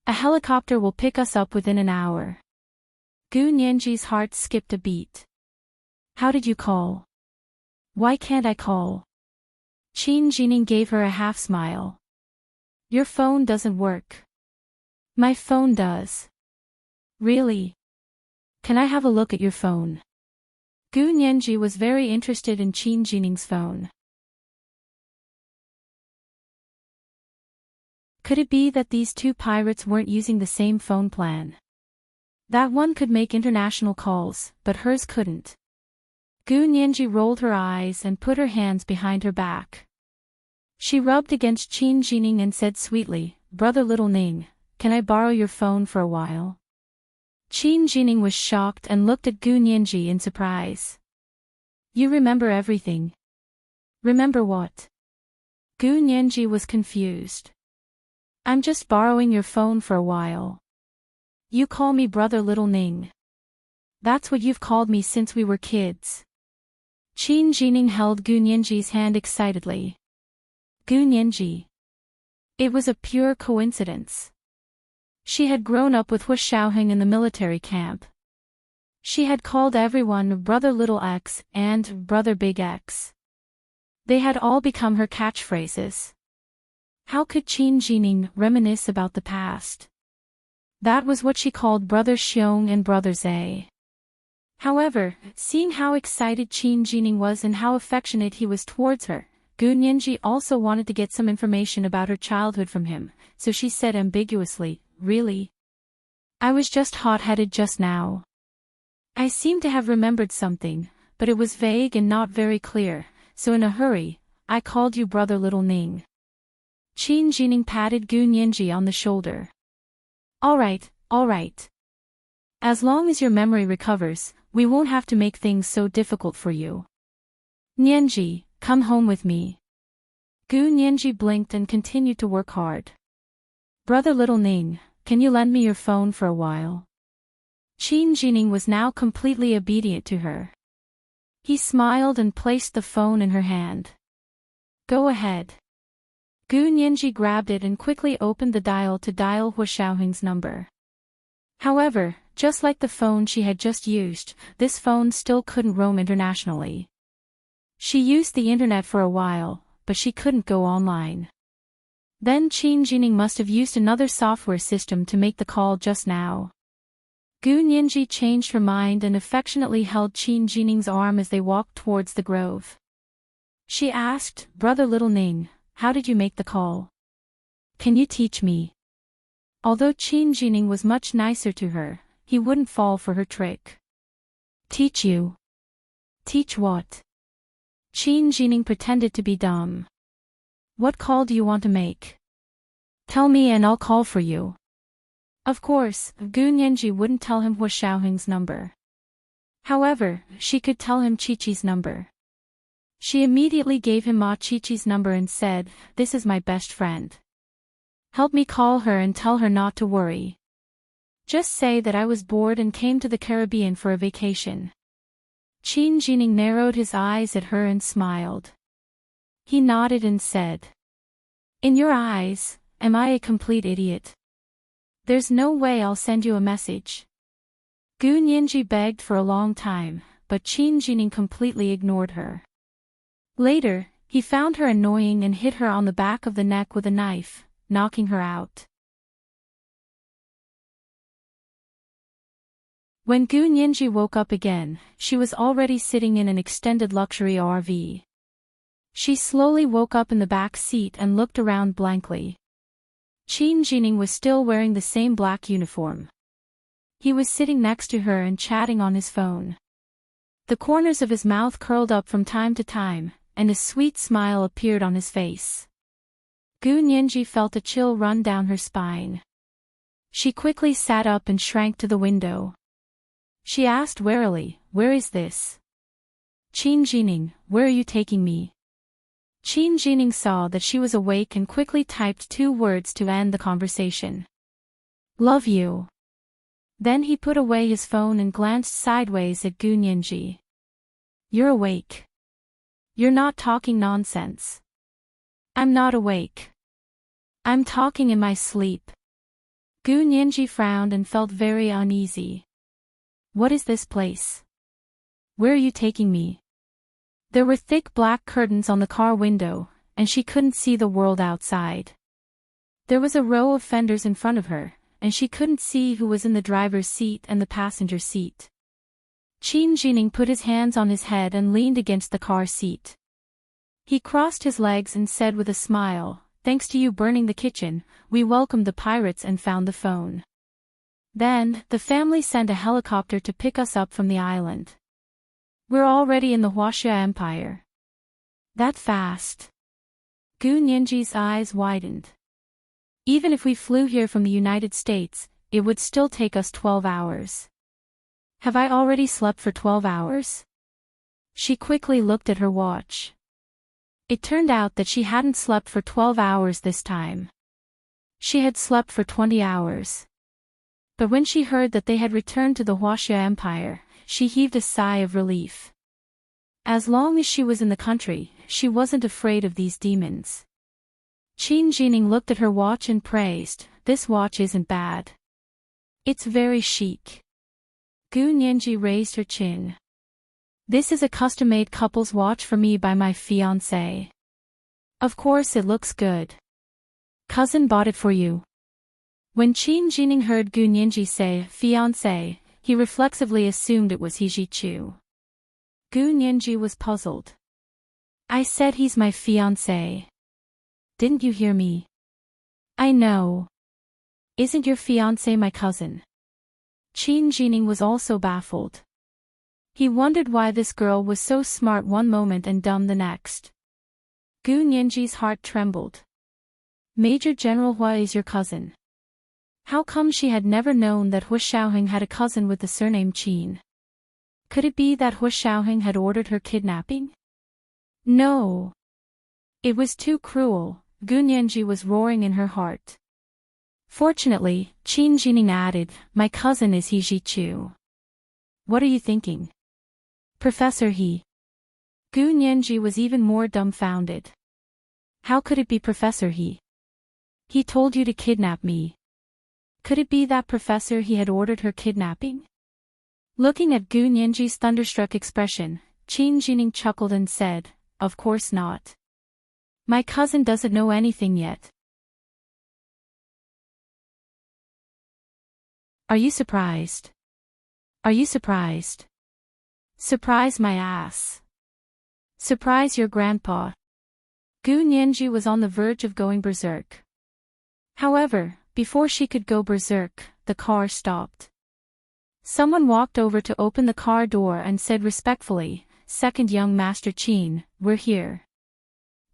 A helicopter will pick us up within an hour." Gu Nianji's heart skipped a beat. "How did you call? Why can't I call?" Qin Jining gave her a half smile. "Your phone doesn't work." "My phone does." "Really? Can I have a look at your phone?" Gu Nianji was very interested in Qin Jining's phone. Could it be that these 2 pirates weren't using the same phone plan? That one could make international calls, but hers couldn't. Gu Nianji rolled her eyes and put her hands behind her back. She rubbed against Qin Jining and said sweetly, "Brother Little Ning, can I borrow your phone for a while?" Qin Jining was shocked and looked at Gu Nianji in surprise. "You remember everything." "Remember what?" Gu Nianji was confused. "I'm just borrowing your phone for a while." "You call me Brother Little Ning. That's what you've called me since we were kids." Qin Jining held Gu Nianji's hand excitedly. Gu Nianji. It was a pure coincidence. She had grown up with Hu Xiaoheng in the military camp. She had called everyone Brother Little X and Brother Big X. They had all become her catchphrases. How could Qin Jining reminisce about the past? That was what she called Brother Xiong and Brother Zhe. However, seeing how excited Qin Jining was and how affectionate he was towards her, Gu Nianji also wanted to get some information about her childhood from him, so she said ambiguously, "Really? I was just hot-headed just now. I seem to have remembered something, but it was vague and not very clear, so in a hurry, I called you Brother Little Ning." Qin Jining patted Gu Nianji on the shoulder. All right. As long as your memory recovers, we won't have to make things so difficult for you. Nianji, come home with me." Gu Nianji blinked and continued to work hard. "Brother Little Ning, can you lend me your phone for a while?" Qin Jining was now completely obedient to her. He smiled and placed the phone in her hand. "Go ahead." Gu Nianji grabbed it and quickly opened the dial to dial Hu Xiaoheng's number. However, just like the phone she had just used, this phone still couldn't roam internationally. She used the internet for a while, but she couldn't go online. Then Qin Jining must have used another software system to make the call just now. Gu Nianji changed her mind and affectionately held Qin Jining's arm as they walked towards the grove. She asked, "Brother Little Ning, how did you make the call? Can you teach me?" Although Qin Jining was much nicer to her, he wouldn't fall for her trick. "Teach you? Teach what?" Qin Jining pretended to be dumb. "What call do you want to make? Tell me and I'll call for you." Of course, Gu Nianji wouldn't tell him Hu Xiaoheng's number. However, she could tell him Chi-Chi's number. She immediately gave him Ma Chi-Chi's number and said, "This is my best friend. Help me call her and tell her not to worry. Just say that I was bored and came to the Caribbean for a vacation." Qin Jining narrowed his eyes at her and smiled. He nodded and said, "In your eyes, am I a complete idiot? There's no way I'll send you a message." Gu Nianji begged for a long time, but Qin Jining completely ignored her. Later, he found her annoying and hit her on the back of the neck with a knife, knocking her out. When Gu Nianji woke up again, she was already sitting in an extended luxury RV. She slowly woke up in the back seat and looked around blankly. Qin Jining was still wearing the same black uniform. He was sitting next to her and chatting on his phone. The corners of his mouth curled up from time to time, and a sweet smile appeared on his face. Gu Nianji felt a chill run down her spine. She quickly sat up and shrank to the window. She asked warily, "Where is this?" "Qin Jining, where are you taking me?" Qin Jining saw that she was awake and quickly typed 2 words to end the conversation. "Love you." Then he put away his phone and glanced sideways at Gu Nianji. "You're awake. You're not talking nonsense." "I'm not awake. I'm talking in my sleep." Gu Nianji frowned and felt very uneasy. "What is this place? Where are you taking me?" There were thick black curtains on the car window, and she couldn't see the world outside. There was a row of fenders in front of her, and she couldn't see who was in the driver's seat and the passenger seat. Qin Jining put his hands on his head and leaned against the car seat. He crossed his legs and said with a smile, "Thanks to you burning the kitchen, we welcomed the pirates and found the phone. Then, the family sent a helicopter to pick us up from the island. We're already in the Huaxia Empire. That fast? Gu Nianji's eyes widened. Even if we flew here from the United States, it would still take us 12 hours. Have I already slept for 12 hours? She quickly looked at her watch. It turned out that she hadn't slept for 12 hours this time. She had slept for 20 hours. But when she heard that they had returned to the Huaxia Empire, she heaved a sigh of relief. As long as she was in the country, she wasn't afraid of these demons. Qin Jining looked at her watch and praised, "This watch isn't bad. It's very chic." Gu Nianji raised her chin. "This is a custom-made couple's watch for me by my fiancé. Of course it looks good. Cousin bought it for you." When Qin Jining heard Gu Nianji say fiancé, he reflexively assumed it was He Zhichu. Gu Nianji was puzzled. "I said he's my fiancé. Didn't you hear me?" "I know. Isn't your fiancé my cousin?" Qin Jining was also baffled. He wondered why this girl was so smart one moment and dumb the next. Gu Nianji's heart trembled. "Major General Hua is your cousin. How come she had never known that Hua Xiaoheng had a cousin with the surname Qin? Could it be that Hua Xiaoheng had ordered her kidnapping? No. It was too cruel, Gu Nianji was roaring in her heart. Fortunately, Qin Jining added, "My cousin is He Zhichu." "What are you thinking?" "Professor He." Gu Nianji was even more dumbfounded. "How could it be Professor He? He told you to kidnap me. Could it be that Professor He had ordered her kidnapping?" Looking at Gu Nianji's thunderstruck expression, Qin Jining chuckled and said, "Of course not. My cousin doesn't know anything yet." Are you surprised? Are you surprised? Surprise my ass. Surprise your grandpa. Gu Nianji was on the verge of going berserk. However, before she could go berserk, the car stopped. Someone walked over to open the car door and said respectfully, "Second young Master Qin, we're here."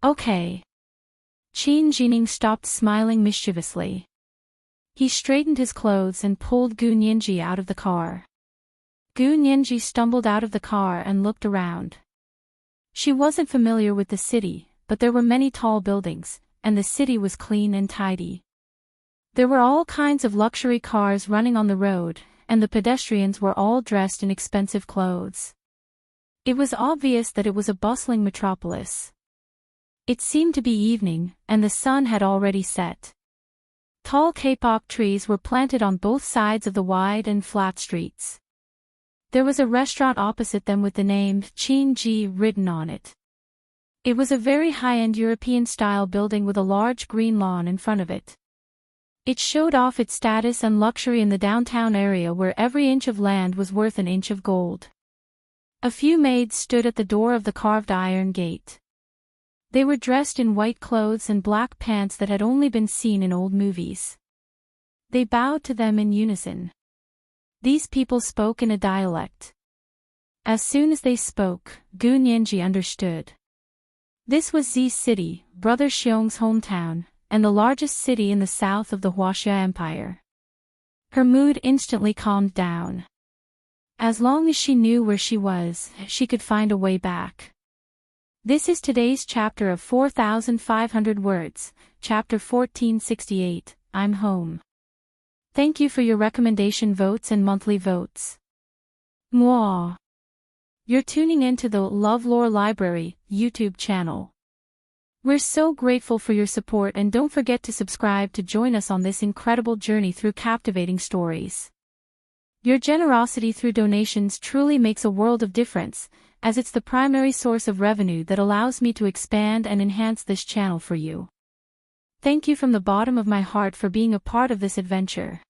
"Okay." Qin Jining stopped smiling mischievously. He straightened his clothes and pulled Gu Nianji out of the car. Gu Nianji stumbled out of the car and looked around. She wasn't familiar with the city, but there were many tall buildings, and the city was clean and tidy. There were all kinds of luxury cars running on the road, and the pedestrians were all dressed in expensive clothes. It was obvious that it was a bustling metropolis. It seemed to be evening, and the sun had already set. Tall kapok trees were planted on both sides of the wide and flat streets. There was a restaurant opposite them with the name Qin Ji written on it. It was a very high-end European-style building with a large green lawn in front of it. It showed off its status and luxury in the downtown area where every inch of land was worth an inch of gold. A few maids stood at the door of the carved iron gate. They were dressed in white clothes and black pants that had only been seen in old movies. They bowed to them in unison. These people spoke in a dialect. As soon as they spoke, Gu Nianji understood. This was Zi's city, Brother Xiong's hometown, and the largest city in the south of the Huaxia Empire. Her mood instantly calmed down. As long as she knew where she was, she could find a way back. This is today's chapter of 4,500 words, chapter 1468, I'm home. Thank you for your recommendation votes and monthly votes. Mwah. You're tuning in to the LoveLore Library YouTube channel. We're so grateful for your support, and don't forget to subscribe to join us on this incredible journey through captivating stories. Your generosity through donations truly makes a world of difference, as it's the primary source of revenue that allows me to expand and enhance this channel for you. Thank you from the bottom of my heart for being a part of this adventure.